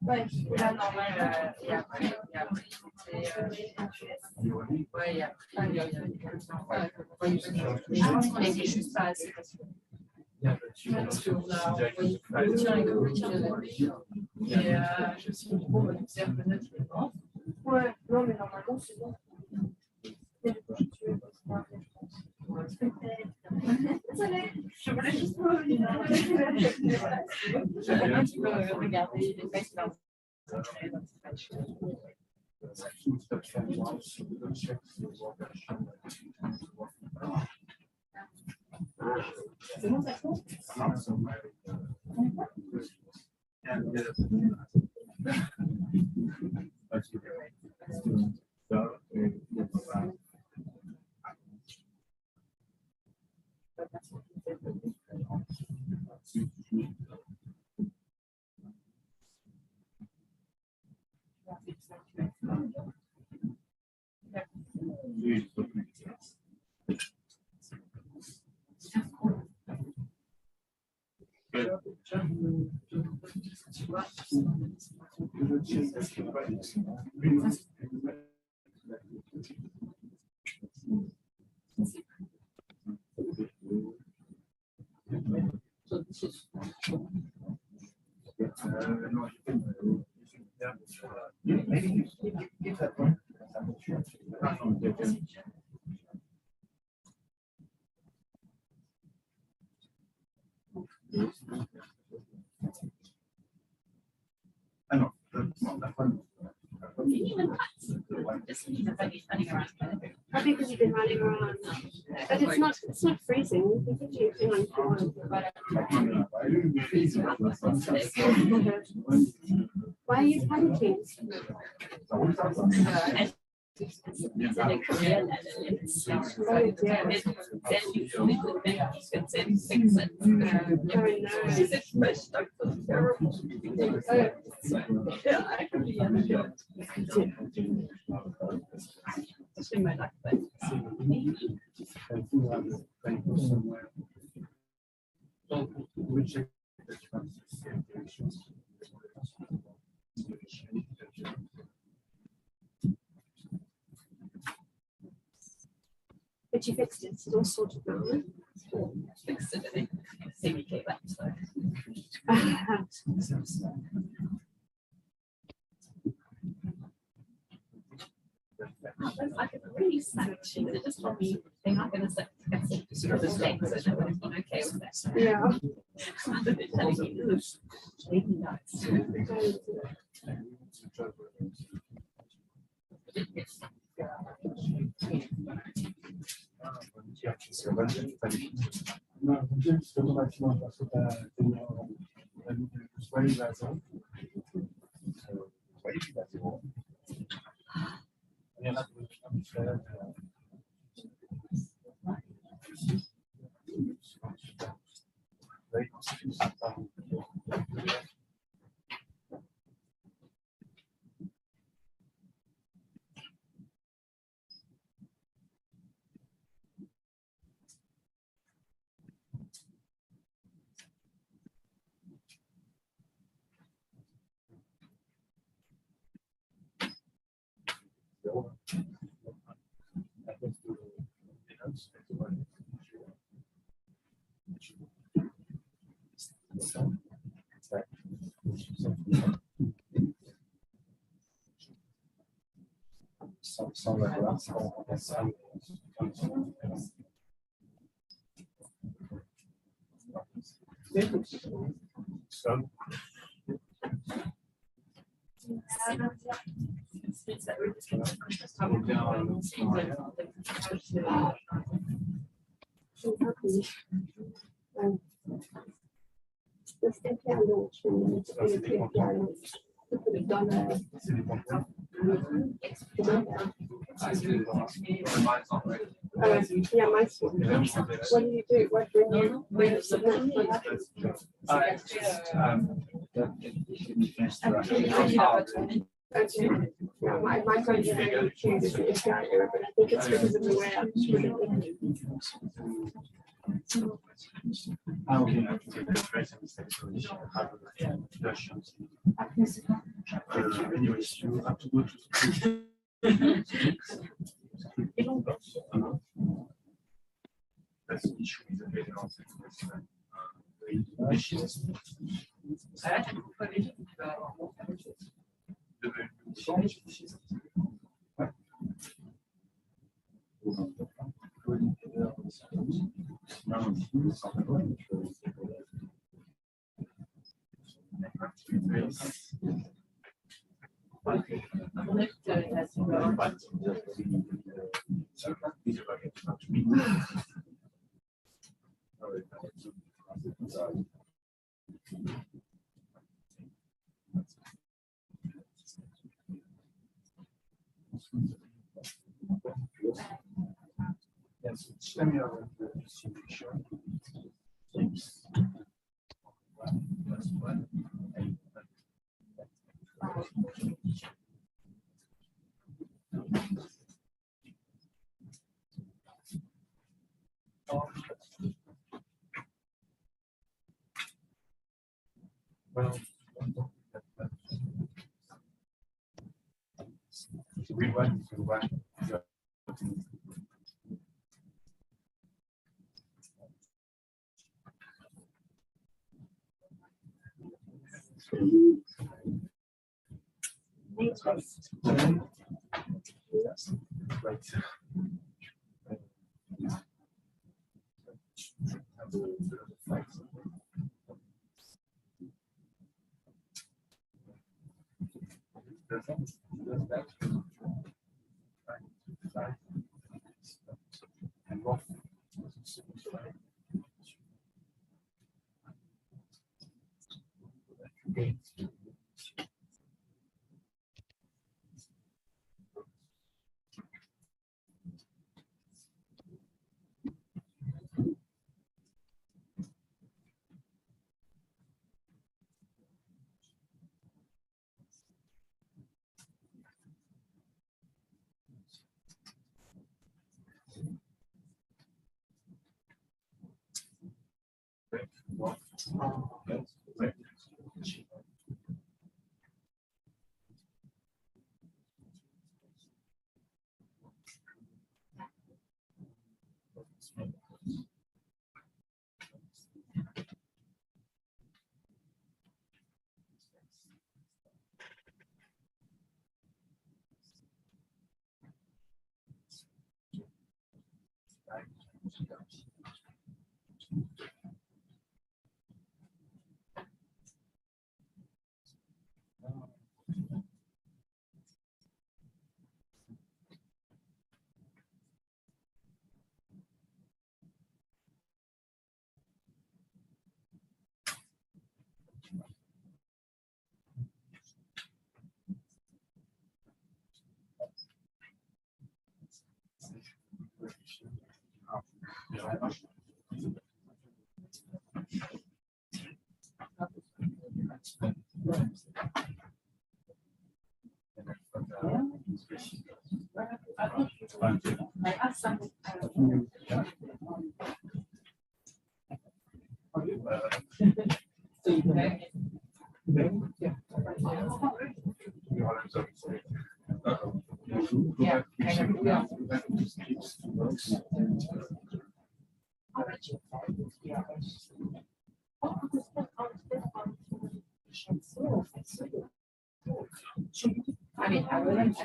Ouais, là, normal, et après, ouais, et après, je pense qu'on était juste pas assez parce qu'on a envoyé le tien et le tien. Et je me suis dit, bon, on observe le nôtre. Ouais, non, mais normalement, c'est bon. Je voulais juste tu peux regarder les textes là. C'est bon, ça compte? Probably because you've been running around. But it's not freezing. You can put your thing on Why are you panicking? But you fixed it. It's all sorted now. Fixed it, I think. Maybe came back. I could really snatch it. It just told me they're not going to set the mistakes, so I would have been okay with that. Yeah. Rather than telling you, "Ugh, maybe nuts." Non, juste automatiquement parce que tu as soigné la zone. Il y en a qui sans la glace, Yeah, my school. What do you do? What when you submit? What happens? Okay. Yeah, my friend is really cute. It's got error, but I think it's because of the way I'm Ah, ok. Anyways, you have to go to that's the issue with the data concept. Yes, show me our distribution. Well, rewind. Right. I mean, I wouldn't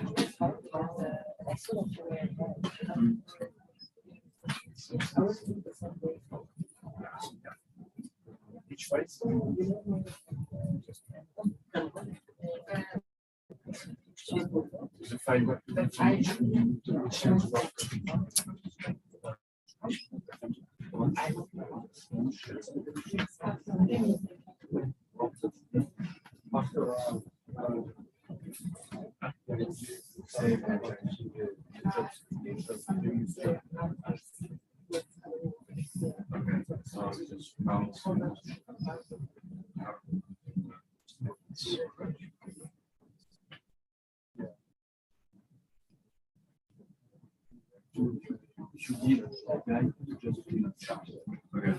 Each fight. The fiber. should give a guide just to the chart. Okay.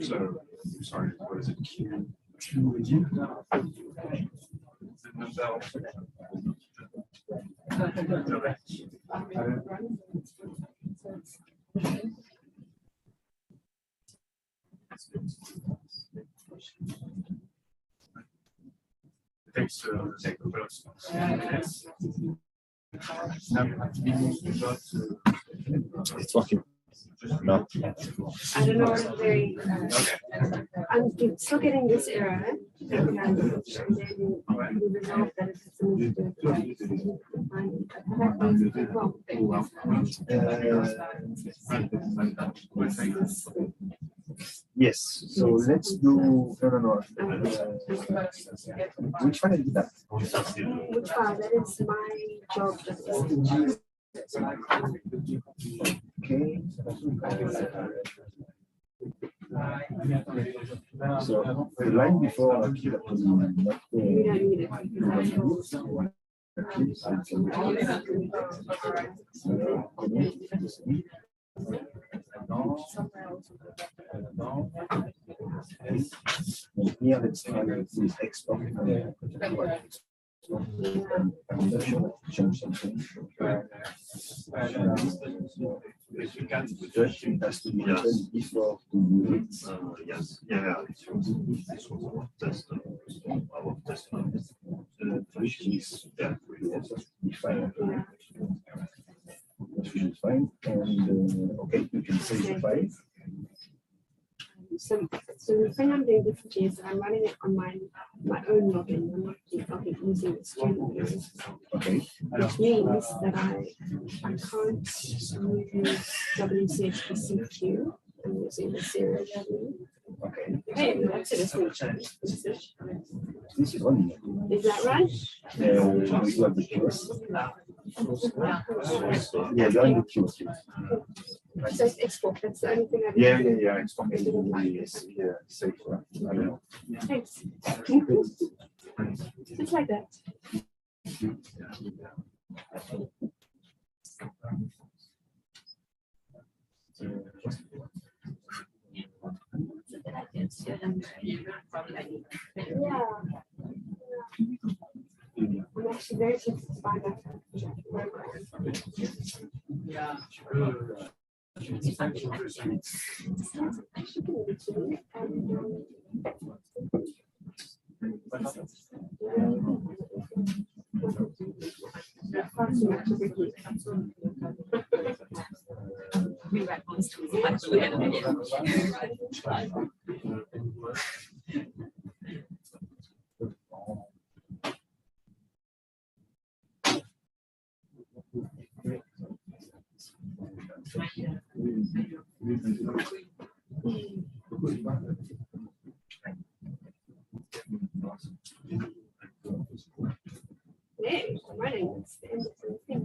So, sorry, what is it? Q18? Thanks to take the first. Yes. It's working. No. I don't know what very. I'm still getting this error. And then we resolve that if it's a Yes. So let's do. No. Which one is that? Which one? That is my job. Okay. So the line before You don't need it. Here, let's try to export. Change something. It has to be done before to Yes, yeah, this was test, our test. The function is there. define. Which is fine. And okay, you can save the file. So the thing I'm doing differently is that I'm running it on my own login. I'm not using the student login. Okay. Which means that I can't use WCHBCQ. I'm using the serial W. Okay. Hey, that's it. This is one. Is that right? We do have the QS. Yeah, you're in the QS. So it's export. That's the only thing I do. Yeah. It's from safe. I don't know. Thanks. Just like that. Yeah. I'm actually very interested to find out. Yeah. Hey, I'm running. It's the end of the thing.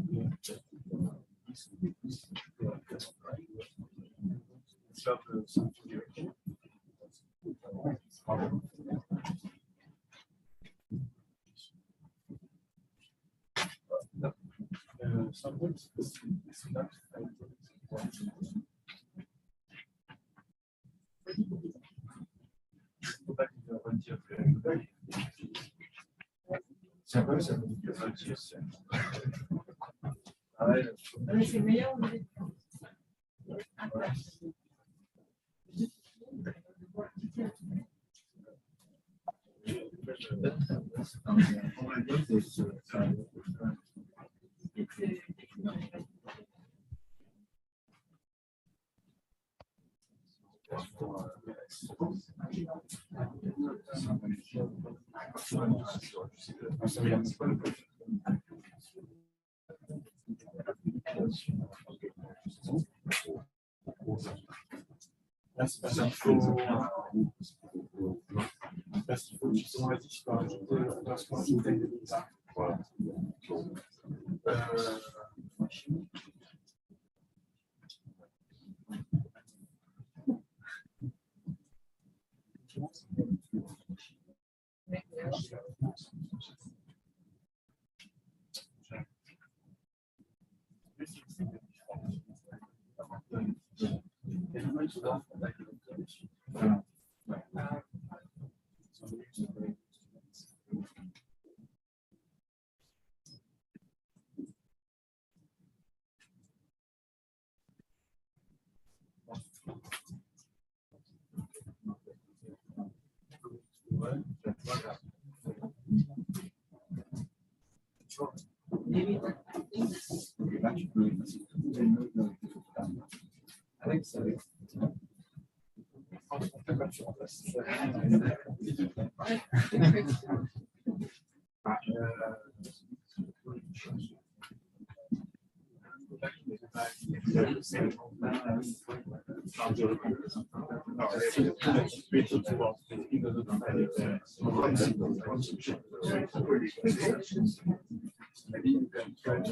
Parce qu'il faut systématiquement par ajouter parce qu'on intègre ça. Voilà. Maybe I think so. Maybe you can try to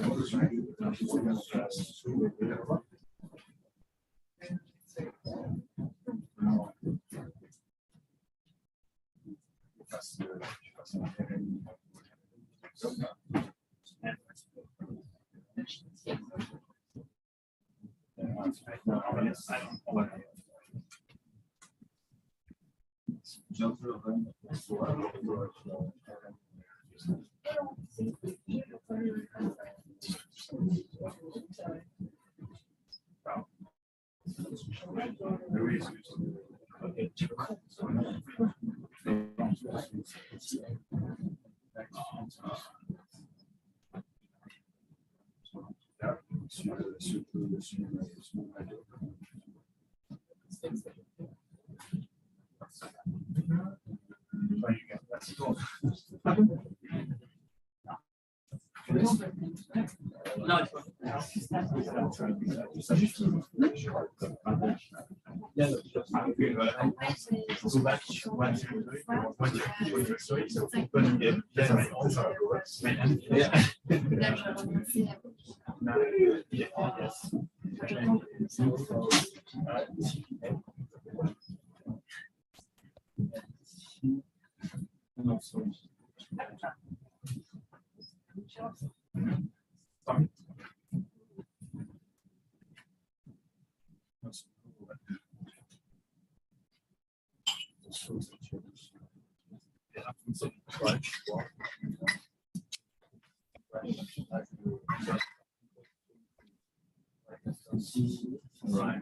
Right.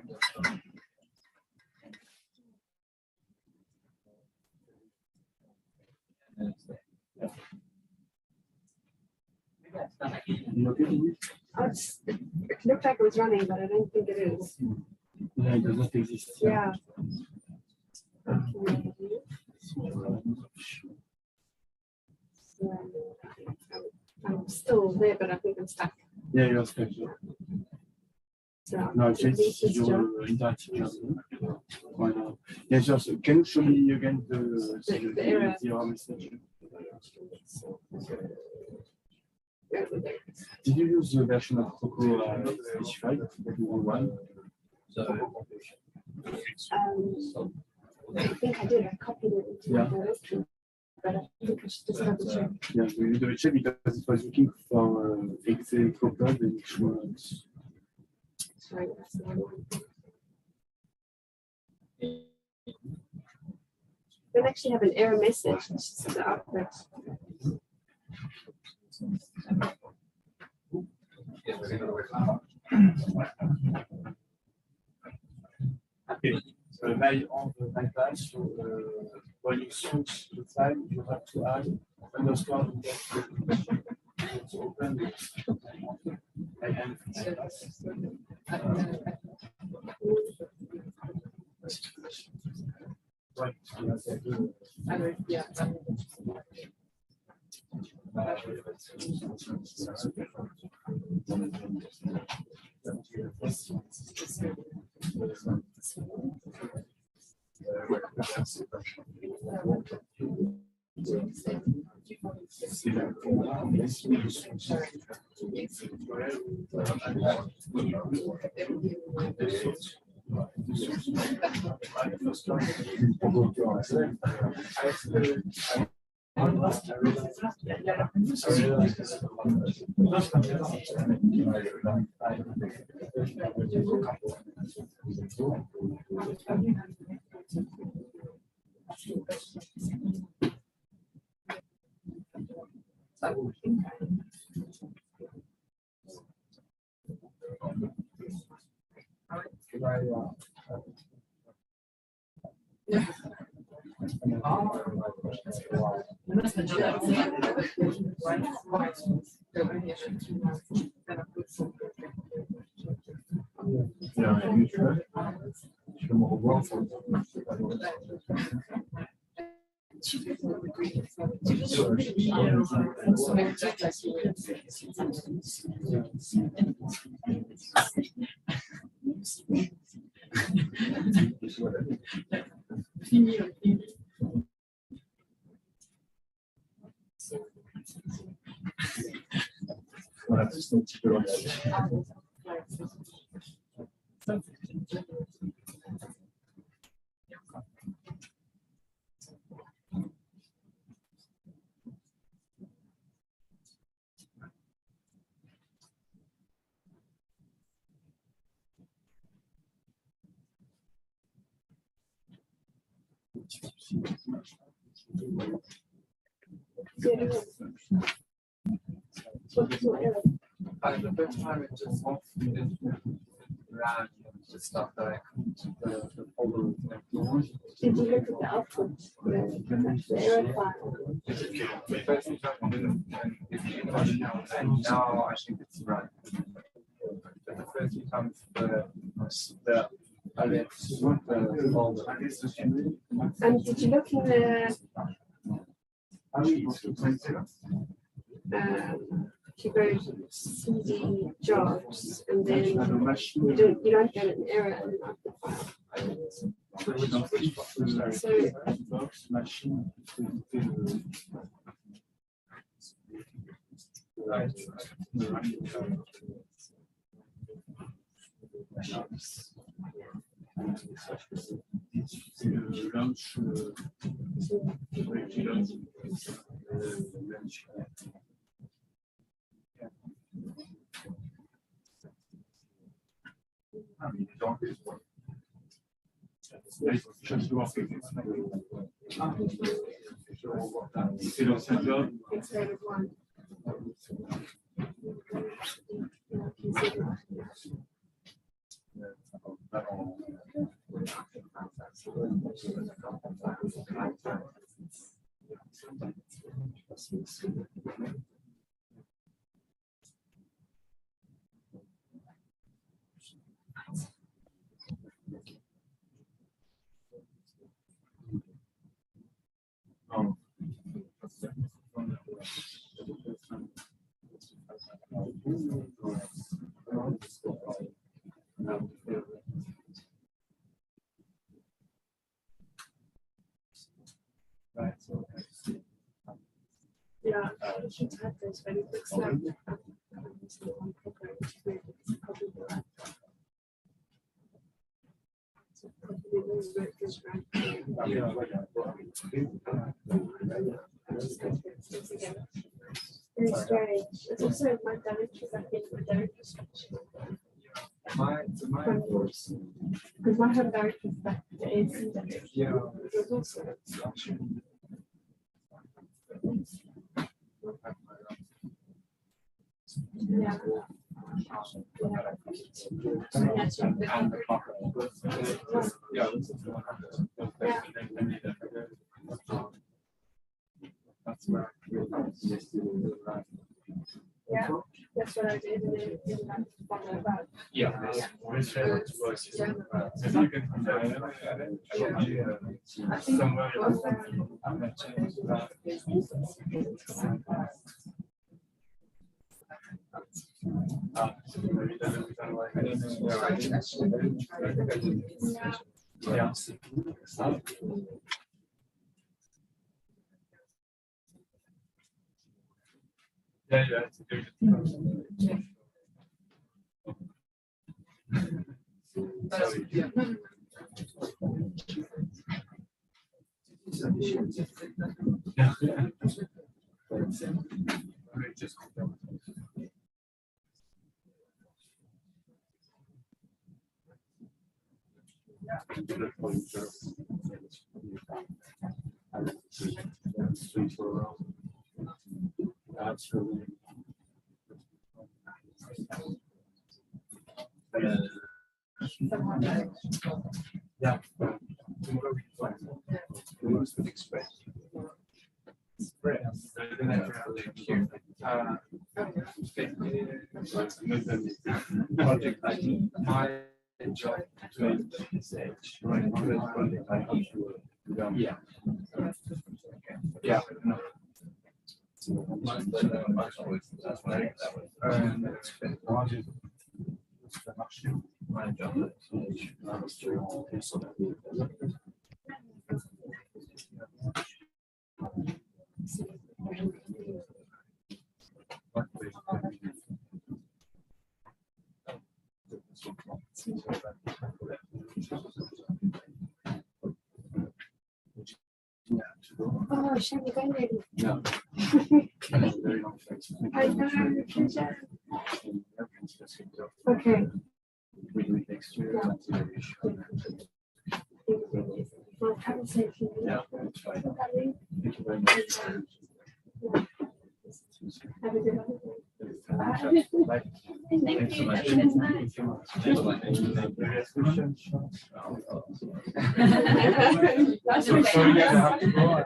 It looked like it was running, but I don't think it is. Yeah, it does not exist. Yeah. I'm still there, but I think I'm stuck. Yeah, you're stuck. So No, it's your interactive job. Why not? Yeah, just can you show me again the error message? Did you use the version of CROCO specified that you want? I think I did. I copied it into Yeah. the directory, but I think I should just double check. Yeah, we need to check because it was looking for Excel code and it was. Sorry, that's the one. Don't actually have an error message. It's just the output. Okay, so now on the iPad, so when you switch the file, you have to add underscore to open it. Right. Yeah. The first time it just wants to be around the stuff that I couldn't the follow. Did you look at the output? The error file? The first time I didn't, and now I think it's right. But the first few times the And did you look in the if you go to CD jobs and then you don't get an error in the file. So yeah, you should have those very quick snap. Very strange. It's also my directory, I think my directory structure. Because my home directory is back to the AC directory. Yeah. It was also yeah. Yeah, that's what I did. And then it like follow that. Yeah. I think That's really. Yeah. Project ID. My job to yeah. Yeah. Oh, shall we go then? No. I know, pleasure. Okay. Well, have a safe evening. Yeah. Thank you very much. Have a good one. Bye. Thank you. That's okay. Sorry, guys, I have to go.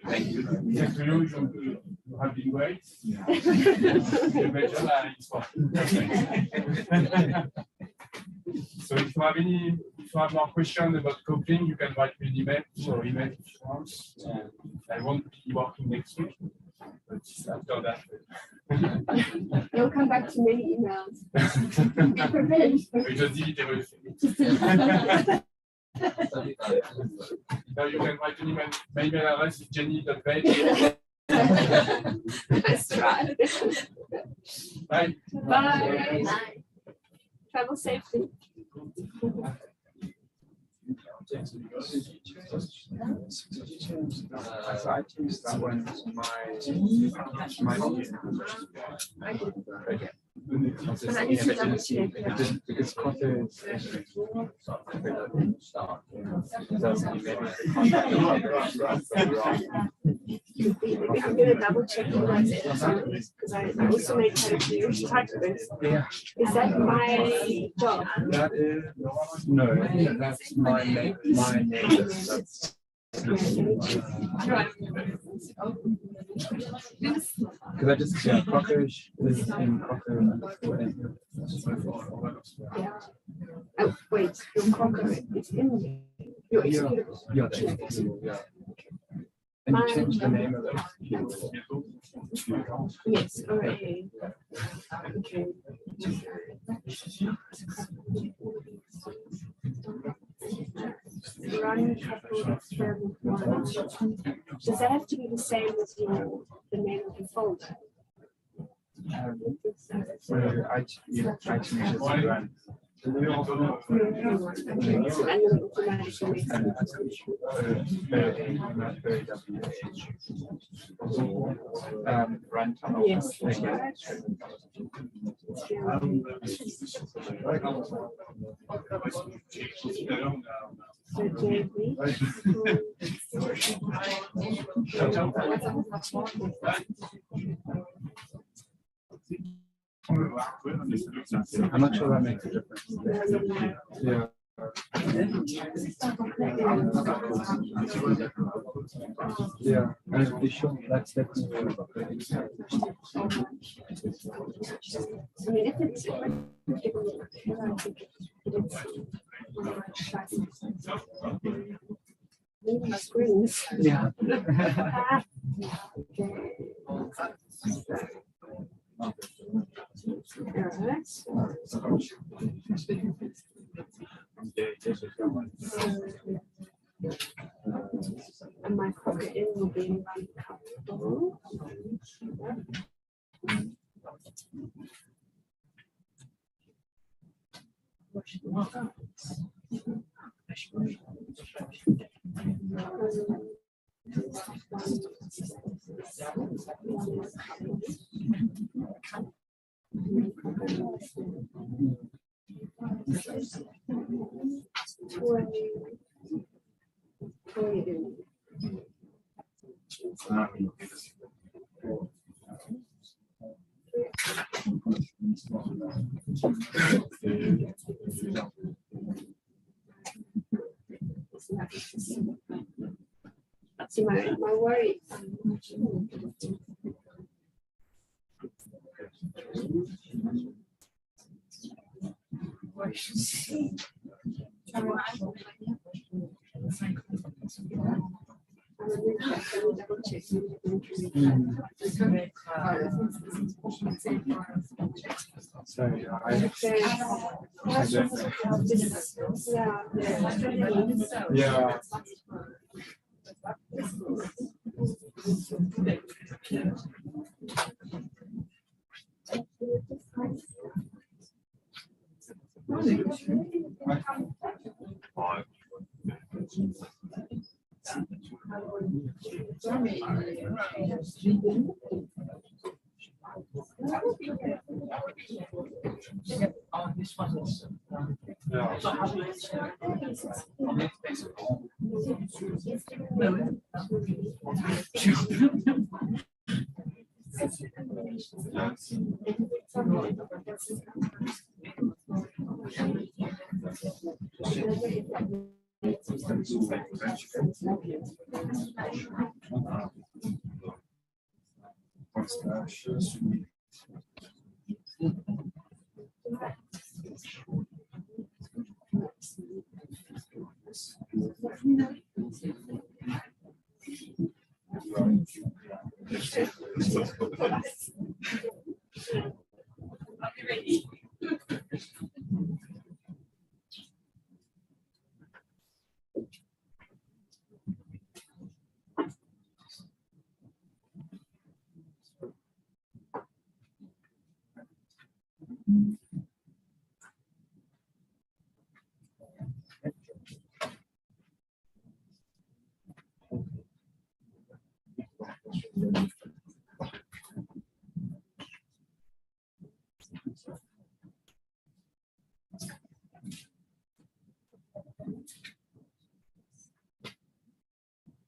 Thank you. Thank you. You have been great. So if you have more questions about coupling, you can write me an email. So email if you want. And I won't be working next week, but after that. You'll come back to many emails. Be prepared. We just delete everything. Now you can write an email. My email address is jenny.page. Let's try. Bye. Bye. Travel safely. I think that one is my And I need to double check. because CROCO I'm going to double check the ones because I also made quite a few typos. Yeah. Is that my job? That is no, that's my name. Because I just CROCO is in CROCO. Yeah. Oh, wait, your CROCO is in your executable. Yeah. And you change the name of it. Yes, alright. Okay. Run couple experiment one. Does that have to be the same as the name of the folder? So I change it to run. Run. Yes. So JV. I'm not sure that makes a difference. Yeah. Yeah, and be sure that's definitely. I mean, if it's maybe screens. Yeah. And my CROCO in will be in run couple. That's my worry. Yeah. Oh, this one is. So how do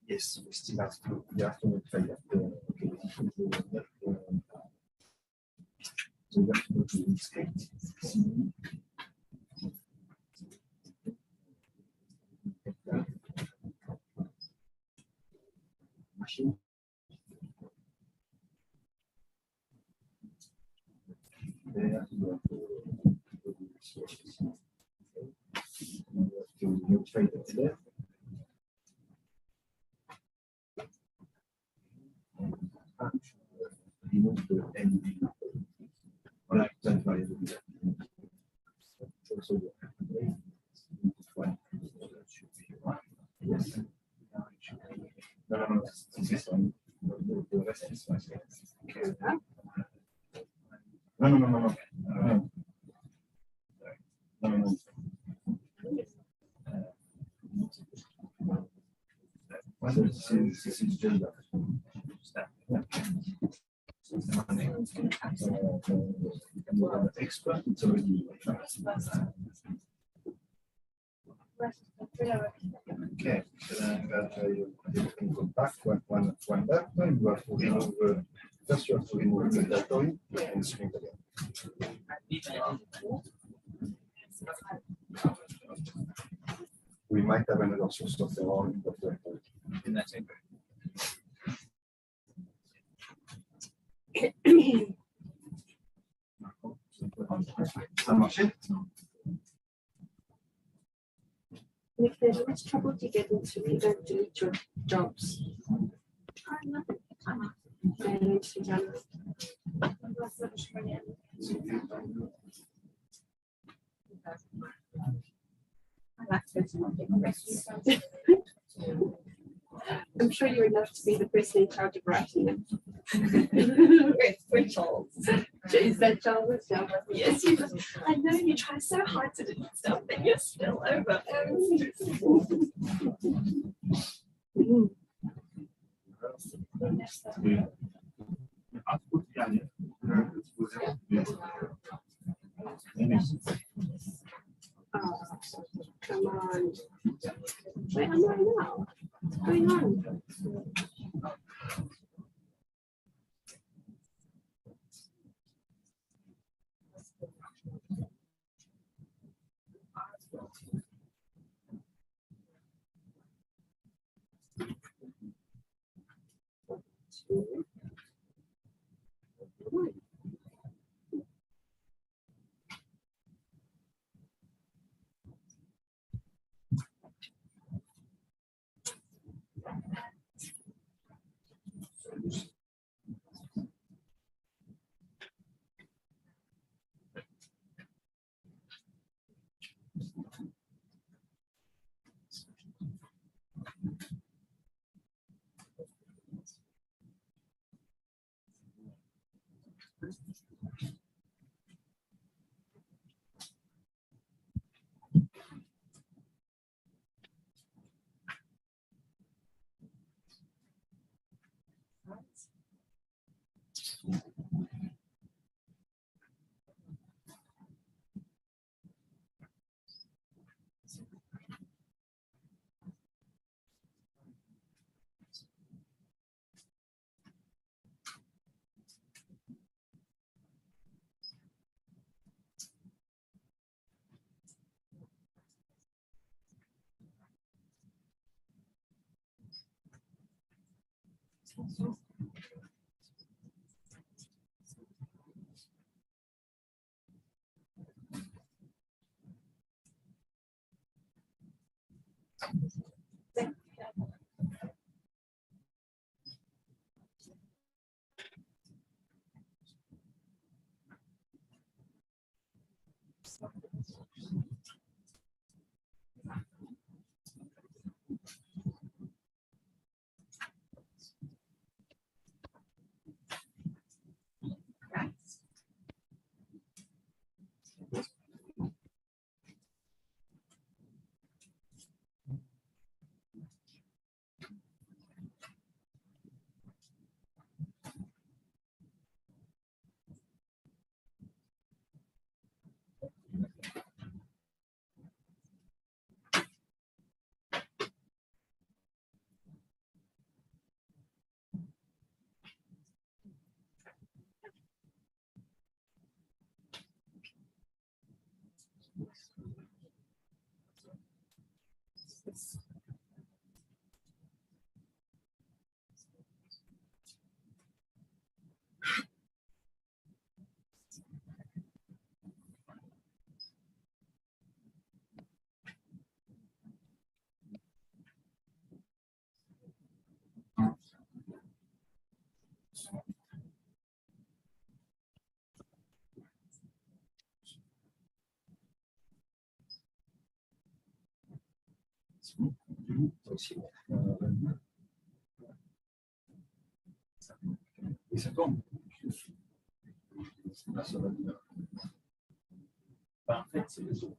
Yes, we still have to, we have to try that. Okay. So we have to go to the script. Machine. There, you have to sources. You have to notify that there. Remove the ND. Or like that variable. Also, one. Yes. No, this one. The rest is fine. No. No. This is gender. Expert, it's already. Okay, so then you can go back one back. Then you have to remove. First, you have to remove the directory and string again. We might have another source of error in the directory. In that same way. Ça a marché? If there's much trouble to get into, you don't delete your jobs. I'm sure you're enough to be the person in charge of writing them. With Charles. Is that Charles? Yes, I know you try so hard to do stuff, but you're still over. Oh, come on. Where am I now? What's going on? Et ça tombe. En fait, c'est les autres.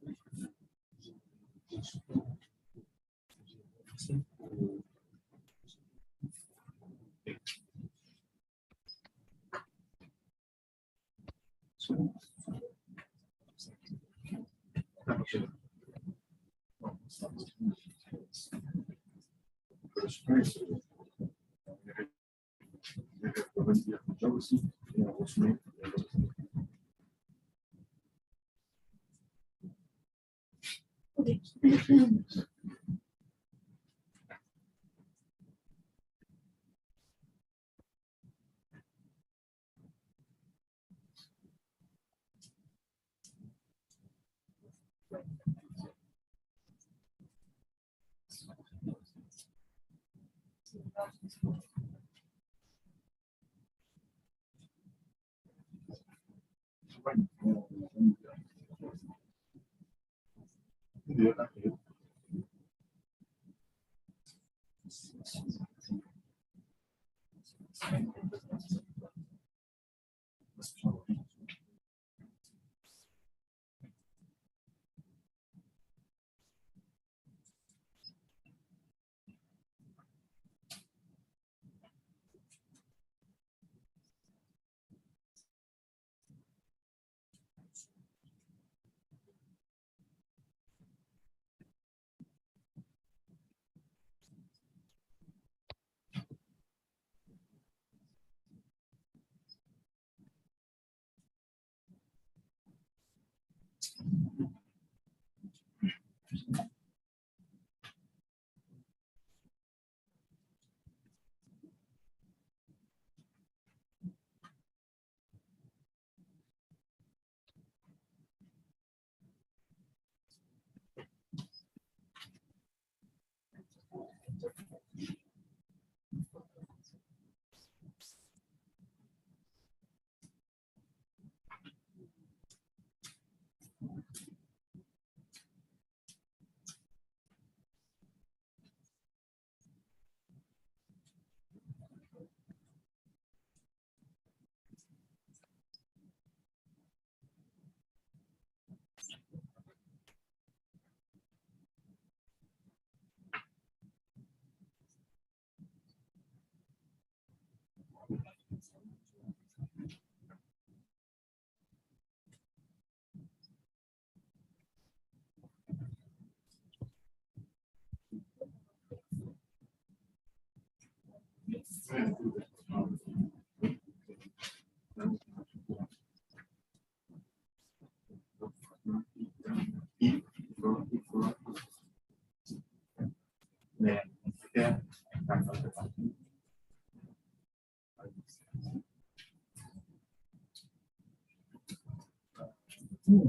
Do you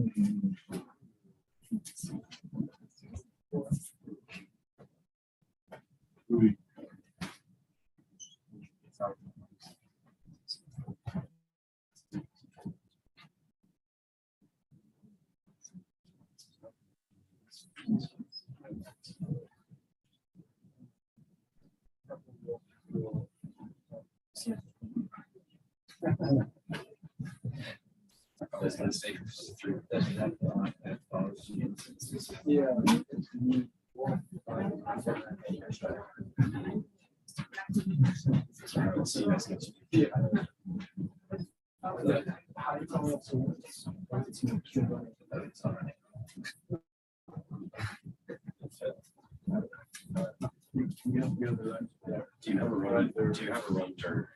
have a run? Do you have a run turn?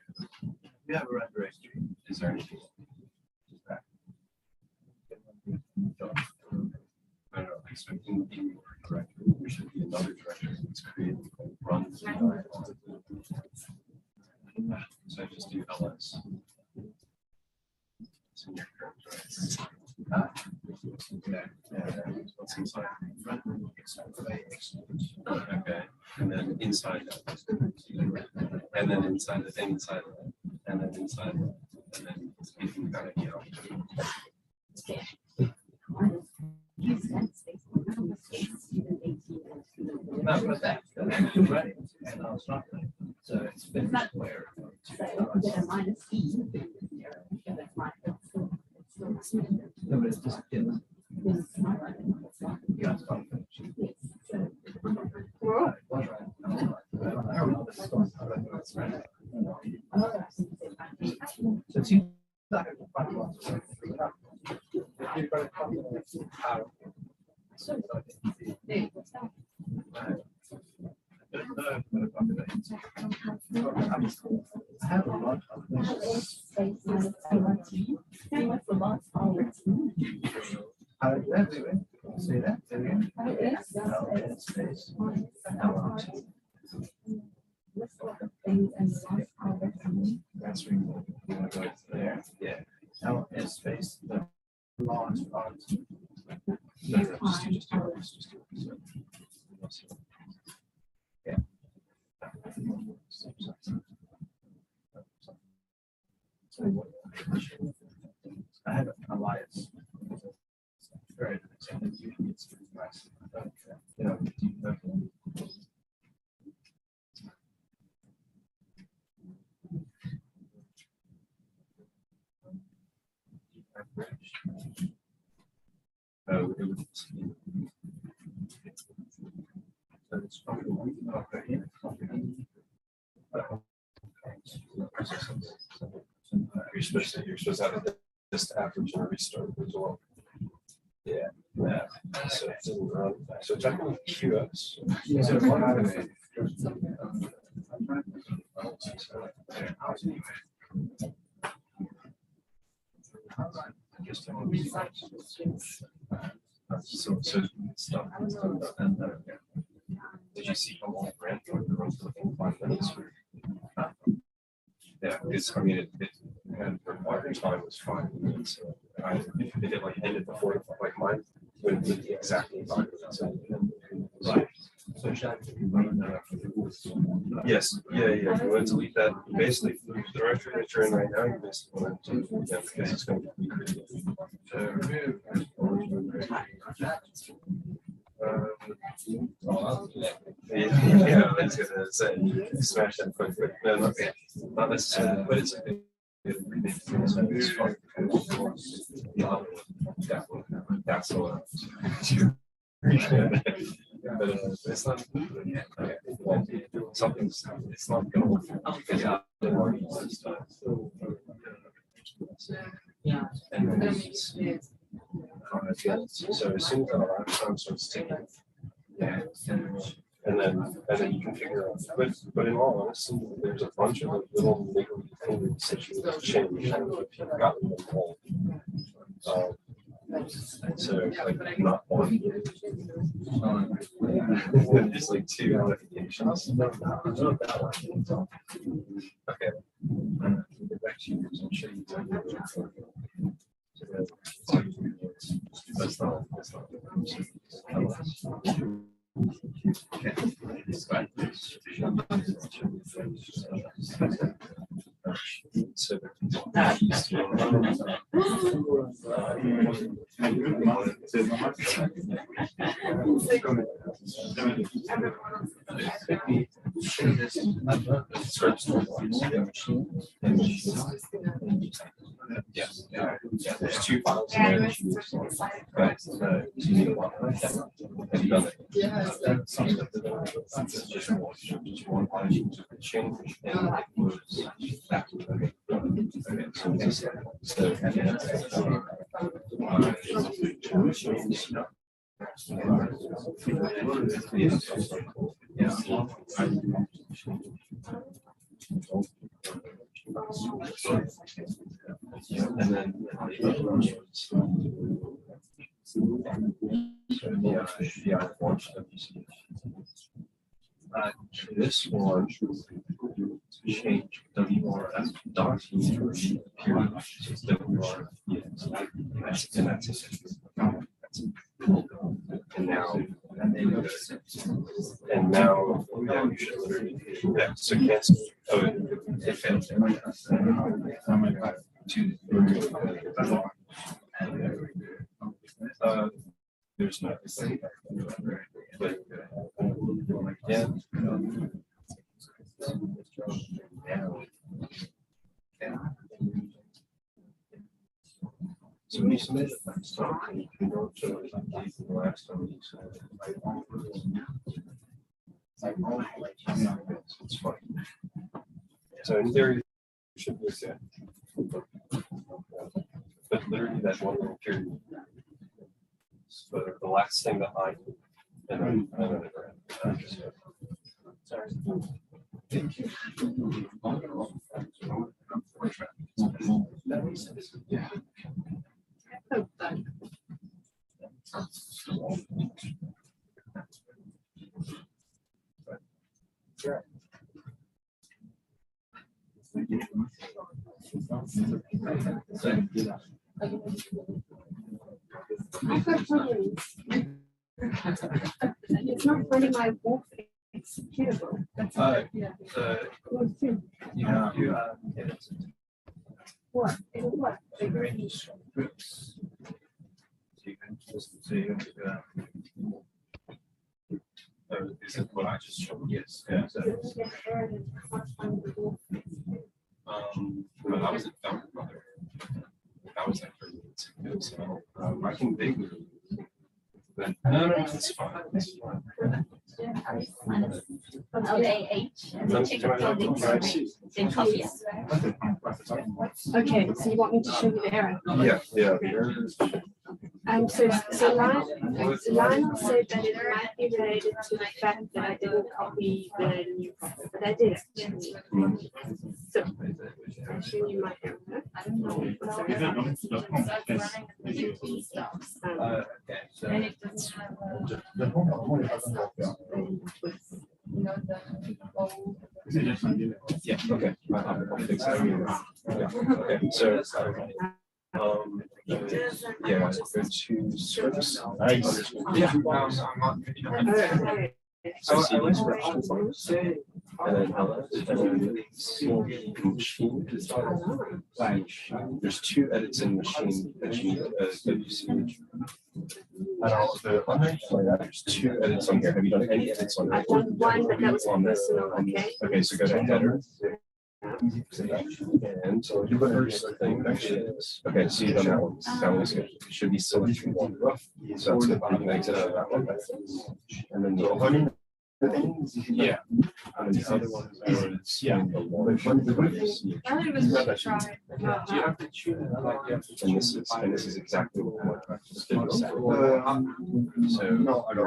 You have a run directory. Is there anything? I don't know. Expecting the directory. There should be another directory that's created called runs. So I just do ls. It's in your current directory. What's inside? Okay. And then inside that. And then inside it, and inside it, and then inside it. And then you can kind of, Not with that. Right. And I was not. So it's been where. Minus E. No, but it's just. Say that. That's remote. You want to go there? Yeah. LS space. The launch part. No, just do it. Yeah. I have an alliance. Very it's nice. You know, you're supposed to have it just after the restart as well. Yeah. So it doesn't run. So check on QS. So one out of it. So stuff. Did you see how long it ran for the rest of the 5 minutes? Yeah, it's, I mean, it had required time was 5 minutes. If it like ended before, like mine would be exactly 5 minutes. Right. So yes, yeah. You want to delete that. Basically, the directory that you're in right now, you basically want to delete that because it's going to be created. Yeah, I was gonna say smash that quick. No, not necessarily, but it's a that's a lot. But it's not something's it's not going to so as soon as the alarm sound starts ticking, and then you can figure out. But in all honesty, there's a bunch of little niggly things that you change if you've gotten them all. So like not one. There's like 2 notifications. Okay. Get back to you. I'll show you. That's not. So yes, there's two files in there that you use, but you need one. And another. Just one file you change and it moves back. Okay, so and then this one change WRF dot period WRF and that's it. And now you should literally so cancel. Oh, it failed. There's no but yeah. So when you submit it last time, you can go to the last time you submitted. It's fine. So in theory, it should be set. But literally that one little period. So the last thing behind and then sorry. Thank you. Yeah. It's not running my wolf executable. That's what? What? Is it what I just showed? Yes. Yeah. But I was that was after so I can dig it. No, it's fine. It's fine. Okay, so you want me to show you the error? Yeah. So Lionel said that it might be related to the fact that I didn't copy the new copy, but I did actually. So I'll show you my error. I don't know. Yeah. Okay. I'll fix that. Okay. So. Yeah, go to scripts. Nice. Yeah. So see these scripts and then machine. There's two edits in machine that you need WCH. There's two edits on here. Have you done any edits on I've done one, but that was personal. Okay. Okay, so go to header. And so the first thing actually is okay. So you done that one. That one's good. It should be selection one. So that's good. You can exit out of that one. And then the other yeah. And the other one is yeah. Do you have to tune it like and this is exactly what my practice did. So where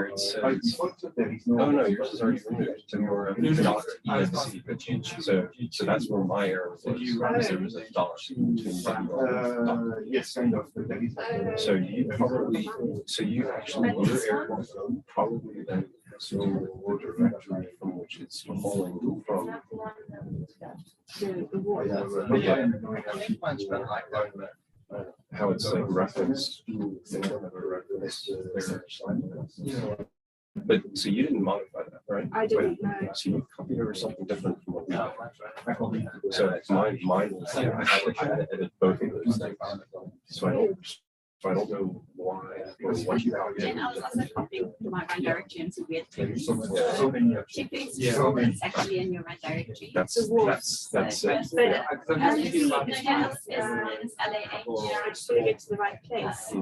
it says oh no, yours is already removed to your .exe. So that's where my error was. There was a dollar between yes, kind of. So you actually your error probably then so directory from which it's pulling from. how it's like referenced. But so you didn't modify that, right? I didn't know. So you copied over something different from what we did. So mine was, I had to edit both of those things. So I don't know why or what you copied. And I was also copying to my run directory and some weird things. Chickpeas, it's actually in your run directory. That's it. But everything else is LAH. Yeah, I just want to get to the right place.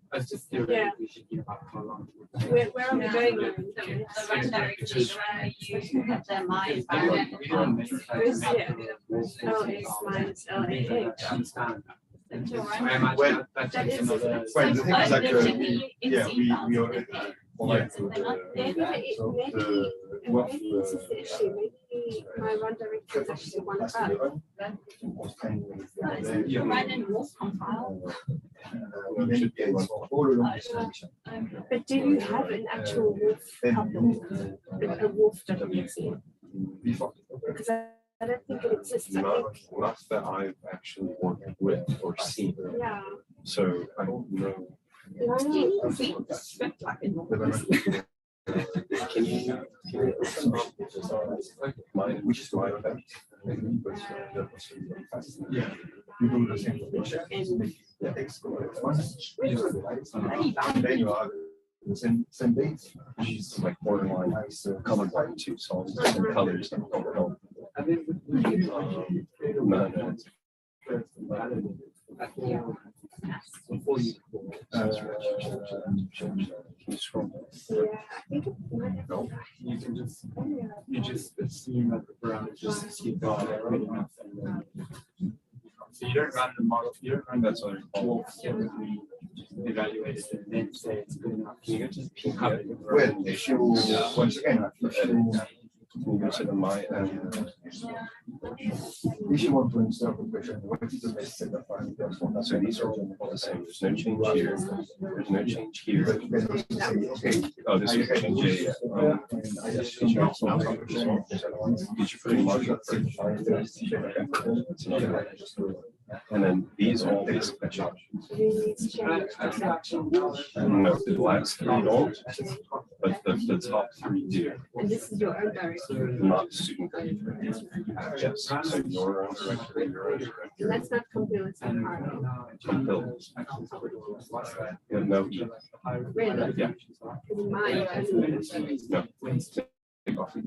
I was just Yeah. we should give up how long. Where are we going? The run directory where you have the my environment. Where's here? Oh, it's minus LAH. Understand that. That's your I run. imagine Well, that that takes is- another. Well, the thing is like, They're checking in yeah, C we files, already okay. provide So they're not- Maybe this is the issue. Maybe my run directory is actually one up. You run in wolf compile. But do you have an actual wolf couple? A wolf WC? Because I don't think it exists. I think, Not that I've actually worked with or seen. yeah. So I don't know. Do you need to read the script like in normal? Can you mine, which is my effect? Yeah. You do the same information. Then you have the same dates. She's like borderline colorblind too, so all these different colors that don't help. I mean, No. before you. Yeah, I think it might have. You can just, you just assume that the parameters keep going. So you don't run the model, you don't run That's what I call. evaluate it and then say it's good enough. Can you just pick up? Well, if you, once again, Can you go to the my if you want to install the question, what is the best set of parameters for that? so these are all the same. There's no change here. There's no change here. But you can also say, okay, Oh, this is change. and I just change out some parameters. Did you put in markup? That's another one. And then these all basically change. These change. No, the last three don't, but the top three do. And this is your own directory. Not student. Yes, so your own directory, your own directory. And that's not compiled, it's not hard. Compiled. Yeah, no, E. Really? Yeah. Mine. No. Take off the E.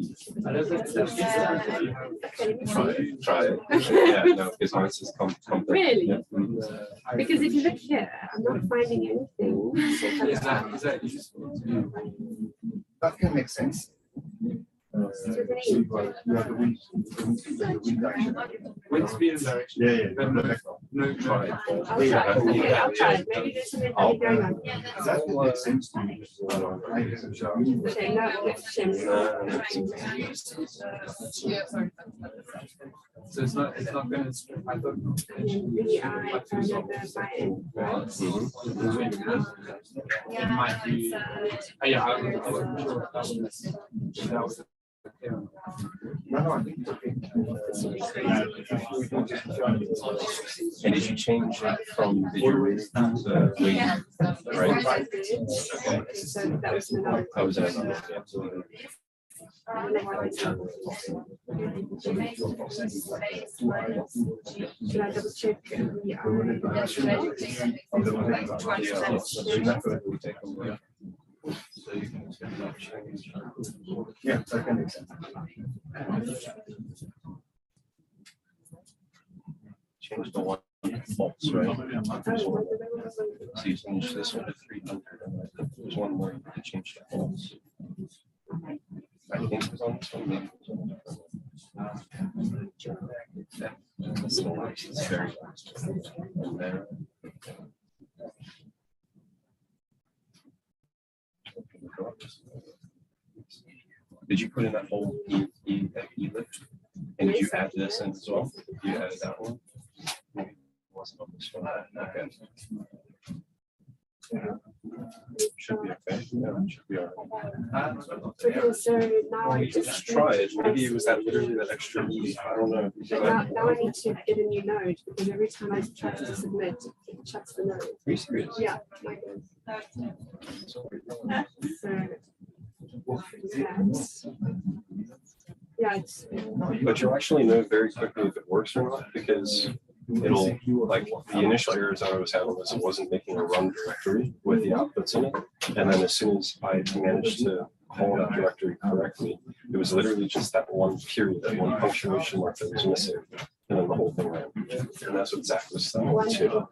Try it. Yeah, no, because mine says compiled. Really? Yeah. Because if you look here, I'm not finding anything. Is that useful? That can make sense. So you have the wind direction. Wind speed and direction. Yeah. But no, Try it. I'll try. Okay, I'll try. Maybe there's something going on. That would make sense to me. Okay, no, let's change. So it's not gonna, I thought. It might be, yeah, I wasn't sure if that was. No, I think it's okay. And did you change it from the remove to wait? Right? Okay. So that was another. I was in another. Should I double check? Yeah, that can make sense. Change the one false, right? So you change this one to 300. And there's one more you can change to false. I think it was on this one. Maybe it was on this one. It's very and there. Did you put in that whole lift? And did you add this in as well? You added that one? Maybe it wasn't on this one. Okay. Should be okay. Yeah, it should be all right. Okay, so now I just Try it. Maybe it was that literally that extra E. I don't know. But now I need to get a new node because every time I try to submit, it shuts the node. Are you serious? Yeah. Like so, yeah, it's. But you'll actually know very quickly if it works or not because it'll like the initial errors I was having was it wasn't making a run directory with the outputs in it. And then as soon as I managed to call that directory correctly, it was literally just that one period, that one punctuation mark that was missing. And then the whole thing ran. And that's what Zach was saying too.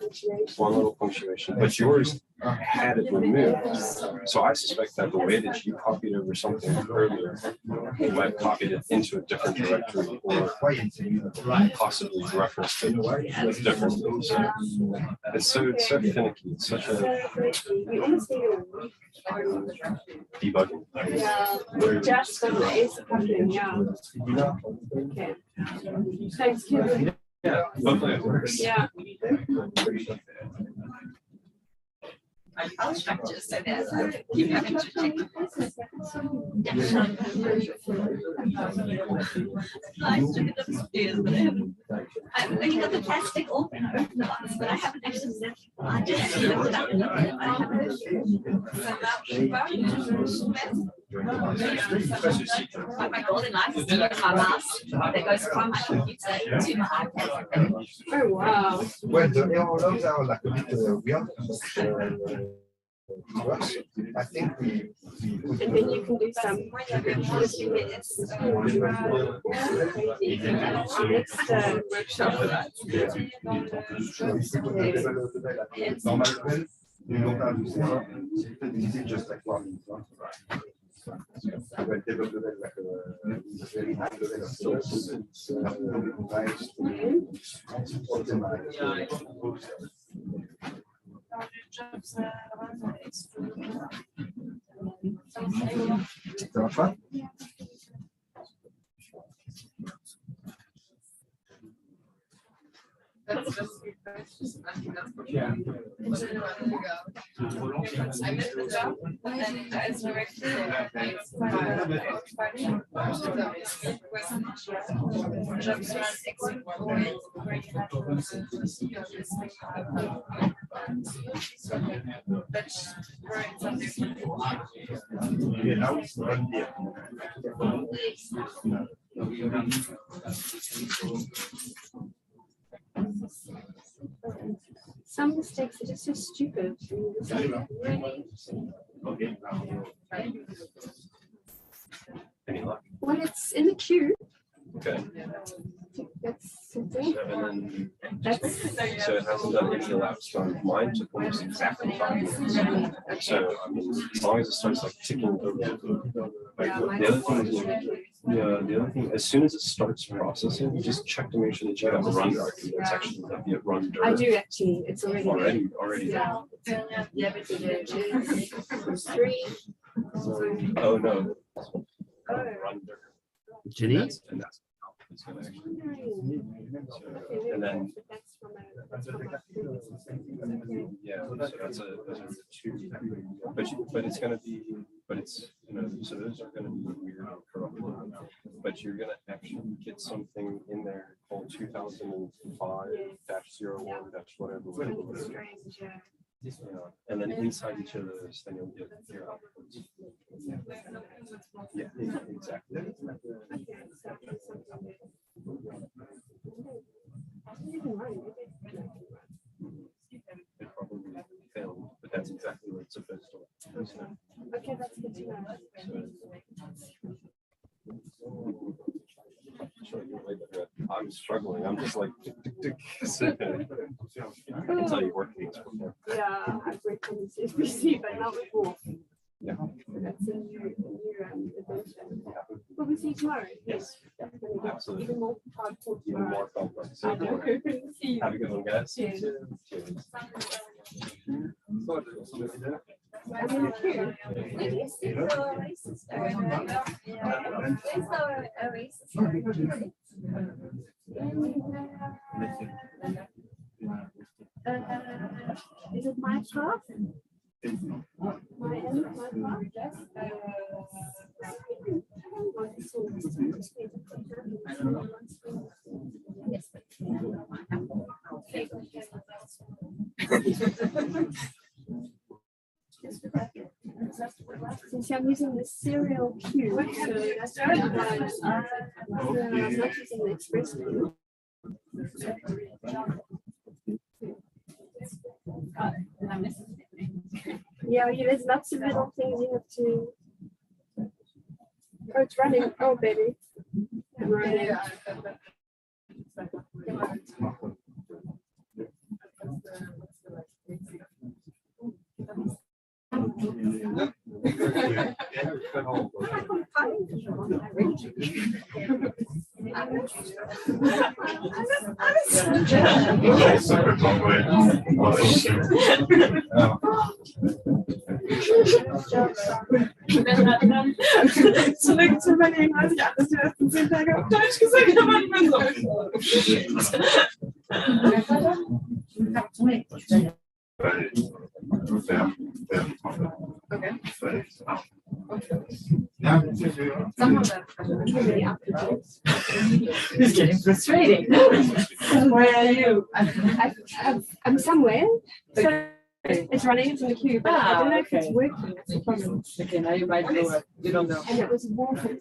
One little punctuation. But yours had it removed. So I suspect that the way that you copied over something earlier, you might have copied it into a different directory or possibly referenced it differently. So it's so finicky. It's such a debugging. Yeah, just the ways happening. Yeah. Okay. Thanks, Kevin. Yeah, hopefully it works. Yeah. File structures so that you having to check. I've only got the plastic opener, but I haven't actually I did actually look it up and I haven't. My golden life is to my mouse that goes from my computer to my iPad. Oh wow. Well, the neurologs are like a bit weird. I think we and then you can do some next workshop for that. Just like one. Very high level of sources, Yeah. I missed the job, and as director, jobs around some mistakes are just so stupid. Really? Any luck? When it's in the queue, Okay. that's something. That's So it hasn't done any elapsed time of mine to almost exactly 5 minutes. So I mean, as long as it starts like ticking over. The other thing, as soon as it starts processing, just check to make sure that you have the run directory that's actually the run directory. I do actually. It's already Already. Yeah, but it's 3. Oh no. Oh. Run directory. Jenny? And that's how it's going to actually. So, and then yeah, so those are the two. But it's going to be, so those are going to be weird and corrupted. But you're going to actually get something in there called 2005-01-whatever. And then inside each of those, then you'll get your outputs. Yeah, exactly. It probably failed, but that's exactly what it's supposed to. Okay, that's good to know. I'm struggling. I'm just like tick, tick, tick. I can tell you worked these before. Yeah, I've worked on this HPC, but not before. Yeah. That's a new adventure. Well, we'll see you tomorrow. Yes. Absolutely. Even more hardcore Even tomorrow. more complex. I know. See you. Have a good one, guys. Cheers. Cheers. I'm in the queue. Is it my path? Since I'm using the serial queue, so that's why I'm not using the express queue. Yeah, there's lots of little things you have to. Oh, it's running. Oh, baby. I'm running. Zu überlegen, was ich alles die letzten 10 Tage auf Deutsch gesagt habe, ich bin so. It's getting frustrating. Where are you? I'm somewhere. So it's running into the queue, but I don't know if it's working. That's the problem. Okay, now you might know it. You don't know. And it was warm for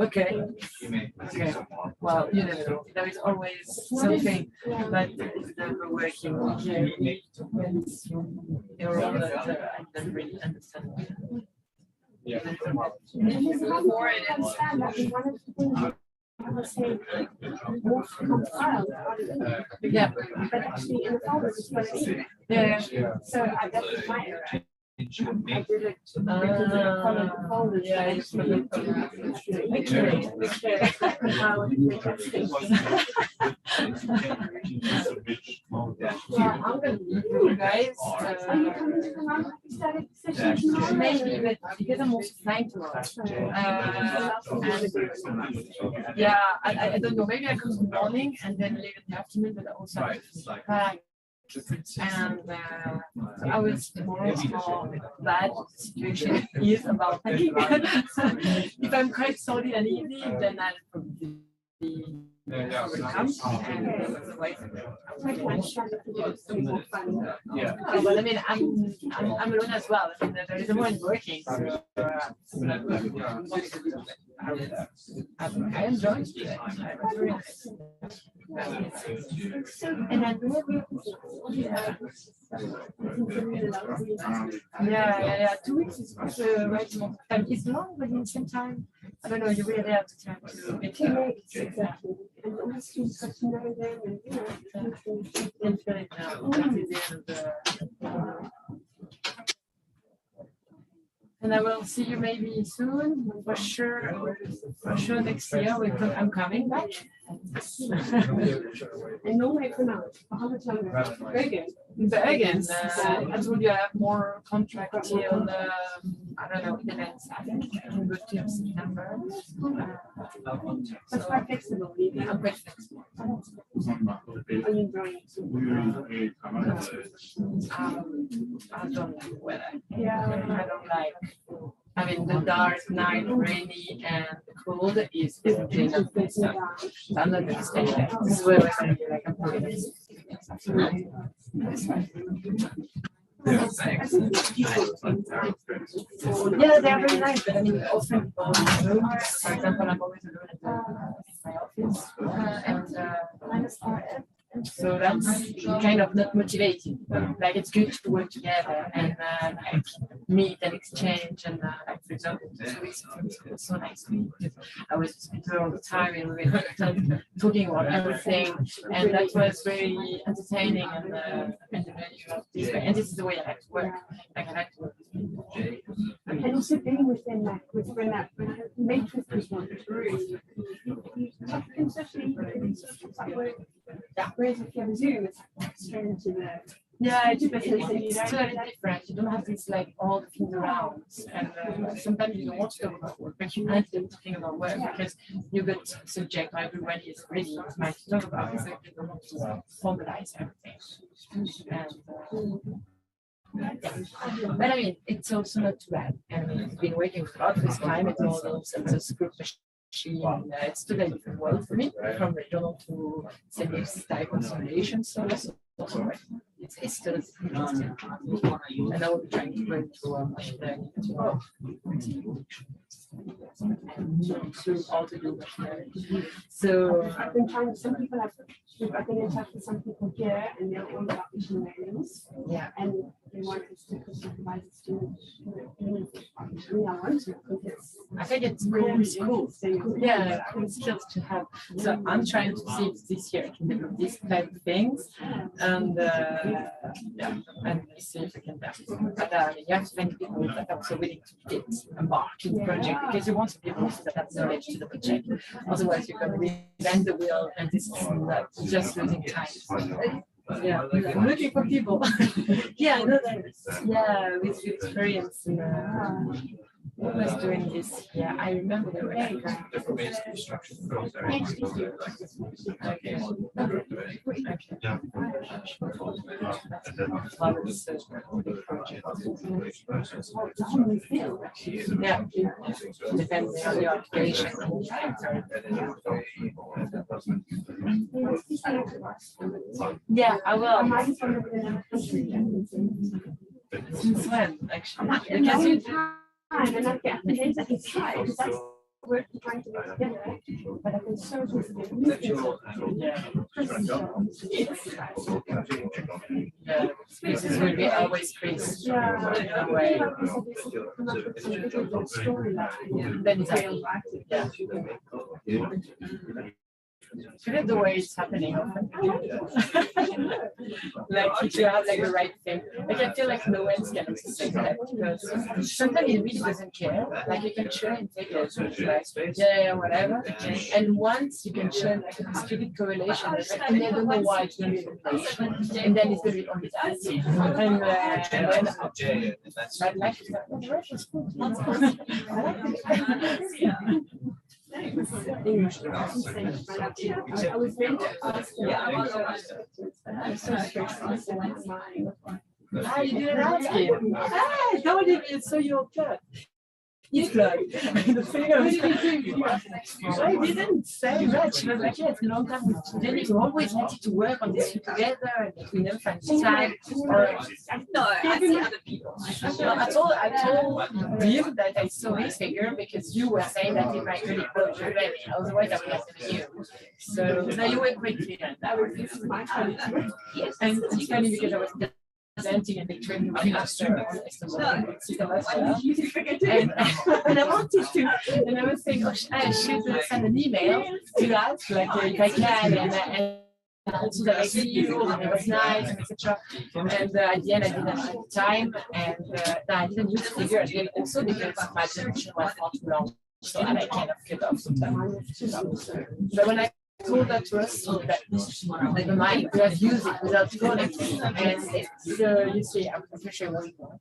Okay. Okay. Well, you know, there is always something that is never working. You're all that I don't really understand. Yeah. I was saying more compiled, yeah, but actually in the folder it's what it is. Yeah. So that was my error. I did it folder. Yeah, it's okay. Yeah, I'm gonna leave you guys. Are you coming to the last session tomorrow? Maybe, but because I'm also flying tomorrow. Yeah, I don't know. Maybe I come in the morning and then later in the afternoon, but also and I was tomorrow how bad the situation is about packing. If I'm quite solid and easy, then I'll probably come and otherwise yeah. But I mean I'm alone as well. I mean there is no one working, so I enjoyed it. I was very nice. And I yeah. 2 weeks is the right amount of time. It's long, but in the same time, I don't know, you really have the time to make it. Exactly. And also you got to know them and you know. It's very now. That is the end of the and I will see you maybe soon, for sure. For sure next year I'm coming back. And Norway for now. How much longer? Bergen. Bergen. I told you I have more contract till I don't know, events. I think I can go till September. That's quite flexible. I'm quite flexible. Are you enjoying it? I don't like weather. Yeah. I don't like. I mean, the dark night, rainy, and cold is definitely not good stuff. So I'm not going to stay there. This is where we're going to be like a police. Yeah, they're very nice, but I mean, often people alone. For example, I'm always alone at my office, and so that's kind of not motivating. Like it's good to work together and like meet and exchange and like for example, 2 weeks ago it was so nice to meet. I was with her all the time and we were talking about everything, and that was very entertaining and and this is the way I like to work. Like I like to work with people. And also being with them, like when I meet with people through, you can socially work. Whereas if you have a Zoom, it's straight into the it's totally different. You don't have this like all the things around, and sometimes you don't want to talk about work, but you end up talking about work because you got a subject where everybody is ready to talk about, so you don't want to formalize everything. But I mean, it's also not too bad. I mean, I've been working with a lot of this climate models and this group It's totally different world for me, from regional to semi-type consolidation. So it's totally different. And I will be trying to go into machine learning as well. To all to do machine learning. So I've been trying. Some people have. I've been in touch with some people here, and they're all about machine learning. Yeah, and they want us to supervise the students. I think it's really cool. Yeah, cool skills to have. So I'm trying to see if this year I can do these type of things, and yeah, and see if I can. But you have to find people that are also willing to embark in the project, because you want to be able to have knowledge to the project. Otherwise, you're going to reinvent the wheel, and this is not just losing time. Yeah, I'm looking for people. Yeah, I know that. Yeah, with experience in who was doing this. Yeah, I remember the way. Yeah, depends on your application. Yeah, I will. Since when, actually? Because you and I get the try. We're trying to work together, but I can show this spaces will be always Chris. Yeah. In a way. Then it's the way it's happening. Like if you have like the right thing. Like I feel like no one's gonna say that, because sometimes it really doesn't care. Like you can try and take it, like, yeah, whatever. And once you can show like a stupid correlation, and they don't know why it's gonna be the correlation, and then it's gonna be only that. And then but like it's cool. I was meant to ask you. I'm so stressed. Ah, you didn't ask him. Ah, don't even so your cut. He's like, the thing I didn't say much. She was like, yeah, it's a long time with Jenny. We always wanted to work on this together, and we never find time. No, I see other people. I told him that I saw his figure because you were saying that it might really go to ready. Otherwise, I would have been you. So now you were quite clear. This is my time. Yes. And it's funny because I was presenting and they trained me after and I wanted to, and I was saying, oh, I should send an email to ask, like, if I can, and so that I see you, and it was nice, etc. And at the end, I didn't have time, and I didn't use the figure again, also because my presentation was far too long, so I kind of cut off sometimes. But when I told that to us, so that never mind, we have used it without calling. And so you see, I'm pretty sure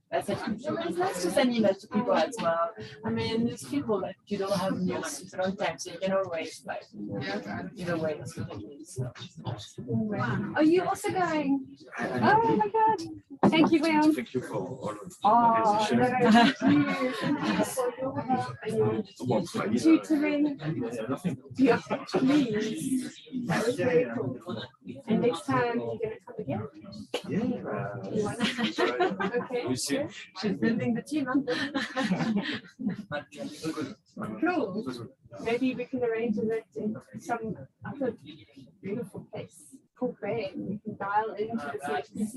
that's it. It's nice to send emails to people as well. I mean, there's people that you don't have news in a long time, so you can always like either way. Are you also going? Oh my god! Thank you, Leon. Thank you for all of oh, no, thank you for your help and your tutoring. Yeah, please. That was very cool. And next time you're going to come again? Yeah. Okay. She's building the team, huh? Cool. Maybe we can arrange it in some other beautiful place. Cool thing. You can dial into the CHPC.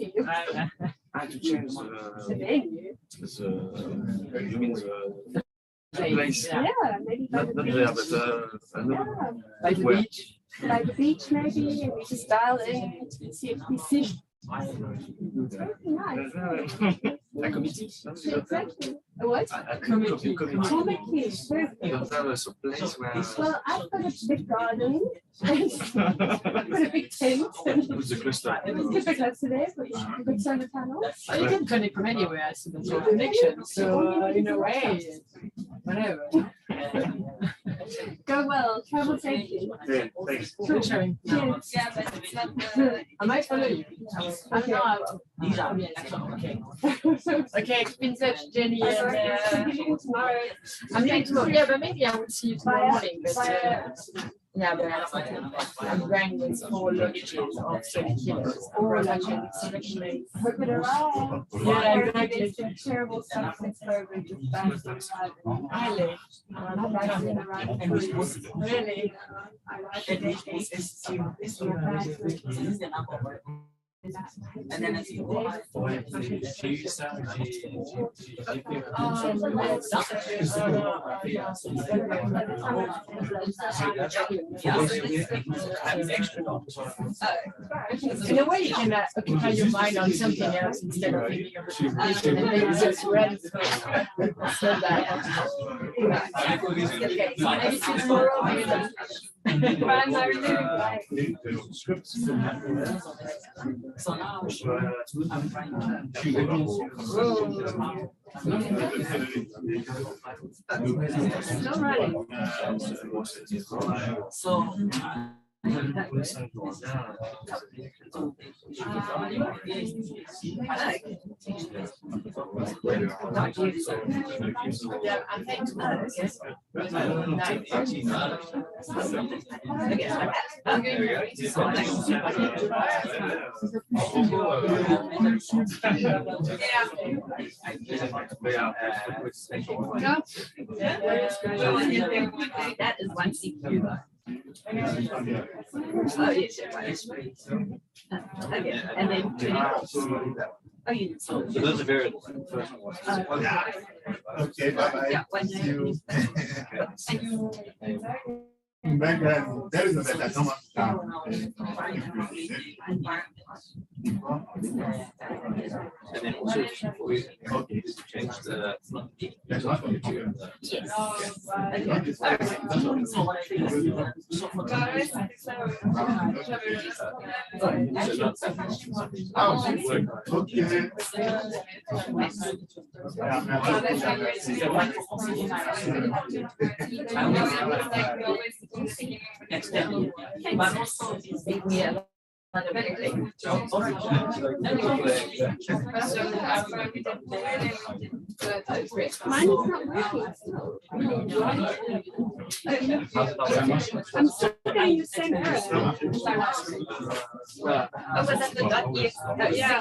I had to change the venue. You mean the place? Yeah, maybe by the beach. There, but By the beach. By the beach, maybe, and we just dial in to the CHPC. Nice. A committee? Exactly. A what? A committee. Committee. Well, I've got a big garden. I've got a big tent. Who's the cluster? It's difficult today, but a good solar panel. You can connect from anywhere, so there's no connection. So in a way, whatever. Go well, travel safely. Yeah, thanks. Cool sharing. Cheers. Yeah, but it's not the. I might follow you. I'm not. Okay, keep in touch, Jenny. And, Tomorrow. I'm doing tomorrow. Yeah, but maybe I would see you tomorrow morning. But yeah, but I'm going with 4 luggages of 30 kilos. Or like Hope it arrives. yeah, exactly. There's some terrible stuff that's over just bounced on the I live. Really? And then as you go on, in a way, you can occupy your mind on something else instead of thinking of it. And then you just read so that. Maybe tomorrow, maybe. so now I'm trying Still running. So Yeah, I think tomorrow. That is one CPU. Oh, yeah. And then oh, you did so. So those are variables. Okay, bye-bye. Yeah, one See you. And you There is a better come And then also, we change the. yes. But also make me a Mine is not working. I'm still getting the same error. Oh, was that the .exe? Yeah.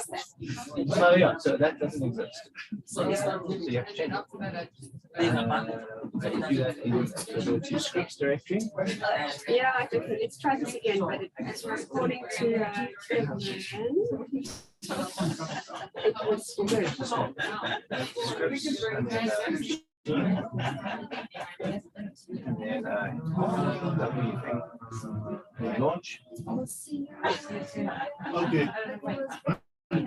Oh, yeah, so that doesn't exist. so it's not So you have to change it. being a Can you do that in the 2 scripts directory? Yeah, I think let's try this again, but it's according to it was good. And launch. Okay. No,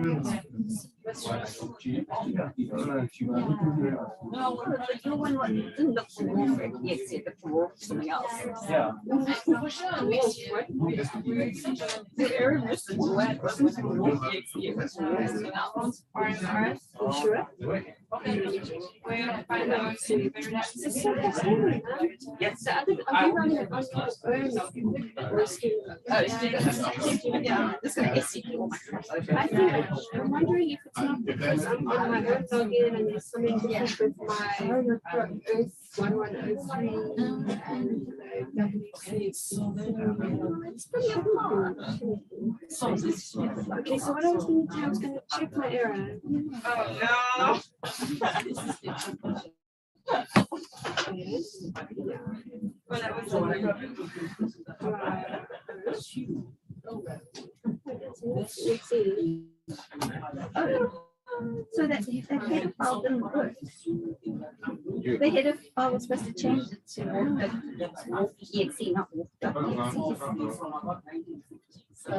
but your one didn't look for Wolfric. Yes, it looked for something else. Yeah. The error message wasn't for Wolf.exe, it was for something else. Sure. Yes. Are you running it on your own or student? Yeah, it's gonna get CPU. I think I'm wondering if it's not because I'm on my own login and there's something different with my Earth 1103 and it's pretty hard. Okay, so what I was going to do, I was going to check my error. Oh, Let's see. So that header file didn't work. The header file was supposed to change it to Wolf.exe, not Wolf.exe. So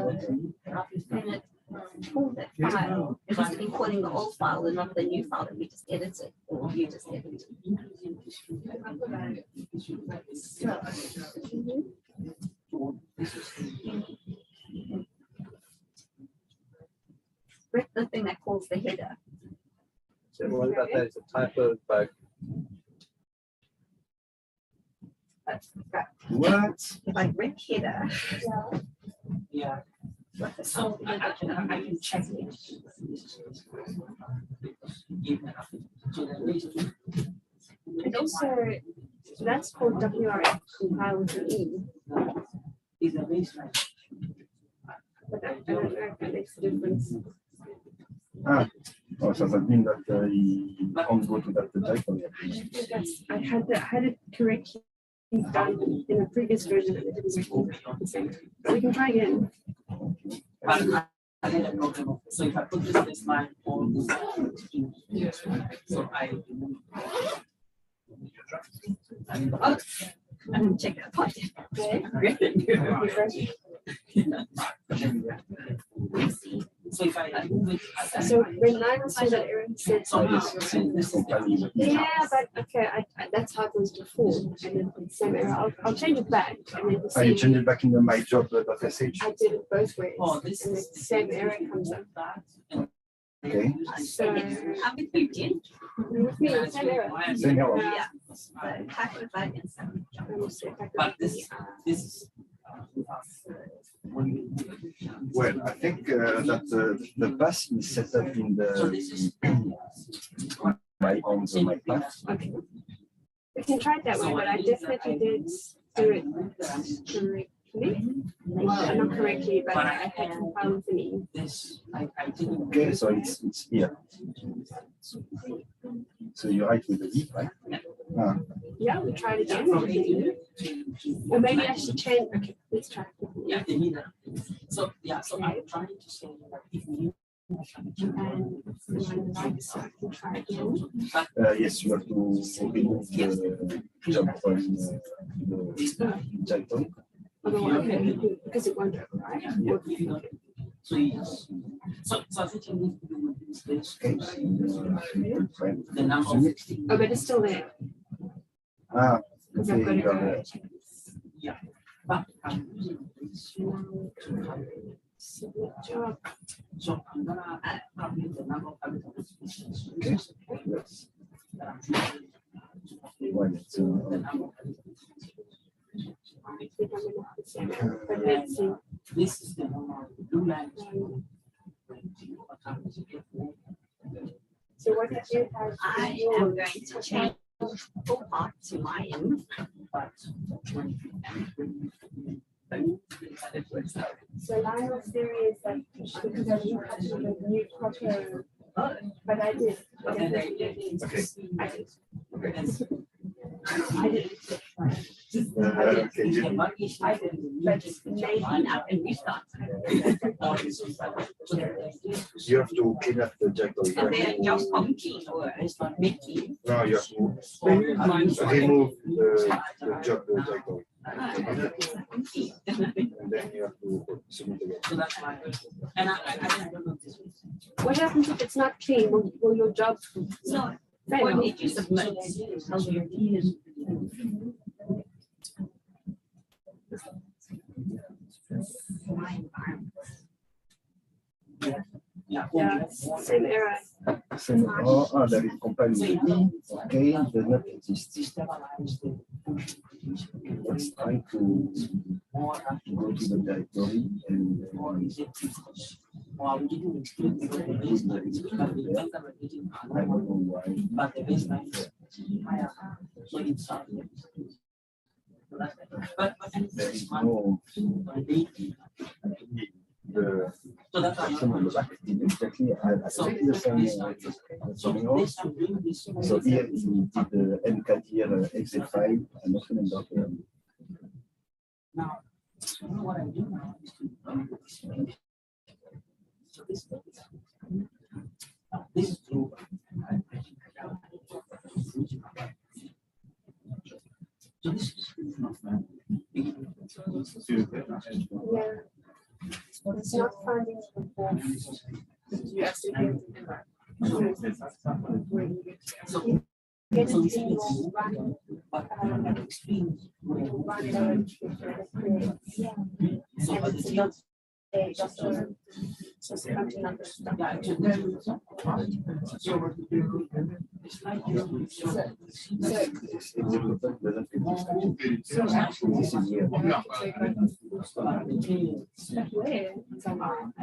when it pulled that file, it must have been calling the old file and not the new file that we just edited, or you just edited. The thing that calls the header. So what about that? It's a typo bug. What? Like Rick Hitter. Yeah. So I can check it. And also, that's called WRF compile with an E. Is a baseline. But I don't know if that makes a difference. Ah, oh, so that means that he can't go to that title. I had it correctly done in a previous version and it didn't work the same. But we can try again. So if I put this line on this line, so I And check that part. so if I move it, So when I saw that error, he said, yeah, but okay, that's how it was before. And then the same error, I'll change it back. And then Ah, you change it back in the my job.sh. I did it both ways. Oh, this and is the same error comes up. Okay. So I'm with you, Jim. with me, same error. Same error. Yeah. So tackle it back and some. But this is Well, I think that the bus is set up in so the this is on my path. Okay. We can try it that way, but I definitely did do it correctly. Not correctly, but I had compile with an E. this I didn't. Okay, so it's here. So you write with the E, right? Ah. Yeah, we tried it again. Or maybe I should change. Okay, let's try. Yeah, they need that. So yeah, so I'm trying to say that if you So I can try again. Yes, you have to remove the jump from the title. Otherwise, because it won't override. so yes. So I think you need to do with this. Okay. The number of 16. Oh, but it's still there. Ah, Because okay. I've got to You have go. Yeah. But I'm using this one to Submit job. so I'm gonna probably the number of habitants. Okay. Yes. Well, it's, The number of I think I'm gonna have the same error, but let's see. this is the normal blue line. So what did you have? I am going to change full part to mine. So Lionel's theory is that because I didn't have the new CROCO, but I did. I did. I did. I did. okay. But maybe Up and restart. You have to clean up the jack. And then just funky or Mickey. No, you have to remove the jack. And then you have to submit again. So that's why. And I don't know this. what happens if it's not clean? Will your job So fail? what did you submit? My environment. Yeah, same error. Same. Oh, that is compiled with E. Okay, does not exist. Let's try to go to the directory and I don't know why. But the baseline is higher. So it's but There is no the so that's why section on the back did exactly exactly the same something else. So here he did the mkdir exit file and also in Docker. now what I do now is to so this is true. So this is Yeah. It's not finding before. You actually get so get so it this in is your run. but extreme. So but it's not Just yeah, so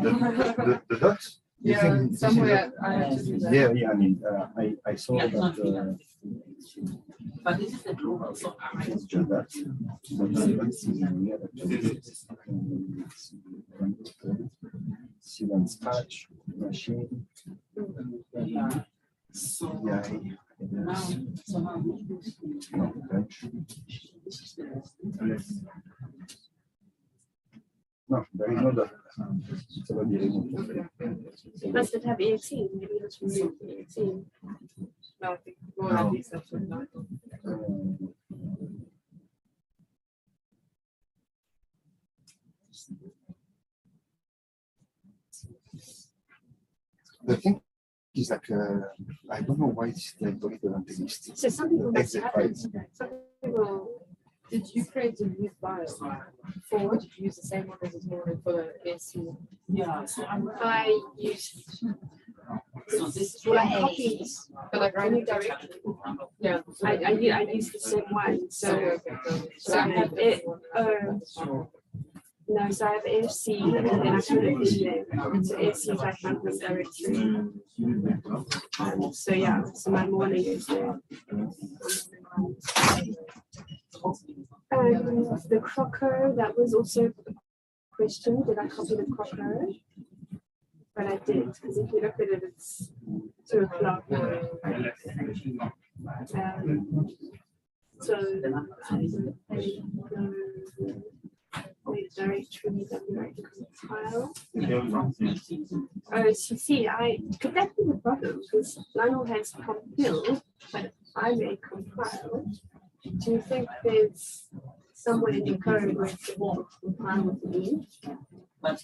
The dots? Yeah, somewhere I have to do that. Yeah, I mean, I saw that. But this is the global, so It's just that. Siemens patch machine. so Yeah. now somehow No, there is no dot. It's already removed. Must it have EXE? Maybe let's remove EXE. No, I think more like this. The thing is like, I don't know why this library doesn't exist. So some people must Exit have files. it. Some people, Did you create a new file for? Did you use the same one as this morning for the ASU? yeah, so I used, so this well, I copied, But like right directly? Yeah. I used the same one, so. So I have it, no, so I have AFC and then I put it in there. So AFC 500 directory. So yeah, so my morning is there. The CROCO, that was also a question. Did I copy the CROCO? But I did, because if you look at it, it's 2 o'clock. So directory that we like to compile. See, could that be the problem? Because Lionel has compiled, but I may compile. Do you think there's somewhere in the code where it's compile with me? Well,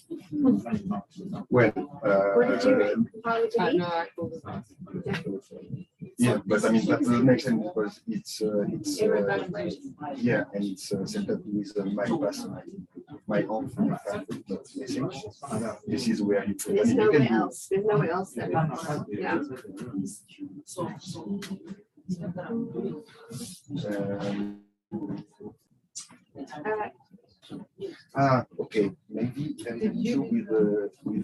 What did you compile with me? No, I called it. Definitely. yeah, but I mean that doesn't make sense because it's yeah, and it's set up with my pass, my own message. This is where you put. There's you nowhere can do- else. There's nowhere else that yeah. Okay, maybe an issue with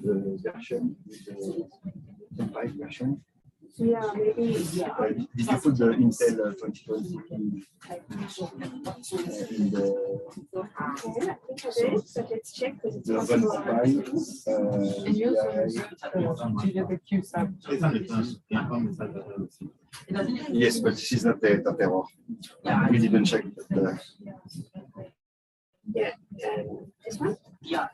the version, with the compiled version. Yeah, maybe. Did you put the Intel 2020 in the Okay, I think I did, but let's check because it's run possible. file? And you also did the Q sub. Yes, but this is not the error. We didn't check the. Yeah, this one? yeah.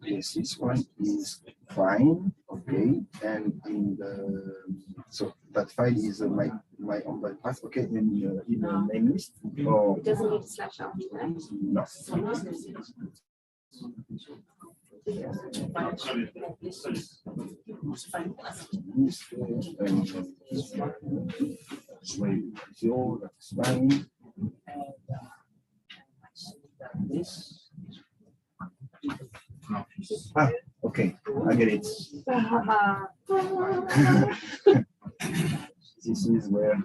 Yes, this one is fine, okay, and in the so that file is my on my path, okay, in the name list or It doesn't need a slash after that. no. Zero, that's fine. This. Okay, I get it. This is where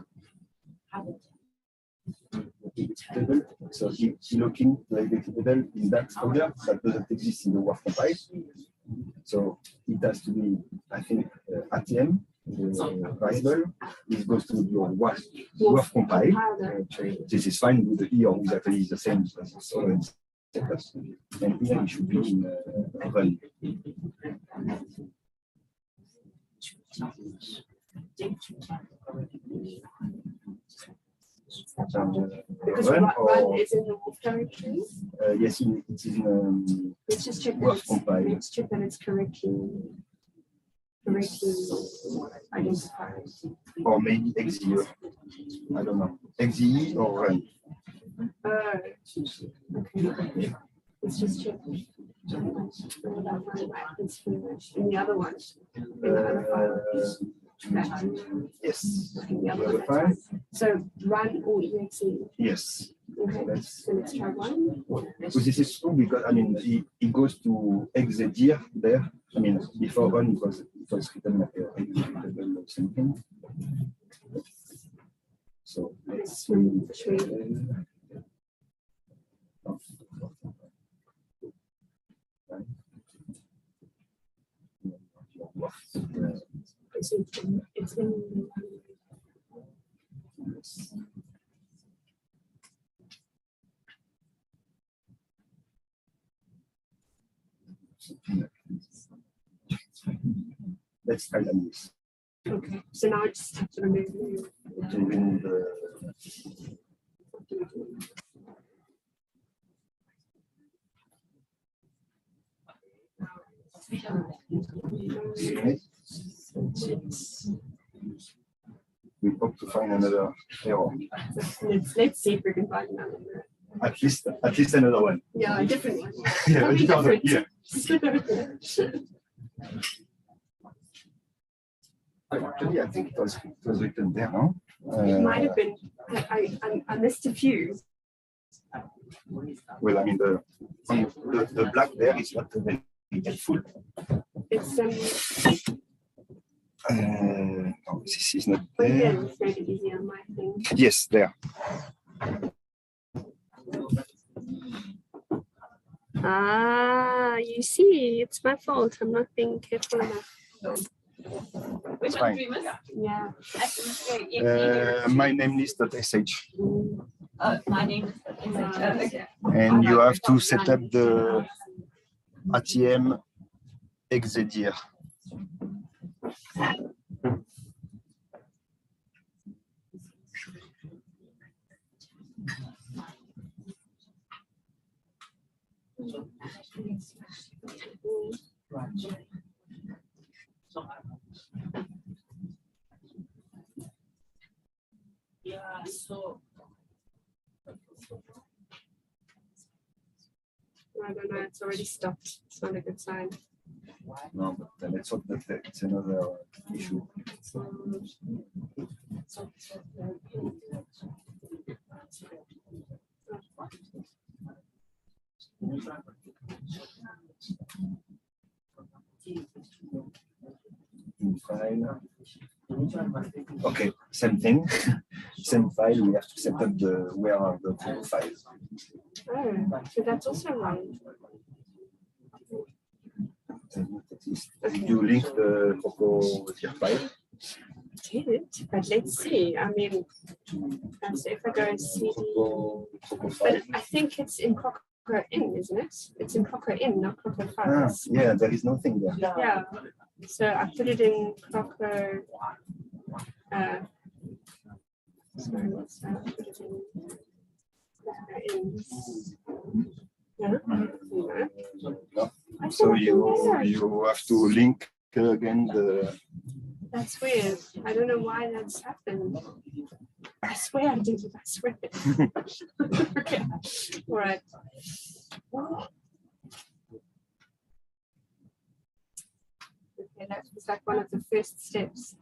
executable. So looking the executable in that folder that doesn't exist in the WAF compile. So it has to be, I think, ATM, the variable, is goes to your WAF compile. This is fine with the E or with the is the same because it's already set up. And here it should be in run. Because Run run or is in the wolf directory. yes, it is in Let's just check that WAF it's, compile. let's check that it's correctly identified. Or maybe XE. I don't know. XE or run. Okay. Let's just check. It's finished. In the other one. In the other file. Yes. In the other The other one. file? So run or exe. Yes. Okay, so let's try one. So this is true because I mean it goes to exedir there. I mean before on it was written like executable something. So let's see. It's in Let's try this. okay. So now I just have to remove The we hope to find another error. Let's see if we can find another. At least another one. Yeah, a different one. Yeah, Different. yeah. Actually, I think it was written there, no? It might have been. I missed a few. Well, I mean the black there is not very helpful. It's No, this is not but yeah, there. it's maybe easier on my thing. Yes, there. Ah, you see, it's my fault. I'm not being careful enough. It's fine. Yeah. My name is .sh. My name is okay. And you have to set up the ATM exedir. Yeah, so I don't know. It's already stopped. It's not a good sign. No, but let's hope that it's another issue. File. Okay, same thing. Same file. We have to set up the where are the CROCO files. Oh, so that's also wrong. You link the CROCO with your file. Did, but let's see. I mean, so if I go CD, but I think it's in CROCO in, isn't it? It's in CROCO in, not CROCO files. Yeah, there is nothing there. Yeah. So I put it in CROCO. Sorry, what's that? I put it in. Yeah. No. So you have to link again the. That's weird. I don't know why that's happened. I swear I did it. I swear. Okay. All right. Okay, that was like one of the first steps.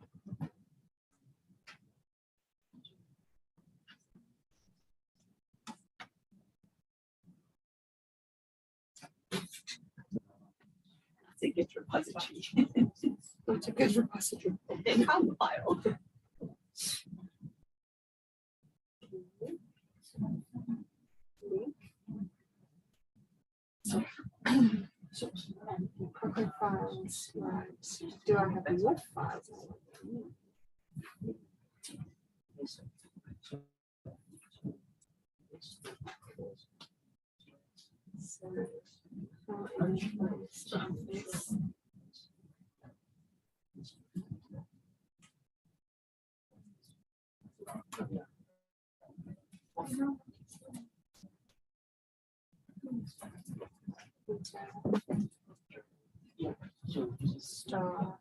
It's a good repository. Not a good repository. They found the file. CROCO files, right. Do I have what files? Star.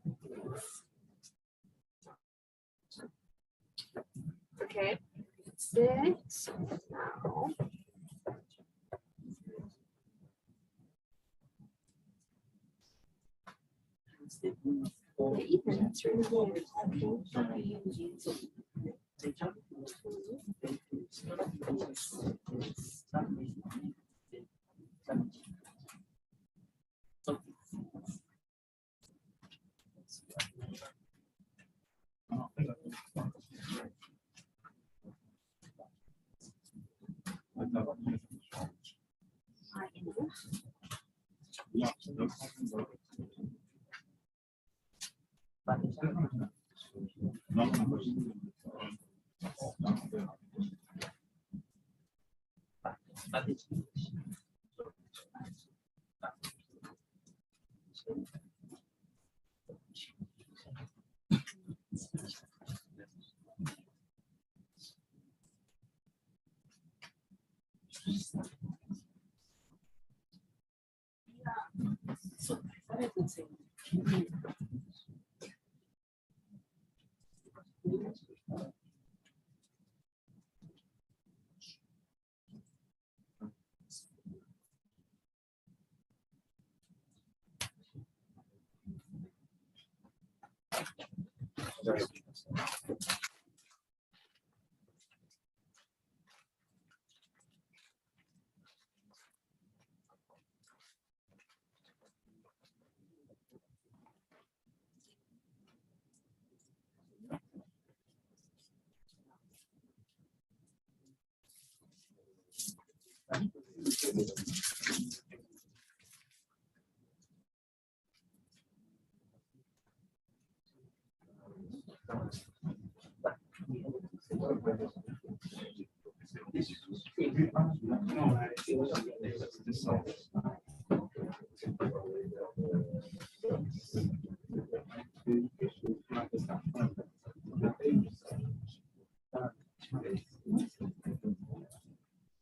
Okay, that's it. Now. Even that's really weird. Okay.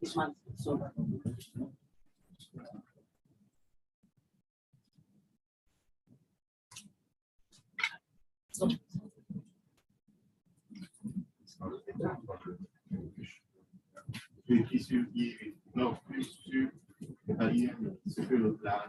This one, so. Non, plus sur ce que le plan.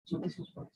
So this is what.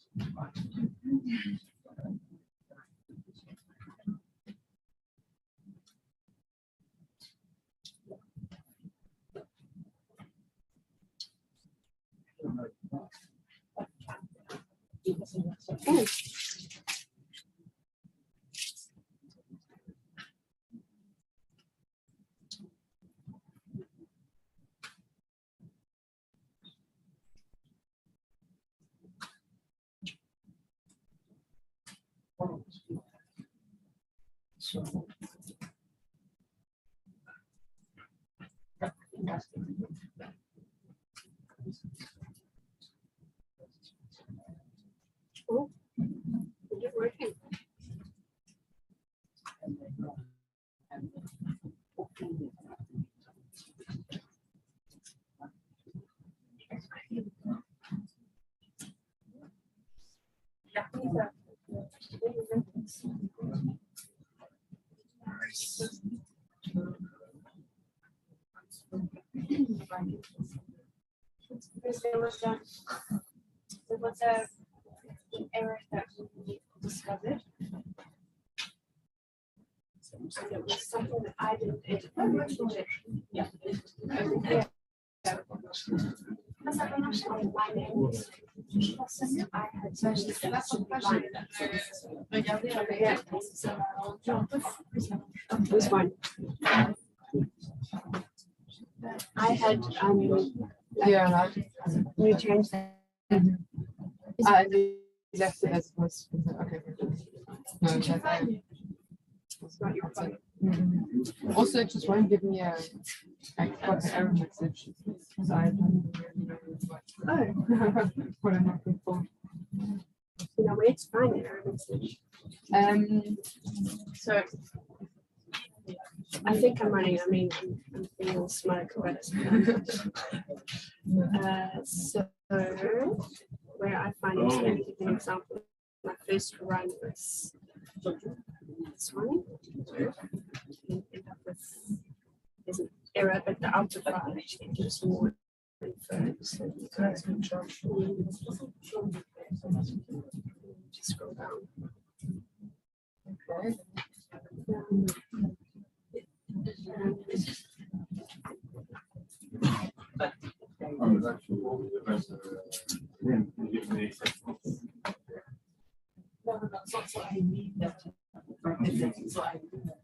Oh. So. Oh, is it working? There was a error that we discovered. And it was something that I didn't edit. Yeah. Yeah. This one. I had Yeah. you changed that. Exactly as it was. Okay. No, It's not your fault. Also, it just won't give me a like what error message. So I don't really know what I'm looking for. You know where to find it. So I think I'm running. I mean, I'm being all smug about it. So where I find it, so give an example. My first run was this one. You end up with there's an error, but the outer file actually gives more info. So you guys can just scroll down. okay. So I need that. So I need that.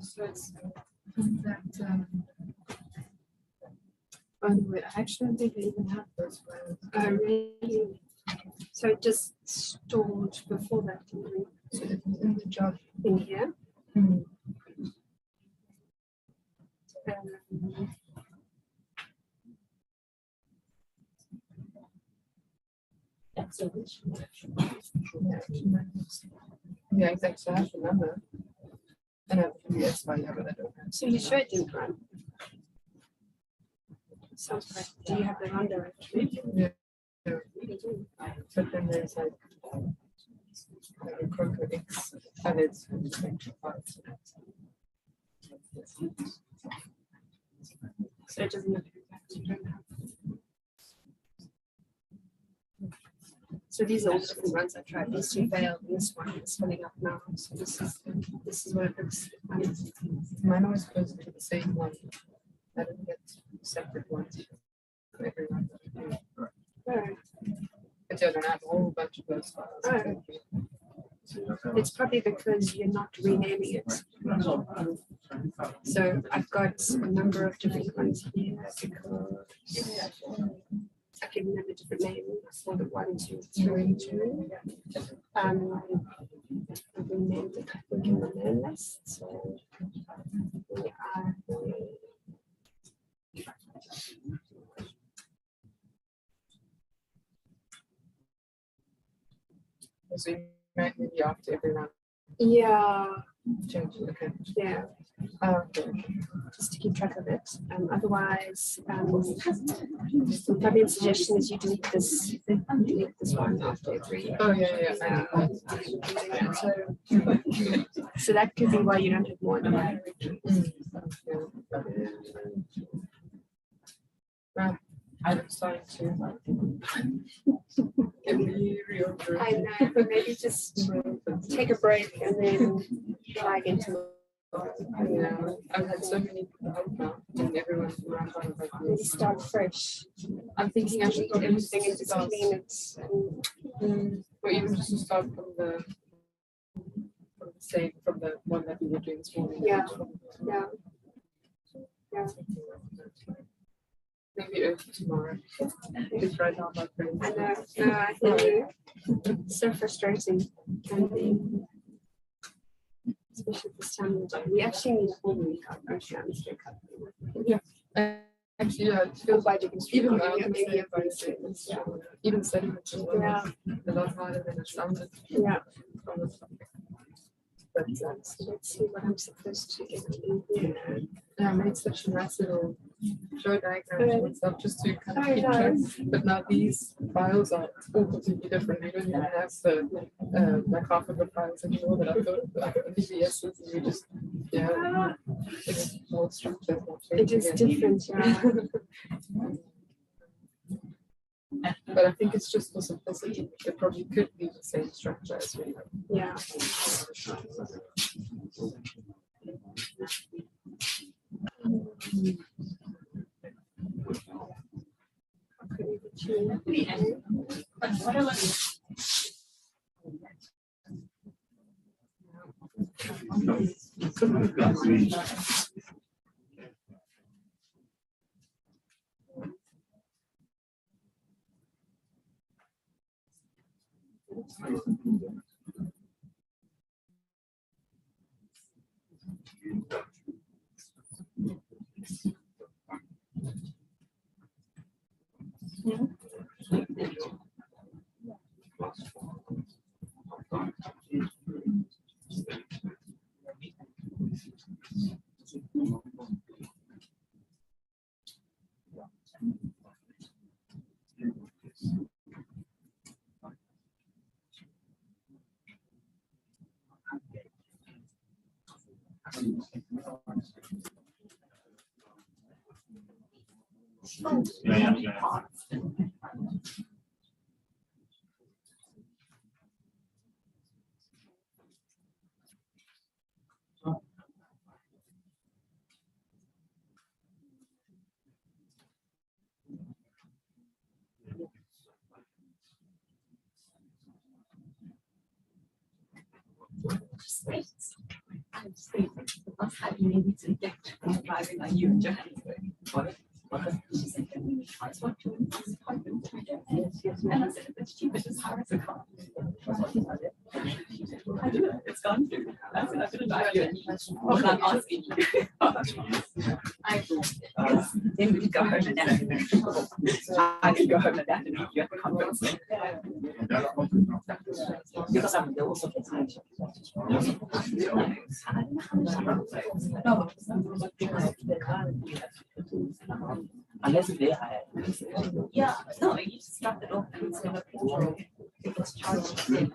So it's that by the way, I actually don't think I even have those files. Really? So it just stored before that. So it's in the job In here. Yeah, exactly. I have the number. And I have the PS file, yeah, but I don't have. So you sure it didn't run? Sounds like, do you have the run directory? Yeah. But then there's like CROCO X and it's So it doesn't look like you don't have. So these are all the different runs I tried. These two failed, and this one is filling up now. So this is what it looks like. mine always goes to the same one. I don't get separate ones for every one. Right. But yeah, I don't have a whole bunch of those files. Right. It's probably because you're not renaming it. So I've got a number of different ones here because I've given them a different name for the 1, 2, 3, 2. I've renamed it, I think, in the name list. So we are. So you might maybe after every round Yeah, change it. Okay. yeah. Okay. Just to keep track of it. Otherwise, probably a suggestion is you delete this one after every. Oh yeah. So that could be why you don't have more than one. I'm starting to get weary of it. I know, but maybe just take a break and then try again tomorrow. Yeah, I've had so many people help now, and everyone's around like Maybe this. start fresh. I'm thinking I should probably Everything and just just clean it. or even just to start from the same from the one that we were doing this morning. Yeah. Yeah. Yeah. Maybe early tomorrow. Because right now my friends. I know. No, I hear you. It's so frustrating. Can be. Especially this time of the day. We actually need a whole week of our chance to cut. Yeah. Actually, yeah, it feels like even even setting it a lot harder than it sounded. Yeah. But so let's see what I'm supposed to get in here. I made such a nice little show diagram and stuff just to kind of keep track. But now these files are all completely different. We don't even have the like half of the files anymore that I thought VBSs, and we just it's more structured. It is different, yeah. But I think it's just for simplicity. It probably could be the same structure as we have. Yeah. I'm straight. The last time you needed to get driving like you in Johannesburg. She said, can we transport to this apartment? And I said, it's cheaper, just hire us a car. I do it, it's gone through. I said, I couldn't drive you. Oh, I'm asking you. Then we could go home and nap. I could go home and nap and you at the conference. Because I'm the also unless they hire. Yeah, no, you just drop it off and it's gonna it was charged in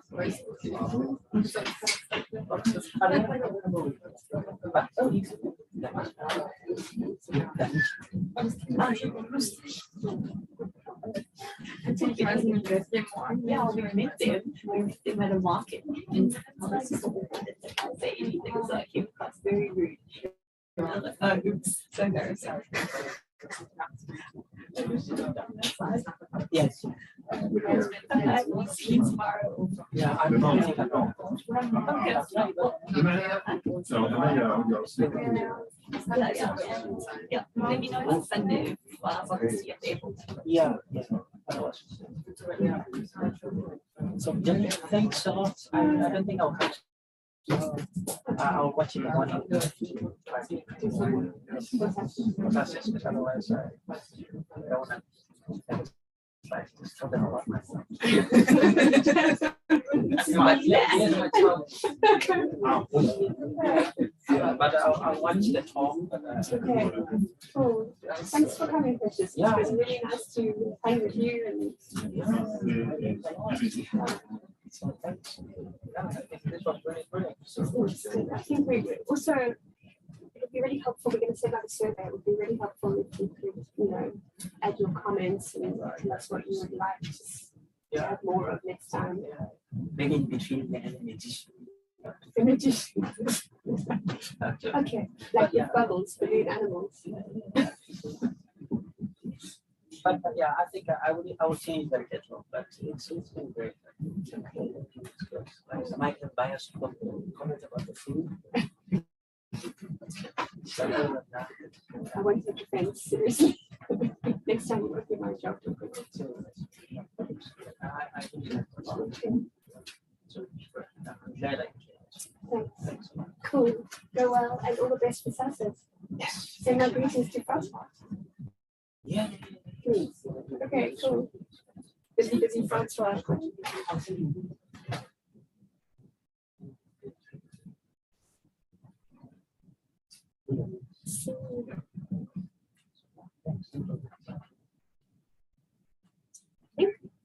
until you guys invest them more. Yeah, we met them at a market and say anything, so I came across very rude. Oops, so embarrassing. Yes. We'll see you tomorrow. Yeah, I'm not. Yeah, maybe not on Sunday. Yeah. So thanks a lot. I don't think I'll catch. I'll watch it in the morning. Otherwise, I don't want to. Just tell them about myself. But I'll watch the talk. Okay. Cool. Thanks for coming, Precious. Yeah. It was really nice to play with you. And I think we also, it would be really helpful. We're going to send out a survey. It would be really helpful if you could, add your comments and tell us what you would like to have more of next time. Maybe in between and edition. Okay, like your bubbles, balloon animals. But yeah, I think I will change the schedule, but it's been great. So Mike can buy us comment about the food. I won't take offense, seriously. Next time you work in my job. Thanks. Cool. Go well and all the best for Sassas. Yes. Send my greetings to Francois. Yeah. Please. Okay, cool. Busy Francois.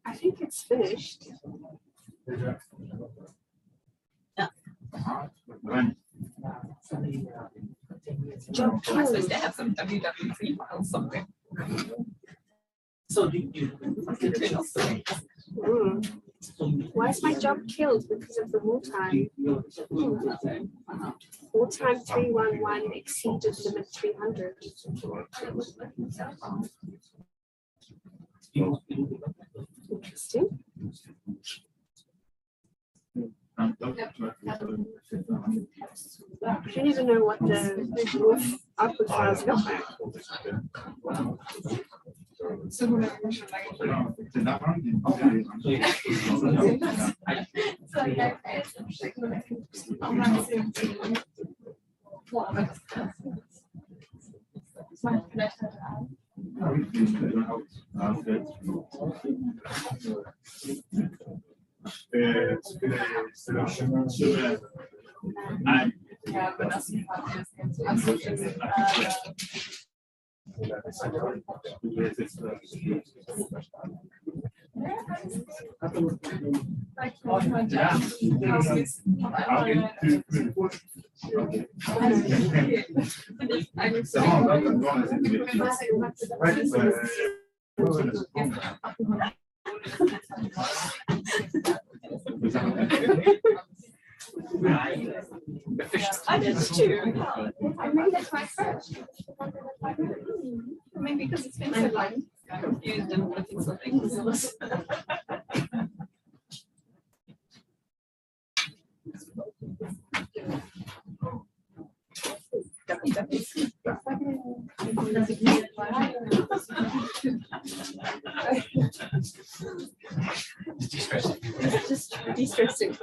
I think it's finished. Joe, I'm supposed to have some WW3 files somewhere. So do you Why is my job killed because of the wartime? Wartime 311 exceeded limit 300. Interesting. I don't even know what the roof output files look like. I did too. I made it my first. Maybe because it's been so long, I'm confused and looking for things. Just de-stressing.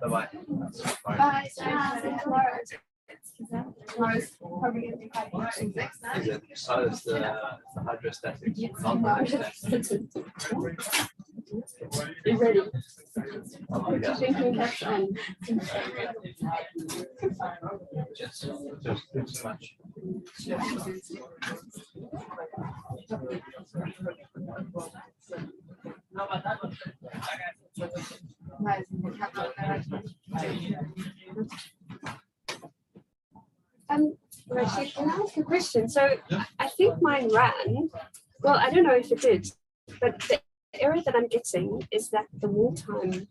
Bye-bye. Bye. Tomorrow's probably going to be quite interesting. So it's the hydrostatic. You ready? Yeah. Drinking caps on. Just too much. Rashid, can I ask a question? So I think mine ran. Well, I don't know if it did, but the error that I'm getting is that the wall time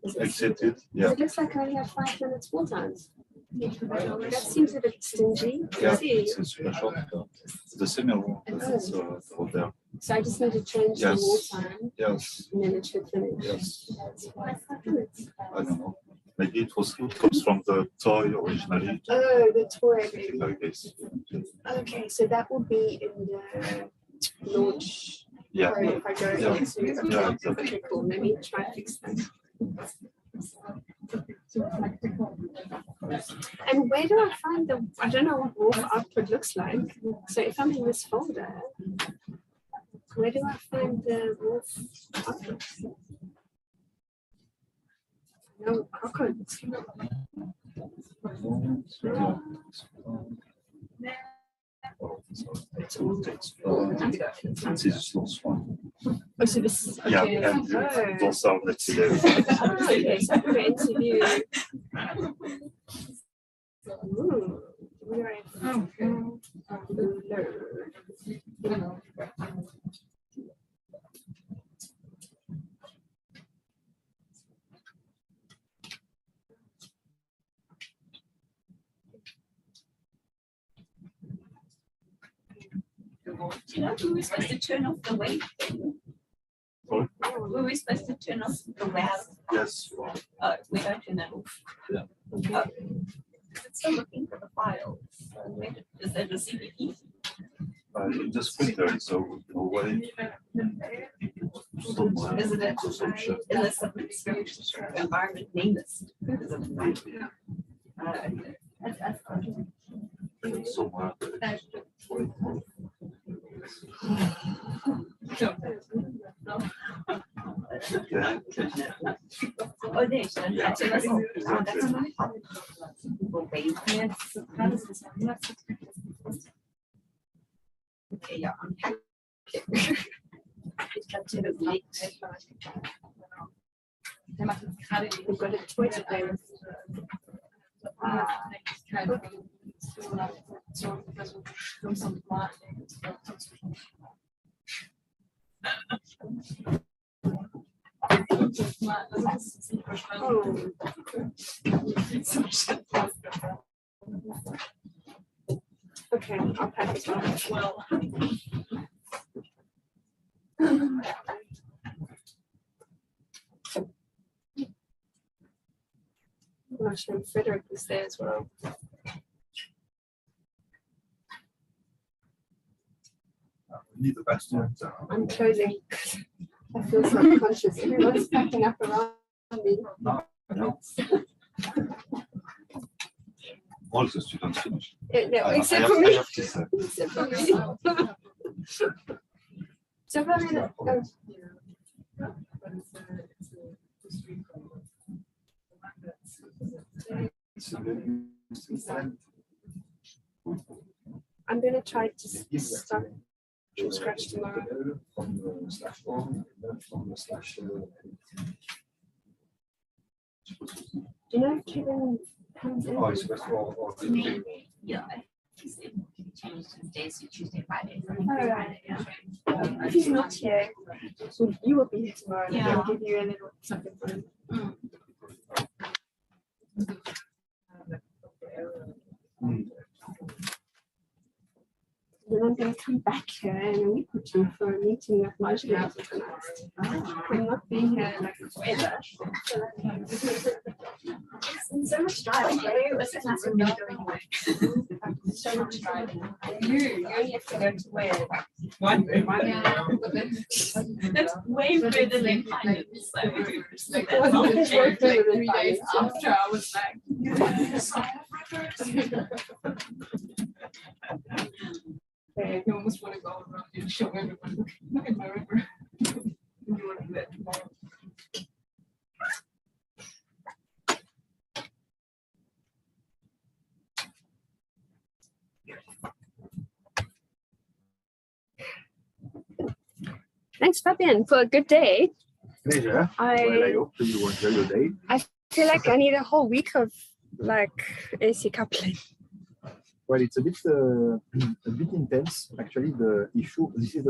is Accepted. Yeah. It looks like I only have 5 minutes wall times. That seems a bit stingy. Yeah, See? it's super short. It's the same one. It's over there. So I just need to change the wall time. Yes. And then it should finish. Yes. Why 5 minutes? I don't know. Maybe it comes from the toy originally. Oh, the toy. Like this. Okay, so that will be in the launch. Yeah. Or if I go Yeah. into Yeah, exactly. okay, cool. Let me try and fix that. And where do I find the? I don't know what wolf output looks like. So if I'm in this folder, where do I find the wolf output? No, CROCO. It's this last one. Oh, so this. Okay. Yeah, and those are let's see there. Okay, so I'm going to interview. Ooh, where Do you know who was supposed to turn off the wave thing? Sorry? Were we supposed to turn off the wave? Yes. Oh, we don't turn that off. Yeah. Oh. It's still looking for the files. Is that the CPP? In the printer, so no way. Somewhere. Is it to some shit. in the submit environment name list? Is it right? Okay. Somewhere. Yeah. Oh, there's that. That's it. Oh, that's another problem. Well, wait, yes. Okay, yeah, I'm happy. Ich glaube, hier das liegt. Der macht jetzt gerade We've got a Twitter there. Okay, I'll iPad as well. I'm sure Frederick was there as well. Need the best students. I'm closing. I feel self-conscious. Everyone's packing up around me. All the students finished. Yeah, except for me. I have to say. Except for me. So far, I'm gonna try to start from scratch tomorrow. Do you know Kevin comes in? Yeah. Changed his days to Tuesday, Friday. If he's not here, so you will be here tomorrow. And Yeah. I'll give you a little something for him. Then I'm going to come back here in a week or two for a meeting with Marjorie organized. I'm not being here like forever. So much driving. It was a nice when you're doing work. So much driving. You only have to go to where? That's way further than finance. Like, that's way further than 3 days finance. after I was back. You almost want to go around and show everyone. Look at my river. You want to do that tomorrow. Thanks, Fabian, for a good day. Pleasure. Well, I hope you enjoy your day. I feel like I need a whole week of like AC coupling. Well, it's a bit intense. Actually, the issue. This is the